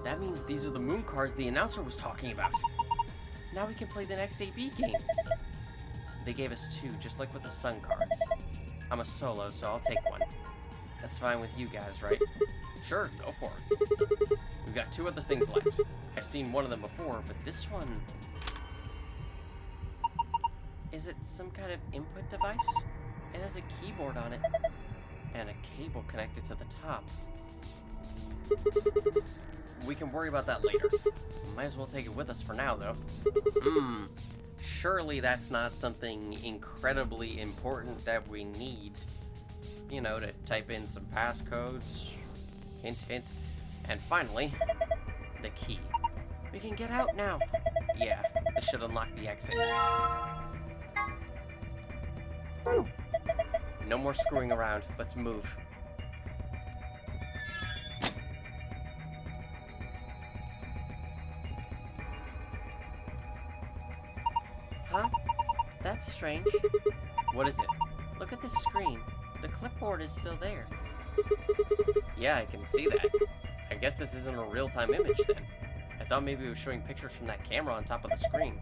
That means these are the moon cards the announcer was talking about. Now we can play the next AB game. They gave us 2, just like with the sun cards. I'm a solo, so I'll take one. That's fine with you guys, right? Sure, go for it. We've got 2 other things left. I've seen one of them before, but this one... is it some kind of input device? It has a keyboard on it. And a cable connected to the top. We can worry about that later. Might as well take it with us for now, though. Surely that's not something incredibly important that we need. You know, to type in some passcodes. Hint, hint. And finally, the key. We can get out now. Yeah, this should unlock the exit. No more screwing around. Let's move. Huh? That's strange. What is it? Look at this screen. The clipboard is still there. Yeah, I can see that. I guess this isn't a real-time image then. I thought maybe it was showing pictures from that camera on top of the screen.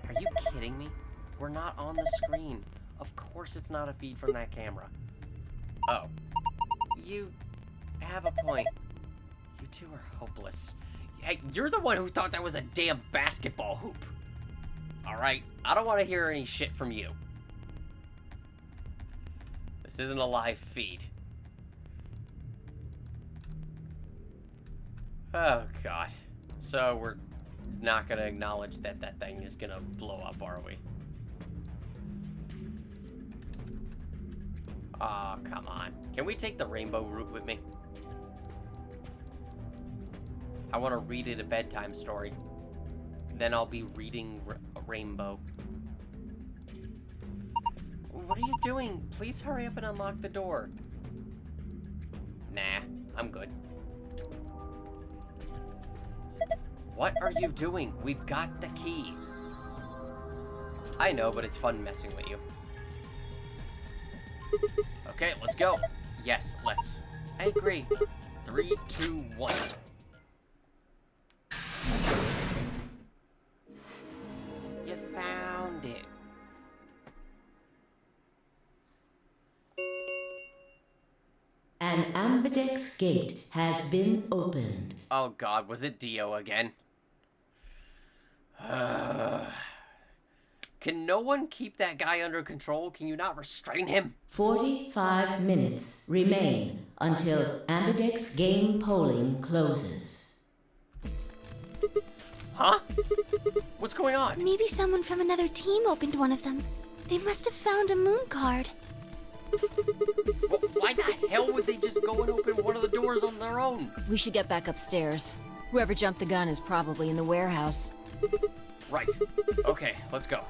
Are you kidding me? We're not on the screen. Of course it's not a feed from that camera. Oh. You have a point. You two are hopeless. Hey, you're the one who thought that was a damn basketball hoop. Alright, I don't want to hear any shit from you. This isn't a live feed. Oh, God. So we're not gonna acknowledge that that thing is gonna blow up, are we? Oh, come on. Can we take the rainbow route with me? I want to read it a bedtime story. Then I'll be reading a rainbow. What are you doing? Please hurry up and unlock the door. Nah, I'm good. What are you doing? We've got the key. I know, but it's fun messing with you. Okay, let's go. Yes, let's. I agree. 3, 2, 1. You found it. An ambidex gate has been opened. Oh God, was it Dio again? Can no one keep that guy under control? Can you not restrain him? 45 minutes remain until ambidex game polling closes. Huh? What's going on? Maybe someone from another team opened one of them. They must have found a moon card. Why the hell would they just go and open one of the doors on their own? We should get back upstairs. Whoever jumped the gun is probably in the warehouse. Right. Okay, let's go.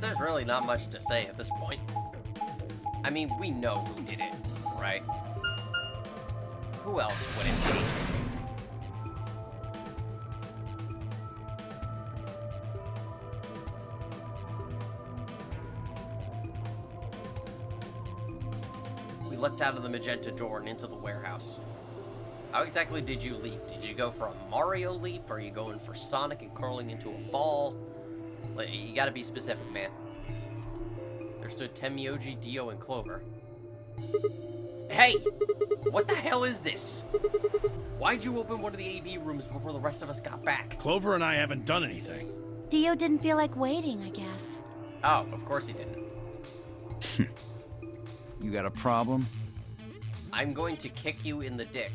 There's really not much to say at this point. I mean, we know who did it, right? Who else would it be? We leapt out of the magenta door and into the warehouse. How exactly did you leap? Did you go for a Mario leap? Or are you going for Sonic and curling into a ball? You gotta be specific, man. There stood Tenmyoji, Dio, and Clover. Hey! What the hell is this? Why'd you open one of the AV rooms before the rest of us got back? Clover and I haven't done anything. Dio didn't feel like waiting, I guess. Oh, of course he didn't. You got a problem? I'm going to kick you in the dick.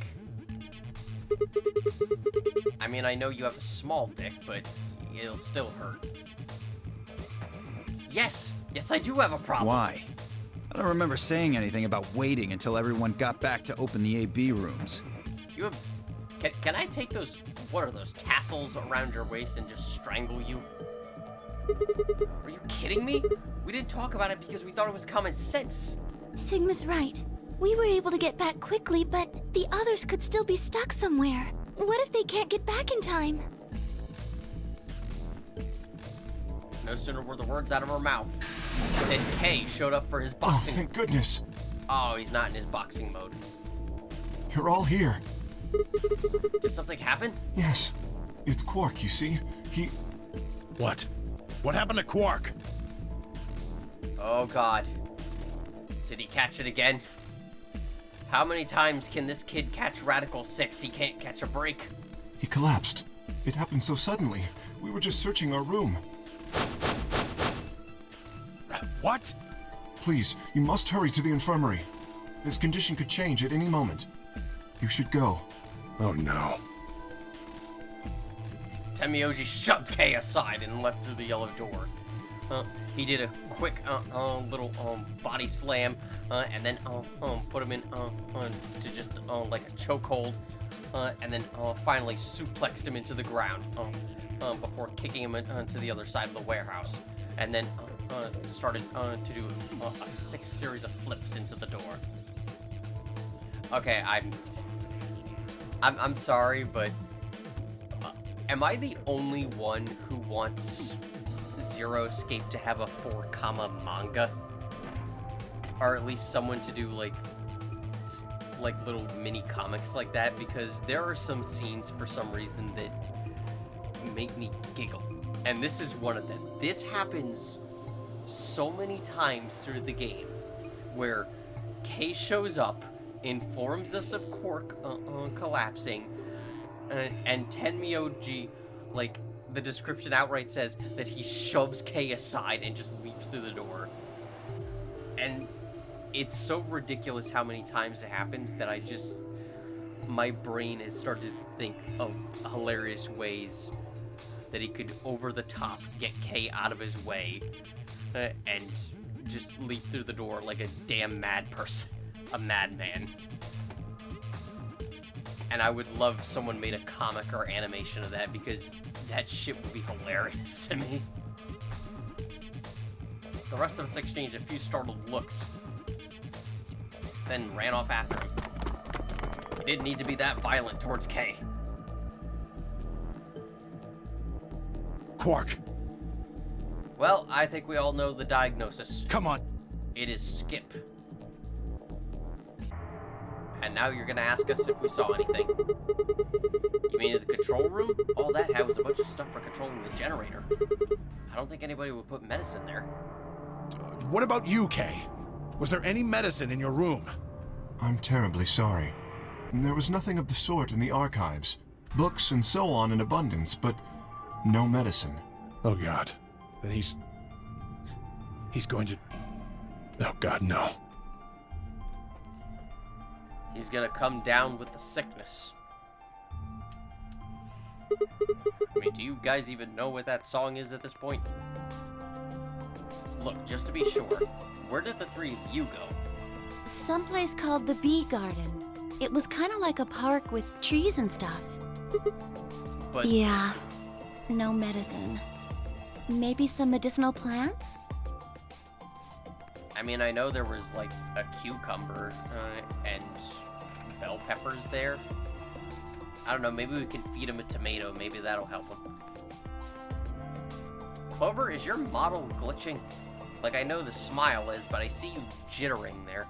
I mean, I know you have a small dick, but it'll still hurt. Yes! Yes, I do have a problem. Why? I don't remember saying anything about waiting until everyone got back to open the AB rooms. You have... Can I take those... What are those, tassels around your waist and just strangle you? Are you kidding me? We didn't talk about it because we thought it was common sense. Sigma's right. We were able to get back quickly, but the others could still be stuck somewhere. What if they can't get back in time? No sooner were the words out of her mouth than Kay showed up for his boxing... Oh, thank goodness. Oh, he's not in his boxing mode. You're all here. Did something happen? Yes. It's Quark, you see? He... What? What happened to Quark? Oh, God. Did he catch it again? How many times can this kid catch Radical 6? He can't catch a break. He collapsed. It happened so suddenly. We were just searching our room. What? Please, you must hurry to the infirmary. His condition could change at any moment. You should go. Oh, no. Tenmyoji shoved Kay aside and left through the yellow door. He did a quick little body slam and then put him in to just like a chokehold and then finally suplexed him into the ground before kicking him to the other side of the warehouse. and then started to do a 6 series of flips into the door. Okay, I'm sorry, but am I the only one who wants ZeroEscape to have a 4-comma manga? Or at least someone to do like little mini comics like that, because there are some scenes for some reason that make me giggle. And this is one of them. This happens so many times through the game where Kay shows up, informs us of Quark collapsing, and Tenmyoji, like, the description outright says that he shoves Kay aside and just leaps through the door. And it's so ridiculous how many times it happens that my brain has started to think of hilarious ways that he could over the top get Kay out of his way and just leap through the door like a damn mad person, a madman. And I would love if someone made a comic or animation of that, because that shit would be hilarious to me. The rest of us exchanged a few startled looks, then ran off after him. He didn't need to be that violent towards Kay. Quark. Well, I think we all know the diagnosis. Come on. It is Skip. And now you're gonna ask us if we saw anything. You mean in the control room? All that had was a bunch of stuff for controlling the generator. I don't think anybody would put medicine there. What about you, Kay? Was there any medicine in your room? I'm terribly sorry. There was nothing of the sort in the archives. Books and so on in abundance, but no medicine. Oh, God. Then he's going to... Oh, God, no. He's gonna come down with the sickness. I mean, do you guys even know what that song is at this point? Look, just to be sure, where did the three of you go? Someplace called the Bee Garden. It was kind of like a park with trees and stuff. But... Yeah, no medicine. Maybe some medicinal plants? I mean, I know there was, like, a cucumber, and bell peppers there. I don't know, maybe we can feed him a tomato, maybe that'll help him. Clover, is your model glitching? Like, I know the smile is, but I see you jittering there.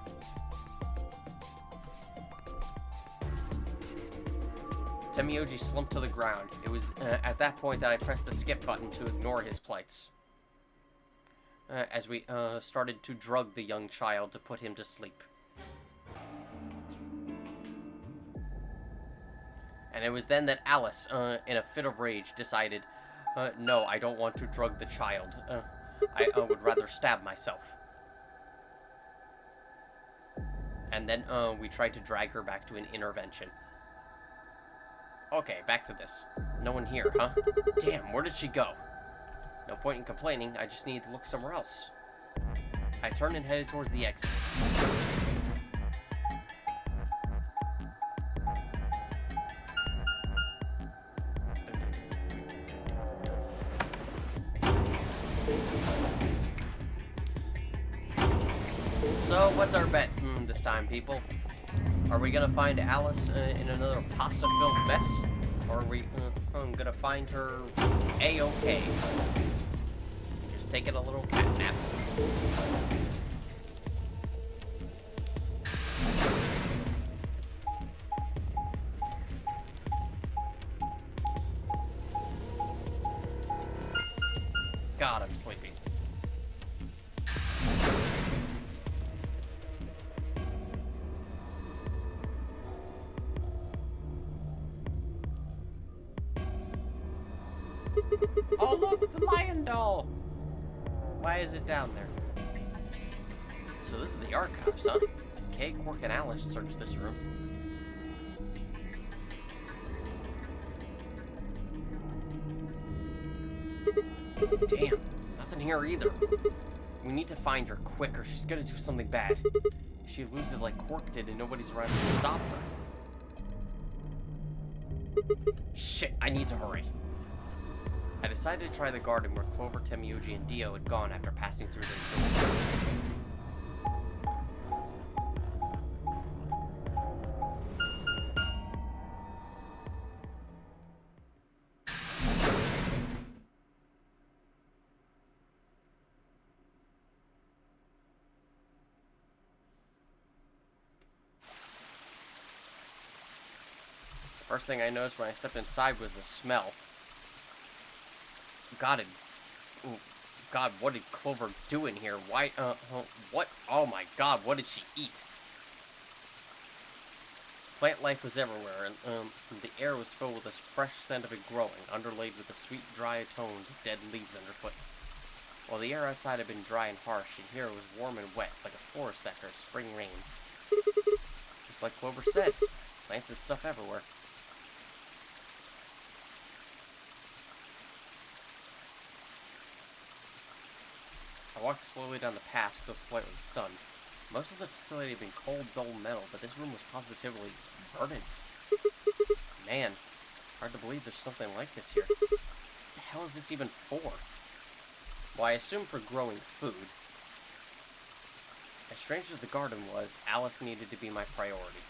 Tenmyoji slumped to the ground. It was at that point that I pressed the skip button to ignore his plights. As we started to drug the young child to put him to sleep. And it was then that Alice, in a fit of rage, decided, no, I don't want to drug the child. I would rather stab myself. And then we tried to drag her back to an intervention. Okay, back to this. No one here, huh? Damn, where did she go? No point in complaining, I just needed to look somewhere else. I turned and headed towards the exit. So, what's our bet this time, people? Are we gonna find Alice in another pasta-filled mess? Or are we gonna find her A-okay? Just taking a little cat nap. God, I'm sleepy. Oh look, the lion doll! Why is it down there? So this is the archives, huh? Kay, Quark, and Alice searched this room. Damn, nothing here either. We need to find her quick or she's gonna do something bad. If she loses like Quark did and nobody's around to stop her. Shit, I need to hurry. I decided to try the garden where Clover, Tenmyouji, and Dio had gone after passing through the door. First thing I noticed when I stepped inside was the smell. God, what did Clover do in here? Why, what? Oh my God, what did she eat? Plant life was everywhere, and the air was filled with this fresh scent of it growing, underlaid with the sweet, dry tones of dead leaves underfoot. While the air outside had been dry and harsh, in here it was warm and wet, like a forest after a spring rain. Just like Clover said, plants and stuff everywhere. I walked slowly down the path, still slightly stunned. Most of the facility had been cold, dull metal, but this room was positively verdant. Man, hard to believe there's something like this here. What the hell is this even for? Well, I assumed for growing food. As strange as the garden was, Alice needed to be my priority.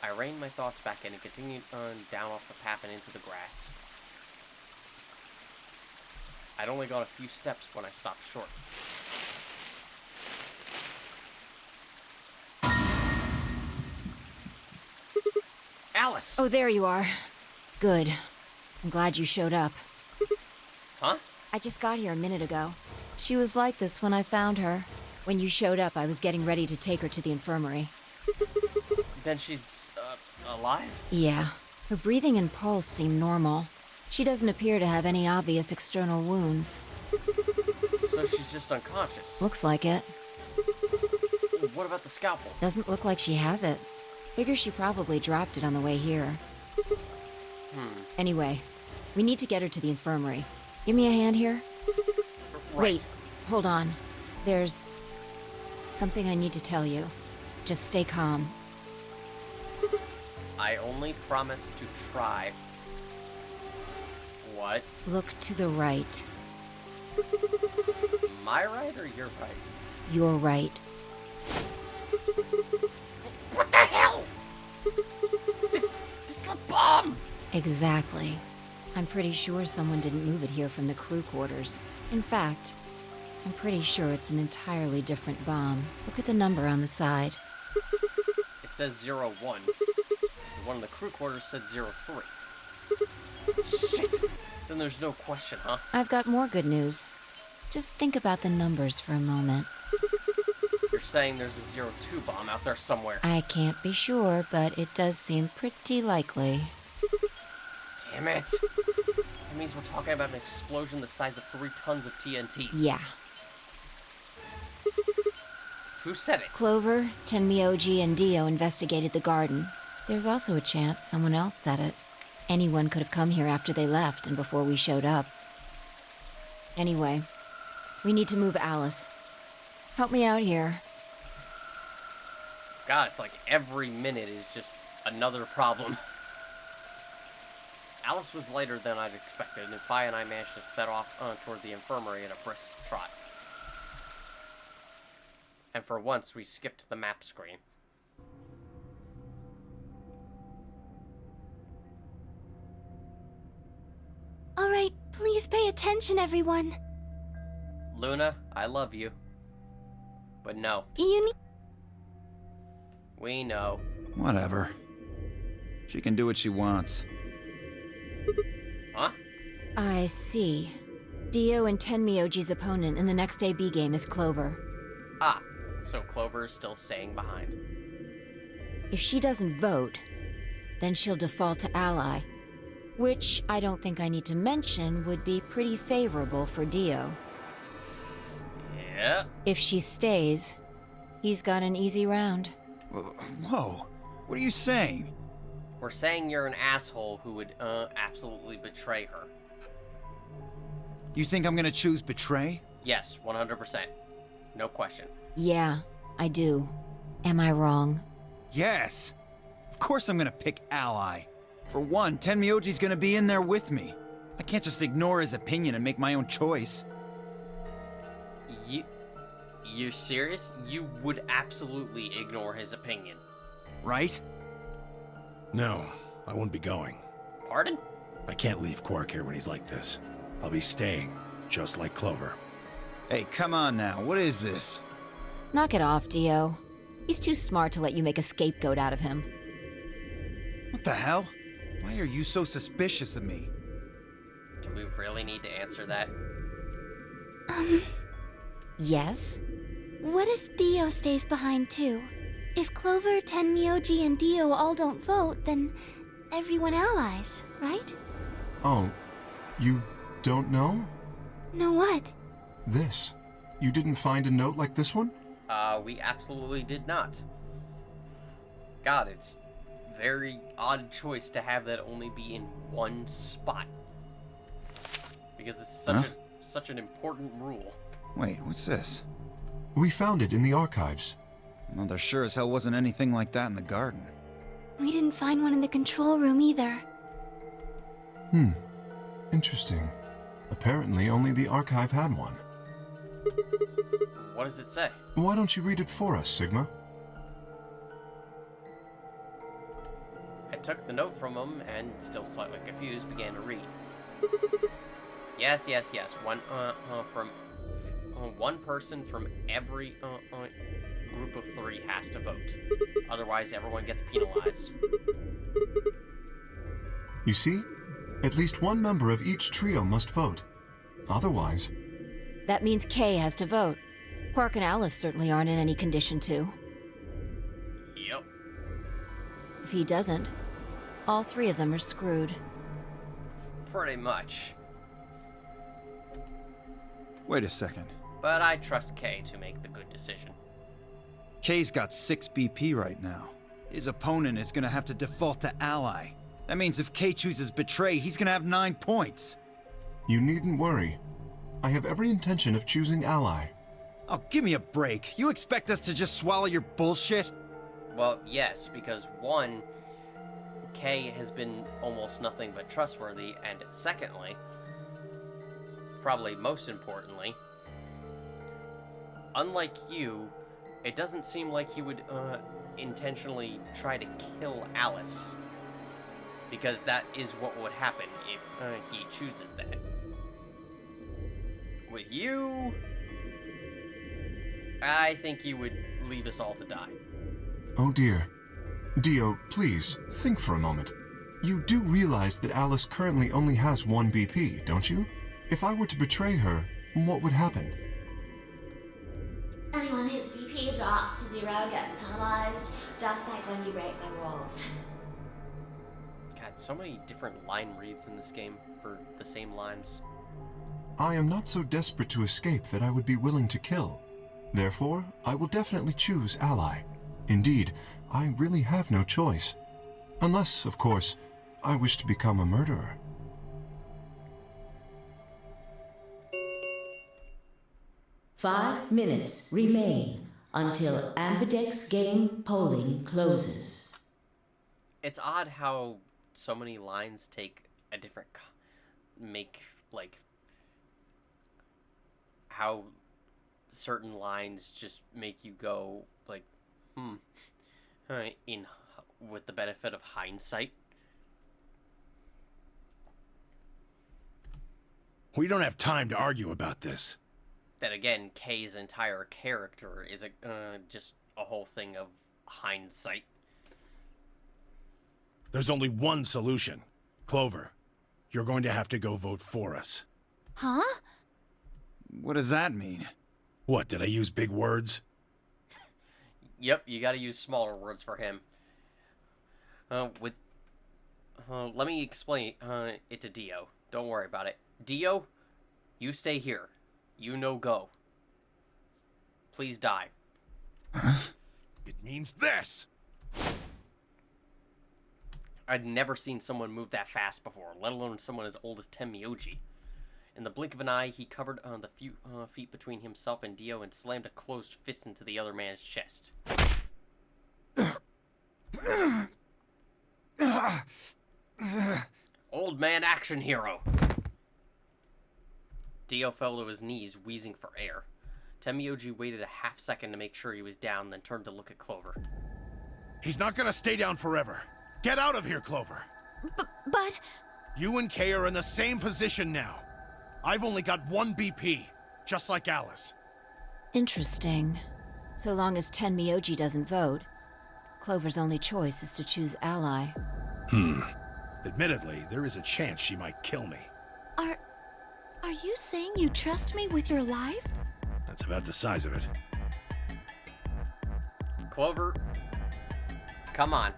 I reined my thoughts back in and continued on down off the path and into the grass. I'd only gone a few steps when I stopped short. Alice! Oh, there you are. Good. I'm glad you showed up. Huh? I just got here a minute ago. She was like this when I found her. When you showed up, I was getting ready to take her to the infirmary. Then she's, alive? Yeah. Her breathing and pulse seem normal. She doesn't appear to have any obvious external wounds. So she's just unconscious? Looks like it. What about the scalpel? Doesn't look like she has it. Figure she probably dropped it on the way here. Anyway, we need to get her to the infirmary. Give me a hand here. Right. Wait, hold on. There's something I need to tell you. Just stay calm. I only promise to try. What? Look to the right. My right or your right? Your right. What the hell? This is a bomb! Exactly. I'm pretty sure someone didn't move it here from the crew quarters. In fact, I'm pretty sure it's an entirely different bomb. Look at the number on the side. It says 01. The one in the crew quarters said 03. Shit! Then there's no question, huh? I've got more good news. Just think about the numbers for a moment. You're saying there's a 02 bomb out there somewhere. I can't be sure, but it does seem pretty likely. Damn it! That means we're talking about an explosion the size of 3 tons of TNT. Yeah. Who said it? Clover, Tenmyouji, and Dio investigated the garden. There's also a chance someone else said it. Anyone could have come here after they left and before we showed up. Anyway, we need to move Alice. Help me out here. God, it's like every minute is just another problem. Alice was lighter than I'd expected, and Fi and I managed to set off toward the infirmary at a brisk trot. And for once, we skipped the map screen. All right, please pay attention, everyone. Luna, I love you. But no. You need... We know. Whatever. She can do what she wants. Huh? I see. Dio and Tenmyouji's opponent in the next AB game is Clover. Ah, so Clover is still staying behind. If she doesn't vote, then she'll default to ally, which I don't think I need to mention would be pretty favorable for Dio. Yeah. If she stays, he's got an easy round. Whoa, what are you saying? We're saying you're an asshole who would, absolutely betray her. You think I'm gonna choose betray? Yes, 100%. No question. Yeah, I do. Am I wrong? Yes! Of course I'm gonna pick ally. For one, Tenmyouji's gonna be in there with me. I can't just ignore his opinion and make my own choice. You're serious? You would absolutely ignore his opinion. Right? No, I won't be going. Pardon? I can't leave Quark here when he's like this. I'll be staying, just like Clover. Hey, come on now. What is this? Knock it off, Dio. He's too smart to let you make a scapegoat out of him. What the hell? Why are you so suspicious of me? Do we really need to answer that? Yes? What if Dio stays behind too? If Clover, Tenmyoji, and Dio all don't vote, then everyone allies, right? Oh, you don't know? Know what? This. You didn't find a note like this one? We absolutely did not. God, it's very odd choice to have that only be in one spot. Because it's such an important rule. Wait, what's this? We found it in the archives. Well, there sure as hell wasn't anything like that in the garden. We didn't find one in the control room either. Interesting. Apparently only the archive had one. What does it say? Why don't you read it for us, Sigma? I took the note from him and, still slightly confused, began to read. Yes. One person from every group of 3 has to vote. Otherwise, everyone gets penalized. You see? At least one member of each trio must vote. Otherwise... That means Kay has to vote. Quark and Alice certainly aren't in any condition to. Yep. If he doesn't, all 3 of them are screwed. Pretty much. Wait a second. But I trust Kay to make the good decision. Kay's got 6 BP right now. His opponent is gonna have to default to ally. That means if Kay chooses betray, he's gonna have 9 points. You needn't worry. I have every intention of choosing ally. Oh, give me a break. You expect us to just swallow your bullshit? Well, yes, because one, Kay has been almost nothing but trustworthy, and secondly, probably most importantly, unlike you, it doesn't seem like he would intentionally try to kill Alice. Because that is what would happen if he chooses that. With you, I think he would leave us all to die. Oh dear. Dio, please, think for a moment. You do realize that Alice currently only has 1 BP, don't you? If I were to betray her, what would happen? Anyone whose BP drops to 0 gets penalized, just like when you break the rules. God, so many different line reads in this game for the same lines. I am not so desperate to escape that I would be willing to kill. Therefore, I will definitely choose ally. Indeed, I really have no choice. Unless, of course, I wish to become a murderer. Five minutes remain until Ambidex game polling closes. It's odd how so many lines take a different... how certain lines just make you go, like, with the benefit of hindsight. We don't have time to argue about this. Then again, Kay's entire character is just a whole thing of hindsight. There's only one solution. Clover, you're going to have to go vote for us. Huh? What does that mean? What, did I use big words? Yep, you gotta use smaller words for him. Let me explain it to Dio. Don't worry about it. Dio, you stay here. You no go. Please die. It means this! I'd never seen someone move that fast before, let alone someone as old as Tenmyoji. In the blink of an eye, he covered the few feet between himself and Dio and slammed a closed fist into the other man's chest. Old man action hero. Dio fell to his knees, wheezing for air. Tenmyoji waited a half second to make sure he was down, then turned to look at Clover. He's not gonna stay down forever. Get out of here, Clover. But... You and Kay are in the same position now. I've only got 1 BP, just like Alice. Interesting. So long as Tenmyoji doesn't vote, Clover's only choice is to choose Ally. Admittedly, there is a chance she might kill me. Are you saying you trust me with your life? That's about the size of it. Clover, come on.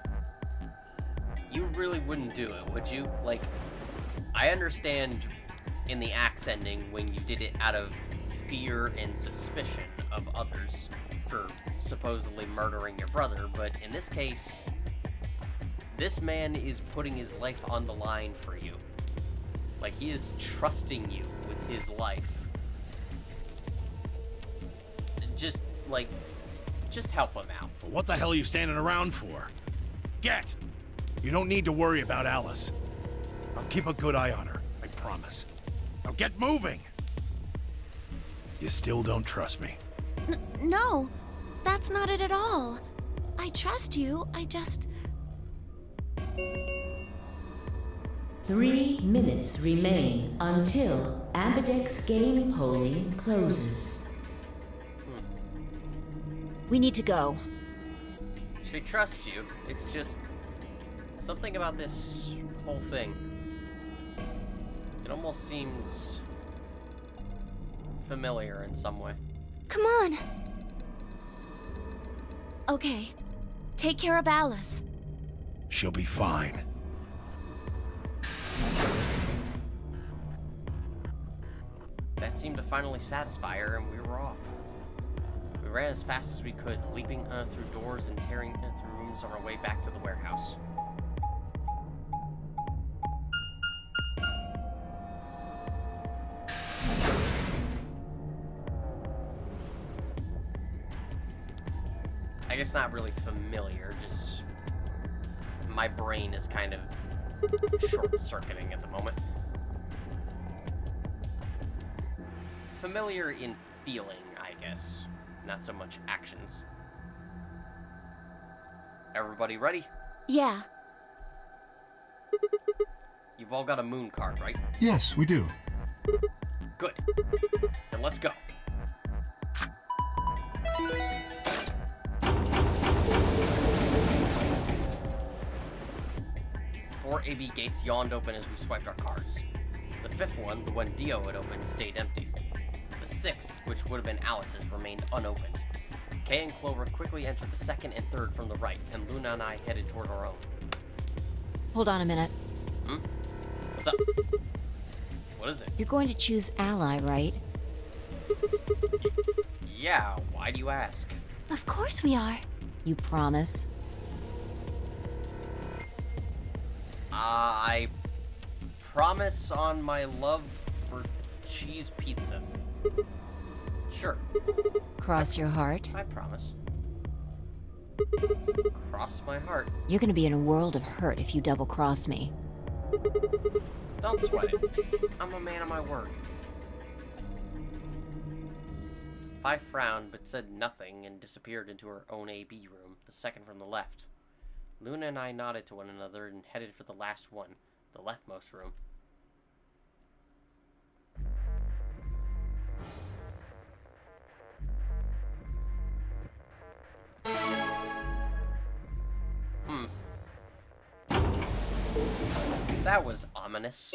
You really wouldn't do it, would you? Like, I understand in the axe ending when you did it out of fear and suspicion of others for supposedly murdering your brother, but in this case, this man is putting his life on the line for you. Like, he is trusting you with his life. Just help him out. Well, what the hell are you standing around for? Get! You don't need to worry about Alice. I'll keep a good eye on her, I promise. Now get moving! You still don't trust me? No, that's not it at all. I trust you, I just... 3 minutes remain until Ambidex game polling closes. We need to go. She trusts you. It's just something about this whole thing. It almost seems familiar in some way. Come on. Okay, take care of Alice. She'll be fine. That seemed to finally satisfy her, and we were off. We ran as fast as we could, leaping through doors and tearing through rooms on our way back to the warehouse. I guess not really familiar, just my brain is kind of short-circuiting at the moment. Familiar in feeling, I guess. Not so much actions. Everybody ready? Yeah. You've all got a moon card, right? Yes, we do. Good. Then let's go. Four AB gates yawned open as we swiped our cards. The fifth one, the one Dio had opened, stayed empty. The sixth, which would have been Alice's, remained unopened. Kay and Clover quickly entered the second and third from the right, and Luna and I headed toward our own. Hold on a minute. What's up? What is it? You're going to choose Ally, right? Yeah, why do you ask? Of course we are. You promise? I promise on my love for cheese pizza. Sure. Cross your heart? I promise. Cross my heart. You're gonna be in a world of hurt if you double-cross me. Don't sweat it. I'm a man of my word. I frowned but said nothing and disappeared into her own AB room, the second from the left. Luna and I nodded to one another and headed for the last one, the leftmost room. That was ominous.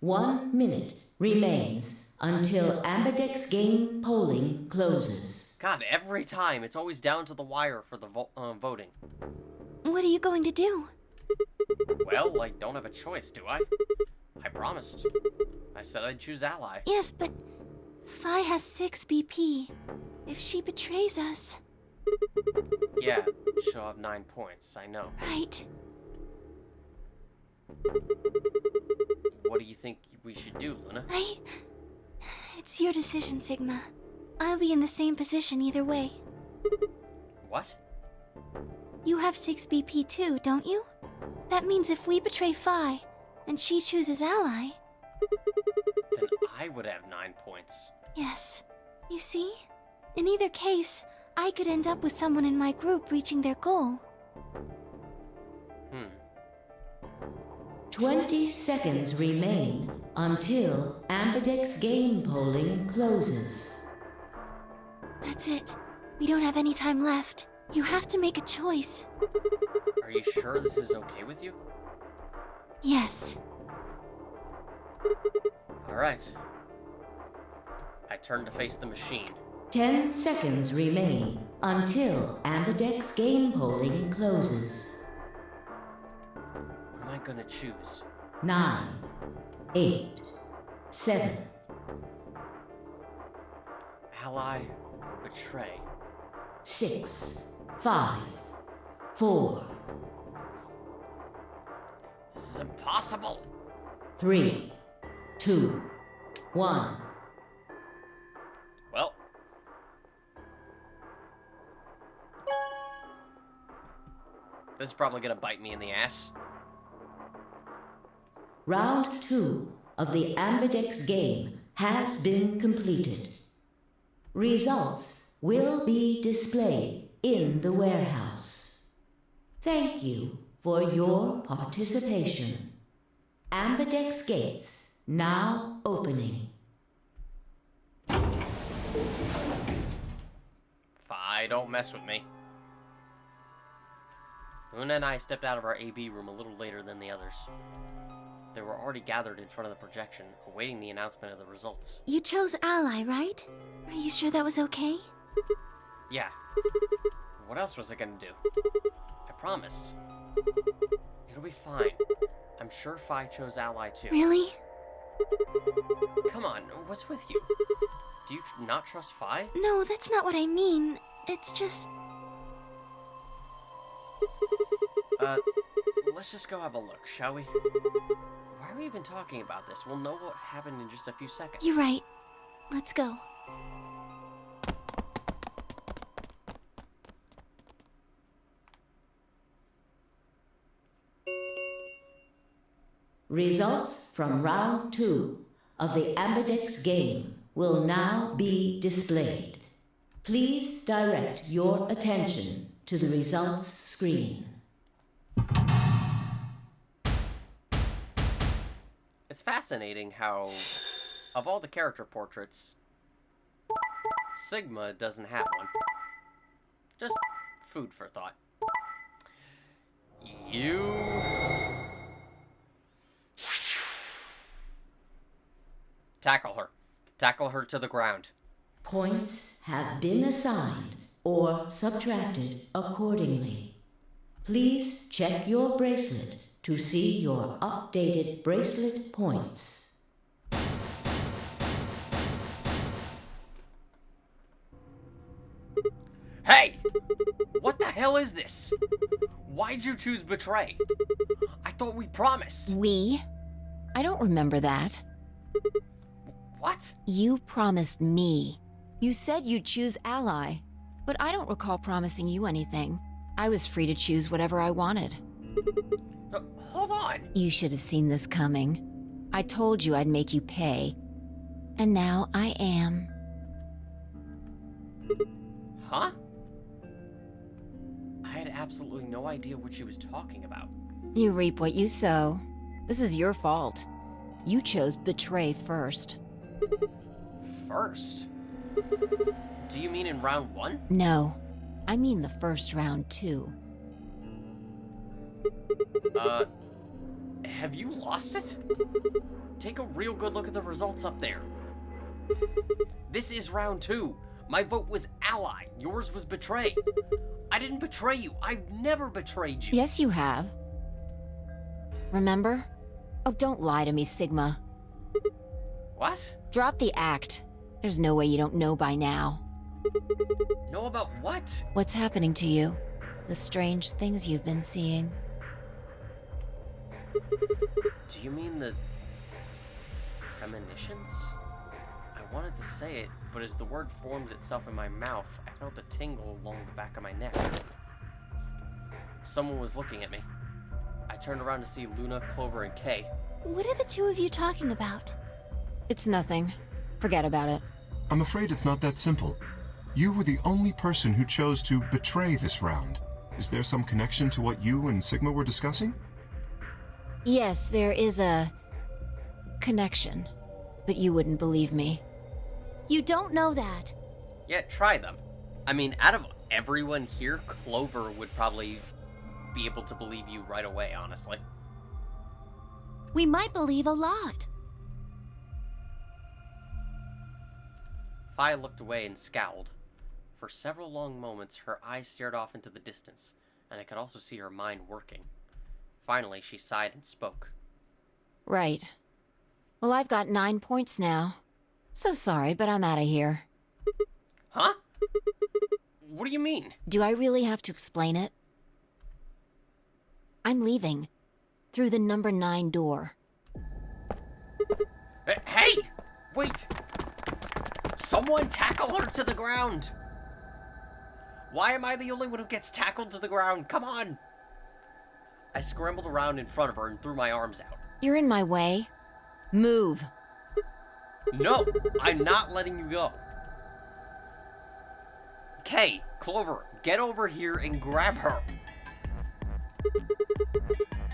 1 minute remains until Ambidex game polling closes. God, every time it's always down to the wire for the voting. What are you going to do? Well, I don't have a choice, do I? I promised. I said I'd choose Ally. Yes, but Phi has 6 BP. If she betrays us... Yeah, she'll have 9 points, I know. Right. What do you think we should do, Luna? It's your decision, Sigma. I'll be in the same position either way. What? You have 6 BP too, don't you? That means if we betray Phi, and she chooses Ally... I would have 9 points. Yes. You see? In either case, I could end up with someone in my group reaching their goal. 20 seconds remain until Ambidex game polling closes. That's it. We don't have any time left. You have to make a choice. Are you sure this is okay with you? Yes. Alright. I turn to face the machine. 10 seconds remain until Ambidex game polling closes. What am I gonna choose? 9, 8, 7. Ally or betray? 6, 5, 4, This is impossible! 3, 2, 1. Well. This is probably gonna bite me in the ass. Round 2 of the Ambidex game has been completed. Results will be displayed in the warehouse. Thank you for your participation. Ambidex gates now opening. Fi, don't mess with me. Luna and I stepped out of our AB room a little later than the others. They were already gathered in front of the projection, awaiting the announcement of the results. You chose Ally, right? Are you sure that was okay? Yeah. What else was I gonna do? I promised. It'll be fine. I'm sure Fi chose Ally too. Really? Come on, what's with you? Do you not trust Fi? No, that's not what I mean. It's just... Let's just go have a look, shall we? Why are we even talking about this? We'll know what happened in just a few seconds. You're right. Let's go. Results from round 2 of the Ambidex game will now be displayed. Please direct your attention to the results screen. It's fascinating how, of all the character portraits, Sigma doesn't have one. Just food for thought. You... Tackle her. Tackle her to the ground. Points have been assigned or subtracted accordingly. Please check your bracelet to see your updated bracelet points. Hey! What the hell is this? Why'd you choose betray? I thought we promised. We? I don't remember that. What? You promised me. You said you'd choose Ally, but I don't recall promising you anything. I was free to choose whatever I wanted. Hold on. You should have seen this coming. I told you I'd make you pay. And now I am. Huh? I had absolutely no idea what she was talking about. You reap what you sow. This is your fault. You chose betray first. First? Do you mean in round 1? No, I mean the first round too. Have you lost it? Take a real good look at the results up there. This is round 2. My vote was Ally. Yours was betray. I didn't betray you. I've never betrayed you. Yes, you have. Remember? Oh, don't lie to me, Sigma. What? Drop the act. There's no way you don't know by now. Know about what? What's happening to you? The strange things you've been seeing. Do you mean the... premonitions? I wanted to say it, but as the word formed itself in my mouth, I felt a tingle along the back of my neck. Someone was looking at me. I turned around to see Luna, Clover, and Kay. What are the two of you talking about? It's nothing. Forget about it. I'm afraid it's not that simple. You were the only person who chose to betray this round. Is there some connection to what you and Sigma were discussing? Yes, there is a connection, but you wouldn't believe me. You don't know that. Yeah, try them. I mean, out of everyone here, Clover would probably be able to believe you right away, honestly. We might believe a lot. Fi looked away and scowled. For several long moments, her eyes stared off into the distance, and I could also see her mind working. Finally, she sighed and spoke. Right. Well, I've got 9 points now. So sorry, but I'm out of here. Huh? What do you mean? Do I really have to explain it? I'm leaving. Through the number 9 door. Hey! Wait! Someone tackle her to the ground! Why am I the only one who gets tackled to the ground? Come on! I scrambled around in front of her and threw my arms out. You're in my way. Move. No, I'm not letting you go. Kay, Clover, get over here and grab her.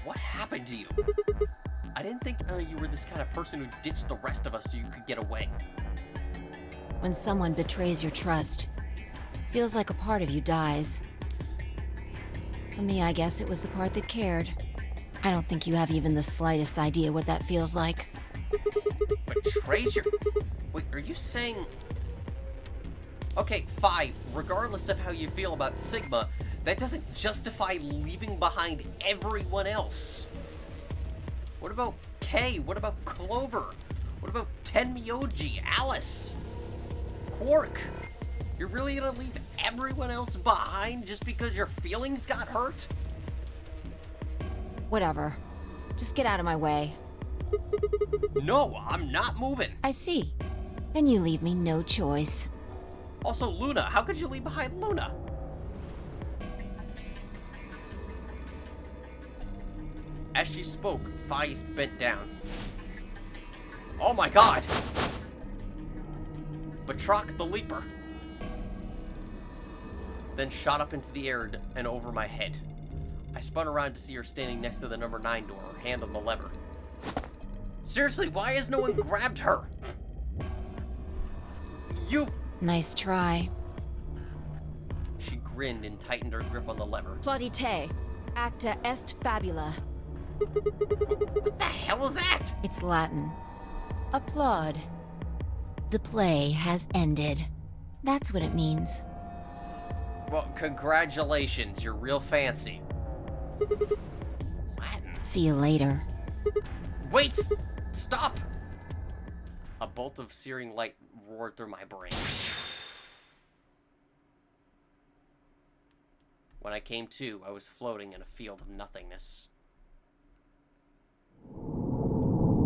What happened to you? I didn't think you were this kind of person who ditched the rest of us so you could get away. When someone betrays your trust, feels like a part of you dies. For me, I guess it was the part that cared. I don't think you have even the slightest idea what that feels like. Betrays your... Wait, are you saying... Okay, fine. Regardless of how you feel about Sigma, that doesn't justify leaving behind everyone else. What about Kay? What about Clover? What about Tenmyoji, Alice? Quark? You're really gonna leave everyone else behind just because your feelings got hurt? Whatever. Just get out of my way. No, I'm not moving. I see. Then you leave me no choice. Also, Luna, how could you leave behind Luna? As she spoke, Faiz bent down. Oh my god! Batroc the Leaper. Then shot up into the air and over my head. I spun around to see her standing next to the number 9 door, her hand on the lever. Seriously, why has no one grabbed her? You... Nice try. She grinned and tightened her grip on the lever. Plaudite, acta est fabula. What the hell is that? It's Latin. Applaud. The play has ended. That's what it means. Well, congratulations, you're real fancy. Latin. See you later. Wait! Stop! A bolt of searing light roared through my brain. When I came to, I was floating in a field of nothingness.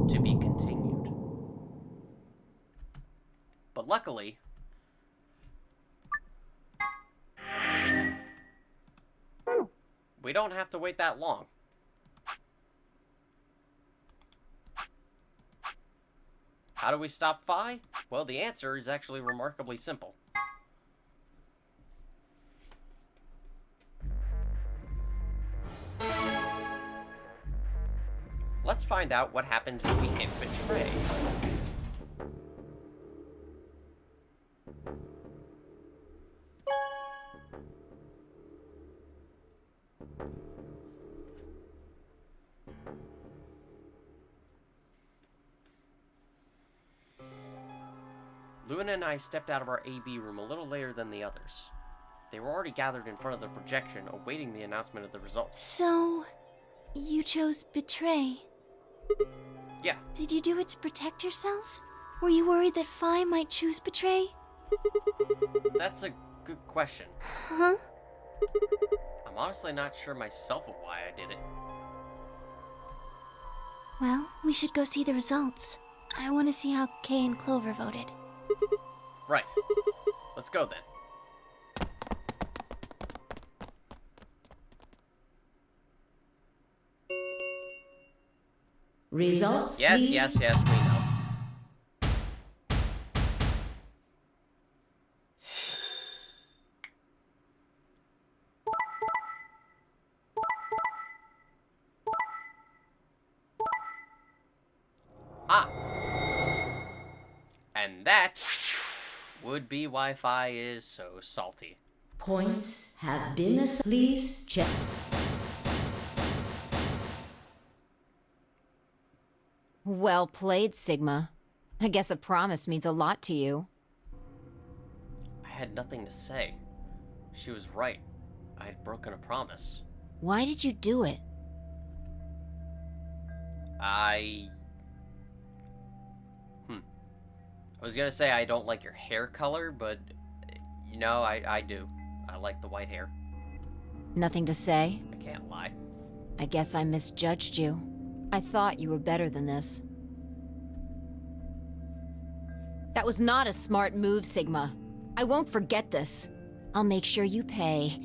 To be continued. But luckily... we don't have to wait that long. How do we stop Fi? Well, the answer is actually remarkably simple. Let's find out what happens if we hit Betray. Luna and I stepped out of our AB room a little later than the others. They were already gathered in front of the projection, awaiting the announcement of the results. So, you chose betray. Yeah. Did you do it to protect yourself? Were you worried that Fi might choose betray? That's a good question. Huh? I'm honestly not sure myself of why I did it. Well, we should go see the results. I want to see how Kay and Clover voted. Right. Let's go then. Results, Yes, please. yes, we know. And that would be why Phi is so salty. Points have been assigned. Please check. Well played, Sigma. I guess a promise means a lot to you. I had nothing to say. She was right. I had broken a promise. Why did you do it? I was gonna say I don't like your hair color, but you know, I do. I like the white hair. Nothing to say? I can't lie. I guess I misjudged you. I thought you were better than this. That was not a smart move, Sigma. I won't forget this. I'll make sure you pay,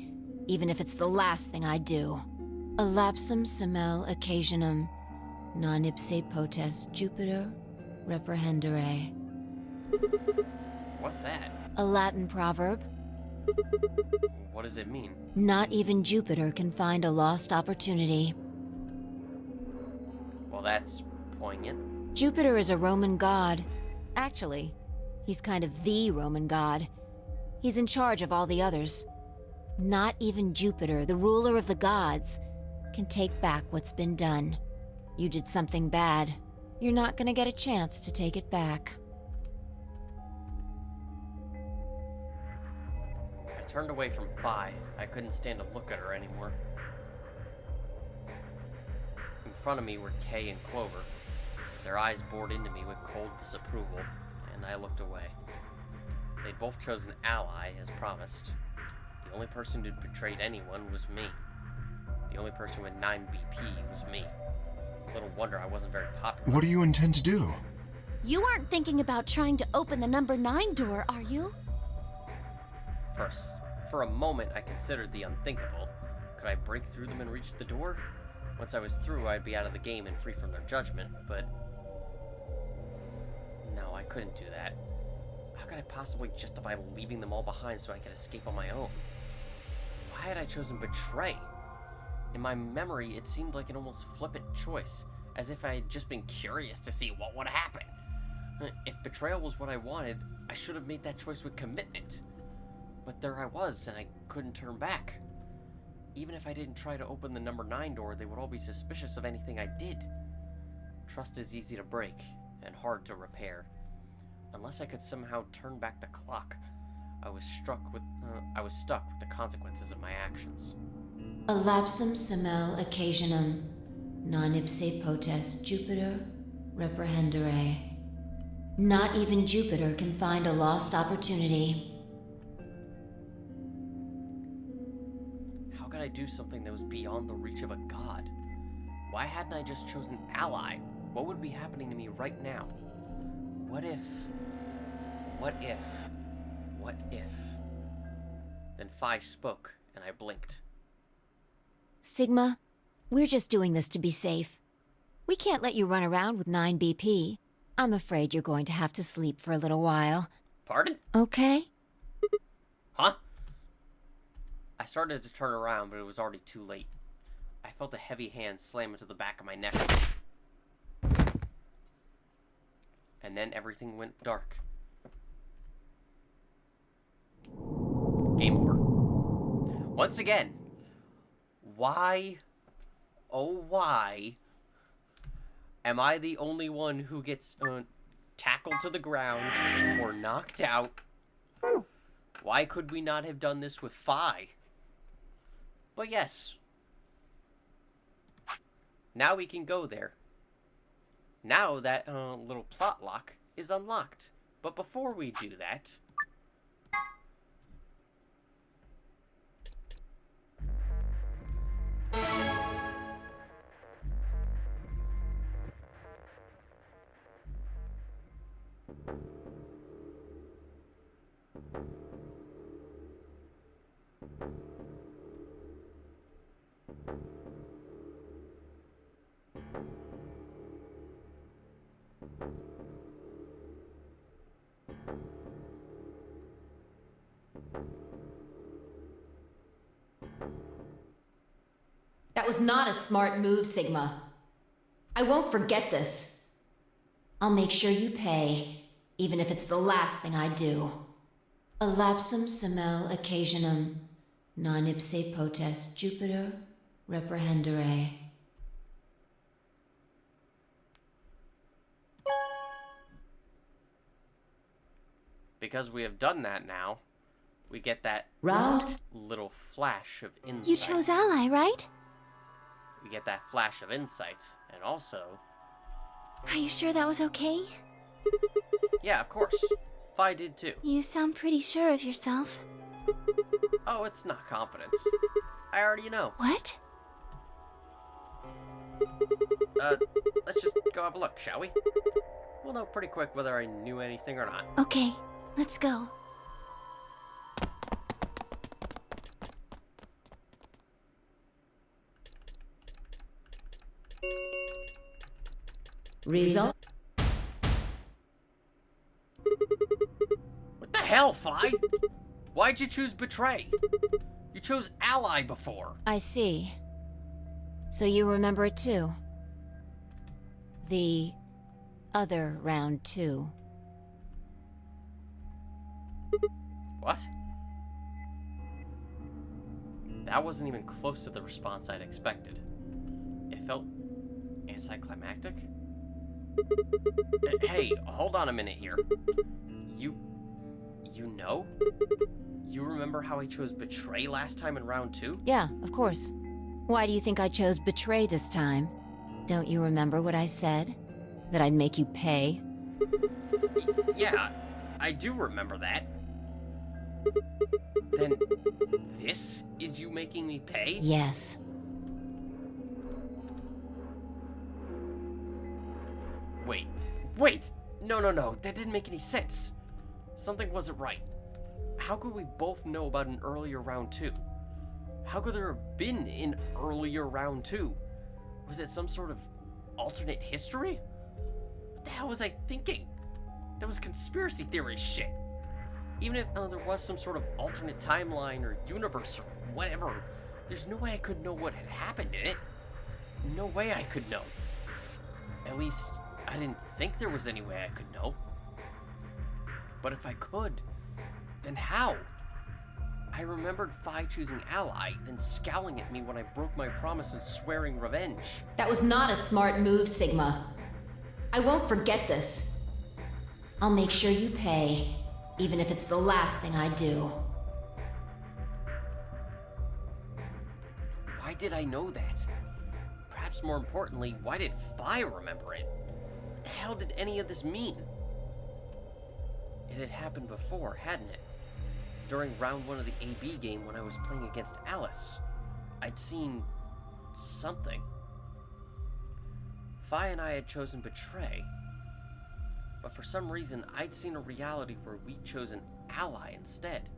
even if it's the last thing I do. A lapsum semel occasionum, non ipse potest Jupiter reprehendere. What's that? A Latin proverb. What does it mean? Not even Jupiter can find a lost opportunity. Well, that's poignant. Jupiter is a Roman god. Actually, he's kind of the Roman god. He's in charge of all the others. Not even Jupiter, the ruler of the gods, can take back what's been done. You did something bad. You're not gonna get a chance to take it back. I turned away from Phi. I couldn't stand to look at her anymore. In front of me were Kay and Clover. Their eyes bored into me with cold disapproval, and I looked away. They'd both chosen Ally, as promised. The only person who'd betrayed anyone was me. The only person with 9 BP was me. Little wonder I wasn't very popular. What do you intend to do? You aren't thinking about trying to open the number 9 door, are you? For a moment, I considered the unthinkable. Could I break through them and reach the door? Once I was through, I'd be out of the game and free from their judgment, but... No, I couldn't do that. How could I possibly justify leaving them all behind so I could escape on my own? Why had I chosen betray? In my memory, it seemed like an almost flippant choice, as if I had just been curious to see what would happen. If betrayal was what I wanted, I should have made that choice with commitment. But there I was, and I couldn't turn back. Even if I didn't try to open the number 9 door, they would all be suspicious of anything I did. Trust is easy to break, and hard to repair. Unless I could somehow turn back the clock, I was stuck with the consequences of my actions. A lapsum semel occasionum, non ipse potest Jupiter reprehendere. Not even Jupiter can find a lost opportunity. How could I do something that was beyond the reach of a god? Why hadn't I just chosen Ally? What would be happening to me right now? What if? What if? What if? Then Phi spoke, and I blinked. Sigma, we're just doing this to be safe. We can't let you run around with 9 BP. I'm afraid you're going to have to sleep for a little while. Pardon? Okay? Huh? I started to turn around, but it was already too late. I felt a heavy hand slam into the back of my neck. And then everything went dark. Game over. Once again, why, oh why, am I the only one who gets tackled to the ground or knocked out? Why could we not have done this with Phi? But yes. Now we can go there. Now that little plot lock is unlocked. But before we do that... That was not a smart move, Sigma. I won't forget this. I'll make sure you pay, even if it's the last thing I do. Elapsum semel occasionum, non ipse potest Jupiter reprehendere. Because we have done that now, we get that Round. little flash of insight. You chose Ally, right? We get that flash of insight, and also... Are you sure that was okay? Yeah, of course. Phi did too. You sound pretty sure of yourself. Oh, it's not confidence. I already know. What? Let's just go have a look, shall we? We'll know pretty quick whether I knew anything or not. Okay, let's go. Result. What the hell, Phi? Why'd you choose Betray? You chose Ally before. I see. So you remember it too? The other round 2. What? That wasn't even close to the response I'd expected. It felt anticlimactic. Hey, hold on a minute here. You know? You remember how I chose Betray last time in round 2? Yeah, of course. Why do you think I chose Betray this time? Don't you remember what I said? That I'd make you pay? Yeah, I do remember that. Then, this is you making me pay? Yes. Wait! No, that didn't make any sense. Something wasn't right. How could we both know about an earlier round 2? How could there have been an earlier round 2? Was it some sort of alternate history? What the hell was I thinking? That was conspiracy theory shit. Even if there was some sort of alternate timeline or universe or whatever, there's no way I could know what had happened in it. No way I could know. At least, I didn't think there was any way I could know. But if I could, then how? I remembered Phi choosing Ally, then scowling at me when I broke my promise and swearing revenge. That was not a smart move, Sigma. I won't forget this. I'll make sure you pay, even if it's the last thing I do. Why did I know that? Perhaps more importantly, why did Phi remember it? What the hell did any of this mean? It had happened before, hadn't it? During round 1 of the AB game when I was playing against Alice. I'd seen something. Phi and I had chosen Betray, but for some reason I'd seen a reality where we'd chosen Ally instead.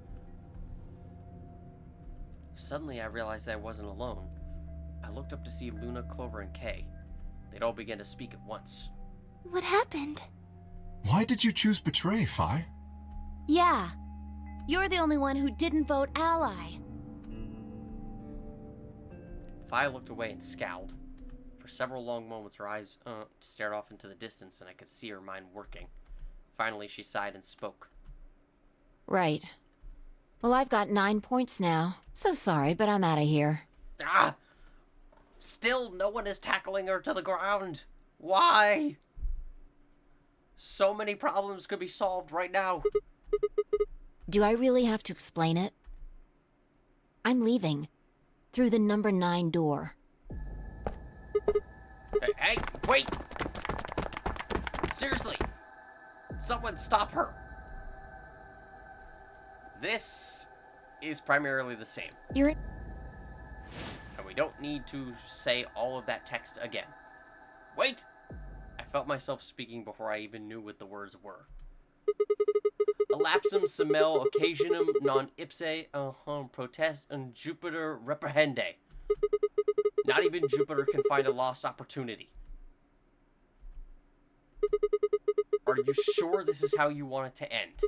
Suddenly I realized that I wasn't alone. I looked up to see Luna, Clover, and Kay. They'd all began to speak at once. What happened? Why did you choose Betray, Phi? Yeah. You're the only one who didn't vote Ally. Phi looked away and scowled. For several long moments, her eyes stared off into the distance, and I could see her mind working. Finally, she sighed and spoke. Right. Well, I've got 9 points now. So sorry, but I'm out of here. Ah! Still, no one is tackling her to the ground. Why? So many problems could be solved right now. Do I really have to explain it? I'm leaving. Through the number 9 door. Hey, wait! Seriously! Someone stop her! This is primarily the same. You're... And we don't need to say all of that text again. Wait! I felt myself speaking before I even knew what the words were. Elapsum semel occasionum non ipse protest and Jupiter reprehende. Not even Jupiter can find a lost opportunity. Are you sure this is how you want it to end?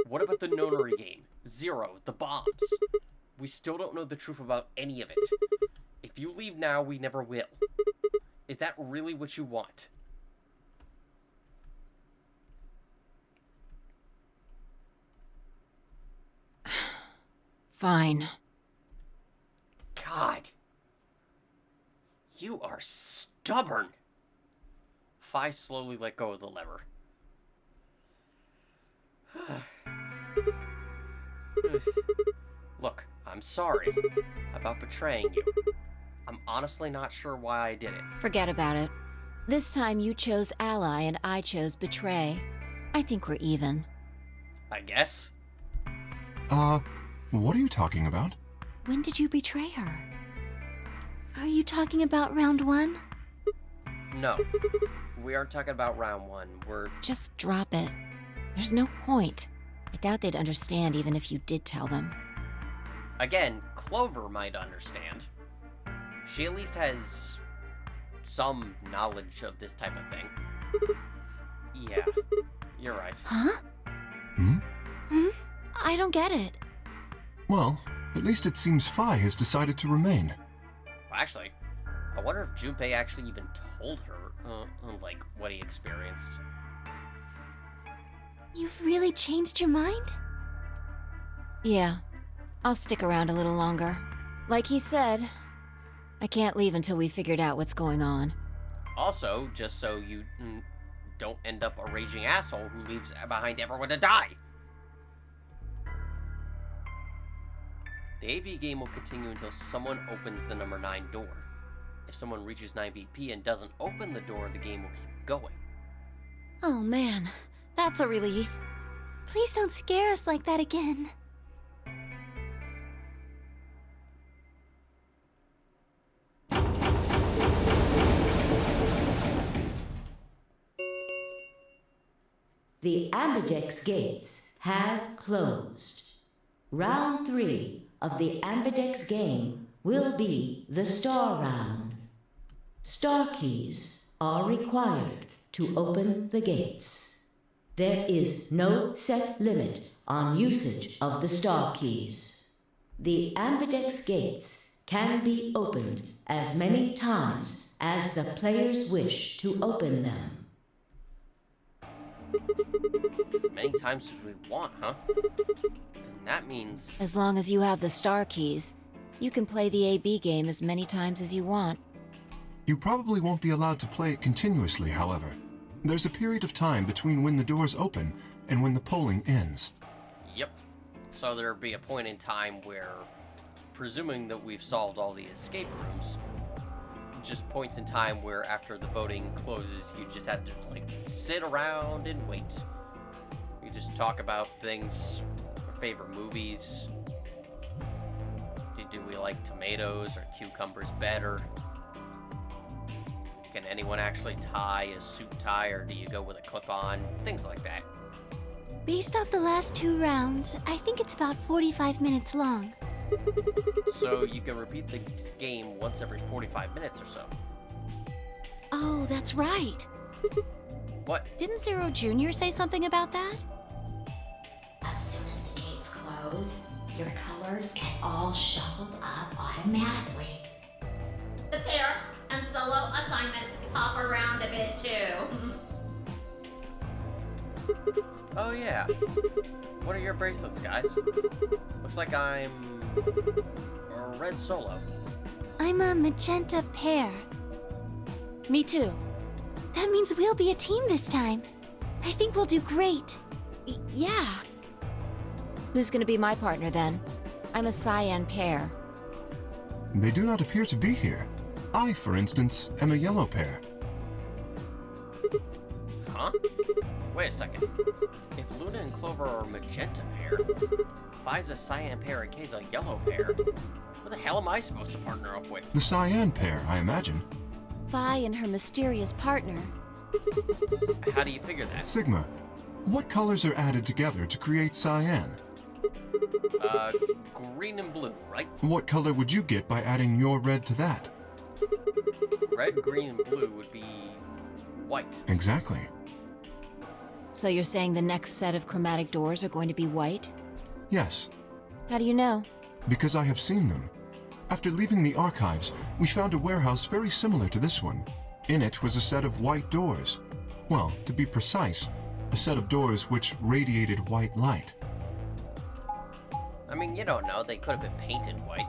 What about the nonary game? Zero, the bombs. We still don't know the truth about any of it. If you leave now, we never will. Is that really what you want? Fine. God. You are stubborn. Fi slowly let go of the lever. Look, I'm sorry about betraying you. I'm honestly not sure why I did it. Forget about it. This time you chose ally and I chose betray. I think we're even. I guess. What are you talking about? When did you betray her? Are you talking about round 1? No. We aren't talking about round 1. We're... Just drop it. There's no point. I doubt they'd understand even if you did tell them. Again, Clover might understand. She at least has some knowledge of this type of thing. Yeah, you're right. Huh? Hmm? I don't get it. Well, at least it seems Fi has decided to remain. Well, actually, I wonder if Junpei actually even told her, like, what he experienced. You've really changed your mind? Yeah. I'll stick around a little longer. Like he said, I can't leave until we figured out what's going on. Also, just so you don't end up a raging asshole who leaves behind everyone to die. The AB game will continue until someone opens the number 9 door. If someone reaches 9 BP and doesn't open the door, the game will keep going. Oh man, that's a relief. Please don't scare us like that again. The Ambidex gates have closed. Round 3 of the Ambidex game will be the Star Round. Star keys are required to open the gates. There is no set limit on usage of the Star keys. The Ambidex gates can be opened as many times as the players wish to open them. As many times as we want, huh? Then that means... As long as you have the star keys, you can play the AB game as many times as you want. You probably won't be allowed to play it continuously, however. There's a period of time between when the doors open and when the polling ends. Yep. So there'll be a point in time where, presuming that we've solved all the escape rooms, just points in time where after the voting closes, you just have to, like, sit around and wait. You just talk about things, our favorite movies. Do we like tomatoes or cucumbers better? Can anyone actually tie a suit tie, or do you go with a clip-on? Things like that. Based off the last 2 rounds, I think it's about 45 minutes long. So you can repeat the game once every 45 minutes or so. Oh, that's right. What? Didn't Zero Jr. say something about that? As soon as the gates close, your colors get all shuffled up automatically. The pair and solo assignments hop around a bit too. Oh yeah. What are your bracelets, guys? Looks like I'm a red solo. I'm a magenta pair. Me too. That means we'll be a team this time. I think we'll do great. Yeah. Who's gonna be my partner then? I'm a cyan pair. They do not appear to be here. I, for instance, am a yellow pair. Huh? Wait a second. If Luna and Clover are a magenta pair, Fi's a cyan pair and Kay's a yellow pair, what the hell am I supposed to partner up with? The cyan pair, I imagine. Fi and her mysterious partner. How do you figure that? Sigma, what colors are added together to create cyan? Green and blue, right? What color would you get by adding your red to that? Red, green, and blue would be white. Exactly. So you're saying the next set of chromatic doors are going to be white? Yes, How do you know? because I have seen them. After leaving the archives, we found a warehouse very similar to this one. In it was a set of white doors. Well, to be precise, a set of doors which radiated white light. I mean, you don't know. They could have been painted white.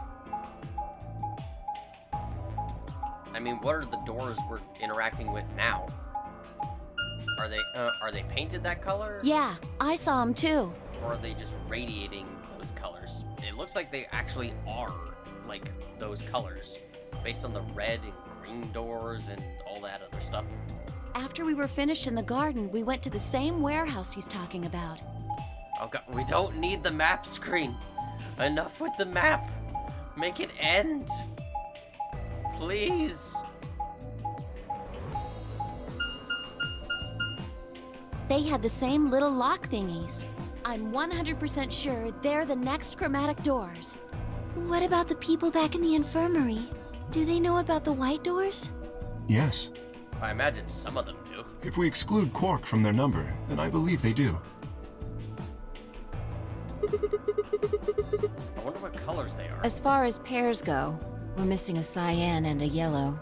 I mean, what are the doors we're interacting with now? Are they painted that color? Yeah, I saw him too. Or are they just radiating those colors? It looks like they actually are, like, those colors. Based on the red and green doors and all that other stuff. After we were finished in the garden, we went to the same warehouse he's talking about. Oh god, we don't need the map screen. Enough with the map. Make it end. Please. They had the same little lock thingies. I'm 100% sure they're the next chromatic doors. What about the people back in the infirmary? Do they know about the white doors? Yes. I imagine some of them do. If we exclude Quark from their number, then I believe they do. I wonder what colors they are. As far as pairs go, we're missing a cyan and a yellow.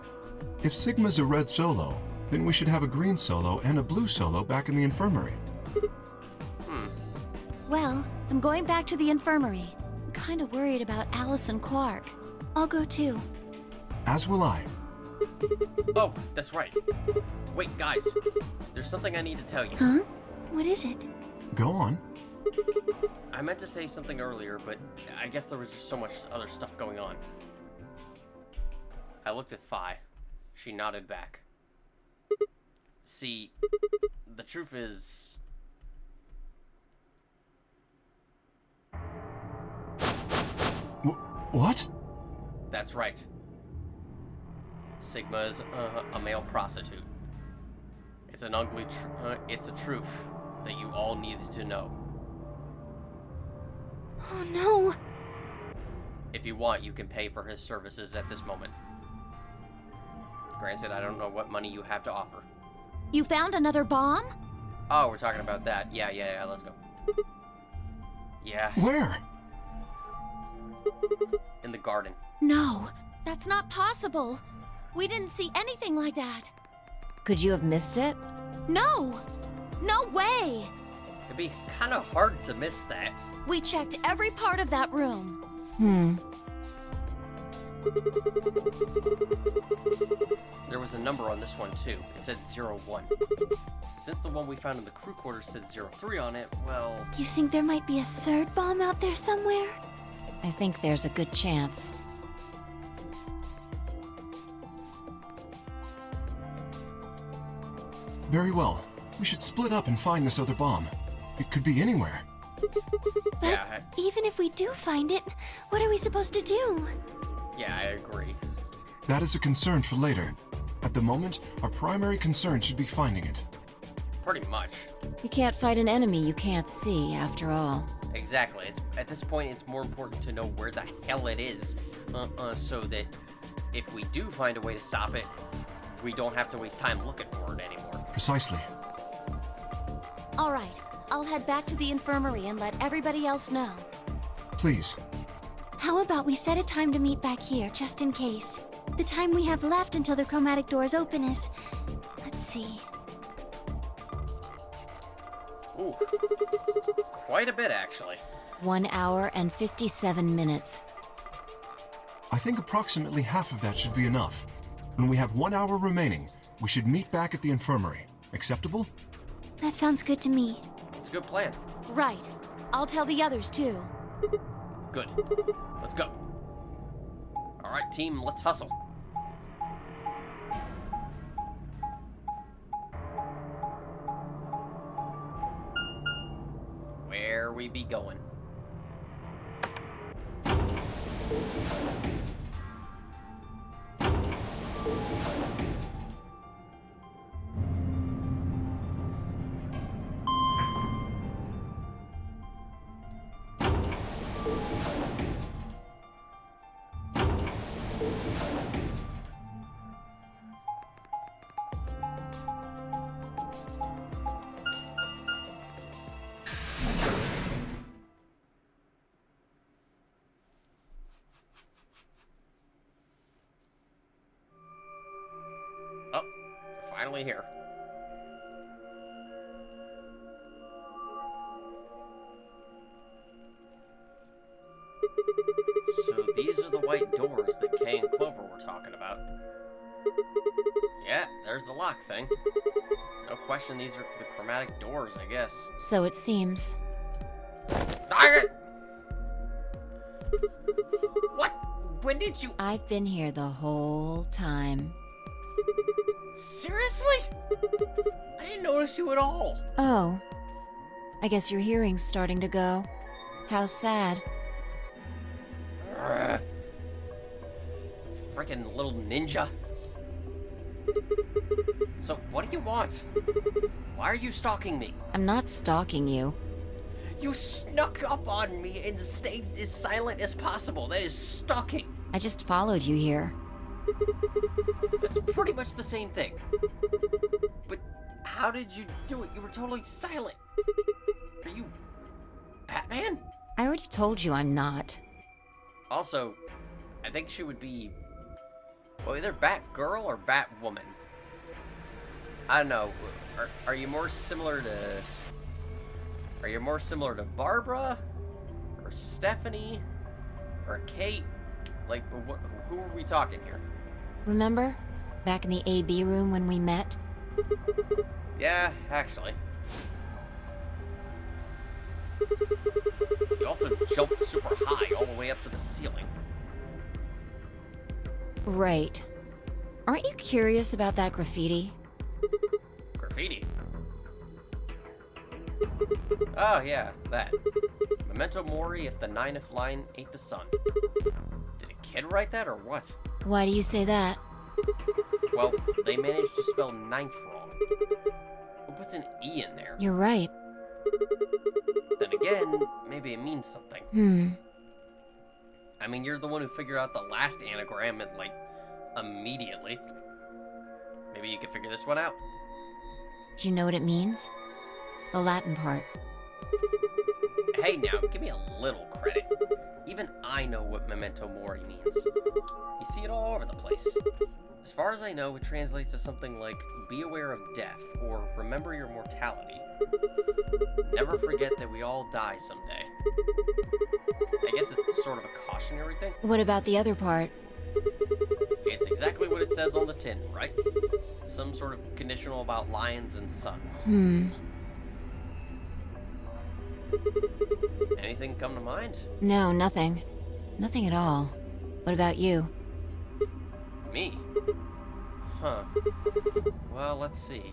If Sigma's a red solo, then we should have a green solo and a blue solo back in the infirmary. Well, I'm going back to the infirmary. I'm kind of worried about Alice and Quark. I'll go too. As will I. Oh, that's right. Wait, guys. There's something I need to tell you. Huh? What is it? Go on. I meant to say something earlier, but I guess there was just so much other stuff going on. I looked at Phi. She nodded back. See, the truth is... What? That's right. Sigma's a male prostitute. It's an ugly it's a truth that you all needed to know. Oh no! If you want, you can pay for his services at this moment. Granted, I don't know what money you have to offer. You found another bomb? Oh, we're talking about that. Yeah, let's go. Yeah. Where? In the garden. No, that's not possible. We didn't see anything like that. Could you have missed it? No! No way! It'd be kind of hard to miss that. We checked every part of that room. There was a number on this one, too. It said 01. Since the one we found in the crew quarters said 03 on it, well... You think there might be a third bomb out there somewhere? I think there's a good chance. Very well. We should split up and find this other bomb. It could be anywhere. But Yeah, even if we do find it, what are we supposed to do? yeah, I agree. That is a concern for later. At the moment, our primary concern should be finding it. Pretty much. You can't fight an enemy you can't see, after all. Exactly. At this point, it's more important to know where the hell it is, so that if we do find a way to stop it, we don't have to waste time looking for it anymore. Precisely. All right, I'll head back to the infirmary and let everybody else know. Please. How about we set a time to meet back here, just in case? The time we have left until the chromatic doors open is... Let's see... Ooh. Quite a bit, actually. 1 hour and 57 minutes. I think approximately half of that should be enough. When we have 1 hour remaining, we should meet back at the infirmary. Acceptable? That sounds good to me. It's a good plan. Right. I'll tell the others too. Good. Let's go. All right, team, let's hustle. Where we be going? Oh, finally here. So these are the white doors that Kay and Clover were talking about. Yeah, there's the lock thing. No question these are the chromatic doors, I guess. So it seems. Dang it! What? When did you... I've been here the whole time. Seriously? I didn't notice you at all. Oh. I guess your hearing's starting to go. How sad. Frickin' little ninja. So, what do you want? Why are you stalking me? I'm not stalking you. You snuck up on me and stayed as silent as possible. That is stalking. I just followed you here. That's pretty much the same thing. But how did you do it? You were totally silent. Are you Batman? I already told you I'm not. Also, I think she would be, well, either Batgirl or Batwoman. I don't know. Are you more similar to... Are you more similar to Barbara? Or Stephanie? Or Kate? Like, who are we talking here? Remember? Back in the AB room when we met? Yeah, actually. You also jumped super high all the way up to the ceiling. Right. Aren't you curious about that graffiti? Graffiti? Oh, yeah, that. Memento mori if the ninth line ate the sun. Did a kid write that, or what? Why do you say that? Well, they managed to spell ninth wrong. Who puts an E in there? You're right. Then again, maybe it means something. I mean, you're the one who figured out the last anagram at, like, immediately. Maybe you can figure this one out. Do you know what it means? The Latin part. Hey now, give me a little credit. Even I know what memento mori means. You see it all over the place. As far as I know, it translates to something like, be aware of death, or remember your mortality. Never forget that we all die someday. I guess it's sort of a cautionary thing. What about the other part? It's exactly what it says on the tin, right? Some sort of conditional about lions and suns. Anything come to mind? No, nothing. Nothing at all. What about you? Me? Huh. Well, let's see.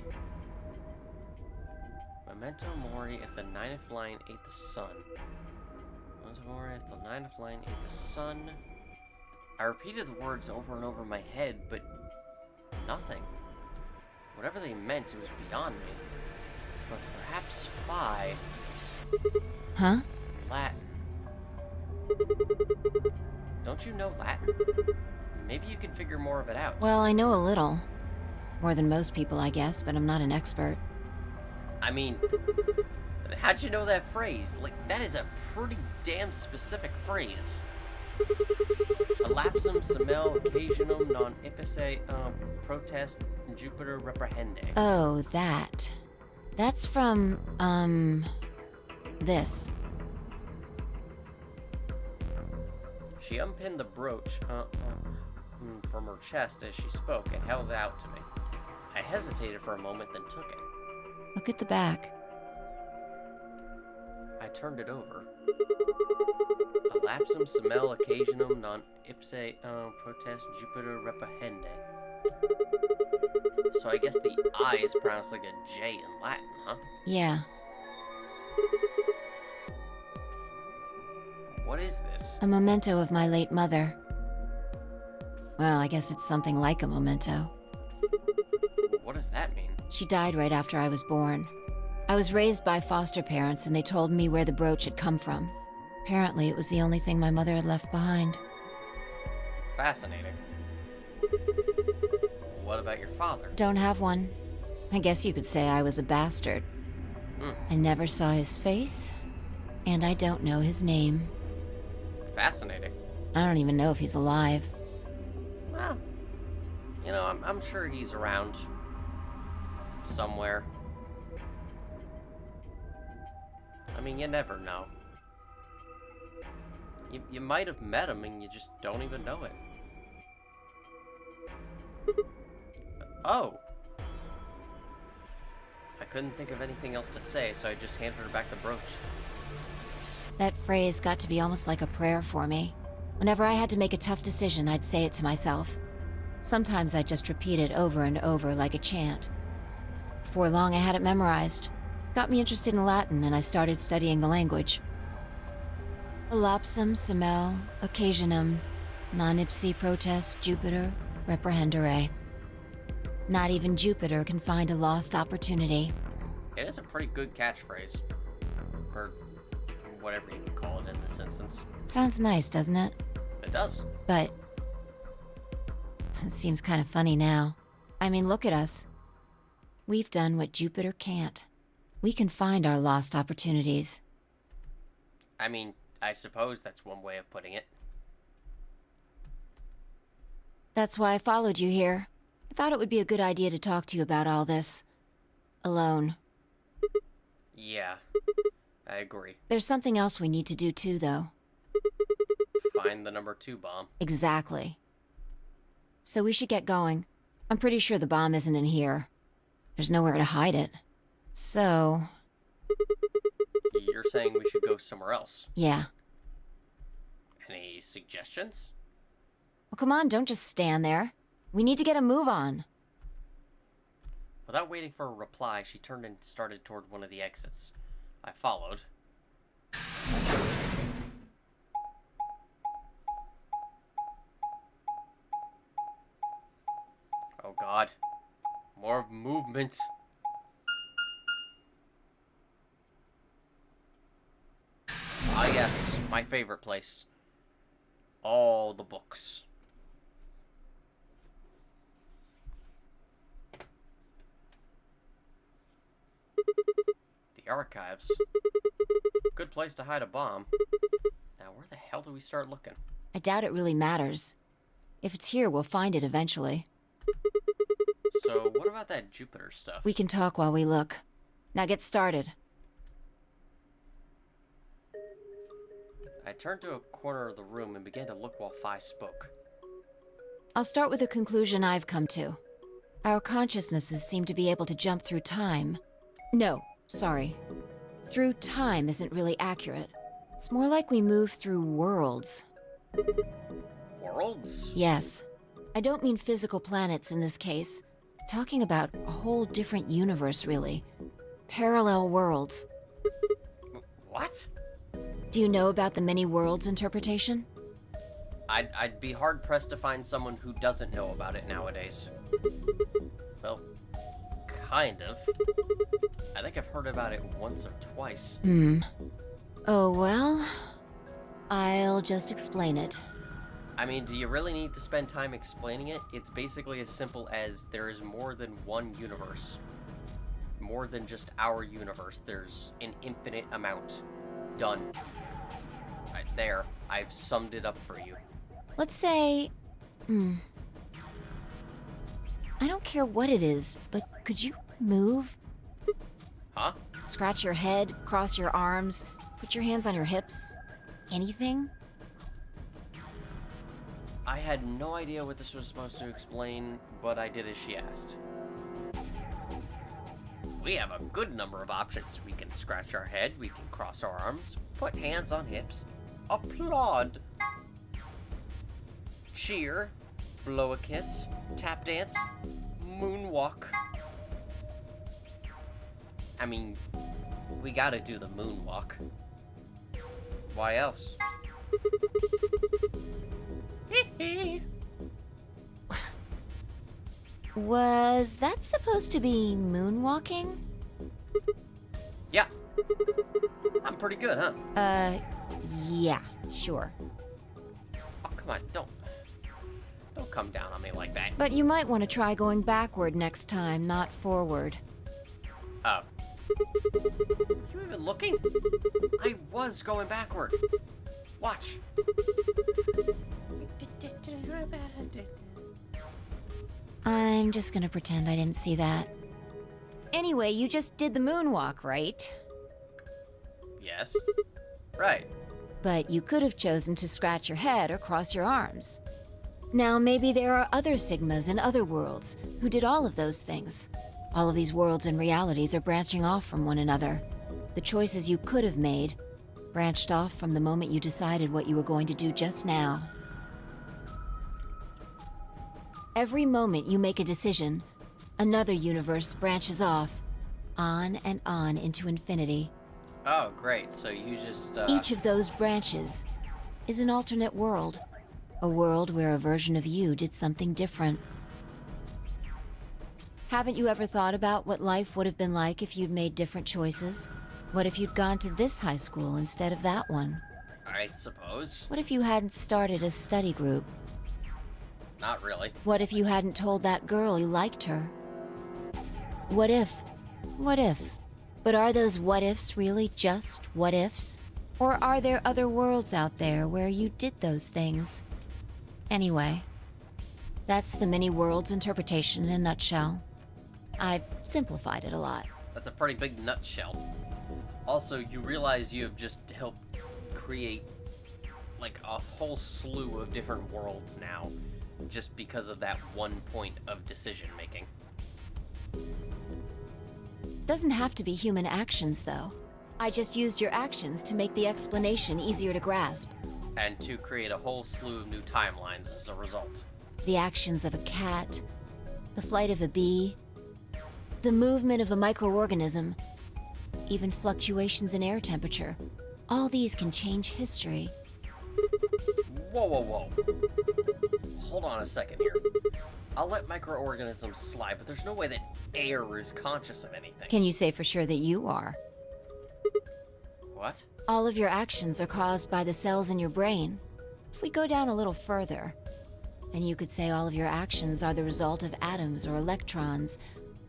Memento mori if the ninth line ate the sun. Memento mori if the ninth line ate the sun. I repeated the words over and over in my head, but nothing. Whatever they meant, it was beyond me. But perhaps phi... Huh? Latin. Don't you know Latin? Maybe you can figure more of it out. Well, I know a little. More than most people, I guess, but I'm not an expert. I mean, how'd you know that phrase? Like, that is a pretty damn specific phrase. Elapsum semel occasionum non ipse protest Jupiter reprehende. Oh, that. That's from, this. She unpinned the brooch from her chest as she spoke and held it out to me. I hesitated for a moment, then took it. Look at the back. I turned it over. Elapsum semel occasionum non ipse protest Jupiter reprehende. So I guess the I is pronounced like a J in Latin, huh? Yeah. What is this? A memento of my late mother. Well, I guess it's something like a memento. What does that mean? She died right after I was born. I was raised by foster parents, and they told me where the brooch had come from. Apparently, it was the only thing my mother had left behind. Fascinating. What about your father? Don't have one. I guess you could say I was a bastard. I never saw his face, and I don't know his name. Fascinating. I don't even know if he's alive. Well, you know, I'm sure he's around somewhere. I mean, you never know. You might have met him and you just don't even know it. Oh. I couldn't think of anything else to say, so I just handed her back the brooch. That phrase got to be almost like a prayer for me. Whenever I had to make a tough decision, I'd say it to myself. Sometimes I'd just repeat it over and over like a chant. Before long, I had it memorized. Got me interested in Latin, and I started studying the language. Elapsum semel, occasionum, non ipsi protest Jupiter, reprehendere. Not even Jupiter can find a lost opportunity. It is a pretty good catchphrase. Or whatever you can call it in this instance. Sounds nice, doesn't it? It does. But it seems kind of funny now. I mean, look at us. We've done what Jupiter can't. We can find our lost opportunities. I mean, I suppose that's one way of putting it. That's why I followed you here. I thought it would be a good idea to talk to you about all this. Alone. Yeah, I agree. There's something else we need to do too, though. Find the number 2 bomb. Exactly. So we should get going. I'm pretty sure the bomb isn't in here. There's nowhere to hide it. So... You're saying we should go somewhere else? Yeah. Any suggestions? Well, come on, don't just stand there. We need to get a move on. Without waiting for a reply, she turned and started toward one of the exits. I followed. Oh god. More movement. Ah yes, my favorite place. All the books. The archives. Good place to hide a bomb. Now where the hell do we start looking? I doubt it really matters. If it's here, we'll find it eventually. So what about that Jupiter stuff? We can talk while we look. Now get started. I turned to a corner of the room and began to look while Phi spoke. I'll start with a conclusion I've come to. Our consciousnesses seem to be able to jump through time. No, sorry. Through time isn't really accurate. It's more like we move through worlds. Worlds? Yes. I don't mean physical planets in this case. Talking about a whole different universe, really. Parallel worlds. What? Do you know about the many worlds interpretation? I'd be hard-pressed to find someone who doesn't know about it nowadays. Well, kind of. I think I've heard about it once or twice. Oh, well... I'll just explain it. I mean, do you really need to spend time explaining it? It's basically as simple as there is more than one universe. More than just our universe. There's an infinite amount. Done. Right there. I've summed it up for you. Let's say... I don't care what it is, but could you move? Huh? Scratch your head, cross your arms, put your hands on your hips? Anything? I had no idea what this was supposed to explain, but I did as she asked. We have a good number of options. We can scratch our head, we can cross our arms, put hands on hips, applaud, cheer, blow a kiss, tap dance, moonwalk. I mean, we gotta do the moonwalk. Why else? Was that supposed to be moonwalking? Yeah. I'm pretty good, huh? Yeah, sure. Oh, come on, don't come down on me like that. But you might want to try going backward next time, not forward. Oh. You even looking? I was going backward. Watch. I'm just gonna pretend I didn't see that. Anyway, you just did the moonwalk, right? Yes. Right. But you could have chosen to scratch your head or cross your arms. Now, maybe there are other Sigmas in other worlds who did all of those things. All of these worlds and realities are branching off from one another. The choices you could have made branched off from the moment you decided what you were going to do just now. Every moment you make a decision, another universe branches off, on and on into infinity. Oh, great. So you just, Each of those branches is an alternate world. A world where a version of you did something different. Haven't you ever thought about what life would have been like if you'd made different choices? What if you'd gone to this high school instead of that one? I suppose. What if you hadn't started a study group? Not really. What if you hadn't told that girl you liked her? What if? What if? But are those what ifs really just what ifs? Or are there other worlds out there where you did those things? Anyway, that's the many worlds interpretation in a nutshell. I've simplified it a lot. That's a pretty big nutshell. Also, you realize you have just helped create like a whole slew of different worlds now, just because of that one point of decision making. Doesn't have to be human actions, though. I just used your actions to make the explanation easier to grasp. And to create a whole slew of new timelines as a result. The actions of a cat, the flight of a bee, the movement of a microorganism, even fluctuations in air temperature. All these can change history. Whoa, whoa, whoa. Hold on a second here. I'll let microorganisms slide, but there's no way that air is conscious of anything. Can you say for sure that you are? What? All of your actions are caused by the cells in your brain. If we go down a little further, then you could say all of your actions are the result of atoms or electrons,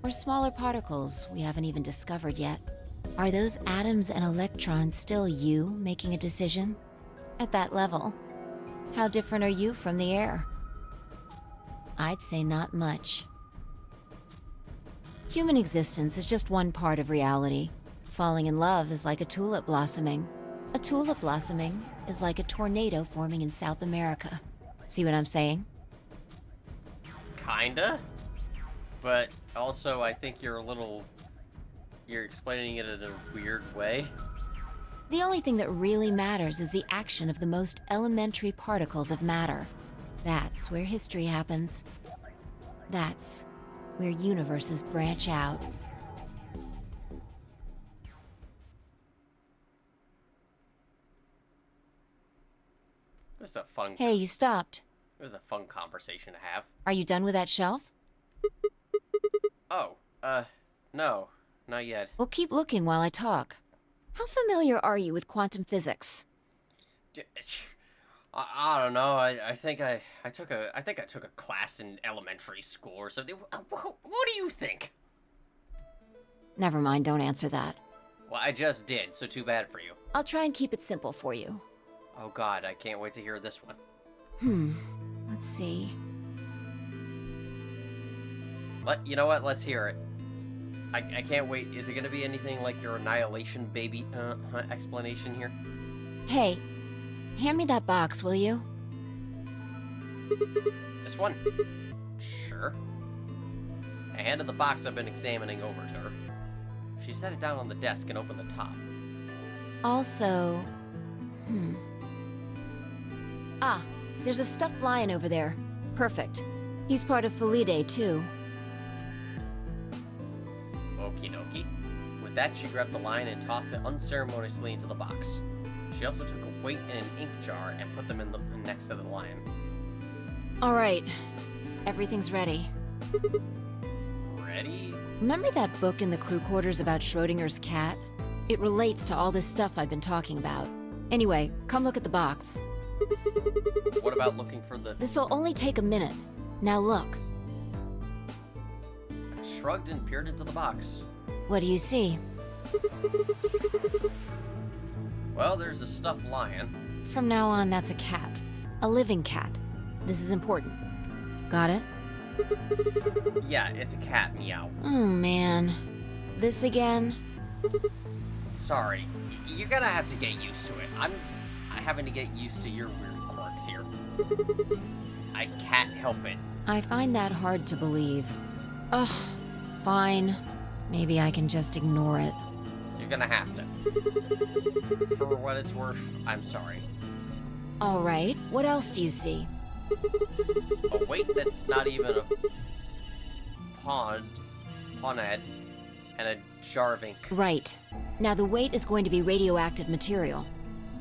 or smaller particles we haven't even discovered yet. Are those atoms and electrons still you making a decision? At that level, how different are you from the air? I'd say not much. Human existence is just one part of reality. Falling in love is like a tulip blossoming. A tulip blossoming is like a tornado forming in South America. See what I'm saying? Kinda. But also, I think you're explaining it in a weird way. The only thing that really matters is the action of the most elementary particles of matter. That's where history happens. That's where universes branch out. This is a fun... Hey, you stopped. This is a fun conversation to have. Are you done with that shelf? Oh, no. Not yet. Well, keep looking while I talk. How familiar are you with quantum physics? I don't know. I think I took a class in elementary school or something. What do you think? Never mind, don't answer that. Well, I just did, so too bad for you. I'll try and keep it simple for you. Oh God, I can't wait to hear this one. Let's see. You know what? Let's hear it. I can't wait. Is it gonna be anything like your annihilation baby explanation here? Hey, hand me that box, will you? This one? Sure. I handed the box I've been examining over to her. She set it down on the desk and opened the top. Also... Ah, there's a stuffed lion over there. Perfect. He's part of Felidae, too. Okie dokie. With that, she grabbed the lion and tossed it unceremoniously into the box. She also took a weight and an ink jar and put them next to the lion. All right. Everything's ready. Ready? Remember that book in the crew quarters about Schrodinger's cat? It relates to all this stuff I've been talking about. Anyway, come look at the box. What about looking for the... This'll only take a minute. Now look. I shrugged and peered into the box. What do you see? Well, there's a stuffed lion. From now on, that's a cat. A living cat. This is important. Got it? Yeah, it's a cat, meow. Oh, man. This again? Sorry. You're gonna have to get used to it. I having to get used to your weird quirks here. I can't help it. I find that hard to believe. Ugh, fine. Maybe I can just ignore it. You're gonna have to. For what it's worth, I'm sorry. All right, what else do you see? A weight that's not even a ponad, and a jar of ink. Right. Now the weight is going to be radioactive material,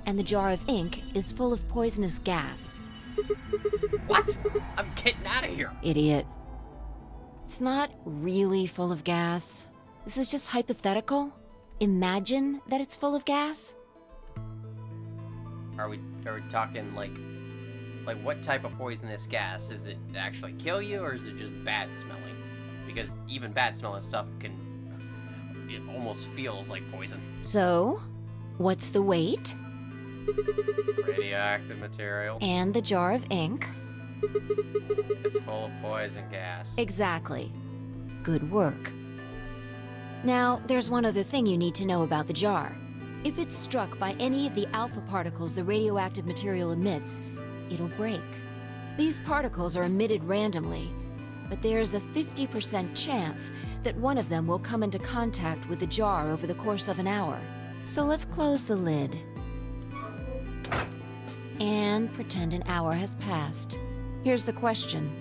and the jar of ink is full of poisonous gas. What? I'm getting out of here. Idiot. It's not really full of gas. This is just hypothetical. Imagine that it's full of gas. Are we talking like what type of poisonous gas? Is it actually kill you, or is it just bad smelling? Because even bad smelling stuff it almost feels like poison. So, what's the weight? Radioactive material. And the jar of ink? It's full of poison gas. Exactly. Good work. Now, there's one other thing you need to know about the jar. If it's struck by any of the alpha particles the radioactive material emits, it'll break. These particles are emitted randomly, but there's a 50% chance that one of them will come into contact with the jar over the course of an hour. So let's close the lid. And pretend an hour has passed. Here's the question.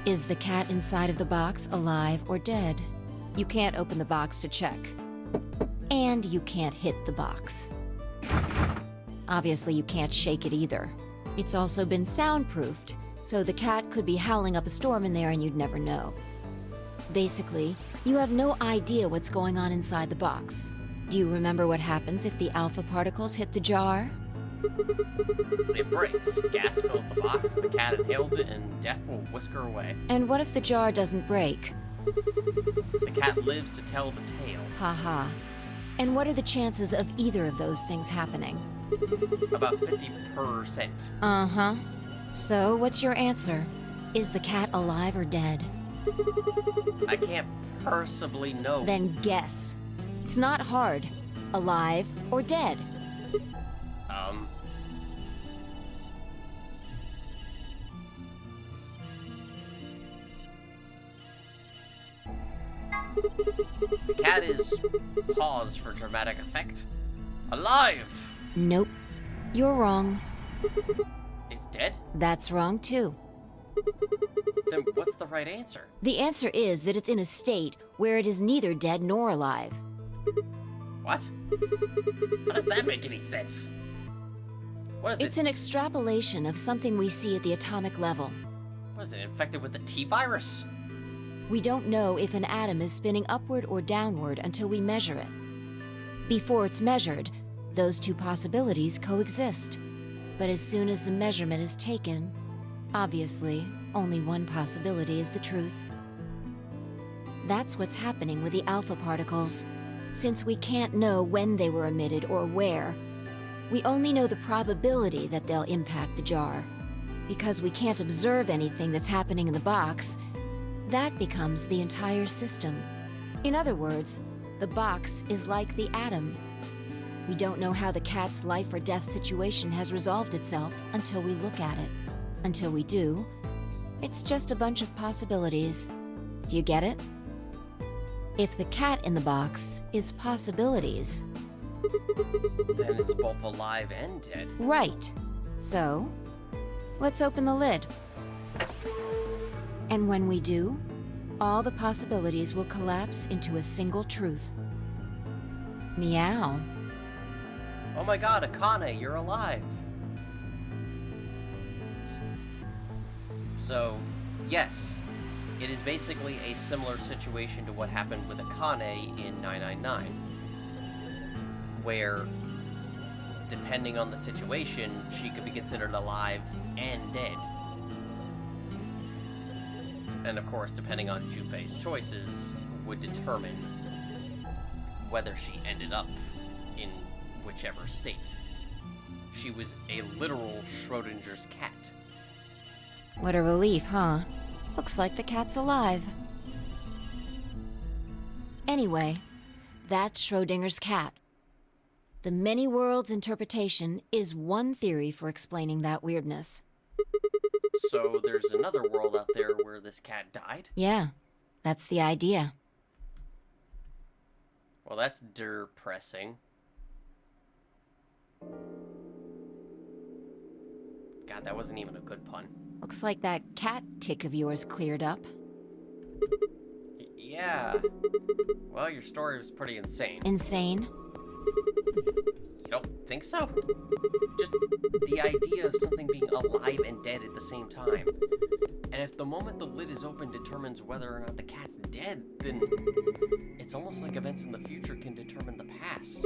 Is the cat inside of the box alive or dead? You can't open the box to check. And you can't hit the box. Obviously, you can't shake it either. It's also been soundproofed, so the cat could be howling up a storm in there and you'd never know. Basically, you have no idea what's going on inside the box. Do you remember what happens if the alpha particles hit the jar? It breaks. Gas fills the box, the cat inhales it, and death will whisk her away. And what if the jar doesn't break? The cat lives to tell the tale. Haha. And what are the chances of either of those things happening? About 50%. Uh-huh. So, what's your answer? Is the cat alive or dead? I can't possibly know. Then guess. It's not hard. Alive or dead? The cat is, pause for dramatic effect, alive! Nope. You're wrong. Is dead? That's wrong too. Then what's the right answer? The answer is that it's in a state where it is neither dead nor alive. What? How does that make any sense? What is It's an extrapolation of something we see at the atomic level. What is it, infected with the T-virus? We don't know if an atom is spinning upward or downward until we measure it. Before it's measured, those two possibilities coexist. But as soon as the measurement is taken, obviously, only one possibility is the truth. That's what's happening with the alpha particles. Since we can't know when they were emitted or where, we only know the probability that they'll impact the jar. Because we can't observe anything that's happening in the box, that becomes the entire system. In other words, the box is like the atom. We don't know how the cat's life or death situation has resolved itself until we look at it. Until we do, it's just a bunch of possibilities. Do you get it? If the cat in the box is possibilities, then it's both alive and dead. Right. So, let's open the lid. And when we do, all the possibilities will collapse into a single truth. Meow. Oh my god, Akane, you're alive. So, yes, it is basically a similar situation to what happened with Akane in 999, where, depending on the situation, she could be considered alive and dead. And of course, depending on Junpei's choices, would determine whether she ended up in whichever state. She was a literal Schrodinger's cat. What a relief, huh? Looks like the cat's alive. Anyway, that's Schrodinger's cat. The many worlds interpretation is one theory for explaining that weirdness. So there's another world out there where this cat died? Yeah, that's the idea. Well, that's depressing. God, that wasn't even a good pun. Looks like that cat tick of yours cleared up. Yeah. Well, your story was pretty insane. Insane? You don't think so? Just the idea of something being alive and dead at the same time. And if the moment the lid is open determines whether or not the cat's dead, then it's almost like events in the future can determine the past.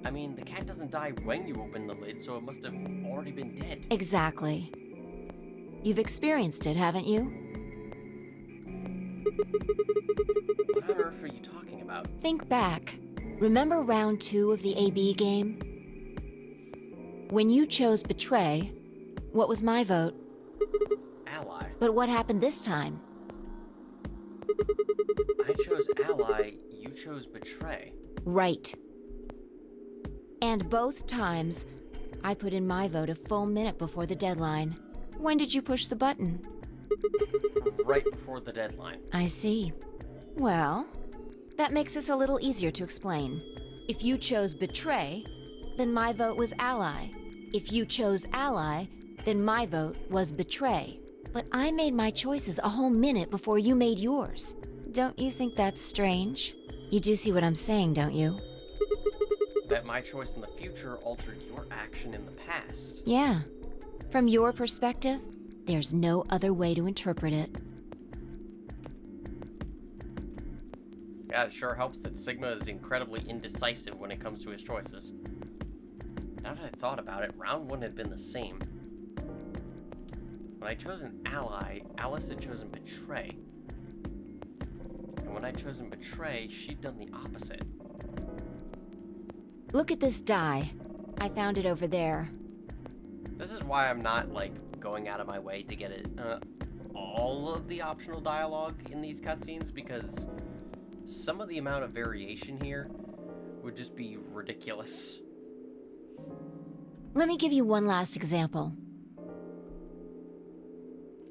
I mean, the cat doesn't die when you open the lid, so it must have already been dead. Exactly. You've experienced it, haven't you? What on earth are you talking about? Think back. Remember round 2 of the AB game? When you chose Betray, what was my vote? Ally. But what happened this time? I chose Ally, you chose Betray. Right. And both times, I put in my vote a full minute before the deadline. When did you push the button? Right before the deadline. I see. Well, that makes this a little easier to explain. If you chose Betray, then my vote was Ally. If you chose Ally, then my vote was Betray. But I made my choices a whole minute before you made yours. Don't you think that's strange? You do see what I'm saying, don't you? That my choice in the future altered your action in the past. Yeah. From your perspective, there's no other way to interpret it. Yeah, it sure helps that Sigma is incredibly indecisive when it comes to his choices. Now that I thought about it, round 1 had been the same. When I chose an ally, Alice had chosen Betray. And when I'd chosen Betray, she'd done the opposite. Look at this die. I found it over there. This is why I'm not, going out of my way to get it, all of the optional dialogue in these cutscenes, because some of the amount of variation here would just be ridiculous. Let me give you one last example.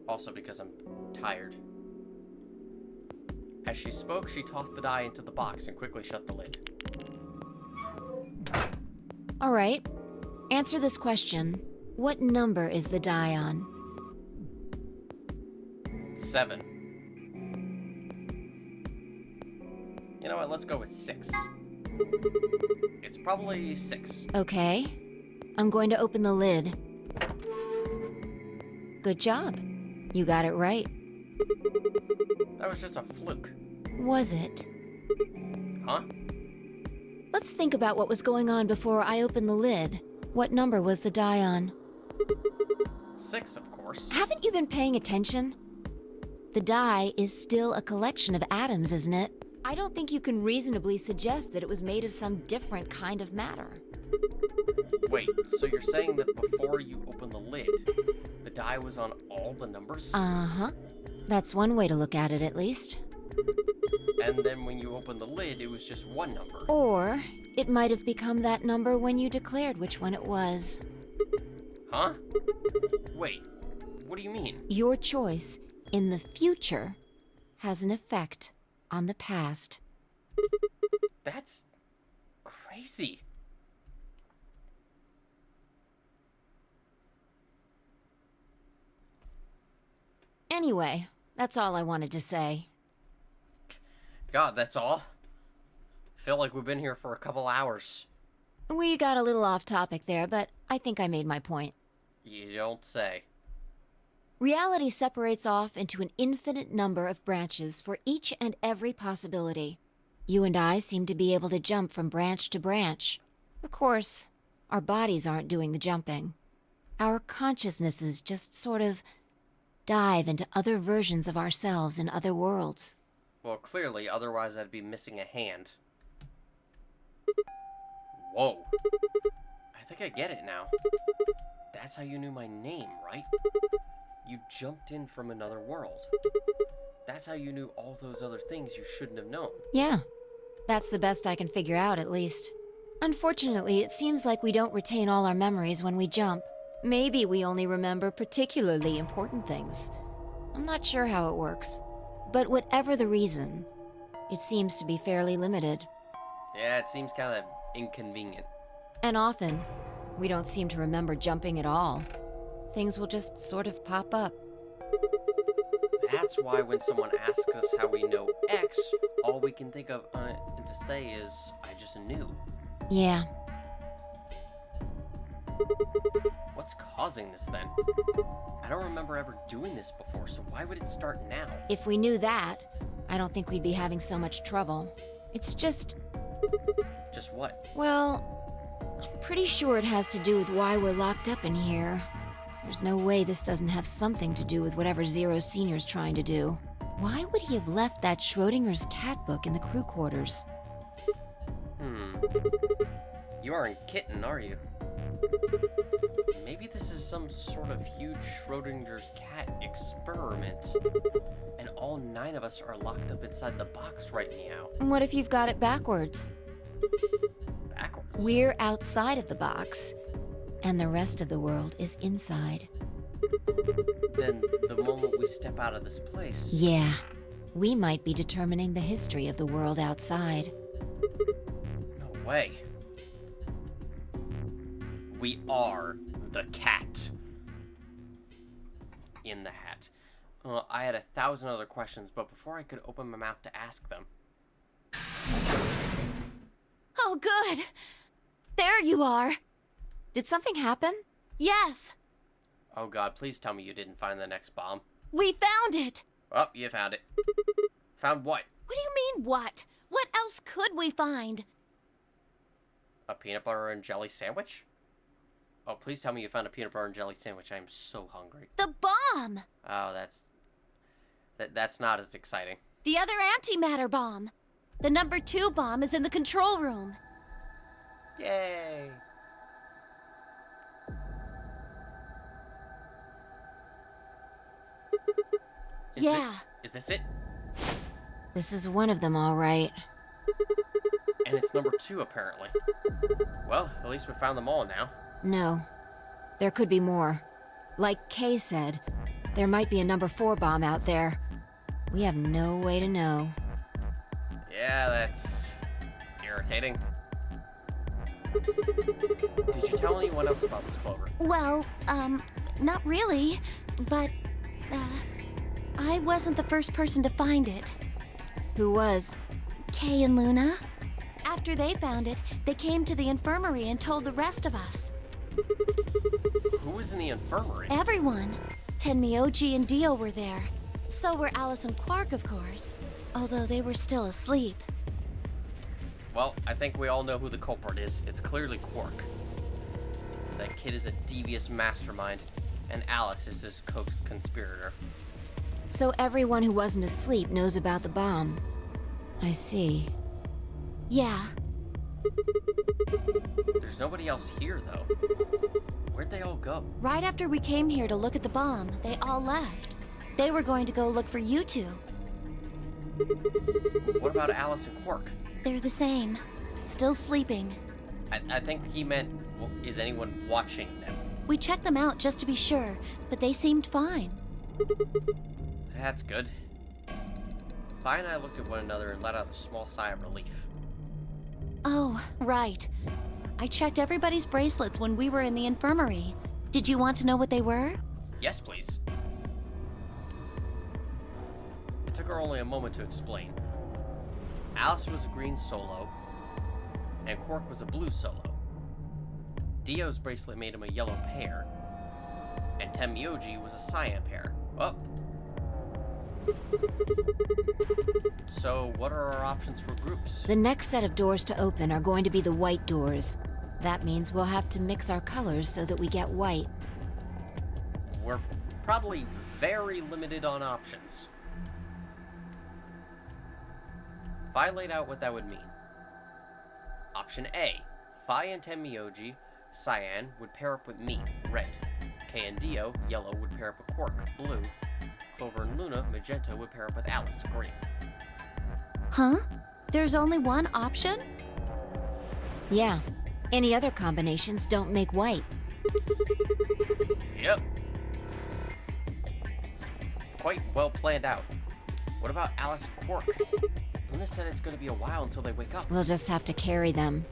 Also because I'm tired. As she spoke, she tossed the die into the box and quickly shut the lid. All right. Answer this question. What number is the die on? 7. You know what? Let's go with 6. It's probably 6. Okay. I'm going to open the lid. Good job. You got it right. That was just a fluke. Was it? Huh? Let's think about what was going on before I opened the lid. What number was the die on? 6, of course. Haven't you been paying attention? The die is still a collection of atoms, isn't it? I don't think you can reasonably suggest that it was made of some different kind of matter. Wait, so you're saying that before you open the lid, the die was on all the numbers? Uh-huh. That's one way to look at it, at least. And then when you open the lid, it was just one number. Or it might have become that number when you declared which one it was. Huh? Wait, what do you mean? Your choice in the future has an effect on the past. That's crazy. Anyway, that's all I wanted to say. God, that's all? I feel like we've been here for a couple hours. We got a little off topic there, but I think I made my point. You don't say. Reality separates off into an infinite number of branches for each and every possibility. You and I seem to be able to jump from branch to branch. Of course, our bodies aren't doing the jumping. Our consciousnesses just sort of dive into other versions of ourselves in other worlds. Well, clearly, otherwise I'd be missing a hand. Whoa. I think I get it now. That's how you knew my name, right? You jumped in from another world. That's how you knew all those other things you shouldn't have known. Yeah, that's the best I can figure out, at least. Unfortunately, it seems like we don't retain all our memories when we jump. Maybe we only remember particularly important things. I'm not sure how it works. But whatever the reason, it seems to be fairly limited. Yeah, it seems kind of inconvenient. And often, we don't seem to remember jumping at all. Things will just sort of pop up. That's why when someone asks us how we know X, all we can think of to say is, I just knew. Yeah. What's causing this then? I don't remember ever doing this before, so why would it start now? If we knew that, I don't think we'd be having so much trouble. It's just... Just what? Well, I'm pretty sure it has to do with why we're locked up in here. There's no way this doesn't have something to do with whatever Zero Senior's trying to do. Why would he have left that Schrodinger's cat book in the crew quarters? You aren't kidding, are you? Maybe this is some sort of huge Schrodinger's cat experiment. And all 9 of us are locked up inside the box right now. And what if you've got it backwards? Backwards? We're outside of the box, and the rest of the world is inside. Then the moment we step out of this place... Yeah, we might be determining the history of the world outside. No way. We are the cat. In the hat. Well, I had 1,000 other questions, but before I could open my mouth to ask them... Oh, good. There you are. Did something happen? Yes. Oh god, please tell me you didn't find the next bomb. We found it. Oh, you found it. Found what? What do you mean, what? What else could we find? A peanut butter and jelly sandwich? Oh, please tell me you found a peanut butter and jelly sandwich. I am so hungry. The bomb! Oh, that's not as exciting. The other antimatter bomb. The number 2 bomb is in the control room. Yay! Is this it? This is one of them, all right. And it's number 2, apparently. Well, at least we found them all now. No. There could be more. Like Kay said, there might be a number 4 bomb out there. We have no way to know. Yeah, that's... irritating. Did you tell anyone else about this, Clover? Well, not really, but, I wasn't the first person to find it. Who was? Kay and Luna. After they found it, they came to the infirmary and told the rest of us. Who was in the infirmary? Everyone. Tenmyoji and Dio were there. So were Alice and Quark, of course. Although they were still asleep. Well, I think we all know who the culprit is. It's clearly Quark. That kid is a devious mastermind, and Alice is his co-conspirator. So everyone who wasn't asleep knows about the bomb. I see. Yeah. There's nobody else here, though. Where'd they all go? Right after we came here to look at the bomb, they all left. They were going to go look for you two. What about Alice and Quark? They're the same. Still sleeping. I think he meant, well, is anyone watching them? We checked them out just to be sure, but they seemed fine. That's good. Vi and I looked at one another and let out a small sigh of relief. Oh, right. I checked everybody's bracelets when we were in the infirmary. Did you want to know what they were? Yes, please. It took her only a moment to explain. Alice was a green solo, and Quark was a blue solo. Dio's bracelet made him a yellow pair, and Tenmyoji was a cyan pair. Oh. So, what are our options for groups? The next set of doors to open are going to be the white doors. That means we'll have to mix our colors so that we get white. We're probably very limited on options. Vi laid out what that would mean. Option A, Fi and Tenmyoji, cyan, would pair up with me, red. Kay and Dio, yellow, would pair up with Quark, blue. Clover and Luna, magenta, would pair up with Alice, green. Huh? There's only one option? Yeah. Any other combinations don't make white. Yep. It's quite well planned out. What about Alice and Quark? Luna said it's gonna be a while until they wake up. We'll just have to carry them.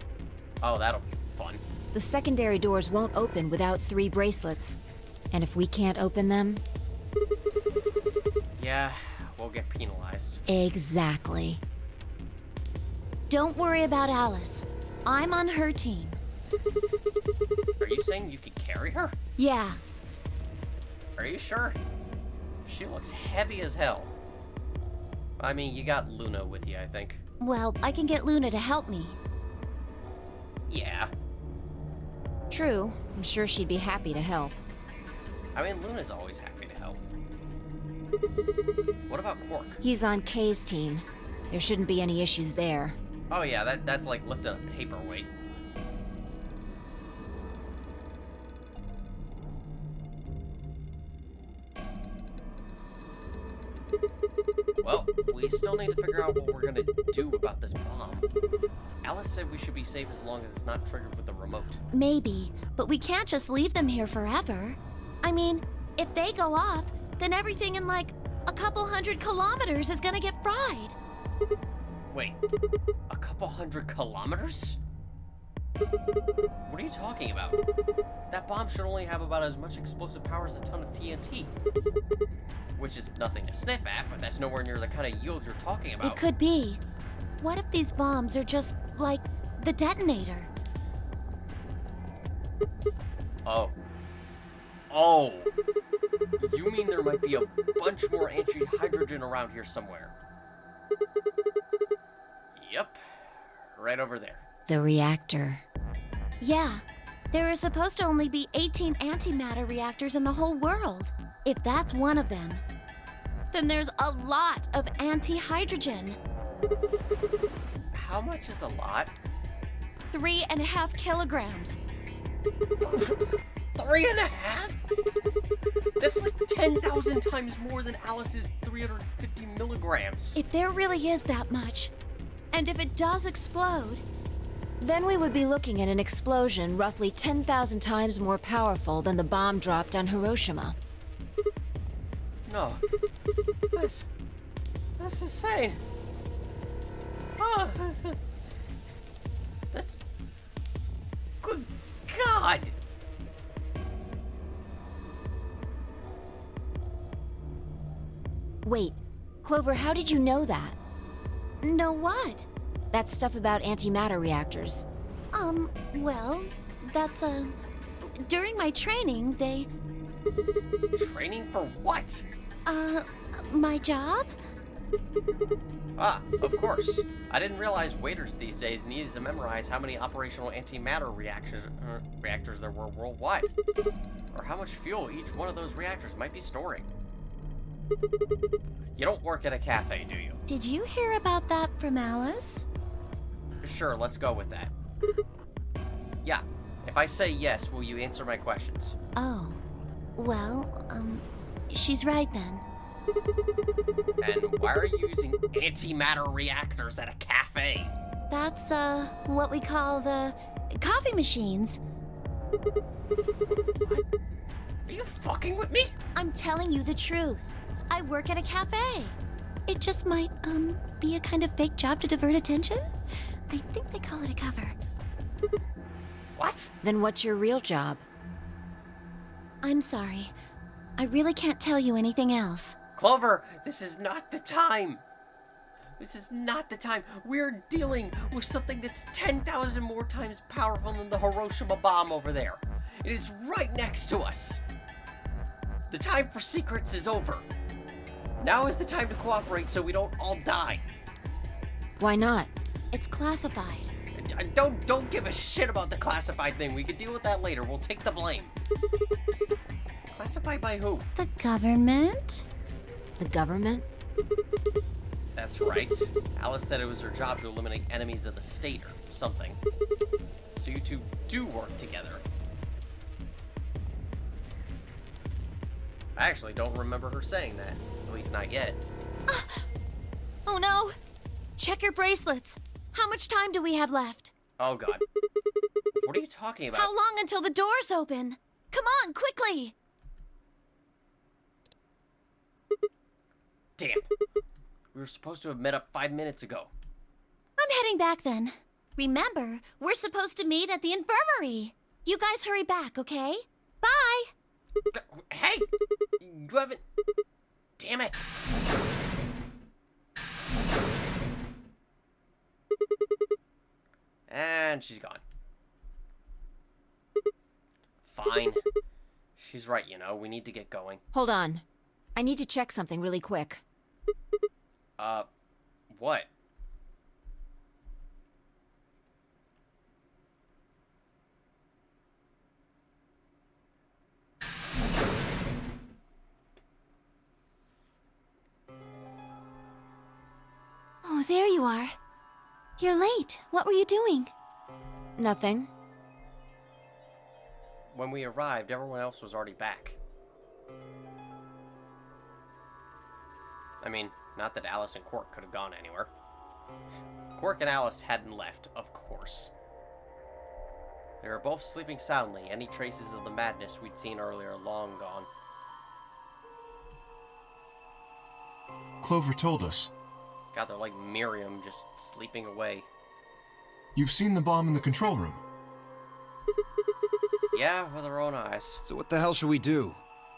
Oh, that'll be fun. The secondary doors won't open without 3 bracelets. And if we can't open them... Yeah, we'll get penalized. Exactly. Don't worry about Alice. I'm on her team. Are you saying you could carry her? Yeah. Are you sure? She looks heavy as hell. I mean, you got Luna with you, I think. Well, I can get Luna to help me. Yeah. True. I'm sure she'd be happy to help. I mean, Luna's always happy to help. What about Quark? He's on Kay's team. There shouldn't be any issues there. Oh yeah, that's like lifting a paperweight. Well, we still need to figure out what we're gonna do about this bomb. Alice said we should be safe as long as it's not triggered with the remote. Maybe, but we can't just leave them here forever. I mean, if they go off, then everything in like a couple 100 kilometers is gonna get fried. Wait, a couple 100 kilometers? What are you talking about? That bomb should only have about as much explosive power as a ton of TNT. Which is nothing to sniff at, but that's nowhere near the kind of yield you're talking about. It could be. What if these bombs are just like the detonator? Oh. Oh! You mean there might be a bunch more anti-hydrogen around here somewhere? Yep. Right over there. The reactor. Yeah. There are supposed to only be 18 antimatter reactors in the whole world. If that's one of them, then there's a lot of anti-hydrogen. How much is a lot? 3.5 kilograms. 3.5? That's like 10,000 times more than Alice's 350 milligrams. If there really is that much, and if it does explode, then we would be looking at an explosion roughly 10,000 times more powerful than the bomb dropped on Hiroshima. No. That's insane. Oh, that's... Good God! Wait, Clover, how did you know that? know what? That stuff about antimatter reactors. Well, that's, during my training, they... Training for what? My job? Ah, of course. I didn't realize waiters these days needed to memorize how many operational antimatter reactors there were worldwide, or how much fuel each one of those reactors might be storing. You don't work at a cafe, do you? Did you hear about that from Alice? Sure, let's go with that. Yeah, if I say yes, will you answer my questions? Oh, well, she's right then. And why are you using antimatter reactors at a cafe? That's, what we call the coffee machines. What? Are you fucking with me? I'm telling you the truth. I work at a cafe. It just might, be a kind of fake job to divert attention. I think they call it a cover. What? Then what's your real job? I'm sorry. I really can't tell you anything else. Clover, this is not the time. This is not the time. We're dealing with something that's 10,000 more times powerful than the Hiroshima bomb over there. It is right next to us. The time for secrets is over. Now is the time to cooperate so we don't all die. Why not? It's classified. Don't give a shit about the classified thing. We can deal with that later. We'll take the blame. Classified by who? The government? The government? That's right. Alice said it was her job to eliminate enemies of the state or something. So you two do work together. I actually don't remember her saying that. At least not yet. Oh no! Check your bracelets. How much time do we have left? Oh god. What are you talking about? How long until the doors open? Come on, quickly! Damn. We were supposed to have met up 5 minutes ago. I'm heading back then. Remember, we're supposed to meet at the infirmary. You guys hurry back, okay? Bye! Hey! You haven't... Damn it! And she's gone. Fine. She's right, you know. We need to get going. Hold on. I need to check something really quick. What? Oh, there you are. You're late. What were you doing? Nothing. When we arrived, everyone else was already back. I mean, not that Alice and Quark could have gone anywhere. Quark and Alice hadn't left, of course. They were both sleeping soundly, any traces of the madness we'd seen earlier long gone. Clover told us. God, they're like Miriam, just sleeping away. You've seen the bomb in the control room. Yeah, with our own eyes. So what the hell should we do?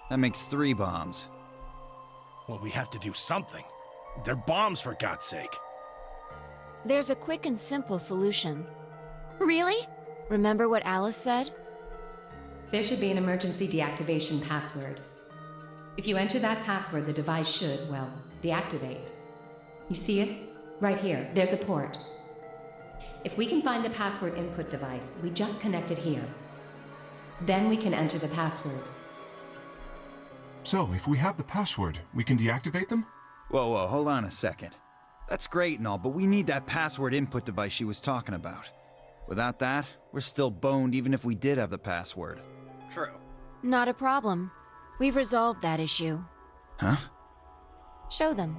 That makes 3 bombs. Well, we have to do something. They're bombs, for God's sake. There's a quick and simple solution. Really? Remember what Alice said? There should be an emergency deactivation password. If you enter that password, the device should, well, deactivate. You see it? Right here. There's a port. If we can find the password input device, we just connect it here. Then we can enter the password. So, if we have the password, we can deactivate them? Whoa, hold on a second. That's great and all, but we need that password input device she was talking about. Without that, we're still boned even if we did have the password. True. Not a problem. We've resolved that issue. Huh? Show them.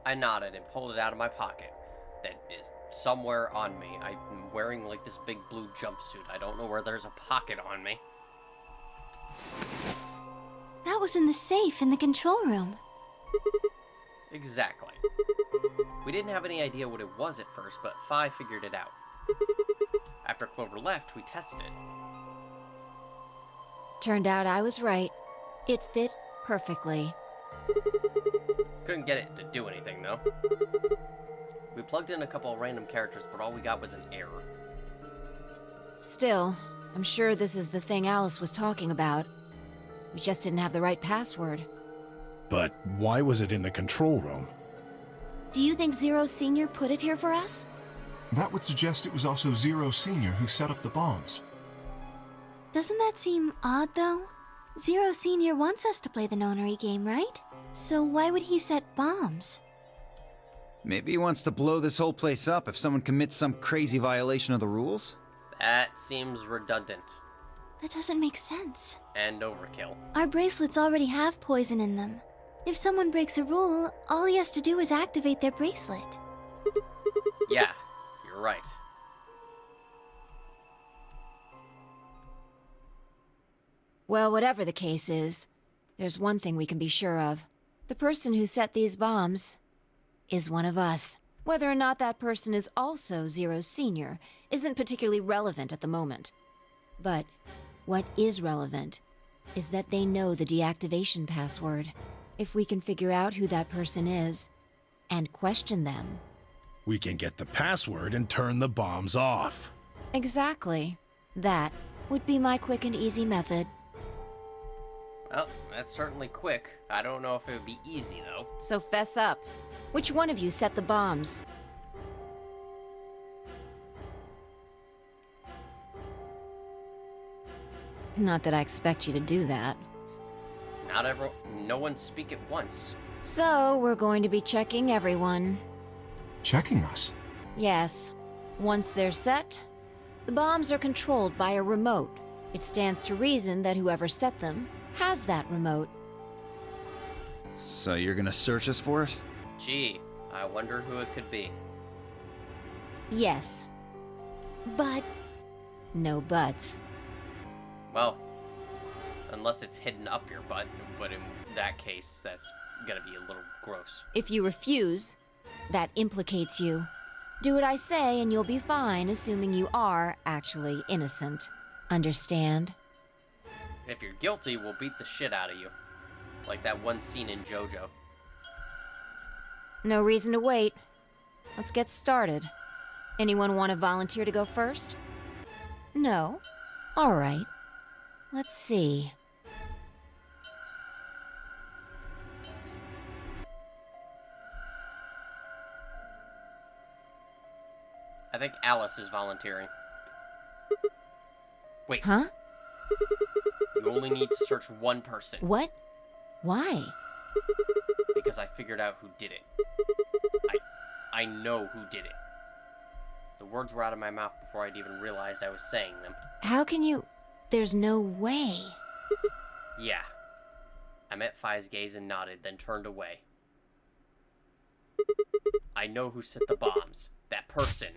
I nodded and pulled it out of my pocket. That is somewhere on me. I'm wearing like this big blue jumpsuit. I don't know where there's a pocket on me. That was in the safe in the control room. Exactly. We didn't have any idea what it was at first, but Fi figured it out. After Clover left, we tested it. Turned out I was right. It fit perfectly. Couldn't get it to do anything, though. We plugged in a couple of random characters, but all we got was an error. Still, I'm sure this is the thing Alice was talking about. We just didn't have the right password. But why was it in the control room? Do you think Zero Senior put it here for us? That would suggest it was also Zero Senior who set up the bombs. Doesn't that seem odd, though? Zero Senior wants us to play the nonary game, right? So why would he set bombs? Maybe he wants to blow this whole place up if someone commits some crazy violation of the rules? That seems redundant. That doesn't make sense. And overkill. Our bracelets already have poison in them. If someone breaks a rule, all he has to do is activate their bracelet. Yeah, you're right. Well, whatever the case is, there's one thing we can be sure of. The person who set these bombs is one of us. Whether or not that person is also Zero Senior isn't particularly relevant at the moment. But what is relevant is that they know the deactivation password. If we can figure out who that person is and question them. We can get the password and turn the bombs off. Exactly. That would be my quick and easy method. Well, that's certainly quick. I don't know if it would be easy, though. So fess up. Which one of you set the bombs? Not that I expect you to do that. No one speak at once. So, we're going to be checking everyone. Checking us? Yes. Once they're set, the bombs are controlled by a remote. It stands to reason that whoever set them has that remote. So you're gonna search us for it? Gee, I wonder who it could be. Yes. But... No buts. Well, unless it's hidden up your butt, but in that case, that's gonna be a little gross. If you refuse, that implicates you. Do what I say and you'll be fine, assuming you are actually innocent. Understand? If you're guilty, we'll beat the shit out of you. Like that one scene in JoJo. No reason to wait. Let's get started. Anyone want to volunteer to go first? No? All right. Let's see. I think Alice is volunteering. Wait. Huh? You only need to search one person. What? Why? Because I figured out who did it. I know who did it. The words were out of my mouth before I'd even realized I was saying them. How can you... There's no way. Yeah. I met Fi's gaze and nodded, then turned away. I know who set the bombs. That person.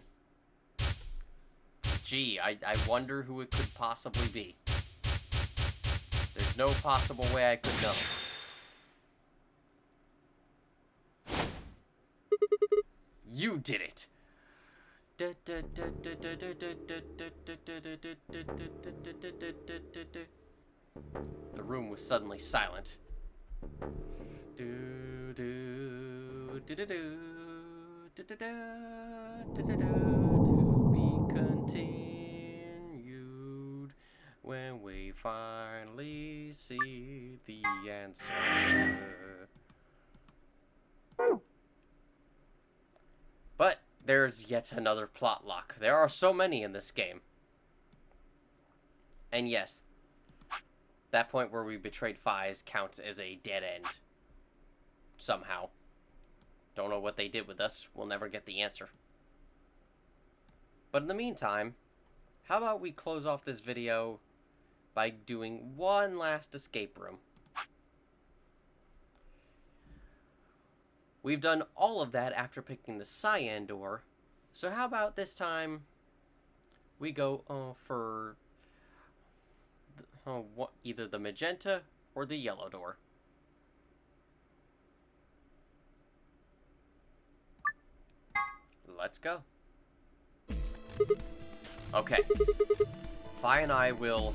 Gee, I wonder who it could possibly be. There's no possible way I could know. You did it! The room was suddenly silent. To be continued when we finally see the answer. But there's yet another plot lock. There are so many in this game. And yes, that point where we betrayed Fi's counts as a dead end. Somehow. Don't know what they did with us. We'll never get the answer. But in the meantime, how about we close off this video by doing one last escape room? We've done all of that after picking the cyan door, so how about this time we go for either the magenta or the yellow door. Let's go. Okay. Fi and I will...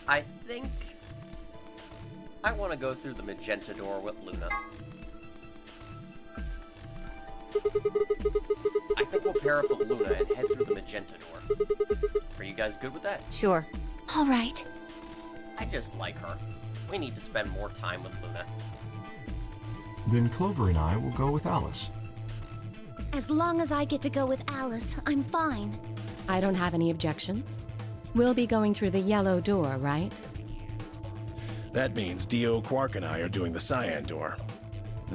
I think... I want to go through the magenta door with Luna. I think we'll pair up with Luna and head through the magenta door. Are you guys good with that? Sure. All right. I just like her. We need to spend more time with Luna. Then Clover and I will go with Alice. As long as I get to go with Alice, I'm fine. I don't have any objections. We'll be going through the yellow door, right? That means Dio, Quark, and I are doing the cyan door.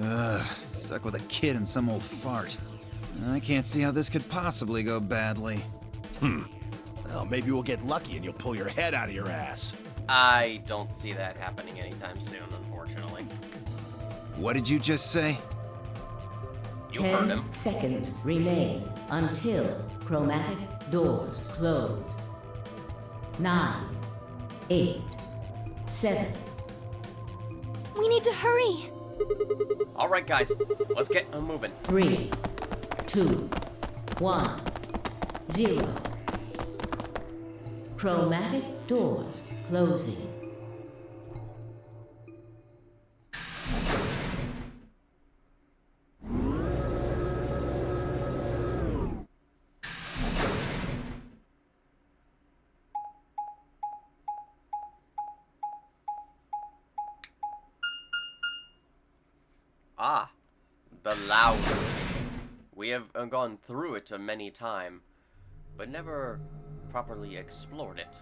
Ugh, stuck with a kid and some old fart. I can't see how this could possibly go badly. Well, maybe we'll get lucky and you'll pull your head out of your ass. I don't see that happening anytime soon, unfortunately. What did you just say? You heard him. 10 seconds remain until chromatic doors close. 9, 8, 7. We need to hurry. All right, guys, let's get moving. 3, 2, 1, 0. Chromatic doors closing. Ah, the lounge. We have gone through it a many times, but never properly explored it.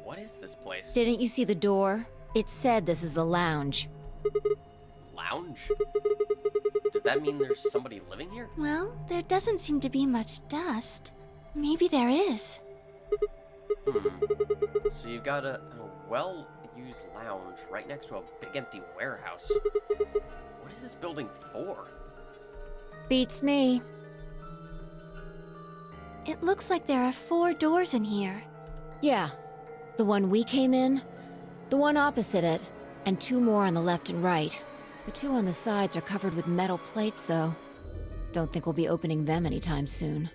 What is this place? Didn't you see the door? It said this is the lounge. Lounge? Does that mean there's somebody living here? Well, there doesn't seem to be much dust. Maybe there is. So you've got a... well, unused lounge right next to a big empty warehouse. What is this building for? Beats me. It looks like there are 4 doors in here. Yeah. The one we came in, the one opposite it, and 2 more on the left and right. The 2 on the sides are covered with metal plates, though. Don't think we'll be opening them anytime soon.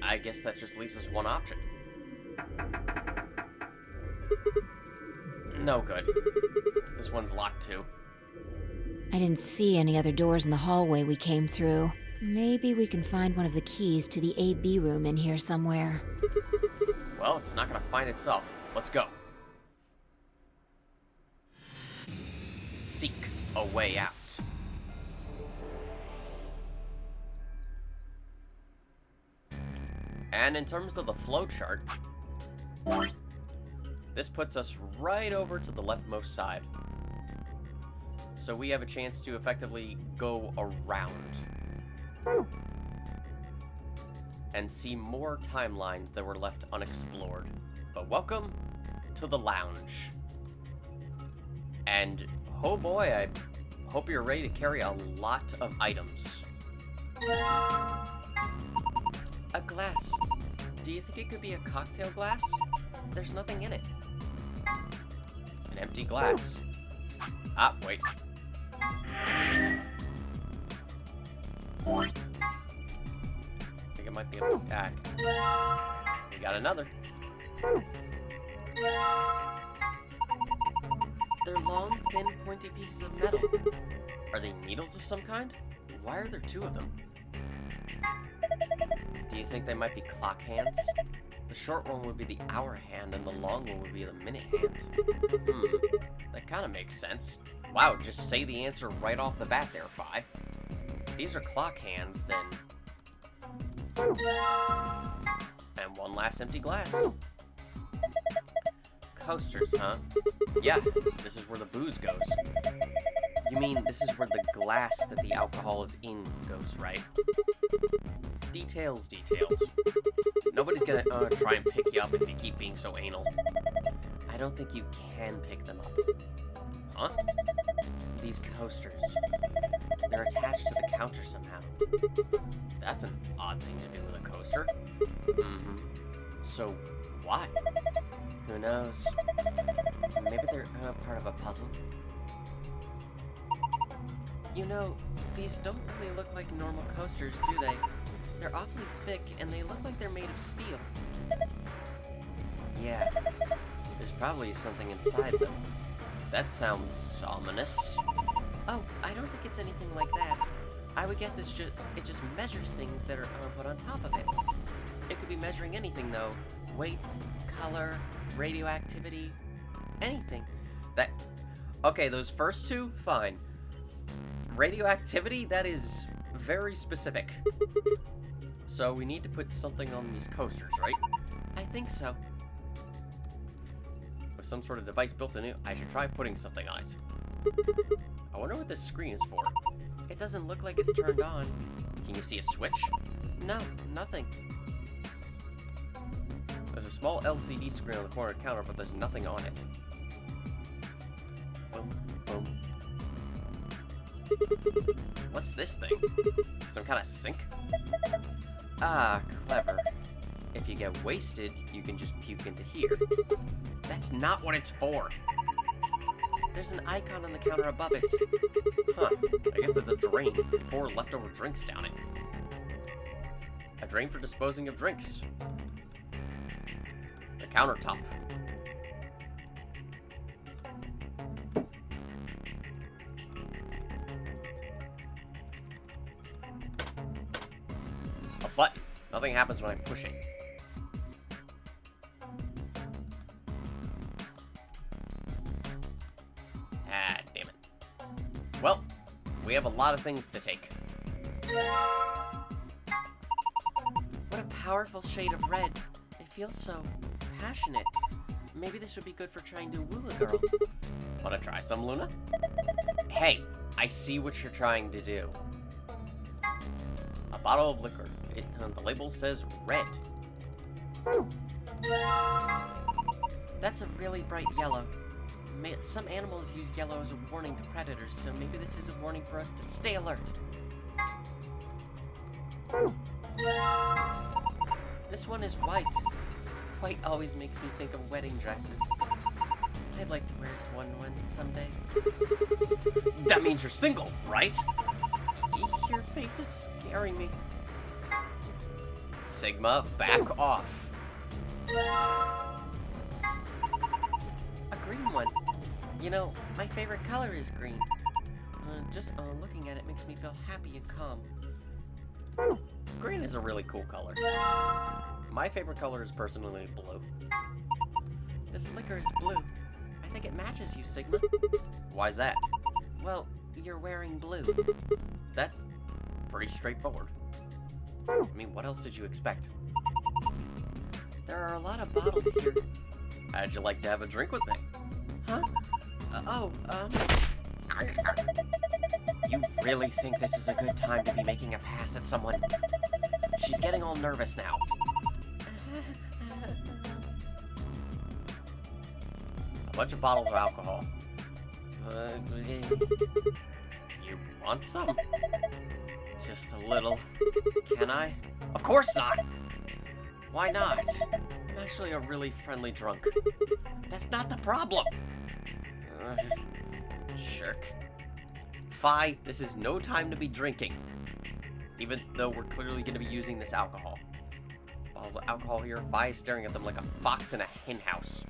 I guess that just leaves us one option. No good. This one's locked too. I didn't see any other doors in the hallway we came through. Maybe we can find one of the keys to the AB room in here somewhere. Well, it's not gonna find itself. Let's go. Seek a way out. And in terms of the flowchart, this puts us right over to the leftmost side. So we have a chance to effectively go around and see more timelines that were left unexplored. But welcome to the lounge. And oh boy, I hope you're ready to carry a lot of items. A glass. Do you think it could be a cocktail glass? There's nothing in it. An empty glass. Ah, wait. I think it might be a back. We got another. They're long, thin, pointy pieces of metal. Are they needles of some kind? Why are there 2 of them? Do you think they might be clock hands? The short one would be the hour hand, and the long one would be the minute hand. That kind of makes sense. Wow, just say the answer right off the bat there, Fi. If these are clock hands, then... And one last empty glass. Coasters, huh? Yeah, this is where the booze goes. You mean this is where the glass that the alcohol is in goes, right? Details, details. Nobody's gonna try and pick you up if you keep being so anal. I don't think you can pick them up. Huh? These coasters. They're attached to the counter somehow. That's an odd thing to do with a coaster. So, why? Who knows? Maybe they're part of a puzzle. You know, these don't really look like normal coasters, do they? They're awfully thick, and they look like they're made of steel. Yeah, there's probably something inside them. That sounds ominous. Oh, I don't think it's anything like that. I would guess it just measures things that are put on top of it. It could be measuring anything, though. Weight, color, radioactivity, anything. Okay, those first 2, fine. Radioactivity, that is very specific. So we need to put something on these coasters, right? I think so. With some sort of device built in it, I should try putting something on it. I wonder what this screen is for. It doesn't look like it's turned on. Can you see a switch? No, nothing. There's a small LCD screen on the corner counter, but there's nothing on it. Boom, boom. What's this thing? Some kind of sink? Ah, clever. If you get wasted, you can just puke into here. That's not what it's for. There's an icon on the counter above it. Huh, I guess that's a drain. You pour leftover drinks down it. A drain for disposing of drinks. The countertop. A button. Nothing happens when I push it. Ah, damn it. Well, we have a lot of things to take. What a powerful shade of red. It feels so passionate. Maybe this would be good for trying to woo a girl. Wanna try some, Luna? Hey, I see what you're trying to do. A bottle of liquor. The label says red. That's a really bright yellow. Some animals use yellow as a warning to predators, so maybe this is a warning for us to stay alert. This one is white. White always makes me think of wedding dresses. I'd like to wear one someday. That means you're single, right? Your face is scaring me. Sigma, back off. A green one. You know, my favorite color is green. Just looking at it makes me feel happy and calm. Green is a really cool color. My favorite color is personally blue. This liquor is blue. I think it matches you, Sigma. Why's that? Well, you're wearing blue. That's pretty straightforward. I mean, what else did you expect? There are a lot of bottles here. How'd you like to have a drink with me? Huh? You really think this is a good time to be making a pass at someone? She's getting all nervous now. A bunch of bottles of alcohol. You want some? Just a little. Can I? Of course not! Why not? I'm actually a really friendly drunk. That's not the problem! Shirk. Fi, this is no time to be drinking. Even though we're clearly going to be using this alcohol. Bottles of alcohol here. Fi is staring at them like a fox in a henhouse.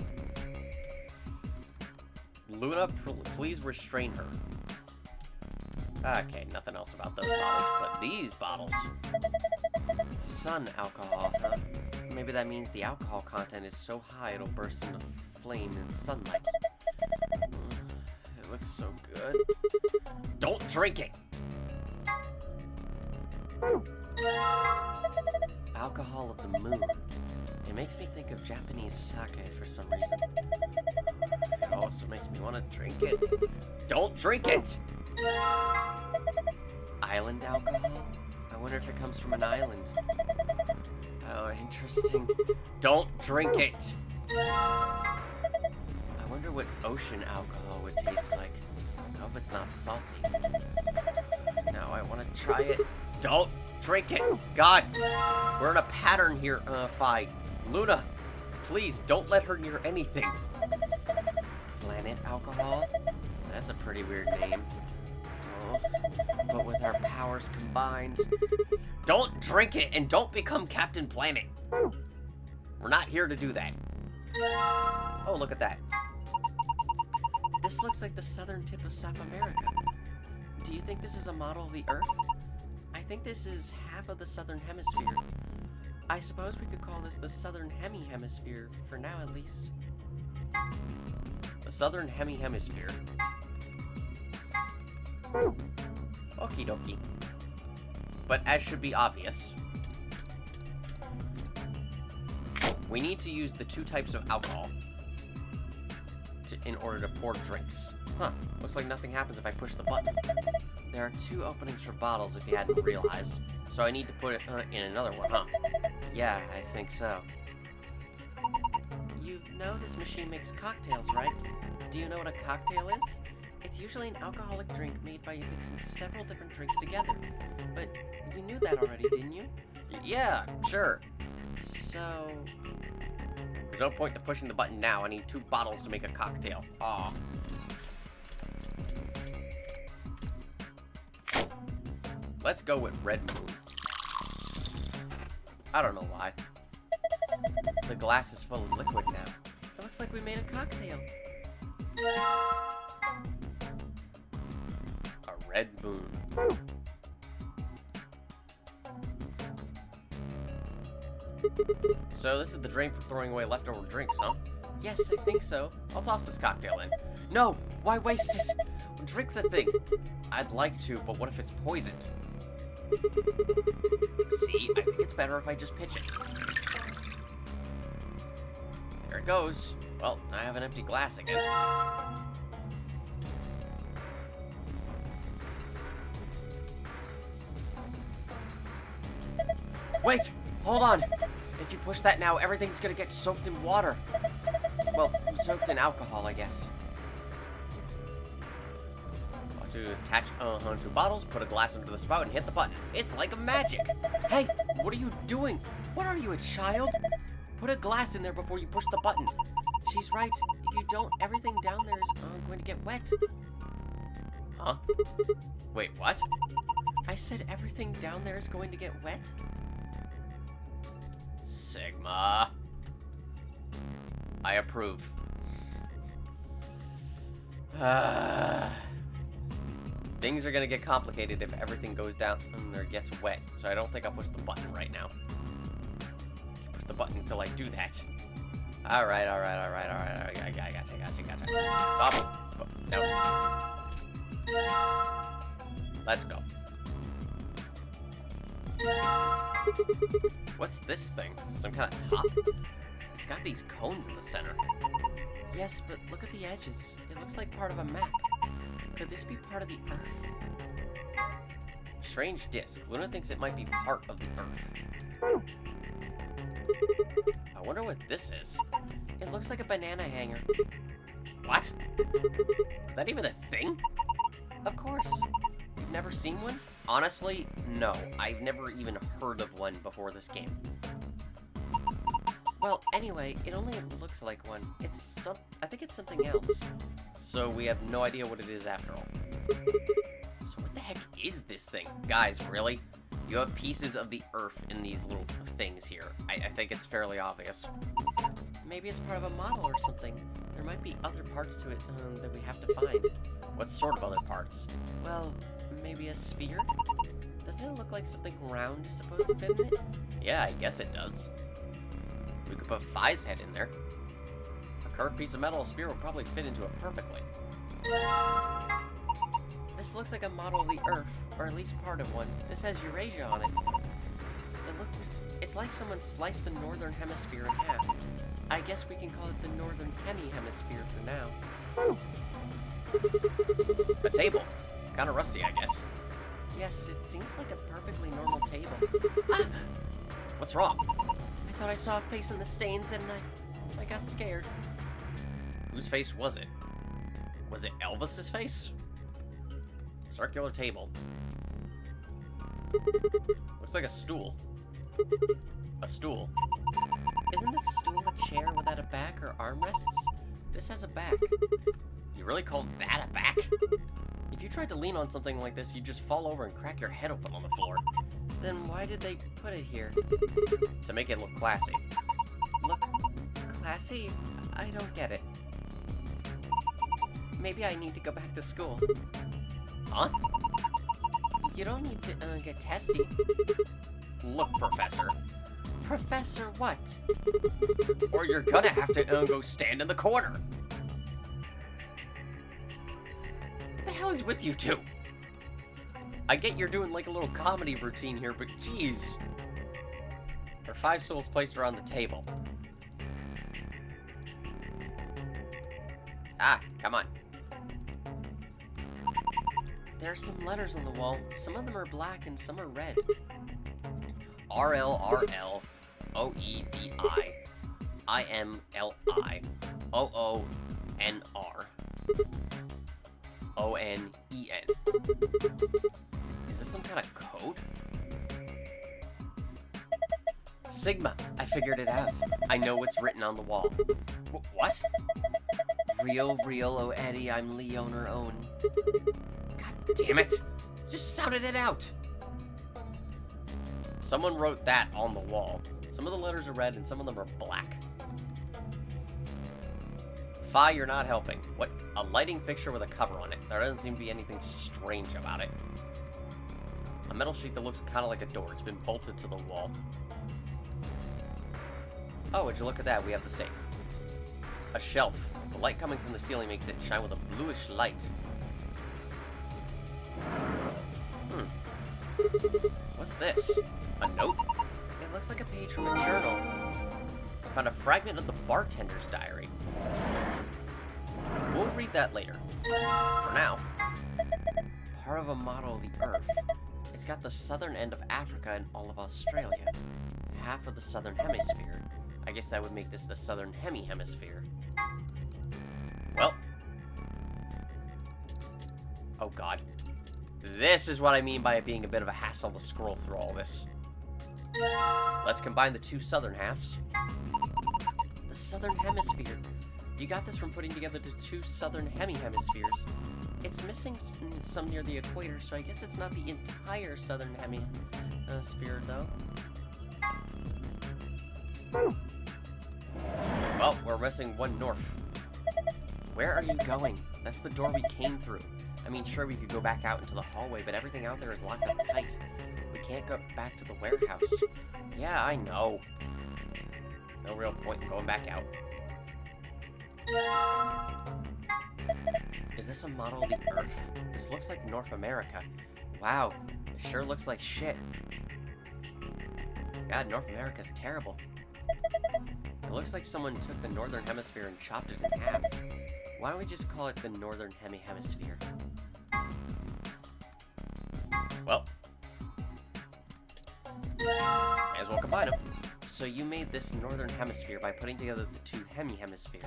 Luna, please restrain her. Okay, nothing else about those bottles, but these bottles. Sun alcohol, huh? Maybe that means the alcohol content is so high it'll burst into flame in sunlight. It looks so good. Don't drink it! Alcohol of the moon. It makes me think of Japanese sake for some reason. It also makes me want to drink it. Don't drink it! Island alcohol? I wonder if it comes from an island. Oh, interesting. Don't drink it! I wonder what ocean alcohol would taste like. I hope it's not salty. Now I want to try it. Don't drink it! God! We're in a pattern here, Fi. Luna, please don't let her near anything. Planet alcohol? That's a pretty weird name. Oh, but with our powers combined... Don't drink it and don't become Captain Planet. We're not here to do that. Oh, look at that. This looks like the southern tip of South America. Do you think this is a model of the Earth? I think this is half of the southern hemisphere. I suppose we could call this the southern hemisphere, for now at least. The southern hemisphere. Okie dokie. But as should be obvious, we need to use the two types of alcohol in order to pour drinks. Huh, looks like nothing happens if I push the button. There are two openings for bottles if you hadn't realized, so I need to put it in another one, huh? Yeah, I think so. You know this machine makes cocktails, right? Do you know what a cocktail is? It's usually an alcoholic drink made by mixing several different drinks together. But you knew that already, didn't you? Yeah, sure. So... There's no point to pushing the button now. I need 2 bottles to make a cocktail. Aw. Let's go with Red Moon. I don't know why. The glass is full of liquid now. It looks like we made a cocktail. A Red Moon. So this is the drain for throwing away leftover drinks, huh? Yes, I think so. I'll toss this cocktail in. No! Why waste it? Drink the thing. I'd like to, but what if it's poisoned? See, I think it's better if I just pitch it. There it goes. Well, I have an empty glass again. Wait! Hold on! If you push that now, everything's gonna get soaked in water. Well, soaked in alcohol, I guess. What to do is attach two bottles, put a glass under the spout, and hit the button. It's like magic. Hey, what are you doing? What are you, a child? Put a glass in there before you push the button. She's right. If you don't, everything down there is going to get wet. Huh? Wait, what? I said everything down there is going to get wet? Sigma. I approve. Things are gonna get complicated if everything goes down or gets wet, so I don't think I'll push the button right now. Push the button until I do that. Alright. I gotcha. Bobble. No. Let's go. What's this thing? Some kind of top? It's got these cones in the center. Yes, but look at the edges. It looks like part of a map. Could this be part of the Earth? Strange disc. Luna thinks it might be part of the Earth. I wonder what this is. It looks like a banana hanger. What? Is that even a thing? Of course. You've never seen one? Honestly, no. I've never even heard of one before this game. Well, anyway, it only looks like one. I think it's something else. So we have no idea what it is after all. So what the heck is this thing? Guys, really? You have pieces of the Earth in these little things here. I think it's fairly obvious. Maybe it's part of a model or something. There might be other parts to it that we have to find. What sort of other parts? Well, maybe a sphere? Doesn't it look like something round is supposed to fit in it? Yeah, I guess it does. We could put Phi's head in there. A curved piece of metal or sphere will probably fit into it perfectly. This looks like a model of the Earth, or at least part of one. This has Eurasia on it. It's like someone sliced the northern hemisphere in half. I guess we can call it the northern hemisphere for now. A table. Kind of rusty, I guess. Yes, it seems like a perfectly normal table. Ah! What's wrong? I thought I saw a face in the stains and I got scared. Whose face was it? Was it Elvis's face? Circular table. Looks like a stool. A stool. Isn't a stool a chair without a back or armrests? This has a back. You really called that a back? If you tried to lean on something like this, you'd just fall over and crack your head open on the floor. Then why did they put it here? To make it look classy. Look classy? I don't get it. Maybe I need to go back to school. Huh? You don't need to get testy. Look, Professor. Professor what? Or you're gonna have to go stand in the corner. What the hell is with you two? I get you're doing like a little comedy routine here, but geez. There are 5 stools placed around the table. Ah, come on. There are some letters on the wall. Some of them are black and some are red. RLRL OEVI IMLI OONR ONEN. Is this some kind of code? Sigma, I figured it out. I know what's written on the wall. What? Real, oh Eddie, I'm Leoner Owen. God damn it! Just sounded it out! Someone wrote that on the wall. Some of the letters are red and some of them are black. Phi, you're not helping. What? A lighting fixture with a cover on it. There doesn't seem to be anything strange about it. A metal sheet that looks kind of like a door. It's been bolted to the wall. Oh, would you look at that? We have the safe. A shelf. The light coming from the ceiling makes it shine with a bluish light. What's this? A note? It looks like a page from a journal. I found a fragment of the bartender's diary. We'll read that later. For now, part of a model of the Earth. It's got the southern end of Africa and all of Australia. Half of the southern hemisphere. I guess that would make this the southern hemisphere. Well. Oh god. This is what I mean by it being a bit of a hassle to scroll through all this. Let's combine the two southern halves. The southern hemisphere. You got this from putting together the two southern hemispheres. It's missing some near the equator, so I guess it's not the entire southern hemisphere, though. Well, we're missing one north. Where are you going? That's the door we came through. I mean, sure, we could go back out into the hallway, but everything out there is locked up tight. We can't go back to the warehouse. Yeah, I know. No real point in going back out. Is this a model of the Earth? This looks like North America. Wow, it sure looks like shit. God, North America's terrible. It looks like someone took the northern hemisphere and chopped it in half. Why don't we just call it the northern hemisphere? Well, may as well combine them. So you made this northern hemisphere by putting together the two hemispheres.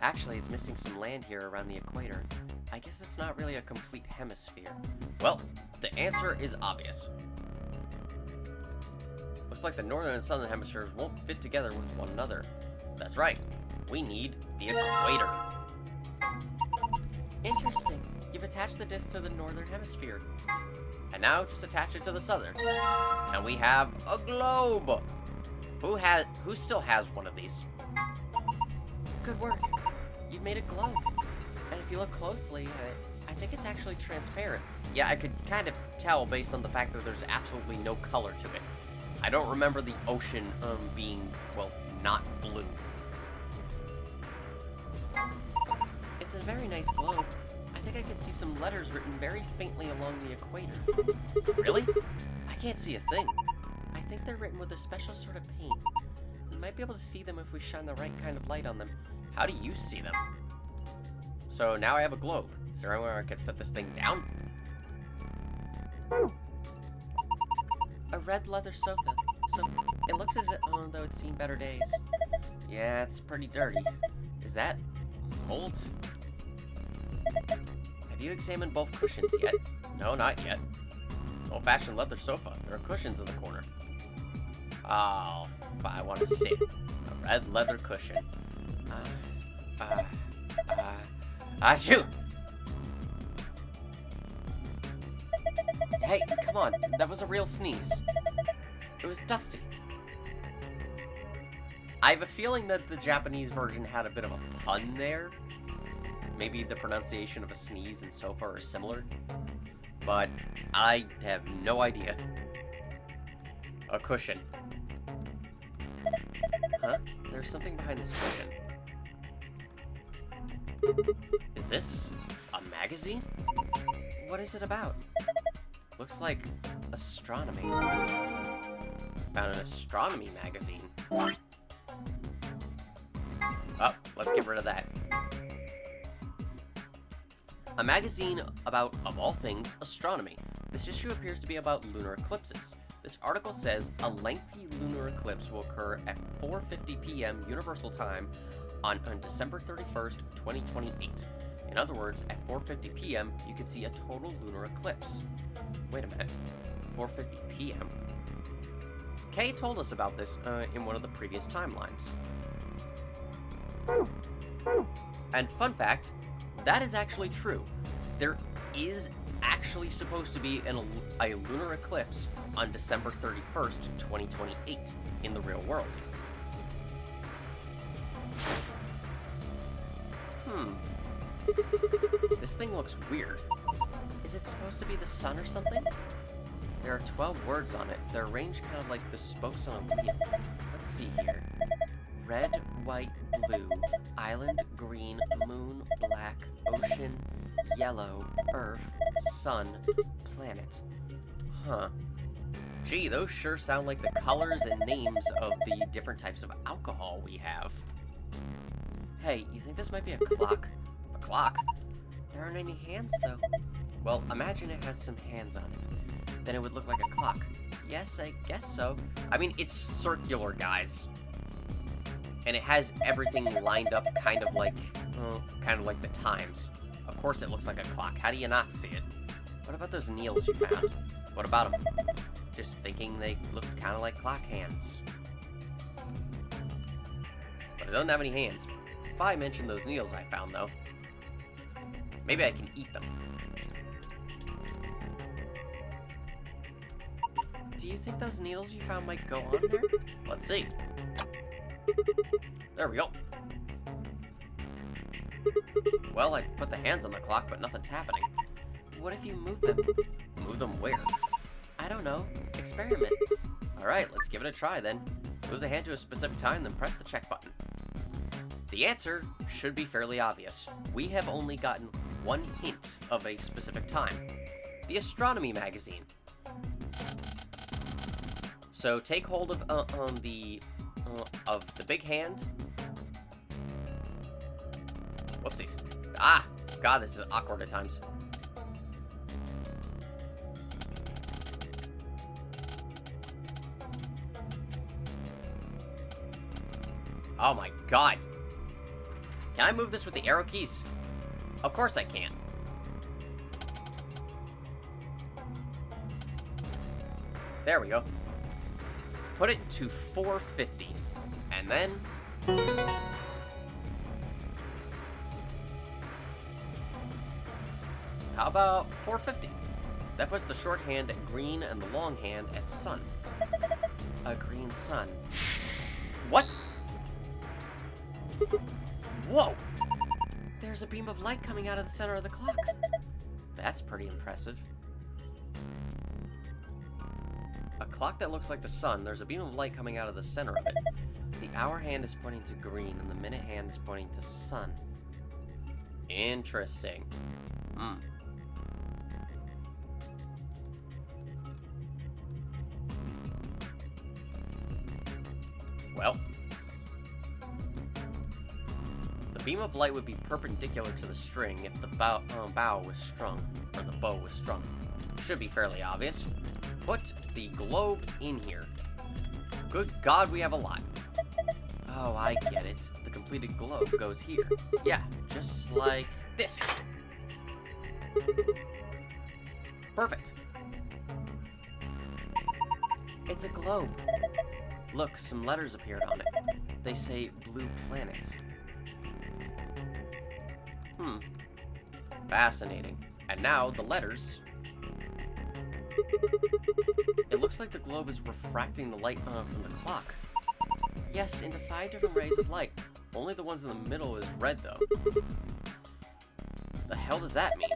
Actually, it's missing some land here around the equator. I guess it's not really a complete hemisphere. Well, the answer is obvious. Looks like the northern and southern hemispheres won't fit together with one another. That's right. We need the equator. Interesting. You've attached the disc to the northern hemisphere. And now just attach it to the southern. And we have a globe. Who still has one of these? Good work. You've made a globe. And if you look closely at it, I think it's actually transparent. Yeah, I could kind of tell based on the fact that there's absolutely no color to it. I don't remember the ocean being, well, not blue. It's a very nice globe. I think I can see some letters written very faintly along the equator. Really? I can't see a thing. I think they're written with a special sort of paint. We might be able to see them if we shine the right kind of light on them. How do you see them? So now I have a globe. Is there anywhere I can set this thing down? A red leather sofa. So it looks as though it's seen better days. Yeah, it's pretty dirty. Is that mold? Have you examined both cushions yet? No, not yet. Old-fashioned leather sofa. There are cushions in the corner. Oh, but I want to sit. A red leather cushion. Shoot! Hey, come on. That was a real sneeze. It was dusty. I have a feeling that the Japanese version had a bit of a pun there. Maybe the pronunciation of a sneeze and sofa are similar. But I have no idea. A cushion. Huh? There's something behind this cushion. Is this a magazine? What is it about? Looks like astronomy. Found an astronomy magazine. Oh, let's get rid of that. A magazine about, of all things, astronomy. This issue appears to be about lunar eclipses. This article says a lengthy lunar eclipse will occur at 4:50 p.m. Universal Time on December 31st, 2028. In other words, at 4:50 p.m., you can see a total lunar eclipse. Wait a minute. 4:50 p.m.? Kay told us about this in one of the previous timelines. And fun fact, that is actually true. There is actually supposed to be a lunar eclipse on December 31st, 2028 in the real world. This thing looks weird. Is it supposed to be the sun or something? There are 12 words on it. They're arranged kind of like the spokes on a wheel. Let's see here. Red, white, blue, island, green, moon, black, ocean, yellow, earth, sun, planet. Huh. Gee, those sure sound like the colors and names of the different types of alcohol we have. Hey, you think this might be a clock? A clock? There aren't any hands, though. Well, imagine it has some hands on it. Then it would look like a clock. Yes, I guess so. I mean, it's circular, guys. And it has everything lined up kind of like the times. Of course it looks like a clock. How do you not see it? What about those needles you found? What about them? Just thinking they looked kind of like clock hands. But it doesn't have any hands. If I mention those needles I found, though, maybe I can eat them. Do you think those needles you found might go on there? Let's see. There we go. Well, I put the hands on the clock, but nothing's happening. What if you move them? Move them where? I don't know. Experiment. Alright, let's give it a try then. Move the hand to a specific time, then press the check button. The answer should be fairly obvious. We have only gotten one hint of a specific time. The astronomy magazine. So take hold of the big hand. Whoopsies. Ah! God, this is awkward at times. Oh my god. Can I move this with the arrow keys? Of course I can. There we go. Put it to 450. And then... how about 450? That puts the short hand at green and the long hand at sun. A green sun. What? Whoa! There's a beam of light coming out of the center of the clock. That's pretty impressive. A clock that looks like the sun, there's a beam of light coming out of the center of it. The hour hand is pointing to green, and the minute hand is pointing to sun. Interesting. Well, the beam of light would be perpendicular to the string if the bow was strung, or the bow was strung. Should be fairly obvious. Put the globe in here. Good God, we have a lot. Oh, I get it. The completed globe goes here. Yeah, just like this. Perfect. It's a globe. Look, some letters appeared on it. They say Blue Planet. Fascinating. And now, the letters... It looks like the globe is refracting the light from the clock. Yes, into 5 different rays of light. Only the ones in the middle is red, though. The hell does that mean?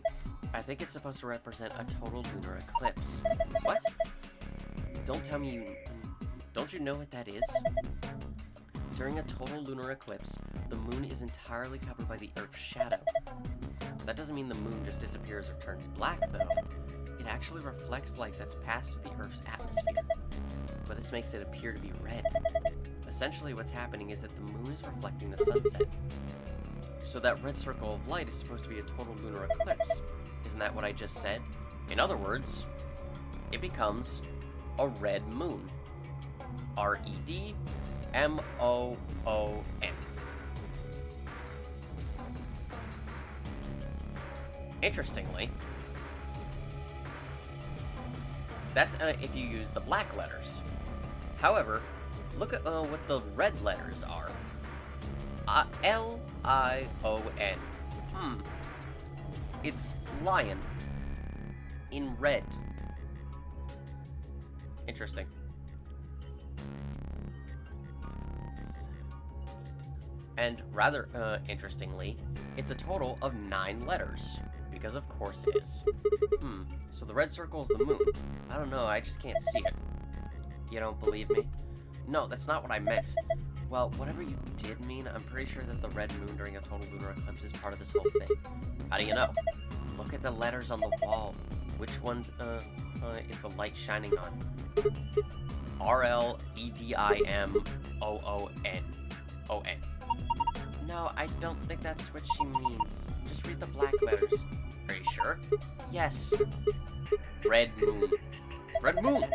I think it's supposed to represent a total lunar eclipse. What? Don't tell me you... Don't you know what that is? During a total lunar eclipse, the moon is entirely covered by the Earth's shadow. That doesn't mean the moon just disappears or turns black, though. It actually reflects light that's passed through the Earth's atmosphere. But this makes it appear to be red. Essentially, what's happening is that the moon is reflecting the sunset. So that red circle of light is supposed to be a total lunar eclipse. Isn't that what I just said? In other words, it becomes a red moon. R-E-D-M-O-O-N. Interestingly, that's if you use the black letters. However, look at what the red letters are. L-I-O-N. It's lion in red. Interesting. And rather interestingly, it's a total of 9 letters. Because of course it is. So the red circle is the moon. I don't know, I just can't see it. You don't believe me? No, that's not what I meant. Well, whatever you did mean, I'm pretty sure that the red moon during a total lunar eclipse is part of this whole thing. How do you know? Look at the letters on the wall. Which ones is the light shining on? R-L-E-D-I-M-O-O-N. O-N. No, I don't think that's what she means. Just read the black letters. Are you sure? Yes. Red moon. Red moon!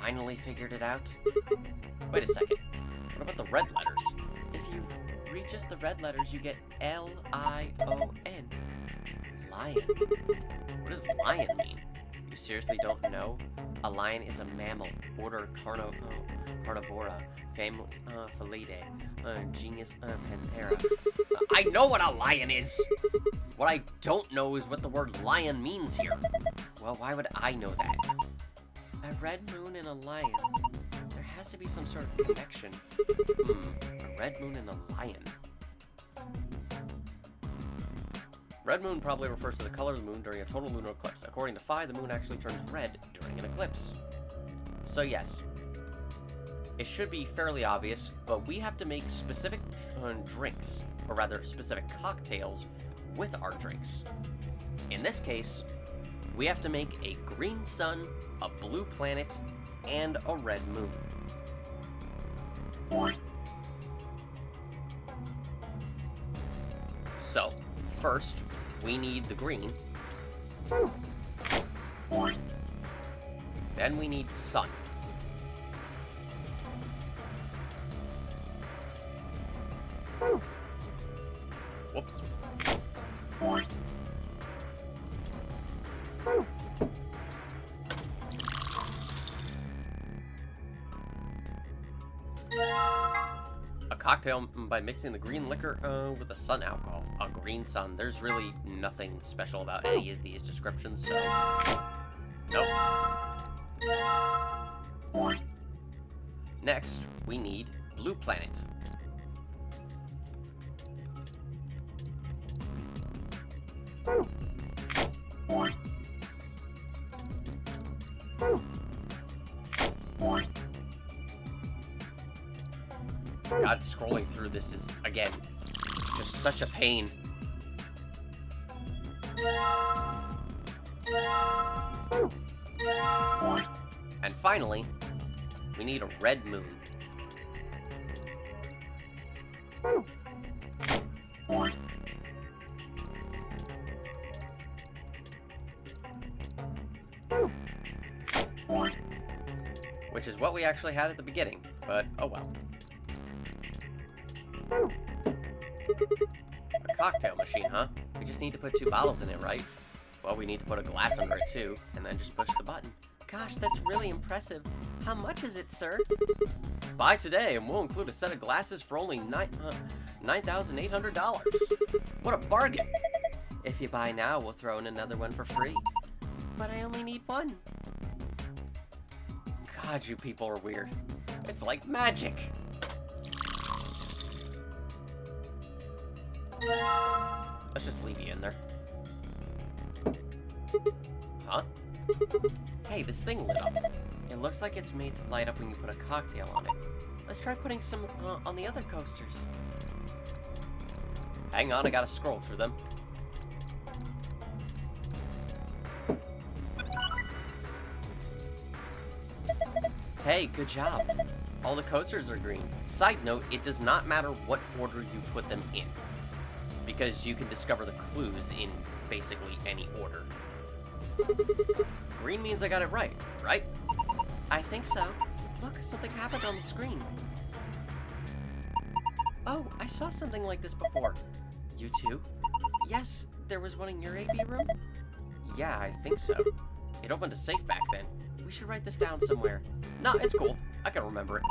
Finally figured it out. Wait a second. What about the red letters? read just the red letters, you get L-I-O-N. Lion. What does lion mean? You seriously don't know? A lion is a mammal, order Carnivora, family Felidae, genus Panthera. I know what a lion is! What I don't know is what the word lion means here. Well, why would I know that? A red moon and a lion. There has to be some sort of connection. A red moon and a lion. Red moon probably refers to the color of the moon during a total lunar eclipse. According to Phi, the moon actually turns red during an eclipse. So yes, it should be fairly obvious, but we have to make specific drinks, or rather specific cocktails, with our drinks. In this case, we have to make a green sun, a blue planet, and a red moon. So, first, we need the green. Then we need sun. Whoops. A cocktail by mixing the green liquor with the sun alcohol. A green sun. There's really nothing special about any of these descriptions, so... Nope. Next, we need blue planet. God, scrolling through this is, again, just such a pain. And finally, we need a red moon. Which is what we actually had at the beginning, but oh well. A cocktail machine, huh? We just need to put 2 bottles in it, right? Well, we need to put a glass under it too, and then just push the button. Gosh, that's really impressive. How much is it, sir? Buy today, and we'll include a set of glasses for only $9,800. What a bargain! If you buy now, we'll throw in another one for free. But I only need 1. God, you people are weird. It's like magic. Let's just leave you in there. Huh? Hey, this thing lit up. It looks like it's made to light up when you put a cocktail on it. Let's try putting some on the other coasters. Hang on, I gotta scroll through them. Hey, good job. All the coasters are green. Side note, it does not matter what order you put them in, because you can discover the clues in basically any order. Green means I got it right? I think so. Look, something happened on the screen. Oh, I saw something like this before. You too? Yes, there was one in your AP room? Yeah, I think so. It opened a safe back then. We should write this down somewhere. No, it's cool. I can remember it.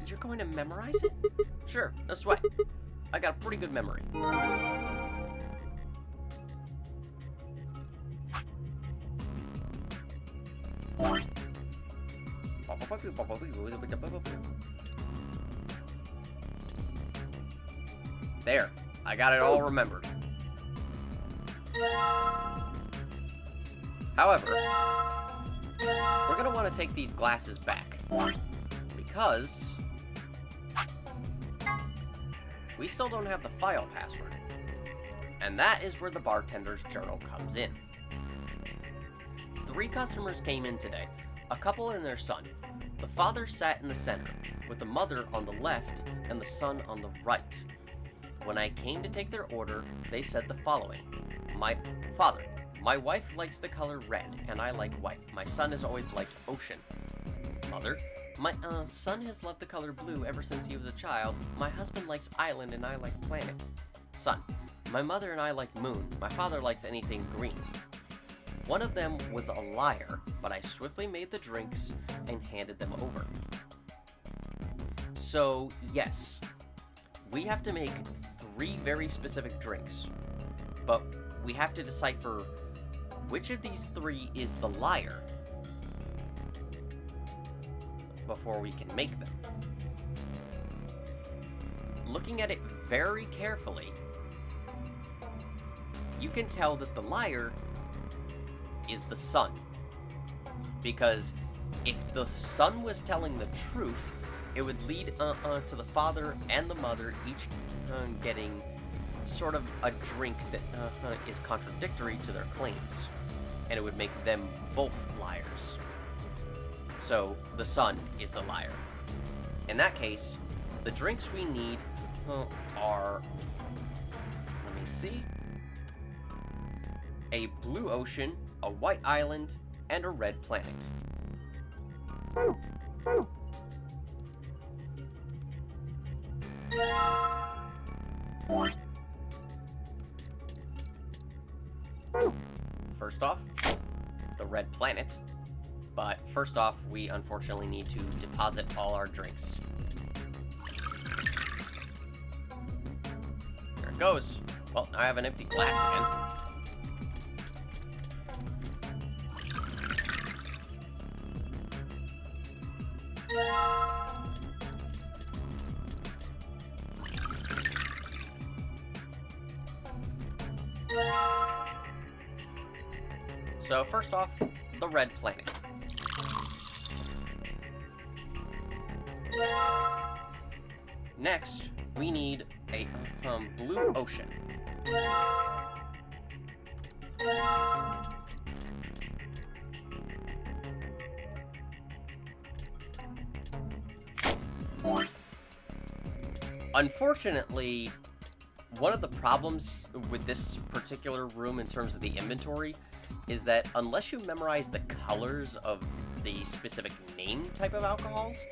You're going to memorize it? Sure, no sweat. I got a pretty good memory. There, I got it all remembered. However, we're gonna want to take these glasses back, because we still don't have the file password, and that is where the bartender's journal comes in. 3 customers came in today, a couple and their son. The father sat in the center, with the mother on the left and the son on the right. When I came to take their order, they said the following. Father, my wife likes the color red, and I like white. My son has always liked ocean. Mother. My son has loved the color blue ever since he was a child. My husband likes island and I like planet. Son. My mother and I like moon. My father likes anything green. One of them was a liar, but I swiftly made the drinks and handed them over. So, yes, we have to make 3 very specific drinks, but we have to decipher which of these 3 is the liar before we can make them. Looking at it very carefully, you can tell that the liar is the son. Because if the son was telling the truth, it would lead to the father and the mother each getting sort of a drink that is contradictory to their claims. And it would make them both liars. So, the son is the liar. In that case, the drinks we need are... Let me see. A blue ocean, a white island, and a red planet. First off, the red planet. But first off, we unfortunately need to deposit all our drinks. There it goes. Well, now I have an empty glass again. So first off, the red planet. Next, we need a blue ocean. Unfortunately, one of the problems with this particular room in terms of the inventory is that unless you memorize the colors of the specific name type of alcohols,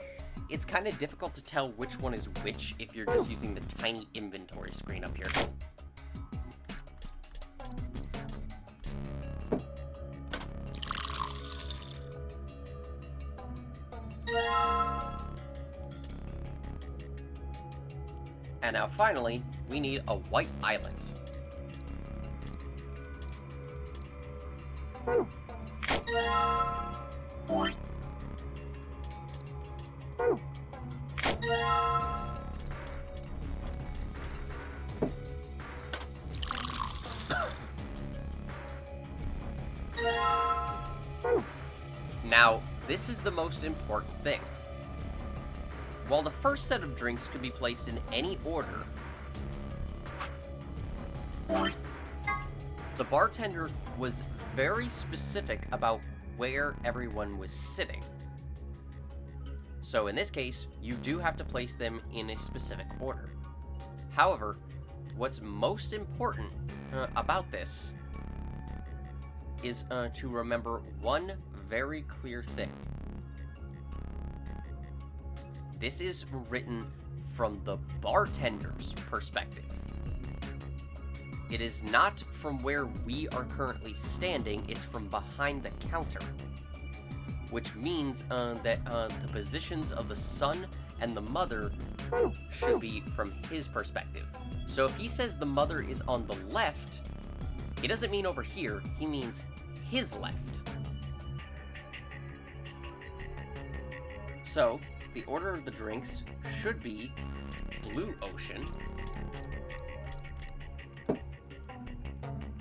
it's kind of difficult to tell which one is which if you're just using the tiny inventory screen up here. And now finally, we need a white island. Now, this is the most important thing. While the first set of drinks could be placed in any order, the bartender was very specific about where everyone was sitting. So in this case, you do have to place them in a specific order. However, what's most important about this is to remember one very clear thing. This is written from the bartender's perspective. It is not from where we are currently standing, it's from behind the counter. Which means that the positions of the son and the mother should be from his perspective. So if he says the mother is on the left, he doesn't mean over here, he means his left. So, the order of the drinks should be Blue Ocean,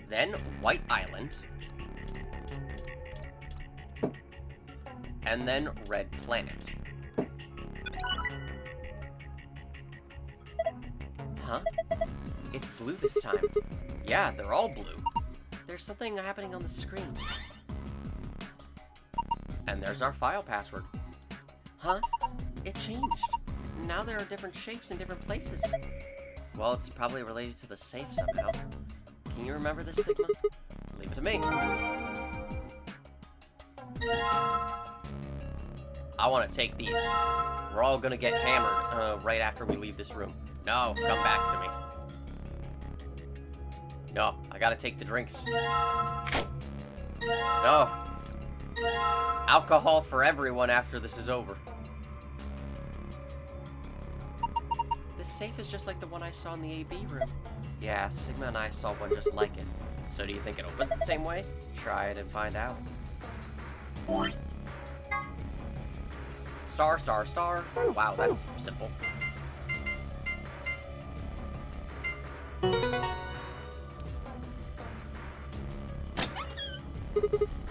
then White Island, and then Red Planet. Huh? It's blue this time. Yeah, they're all blue. There's something happening on the screen. And there's our file password. Huh? It changed. Now there are different shapes in different places. Well, it's probably related to the safe somehow. Can you remember this, Sigma? Leave it to me. I want to take these. We're all gonna get hammered right after we leave this room. No, come back to me. No, I gotta take the drinks. No. Alcohol for everyone after this is over. This safe is just like the one I saw in the AB room. Yeah, Sigma and I saw one just like it. So do you think it opens the same way? Try it and find out. Star, star, star. Wow, that's simple.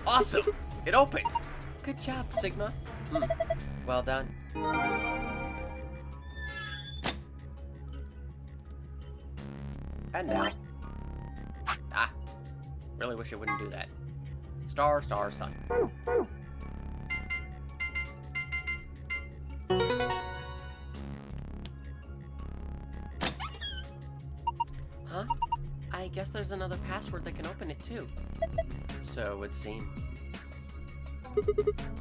Awesome! It opened! Good job, Sigma. Well done. And now. Ah. Really wish it wouldn't do that. Star, star, sun. Huh? I guess there's another password that can open it too. So it would seem.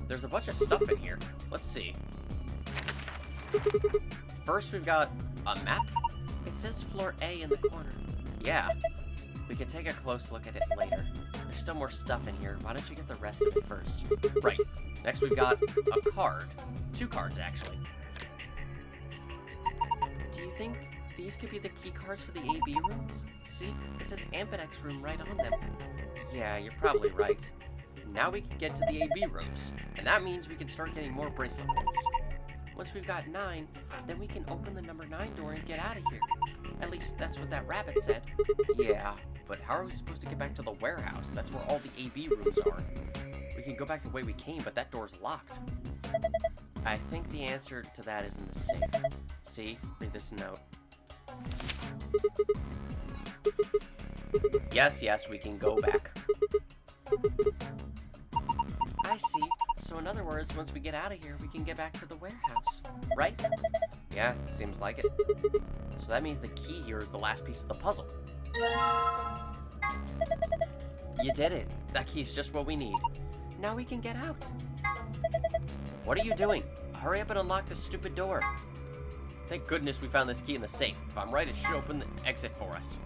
There's a bunch of stuff in here. Let's see. First we've got a map. It says floor A in the corner. Yeah. We can take a close look at it later. There's still more stuff in here. Why don't you get the rest of it first? Right. Next we've got a card. 2 cards, actually. Do you think these could be the key cards for the AB rooms? See? It says Ambidex room right on them. Yeah, you're probably right. Now we can get to the AB rooms. And that means we can start getting more bracelet points. Once we've got 9, then we can open the number 9 door and get out of here. At least that's what that rabbit said. Yeah, but how are we supposed to get back to the warehouse? That's where all the AB rooms are. We can go back the way we came, but that door's locked. I think the answer to that is in the safe. See? Read this note. Yes, yes, we can go back. I see. So in other words, once we get out of here, we can get back to the warehouse, right? Yeah, seems like it. So that means the key here is the last piece of the puzzle. You did it. That key's just what we need. Now we can get out. What are you doing? Hurry up and unlock this stupid door. Thank goodness we found this key in the safe. If I'm right, it should open the exit for us.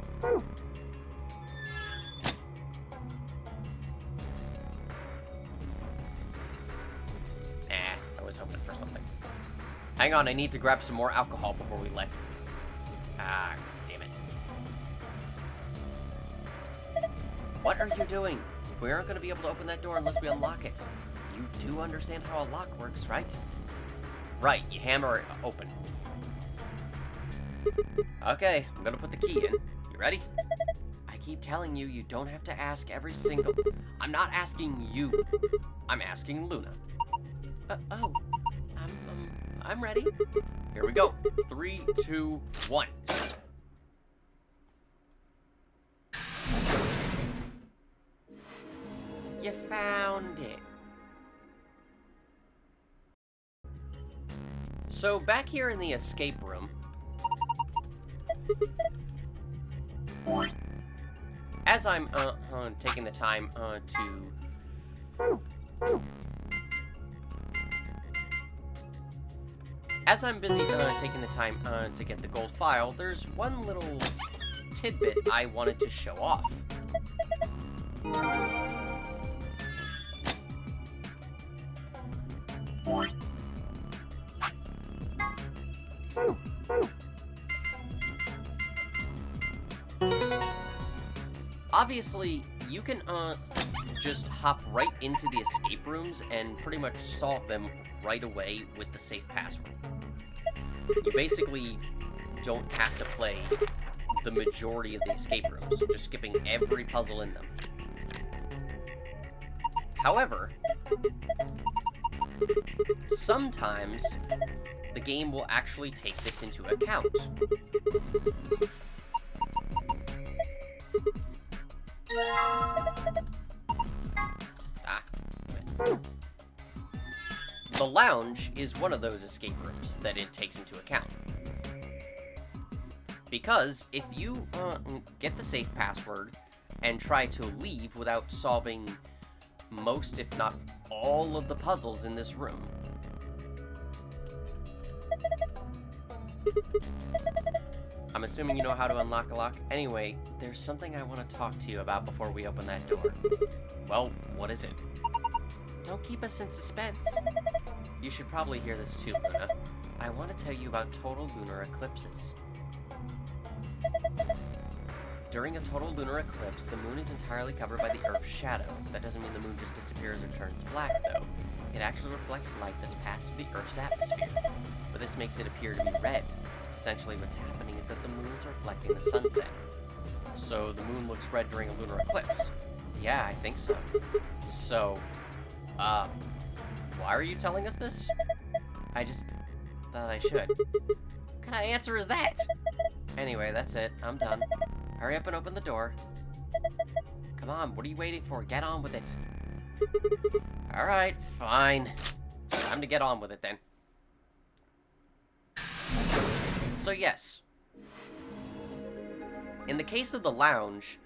I was hoping for something. Hang on, I need to grab some more alcohol before we leave. Ah, damn it. What are you doing? We aren't going to be able to open that door unless we unlock it. You do understand how a lock works, right? Right, you hammer it open. Okay, I'm going to put the key in. You ready? I keep telling you, you don't have to ask every single... I'm not asking you. I'm asking Luna. Oh. I'm ready. Here we go. 3, 2, 1. You found it. So back here in the escape room, as I'm taking the time As I'm busy taking the time to get the gold file, there's one little tidbit I wanted to show off. Obviously, you can just hop right into the escape rooms and pretty much solve them right away with the safe password. You basically don't have to play the majority of the escape rooms, just skipping every puzzle in them. However, sometimes the game will actually take this into account. The lounge is one of those escape rooms that it takes into account. Because if you get the safe password and try to leave without solving most, if not all, of the puzzles in this room, I'm assuming you know how to unlock a lock. Anyway, there's something I want to talk to you about before we open that door. Well, what is it? Don't keep us in suspense. You should probably hear this too, Luna. I want to tell you about total lunar eclipses. During a total lunar eclipse, the moon is entirely covered by the Earth's shadow. That doesn't mean the moon just disappears or turns black, though. It actually reflects light that's passed through the Earth's atmosphere. But this makes it appear to be red. Essentially, what's happening is that the moon is reflecting the sunset. So, the moon looks red during a lunar eclipse. Yeah, I think so. So, why are you telling us this? I just thought I should. What kind of answer is that? Anyway, that's it. I'm done. Hurry up and open the door. Come on, what are you waiting for? Get on with it. Alright, fine. Time to get on with it then. So yes. In the case of the lounge,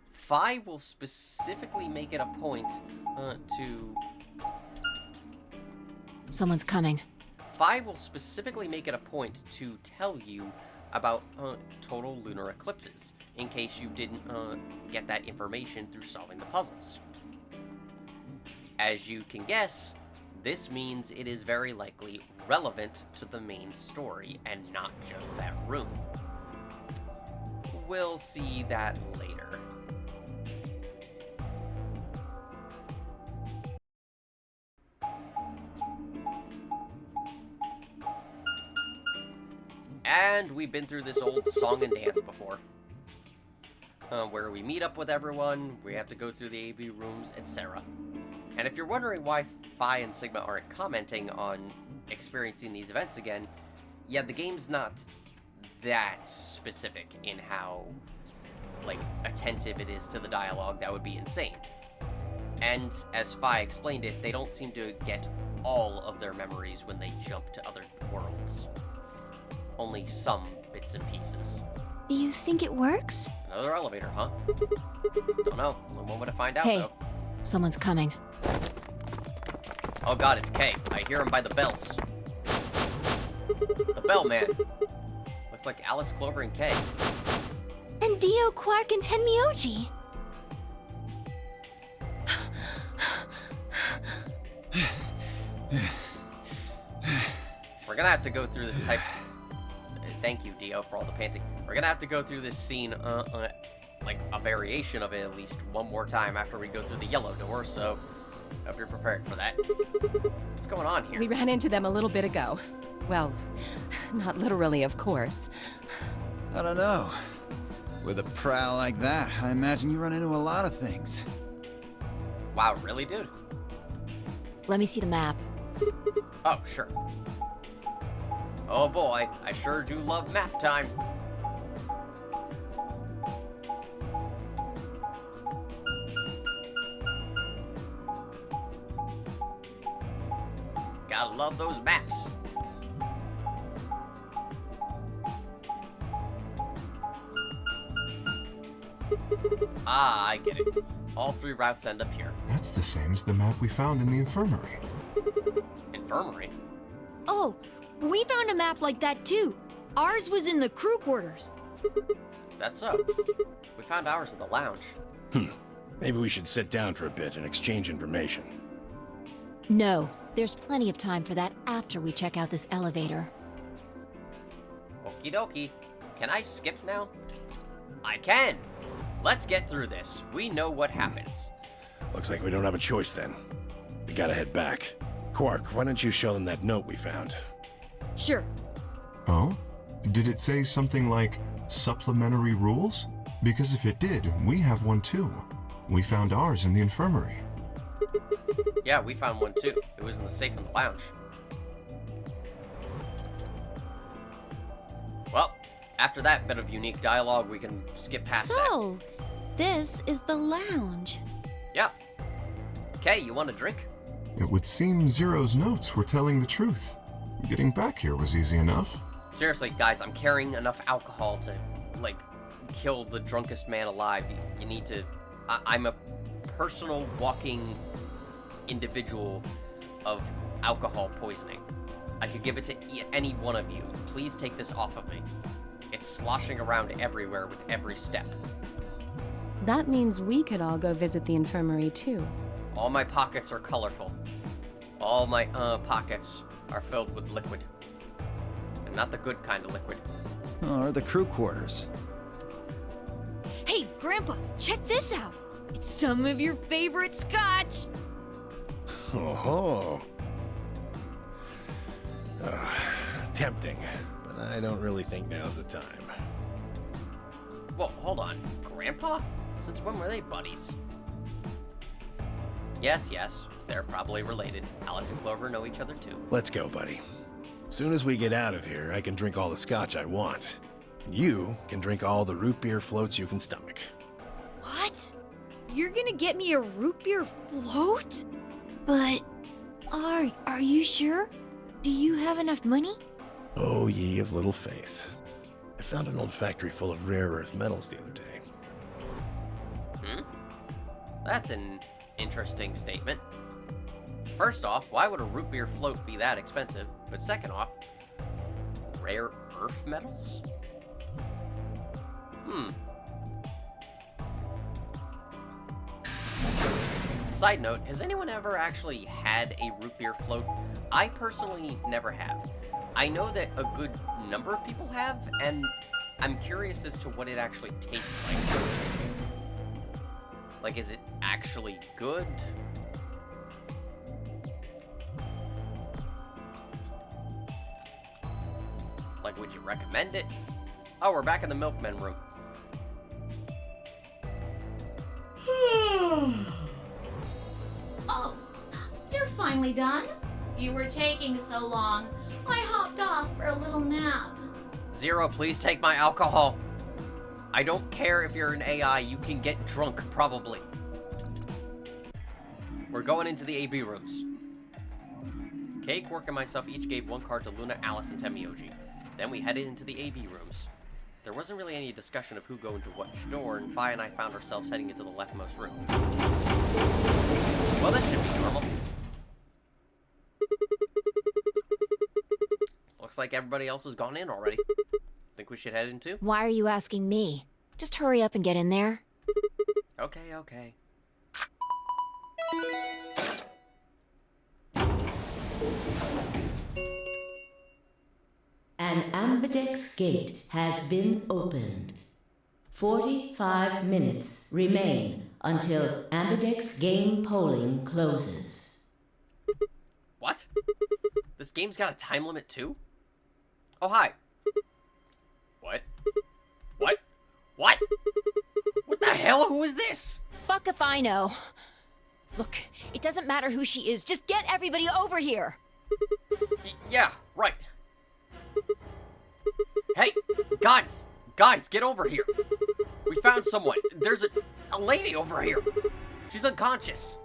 Phi will specifically make it a point to... Someone's coming. Phi will specifically make it a point to tell you about total lunar eclipses, in case you didn't get that information through solving the puzzles. As you can guess, this means it is very likely relevant to the main story, and not just that room. We'll see that later. And we've been through this old song and dance before. Where we meet up with everyone, we have to go through the AV rooms, etc. And if you're wondering why Phi and Sigma aren't commenting on experiencing these events again, yeah, the game's not that specific in how, like, attentive it is to the dialogue. That would be insane. And as Phi explained it, they don't seem to get all of their memories when they jump to other worlds. Only some bits and pieces. Do you think it works? Another elevator, huh? Don't know. One moment to find out, Hey, though. someone's coming. Oh god, it's Kay. I hear him by the bells. The bellman. Looks like Alice, Clover, and Kay. And Dio, Quark, and Tenmyoji. We're gonna have to go through this type... Thank you, Dio, for all the panting. We're gonna have to go through this scene, like, a variation of it at least one more time after we go through the yellow door, so... hope you're prepared for that. What's going on here? We ran into them a little bit ago. Well, not literally, of course. I don't know. With a prowl like that, I imagine you run into a lot of things. Wow, really, dude? Let me see the map. Oh, sure. Oh boy, I sure do love map time. Gotta love those maps. Ah, I get it. All three routes end up here. That's the same as the map we found in the infirmary. Infirmary? Oh, we found a map like that too. Ours was in the crew quarters. That's so. We found ours in the lounge. Maybe we should sit down for a bit and exchange information. No, there's plenty of time for that after we check out this elevator. Okie dokie. Can I skip now? I can! Let's get through this. We know what happens. Looks like we don't have a choice then. We gotta head back. Quark, why don't you show them that note we found? Sure. Oh? Did it say something like supplementary rules? Because if it did, we have one too. We found ours in the infirmary. Yeah, we found one too. It was in the safe in the lounge. Well, after that bit of unique dialogue, we can skip past that. So, this is the lounge. Yeah. Kay, you want a drink? It would seem Zero's notes were telling the truth. Getting back here was easy enough. Seriously, guys, I'm carrying enough alcohol to, like, kill the drunkest man alive. You need to... I'm a personal walking individual of alcohol poisoning. I could give it to any one of you. Please take this off of me. It's sloshing around everywhere with every step. That means we could all go visit the infirmary too. All my pockets are colorful. All my pockets are filled with liquid. And not the good kind of liquid. Or the crew quarters. Hey, Grandpa, check this out. It's some of your favorite scotch. Oh. Tempting, but I don't really think now's the time. Well, hold on. Grandpa? Since when were they buddies? Yes, they're probably related. Alice and Clover know each other too. Let's go, buddy. Soon as we get out of here, I can drink all the scotch I want. And you can drink all the root beer floats you can stomach. What? You're gonna get me a root beer float? But are you sure? Do you have enough money? Oh, ye of little faith. I found an old factory full of rare earth metals the other day. That's an interesting statement. First off, why would a root beer float be that expensive? But second off, rare earth metals? Side note, has anyone ever actually had a root beer float? I personally never have. I know that a good number of people have, and I'm curious as to what it actually tastes like. Like, is it actually good? Like, would you recommend it? Oh, we're back in the milkman room. Oh, you're finally done? You were taking so long. I hopped off for a little nap. Zero, please take my alcohol. I don't care if you're an AI, you can get drunk, probably. We're going into the AB rooms. Kay, Quark, and myself each gave one card to Luna, Alice, and Temioji. Then we headed into the AB rooms. There wasn't really any discussion of who go into which door, and Fi and I found ourselves heading into the leftmost room. Well, this should be normal. Looks like everybody else has gone in already. Think we should head in too? Why are you asking me? Just hurry up and get in there. Okay. An ambidex gate has been opened. 45 minutes remain until ambidex game polling closes. What? This game's got a time limit too? Oh, hi. What? What the hell? Who is this? Fuck if I know. Look, it doesn't matter who she is. Just get everybody over here. Yeah, right. Hey, guys, get over here. We found someone. There's a lady over here. She's unconscious.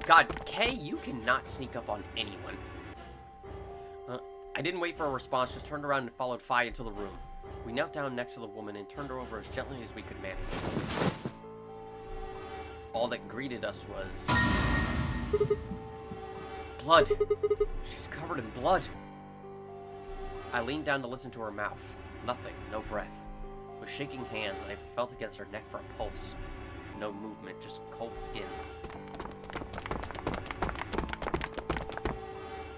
God, Kay, you cannot sneak up on anyone. I didn't wait for a response, just turned around and followed Fi into the room. We knelt down next to the woman and turned her over as gently as we could manage. All that greeted us was blood. She's covered in blood. I leaned down to listen to her mouth. Nothing, no breath. With shaking hands, I felt against her neck for a pulse. No movement, just cold skin.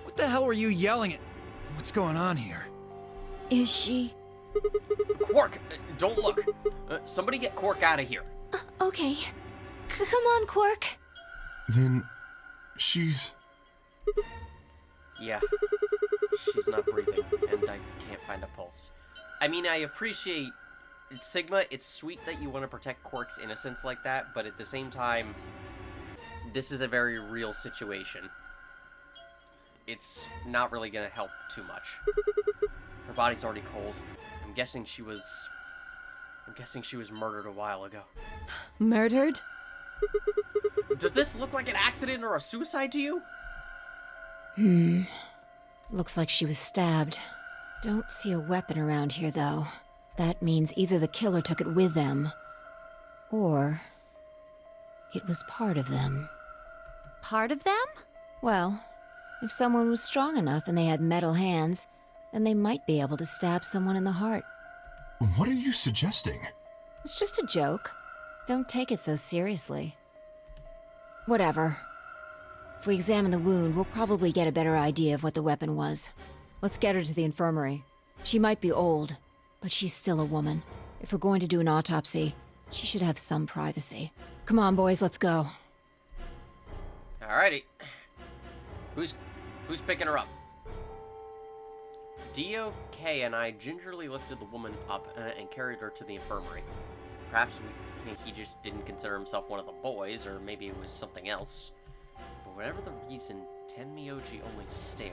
What the hell were you yelling at? What's going on here? Is she? Quark, don't look. Somebody get Quark out of here. Okay. Come on, Quark. Then she's... Yeah, she's not breathing, and I can't find a pulse. I mean, I appreciate Sigma. It's sweet that you want to protect Quark's innocence like that, but at the same time, this is a very real situation. It's not really gonna help too much. Her body's already cold. I'm guessing she was murdered a while ago. Murdered? Does this look like an accident or a suicide to you? Looks like she was stabbed. Don't see a weapon around here, though. That means either the killer took it with them, or it was part of them. part of them? Well, if someone was strong enough and they had metal hands, then they might be able to stab someone in the heart. What are you suggesting? It's just a joke. Don't take it so seriously. Whatever. If we examine the wound, we'll probably get a better idea of what the weapon was. Let's get her to the infirmary. She might be old, but she's still a woman. If we're going to do an autopsy, she should have some privacy. Come on, boys, let's go. Alrighty. Who's picking her up? DOK and I gingerly lifted the woman up and carried her to the infirmary. Perhaps he just didn't consider himself one of the boys, or maybe it was something else. But whatever the reason, Tenmyoji only stared.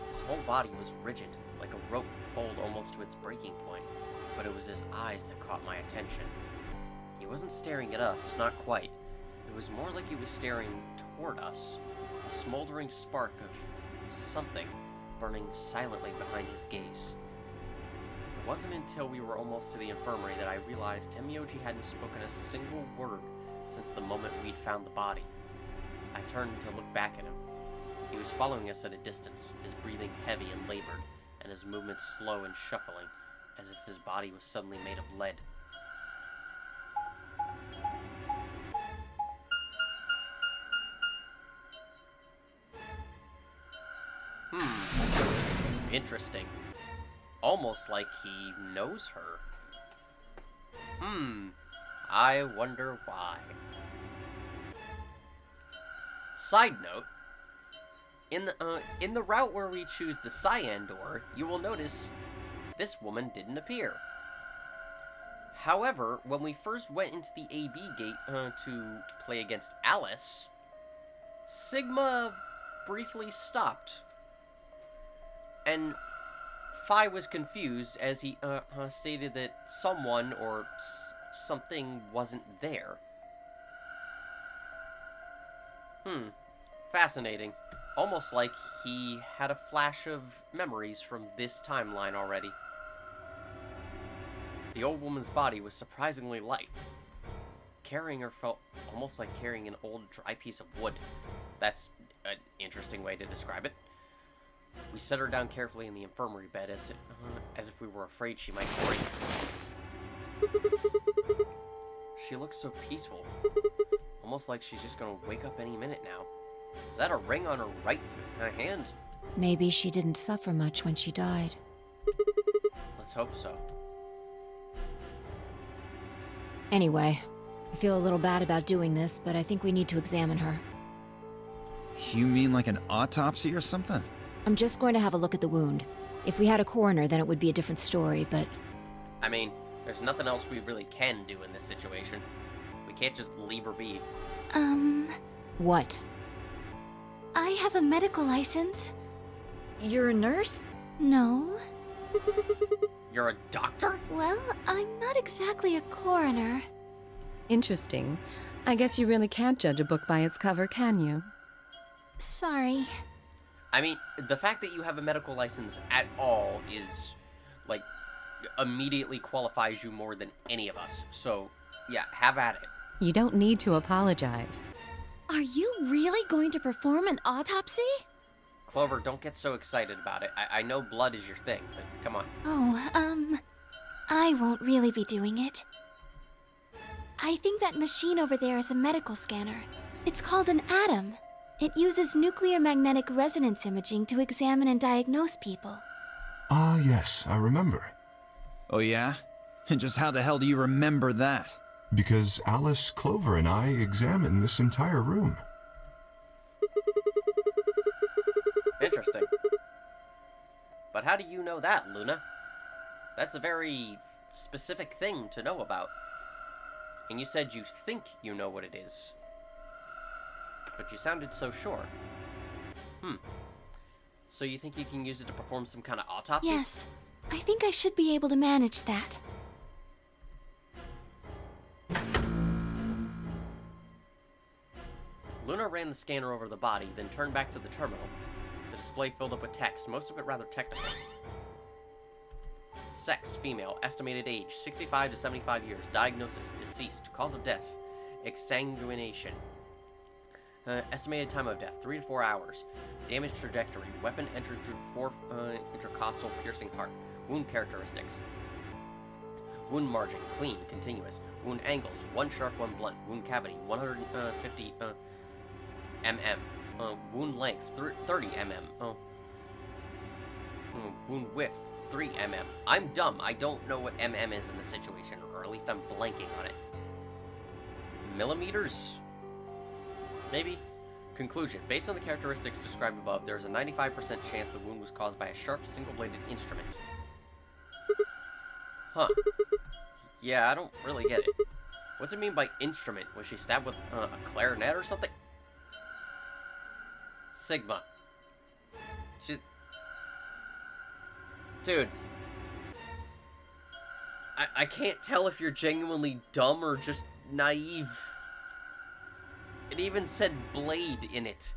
His whole body was rigid, like a rope pulled almost to its breaking point, but it was his eyes that caught my attention. He wasn't staring at us, not quite. It was more like he was staring toward us, a smoldering spark of something burning silently behind his gaze. It wasn't until we were almost to the infirmary that I realized Tenmyoji hadn't spoken a single word since the moment we'd found the body. I turned to look back at him. He was following us at a distance, his breathing heavy and labored, and his movements slow and shuffling, as if his body was suddenly made of lead. Interesting. Almost like he knows her. I wonder why. Side note, in the route where we choose the cyan door, you will notice this woman didn't appear. However, when we first went into the AB gate to play against Alice, Sigma briefly stopped. And Phi was confused as he stated that someone or something wasn't there. Fascinating. Almost like he had a flash of memories from this timeline already. The old woman's body was surprisingly light. Carrying her felt almost like carrying an old dry piece of wood. That's an interesting way to describe it. We set her down carefully in the infirmary bed as if we were afraid she might break. She looks so peaceful. Almost like she's just gonna wake up any minute now. Is that a ring on her right hand? Maybe she didn't suffer much when she died. Let's hope so. Anyway, I feel a little bad about doing this, but I think we need to examine her. You mean like an autopsy or something? I'm just going to have a look at the wound. If we had a coroner, then it would be a different story, but... I mean, there's nothing else we really can do in this situation. We can't just leave her be. What? I have a medical license. You're a nurse? No. You're a doctor? Well, I'm not exactly a coroner. Interesting. I guess you really can't judge a book by its cover, can you? Sorry. I mean, the fact that you have a medical license at all is, like, immediately qualifies you more than any of us. So, yeah, have at it. You don't need to apologize. Are you really going to perform an autopsy? Clover, don't get so excited about it. I know blood is your thing, but come on. Oh, I won't really be doing it. I think that machine over there is a medical scanner. It's called an ATOM. It uses nuclear magnetic resonance imaging to examine and diagnose people. Ah, yes, I remember. Oh yeah? And just how the hell do you remember that? Because Alice, Clover, and I examined this entire room. Interesting. But how do you know that, Luna? That's a very specific thing to know about. And you said you think you know what it is. But you sounded so sure. So you think you can use it to perform some kind of autopsy? Yes. I think I should be able to manage that. Luna ran the scanner over the body, then turned back to the terminal. The display filled up with text, most of it rather technical. Sex, female, estimated age, 65 to 75 years, diagnosis, deceased, cause of death, exsanguination. Estimated time of death, 3 to 4 hours. Damage trajectory, weapon entered through 4 intercostal piercing heart. Wound characteristics. Wound margin, clean, continuous. Wound angles, 1 sharp, 1 blunt. Wound cavity, 150 mm. Wound length, 30 mm. Wound width, 3 mm. I'm dumb. I don't know what mm is in this situation, or at least I'm blanking on it. Millimeters? Maybe? Conclusion. Based on the characteristics described above, there is a 95% chance the wound was caused by a sharp, single-bladed instrument. Huh. Yeah, I don't really get it. What's it mean by instrument? Was she stabbed with a clarinet or something? Sigma. Dude. I can't tell if you're genuinely dumb or just naive. It even said blade in it.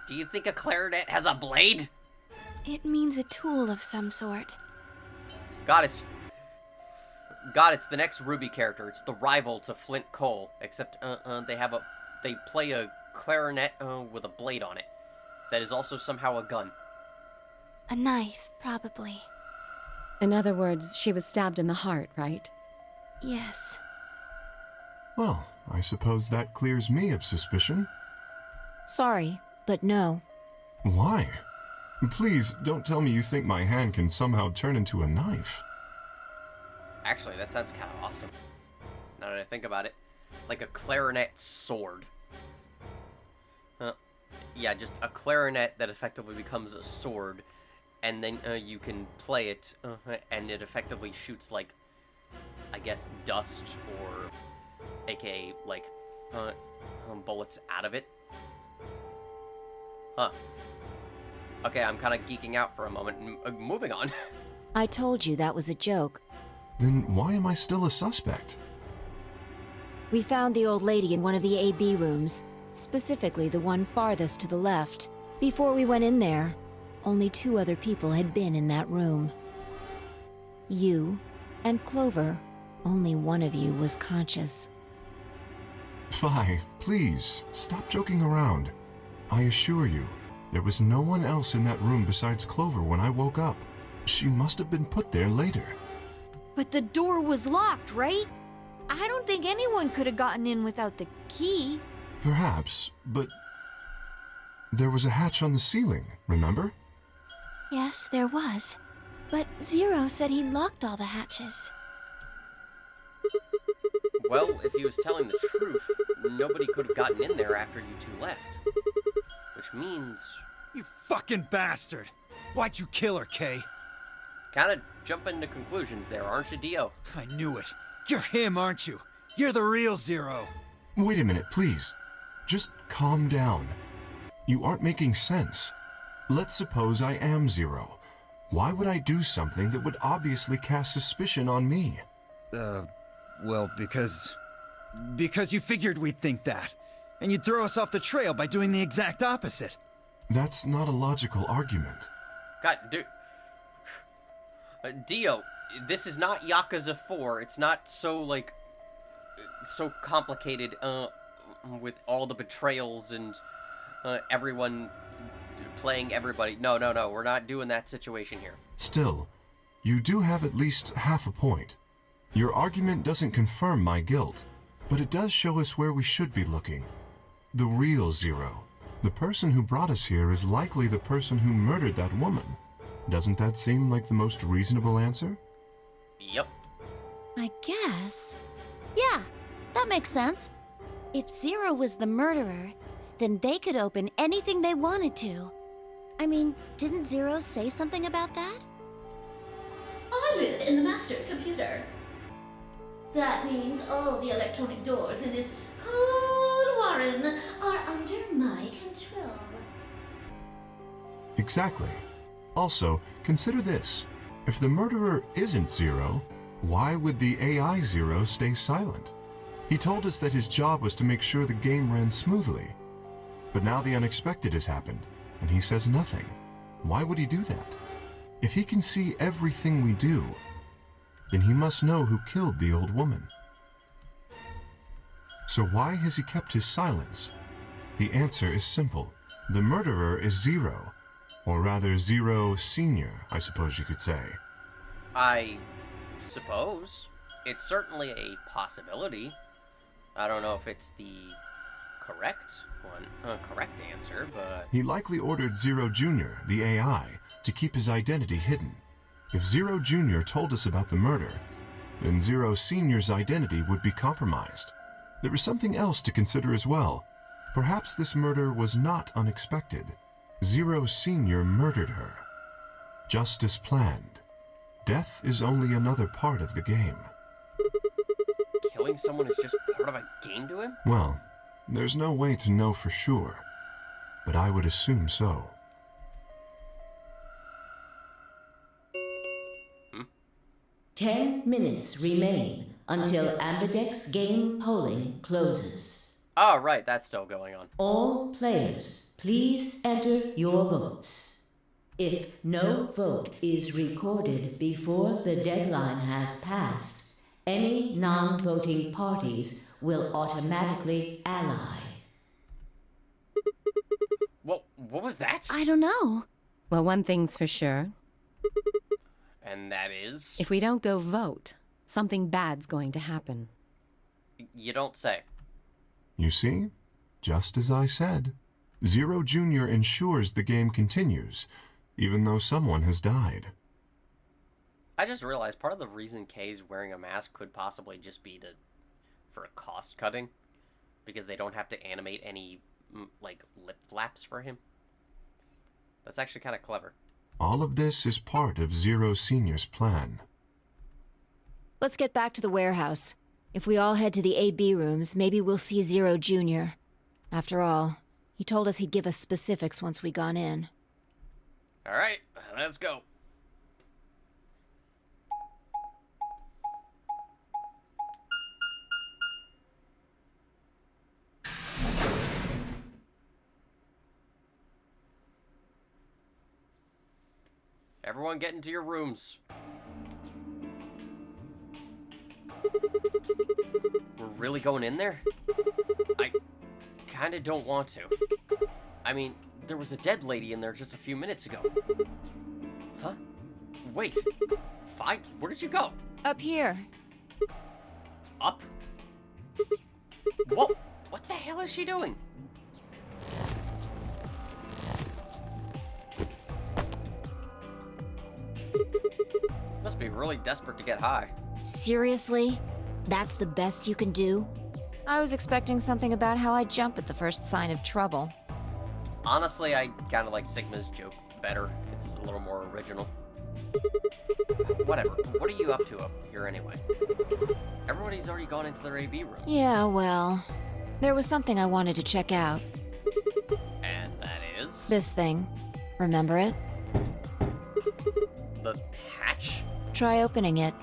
Do you think a clarinet has a blade? It means a tool of some sort. God, it's the next Ruby character. It's the rival to Flint Cole, except they play a clarinet with a blade on it. That is also somehow a gun. A knife, probably. In other words, she was stabbed in the heart, right? Yes. Well, I suppose that clears me of suspicion. Sorry, but no. Why? Please, don't tell me you think my hand can somehow turn into a knife. Actually, that sounds kind of awesome. Now that I think about it. Like a clarinet sword. Yeah, just a clarinet that effectively becomes a sword. And then you can play it, and it effectively shoots, like, I guess, dust or, aka, like, bullets out of it. Huh. Okay, I'm kind of geeking out for a moment. Moving on. I told you that was a joke. Then why am I still a suspect? We found the old lady in one of the AB rooms, specifically the one farthest to the left. Before we went in there, only 2 other people had been in that room. You and Clover. Only one of you was conscious. Fi, please, stop joking around. I assure you, there was no one else in that room besides Clover when I woke up. She must have been put there later. But the door was locked, right? I don't think anyone could have gotten in without the key. Perhaps, but there was a hatch on the ceiling, remember? Yes, there was. But Zero said he locked all the hatches. Well, if he was telling the truth, nobody could have gotten in there after you 2 left. Which means... You fucking bastard! Why'd you kill her, Kay? Kinda jumping to conclusions there, aren't you, Dio? I knew it. You're him, aren't you? You're the real Zero. Wait a minute, please. Just calm down. You aren't making sense. Let's suppose I am Zero. Why would I do something that would obviously cast suspicion on me? Well, because you figured we'd think that. And you'd throw us off the trail by doing the exact opposite. That's not a logical argument. God, dude. Dio, this is not Yakuza 4. It's not so, like, so complicated, with all the betrayals and, everyone playing everybody. No, we're not doing that situation here. Still, you do have at least half a point. Your argument doesn't confirm my guilt, but it does show us where we should be looking. The real Zero. The person who brought us here is likely the person who murdered that woman. Doesn't that seem like the most reasonable answer? Yep. I guess. Yeah, that makes sense. If Zero was the murderer, then they could open anything they wanted to. I mean, didn't Zero say something about that? I live in the master computer. That means all the electronic doors in this whole warren are under my control. Exactly. Also, consider this. If the murderer isn't Zero, why would the AI Zero stay silent? He told us that his job was to make sure the game ran smoothly. But now the unexpected has happened, and he says nothing. Why would he do that? If he can see everything we do, then he must know who killed the old woman. So why has he kept his silence? the answer is simple. The murderer is Zero. Or rather, Zero Senior, I suppose you could say. I suppose. It's certainly a possibility. I don't know if it's the correct answer, but... He likely ordered Zero Jr., the AI, to keep his identity hidden. If Zero Jr. told us about the murder, then Zero Sr.'s identity would be compromised. There is something else to consider as well. Perhaps this murder was not unexpected. Zero Sr. murdered her. Just as planned. Death is only another part of the game. Killing someone is just part of a game to him? Well, there's no way to know for sure, but I would assume so. Hmm? 10 minutes remain until Ambidex game polling closes. Oh, right, that's still going on. All players, please enter your votes. If no vote is recorded before the deadline has passed, any non-voting parties will automatically ally. What was that? I don't know. Well, one thing's for sure. And that is? If we don't go vote, something bad's going to happen. You don't say. You see? Just as I said. Zero Jr. ensures the game continues, even though someone has died. I just realized part of the reason Kay's wearing a mask could possibly just be for cost cutting, because they don't have to animate any like lip flaps for him. That's actually kind of clever. All of this is part of Zero Sr.'s plan. Let's get back to the warehouse. If we all head to the AB rooms, maybe we'll see Zero Jr. After all, he told us he'd give us specifics once we gone in. All right, let's go. Everyone get into your rooms. We're really going in there? I kinda don't want to. I mean, there was a dead lady in there just a few minutes ago. Huh? Wait. Where did you go? Up here. Up? What the hell is she doing? Must be really desperate to get high. Seriously? That's the best you can do? I was expecting something about how I jump at the first sign of trouble. Honestly, I kind of like Sigma's joke better. It's a little more original. Whatever. What are you up to up here anyway? Everybody's already gone into their AB rooms. Yeah, well, there was something I wanted to check out. And that is? This thing. Remember it? The hatch? Try opening it.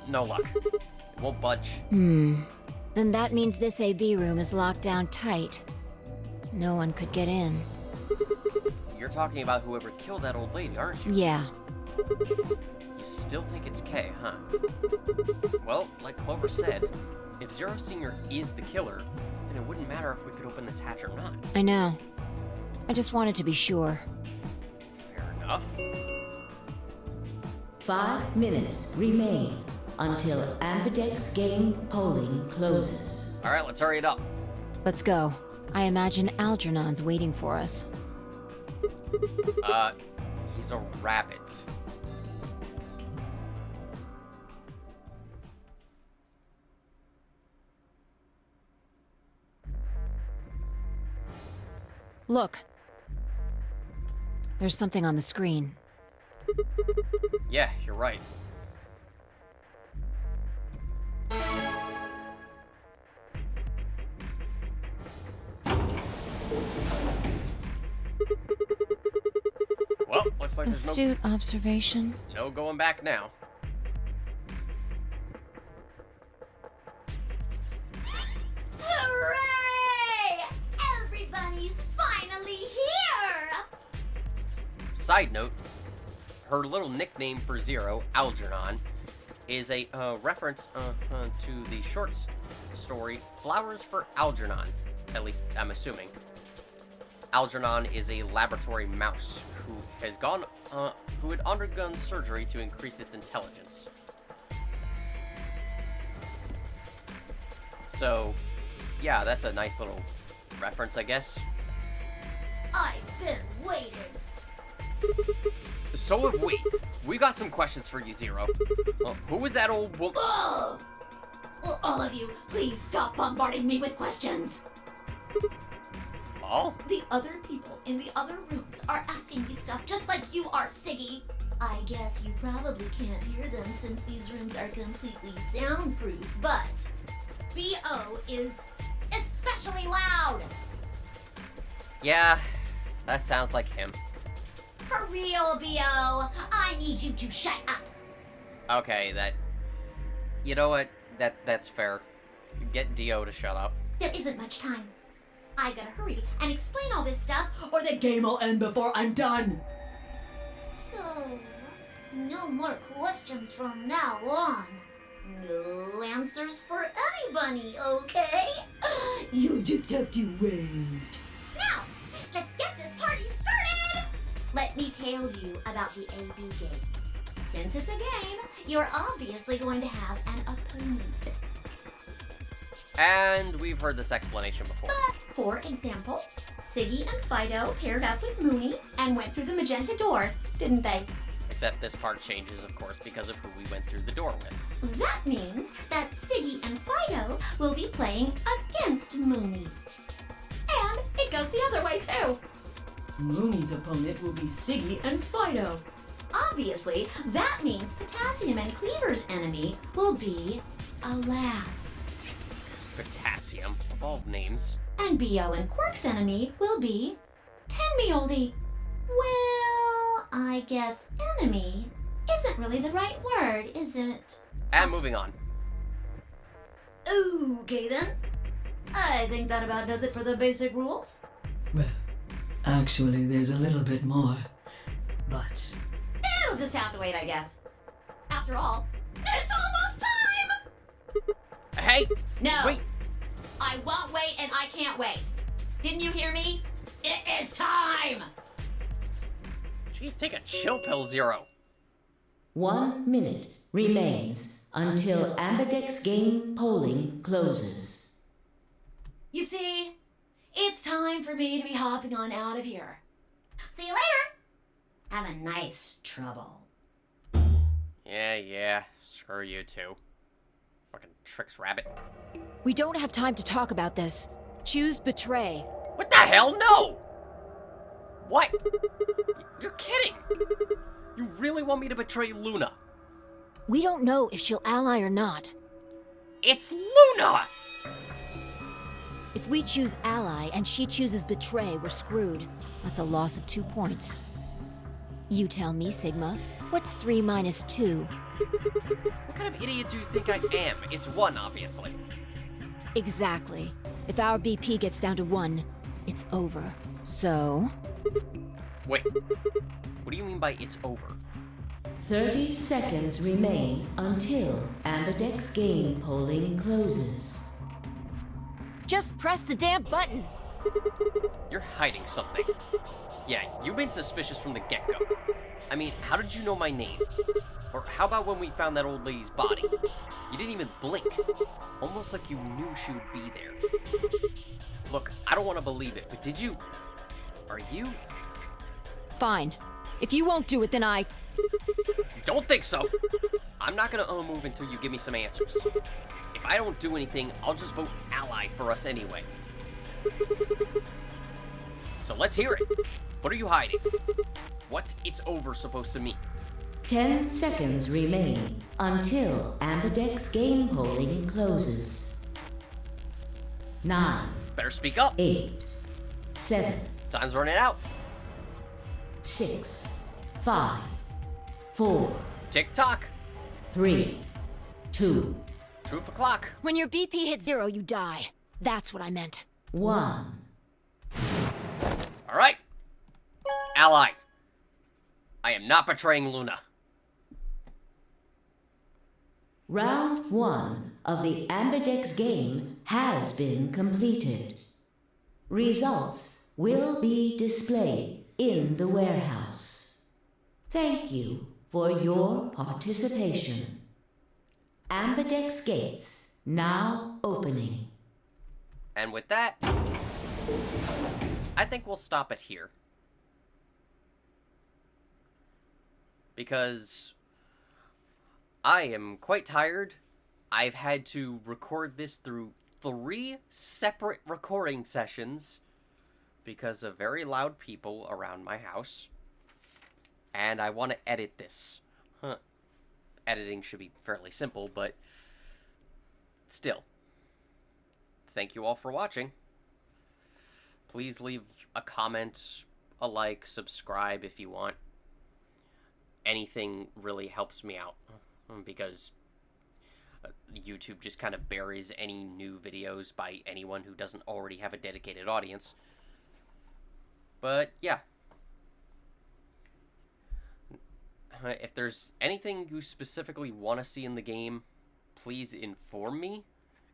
No luck. It won't budge. Then that means this AB room is locked down tight. No one could get in. You're talking about whoever killed that old lady, aren't you? Yeah. You still think it's Kay, huh? Well, like Clover said, if Zero Senior is the killer, then it wouldn't matter if we could open this hatch or not. I know. I just wanted to be sure. Fair enough. 5 minutes remain until Ambidex game polling closes. All right, let's hurry it up. Let's go. I imagine Algernon's waiting for us. He's a rabbit. Look. There's something on the screen. Yeah, you're right. Well, looks like there's Astute observation. no going back now. Hooray! Everybody's finally here! Side note, her little nickname for Zero, Algernon, is a reference to the short story, Flowers for Algernon. At least, I'm assuming. Algernon is a laboratory mouse who had undergone surgery to increase its intelligence. So, yeah, that's a nice little reference, I guess. I've been waiting. So have we. We got some questions for you, Zero. Who was that old woman? Oh! Will all of you please stop bombarding me with questions? Oh? The other people in the other rooms are asking me stuff just like you are, Siggy. I guess you probably can't hear them since these rooms are completely soundproof, but B.O. is especially loud. Yeah, that sounds like him. For real, B.O., I need you to shut up. Okay, you know what? That's fair. Get Dio to shut up. There isn't much time. I gotta hurry and explain all this stuff, or the game will end before I'm done. So, no more questions from now on. No answers for anybody, okay? You just have to wait. Now, let's get this party started! Let me tell you about the AB game. Since it's a game, you're obviously going to have an opponent. And we've heard this explanation before. But, for example, Siggy and Fido paired up with Mooney and went through the magenta door, didn't they? Except this part changes, of course, because of who we went through the door with. That means that Siggy and Fido will be playing against Mooney. And it goes the other way, too. Mooney's opponent will be Siggy and Fido. Obviously, that means Potassium and Cleaver's enemy will be a lass. Potassium, of all names. And B.O. and Quark's enemy will be Tenmeoldy. Well, I guess enemy isn't really the right word, is it? And moving on. Okay then. I think that about does it for the basic rules. Well, actually, there's a little bit more. But It'll just have to wait, I guess. After all, it's almost time! Hey! No. Wait! I won't wait and I can't wait. Didn't you hear me? It is time! Jeez, take a chill pill, Zero. 1 minute remains until Ambidex game polling closes. You see, it's time for me to be hopping on out of here. See you later! Have a nice trouble. Yeah, screw you too. Fucking tricks rabbit. We don't have time to talk about this. Choose betray. What the hell? No! What? You're kidding! You really want me to betray Luna? We don't know if she'll ally or not. It's Luna! If we choose ally and she chooses betray, we're screwed. That's a loss of 2 points. You tell me, Sigma. What's 3 minus 2? What kind of idiot do you think I am? It's 1, obviously. Exactly. If our BP gets down to 1, it's over. So... Wait. What do you mean by it's over? 30 seconds remain until Ambidex game polling closes. Just press the damn button! You're hiding something. Yeah, you've been suspicious from the get-go. I mean, how did you know my name? Or how about when we found that old lady's body? You didn't even blink. Almost like you knew she would be there. Look, I don't want to believe it, but did you... Are you... Fine. If you won't do it, then I... Don't think so! I'm not gonna move until you give me some answers. If I don't do anything, I'll just vote ally for us anyway. So let's hear it. What are you hiding? What's it's over supposed to mean? 10 seconds remain until Ambidex game polling closes. 9. Better speak up. 8. 7. Time's running out. 6. 5. 4. Tick-tock. 3. 2. True for clock. When your BP hits 0, you die. That's what I meant. 1. All right. Ally. I am not betraying Luna. Round 1 of the Ambidex game has been completed. Results will be displayed in the warehouse. Thank you for your participation. Ambidex gates now opening. And with that, I think we'll stop it here. Because I am quite tired. I've had to record this through 3 separate recording sessions because of very loud people around my house. And I want to edit this. Editing should be fairly simple, but still. Thank you all for watching. Please leave a comment, a like, subscribe if you want. Anything really helps me out, because YouTube just kind of buries any new videos by anyone who doesn't already have a dedicated audience. But yeah. If there's anything you specifically want to see in the game, please inform me,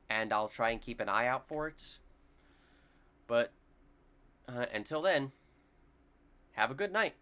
and I'll try and keep an eye out for it. But until then, have a good night.